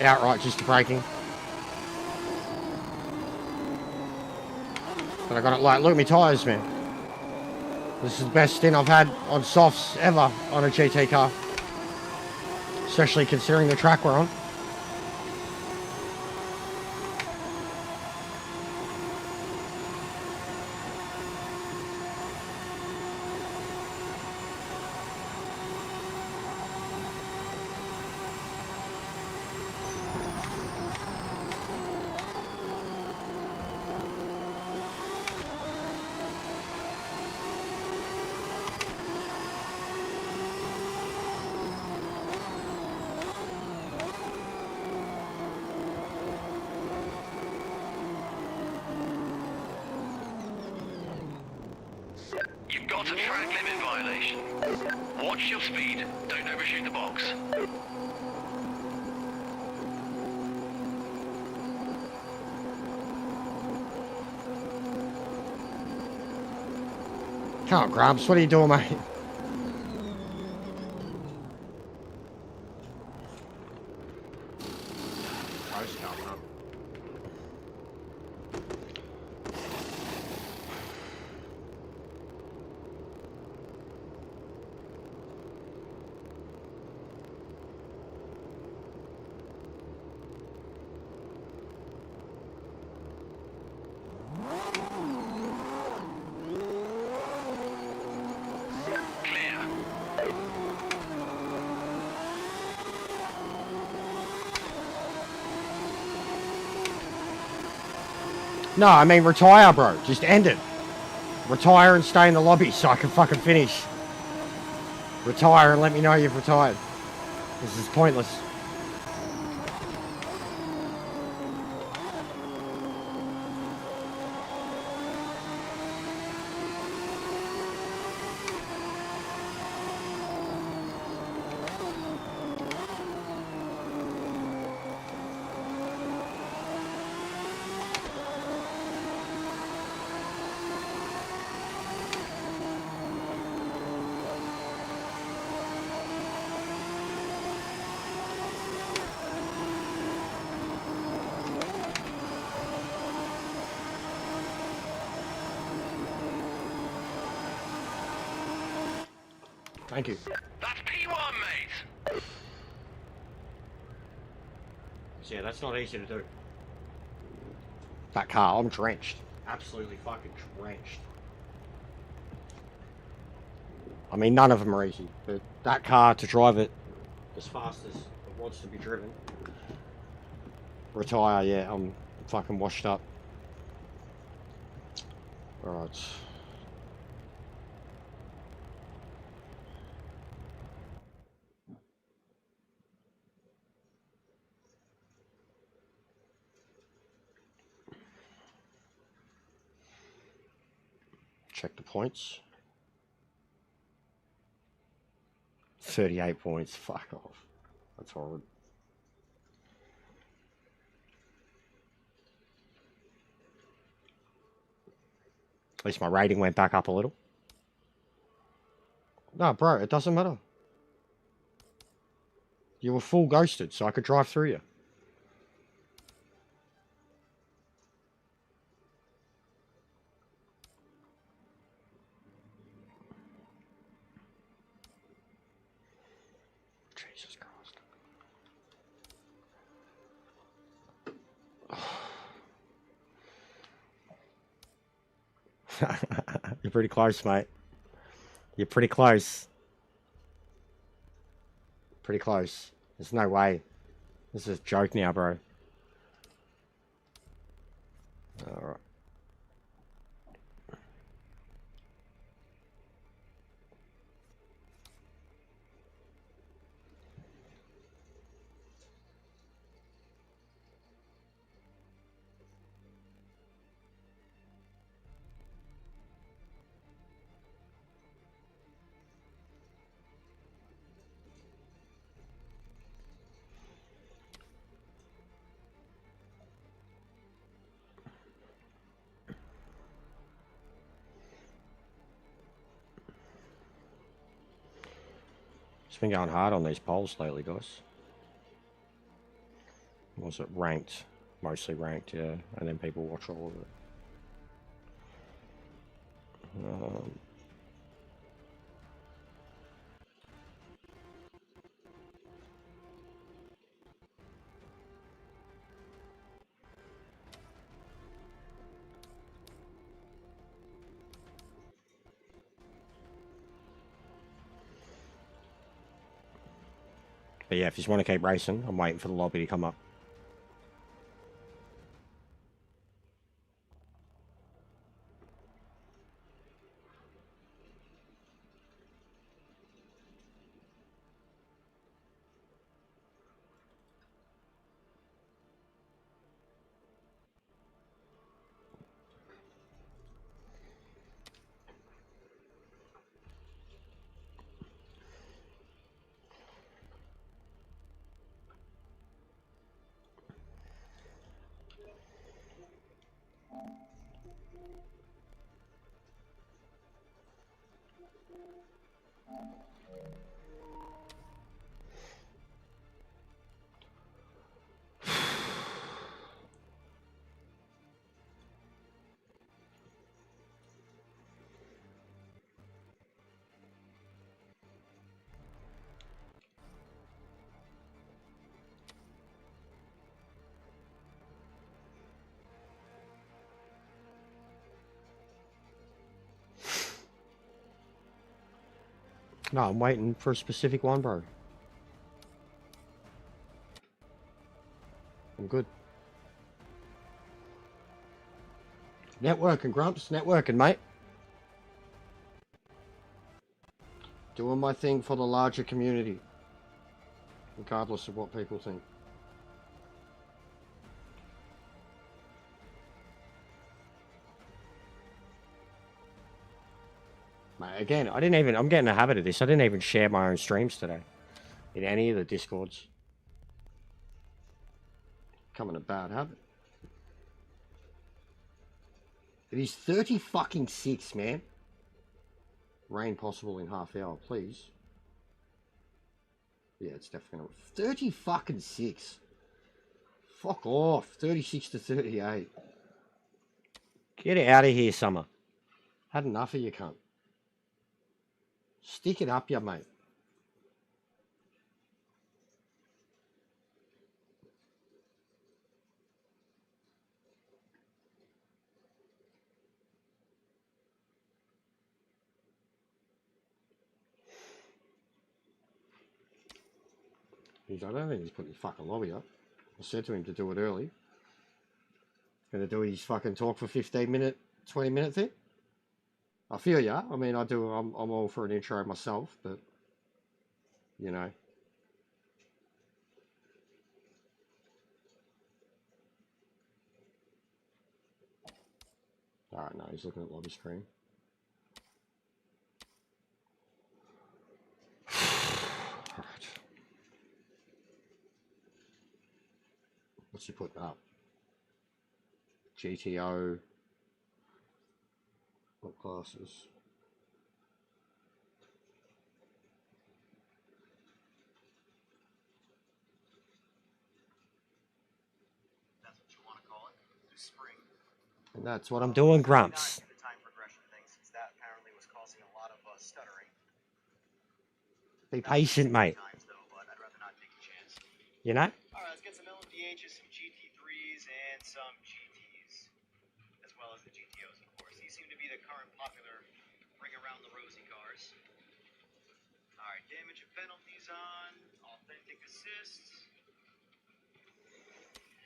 Outright just the braking. But I got it like, look at my tyres, man. This is the best stint I've had on softs ever on a GT car. Especially considering the track we're on. You've got a track limit violation. Watch your speed. Don't overshoot the box. Come on, Grumps, what are you doing, mate? Post coming up. Clear. No, I mean retire, bro. Just end it. Retire and stay in the lobby so I can fucking finish. Retire and let me know you've retired. This is pointless. Thank you. That's P1, mate. So yeah, that's not easy to do. That car, I'm drenched. Absolutely fucking drenched. I mean, none of them are easy, but that car, to drive it as fast as it wants to be driven. Retire, yeah, I'm fucking washed up. Alright. Check the points. 38 points, fuck off. That's horrid. At least my rating went back up a little. No, bro, it doesn't matter. You were full ghosted, so I could drive through you. Jesus Christ. You're pretty close, mate. You're pretty close. Pretty close. There's no way. This is a joke now, bro. Alright. It's been going hard on these polls lately, guys. Was it ranked? Mostly ranked, yeah. And then people watch all of it. But yeah, if you just want to keep racing, I'm waiting for the lobby to come up. No, I'm waiting for a specific one, bro. I'm good. Networking, Grumps. Networking, mate. Doing my thing for the larger community. Regardless of what people think. Mate, again, I'm getting a habit of this. I didn't even share my own streams today. In any of the Discords. Becoming a bad habit. It is 30 fucking 6, man. Rain possible in half hour, please. Yeah, it's definitely 30 fucking 6. Fuck off. 36 to 38. Get out of here, Summer. Had enough of you, cunt. Stick it up, ya mate. I don't think he's putting his fucking lobby up. I said to him to do it early. Gonna do his fucking talk for 15-minute, 20-minute thing. I feel ya. I mean, I'm all for an intro myself, but you know. Alright, no, he's looking at lobby screen. Alright. What's he putting up? GTO. What classes? That's what you want to call it. Through spring. And that's what I'm doing, Grumps. The time progression thing, since that apparently was causing a lot of stuttering. Be patient, mate. Times, though, but I'd rather not take a chance. You know? Alright, let's get some LMPHs, some GT3s, and some GTs. As well as the GTOs, of course. These seem to be the current popular ring around the rosy cars. Alright, damage and penalties on, authentic assists,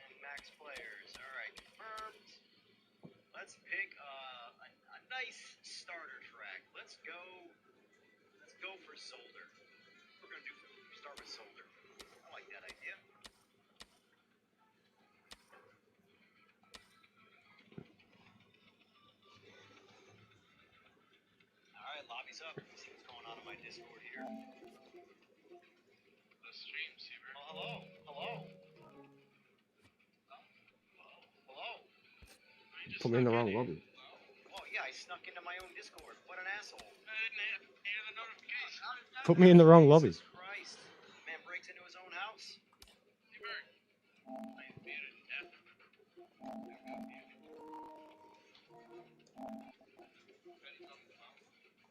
and max players. Alright, confirmed. Let's pick a nice starter track. Let's go for Zolder. We're gonna start with Zolder. I like that idea. Alright, lobby's up. Let's see what's going on in my Discord here. The stream, Seaver. Oh, hello. Hello. Hello. Put me in the wrong lobby. Oh, yeah, I snuck into my own Discord. What an asshole. I didn't hear the notification. Put me in the wrong lobby. Jesus Christ. Man breaks into his own house. Seaver. I muted F.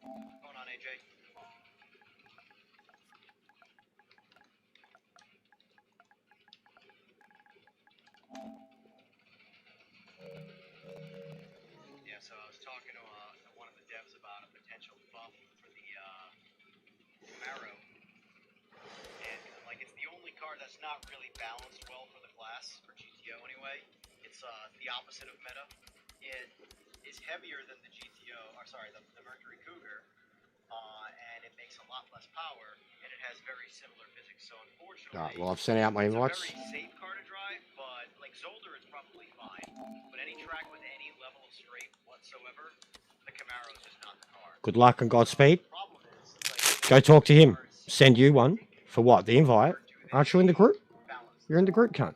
What's going on, AJ? Yeah, so I was talking to one of the devs about a potential buff for the Camaro. And like, it's the only car that's not really balanced well for the class, for GTO anyway. It's the opposite of meta. It is heavier than the GTO, or sorry, the Mercury Cougar, and it makes a lot less power, and it has very similar physics. So unfortunately, Alright, well, I've sent out my it's a invites. very safe car to drive, but like Zolder is probably fine. But any track with any level of straight whatsoever, the Camaro is just not the car. Good luck and Godspeed. The problem is, like, Go talk to him. Send you one. For what? The invite? Aren't you in the group? balanced. You're in the group, cunt.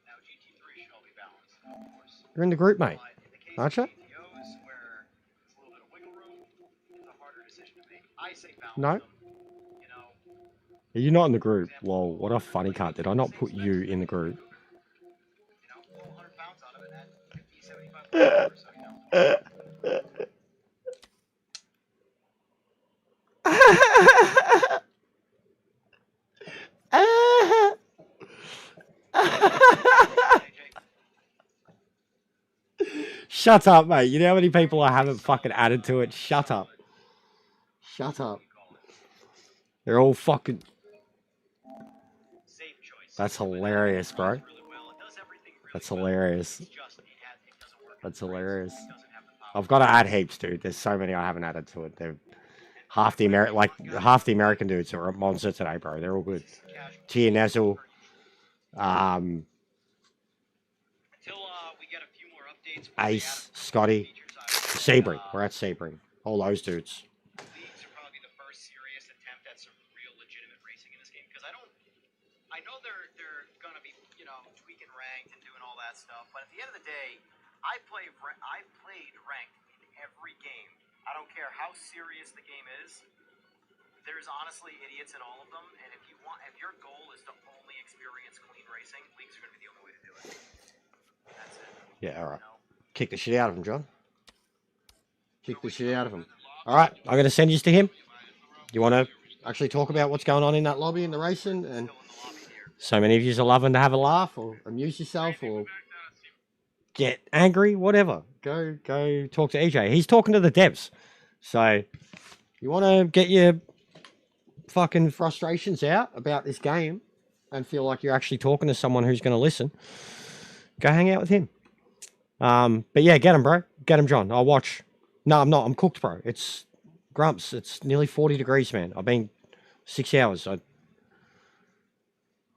Now GT3 should all be balanced, of course. You're in the group, mate. But in the case Aren't you? of GTOs, where it's a little bit of wiggle room, it's a harder decision to make. I say balance No. them. You know, You're not in the group. Lol, what a funny cunt. Did I not put you in the group? pull 100 pounds out of it at 50, 75 or so, you know. Shut up, mate. You know how many people I haven't fucking added to it? Shut up. Shut up. They're all fucking... Safe choice. That's hilarious, bro. Really well. It does everything really That's well. hilarious. It's just, it doesn't work. That's hilarious. It doesn't have the power. I've got to add heaps, dude. There's so many I haven't added to it. They're half the American dudes are at Monza today, bro. They're all good. Tia Nezel, Until we get a few more updates. where they Ace, add Scotty, features, I would, Sebring. We're at Sebring. All those dudes. Leagues are probably the first serious attempt at some real legitimate racing in this game, because I know they're gonna be, you know, tweaking ranked and doing all that stuff, but at the end of the day, I played ranked in every game. I don't care how serious the game is. There's honestly idiots in all of them, and if your goal is to only experience clean racing, leagues are gonna be the only way to do it. That's it. Yeah, all right. You know? Kick the shit out of him, John. Kick the shit out of him. All right, I'm going to send you to him. You want to actually talk about what's going on in that lobby and the racing? And so many of you are loving to have a laugh or amuse yourself or get angry, whatever. Go talk to EJ. He's talking to the devs. So you want to get your fucking frustrations out about this game and feel like you're actually talking to someone who's going to listen, go hang out with him. But yeah, get him, bro. Get him, John. I'll watch. No, I'm not. I'm cooked, bro. It's Grumps. It's nearly 40 degrees, man. I've been 6 hours. I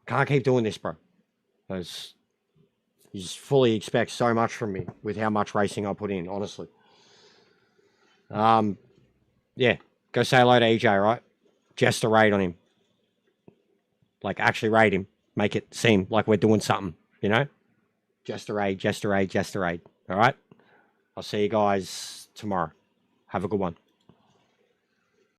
can't keep doing this, bro. Because you just fully expect so much from me with how much racing I put in, honestly. Yeah, go say hello to EJ, right? Just a raid on him. Like, actually raid him. Make it seem like we're doing something, you know? Just a raid, just a raid, just a raid. All right? I'll see you guys tomorrow. Have a good one.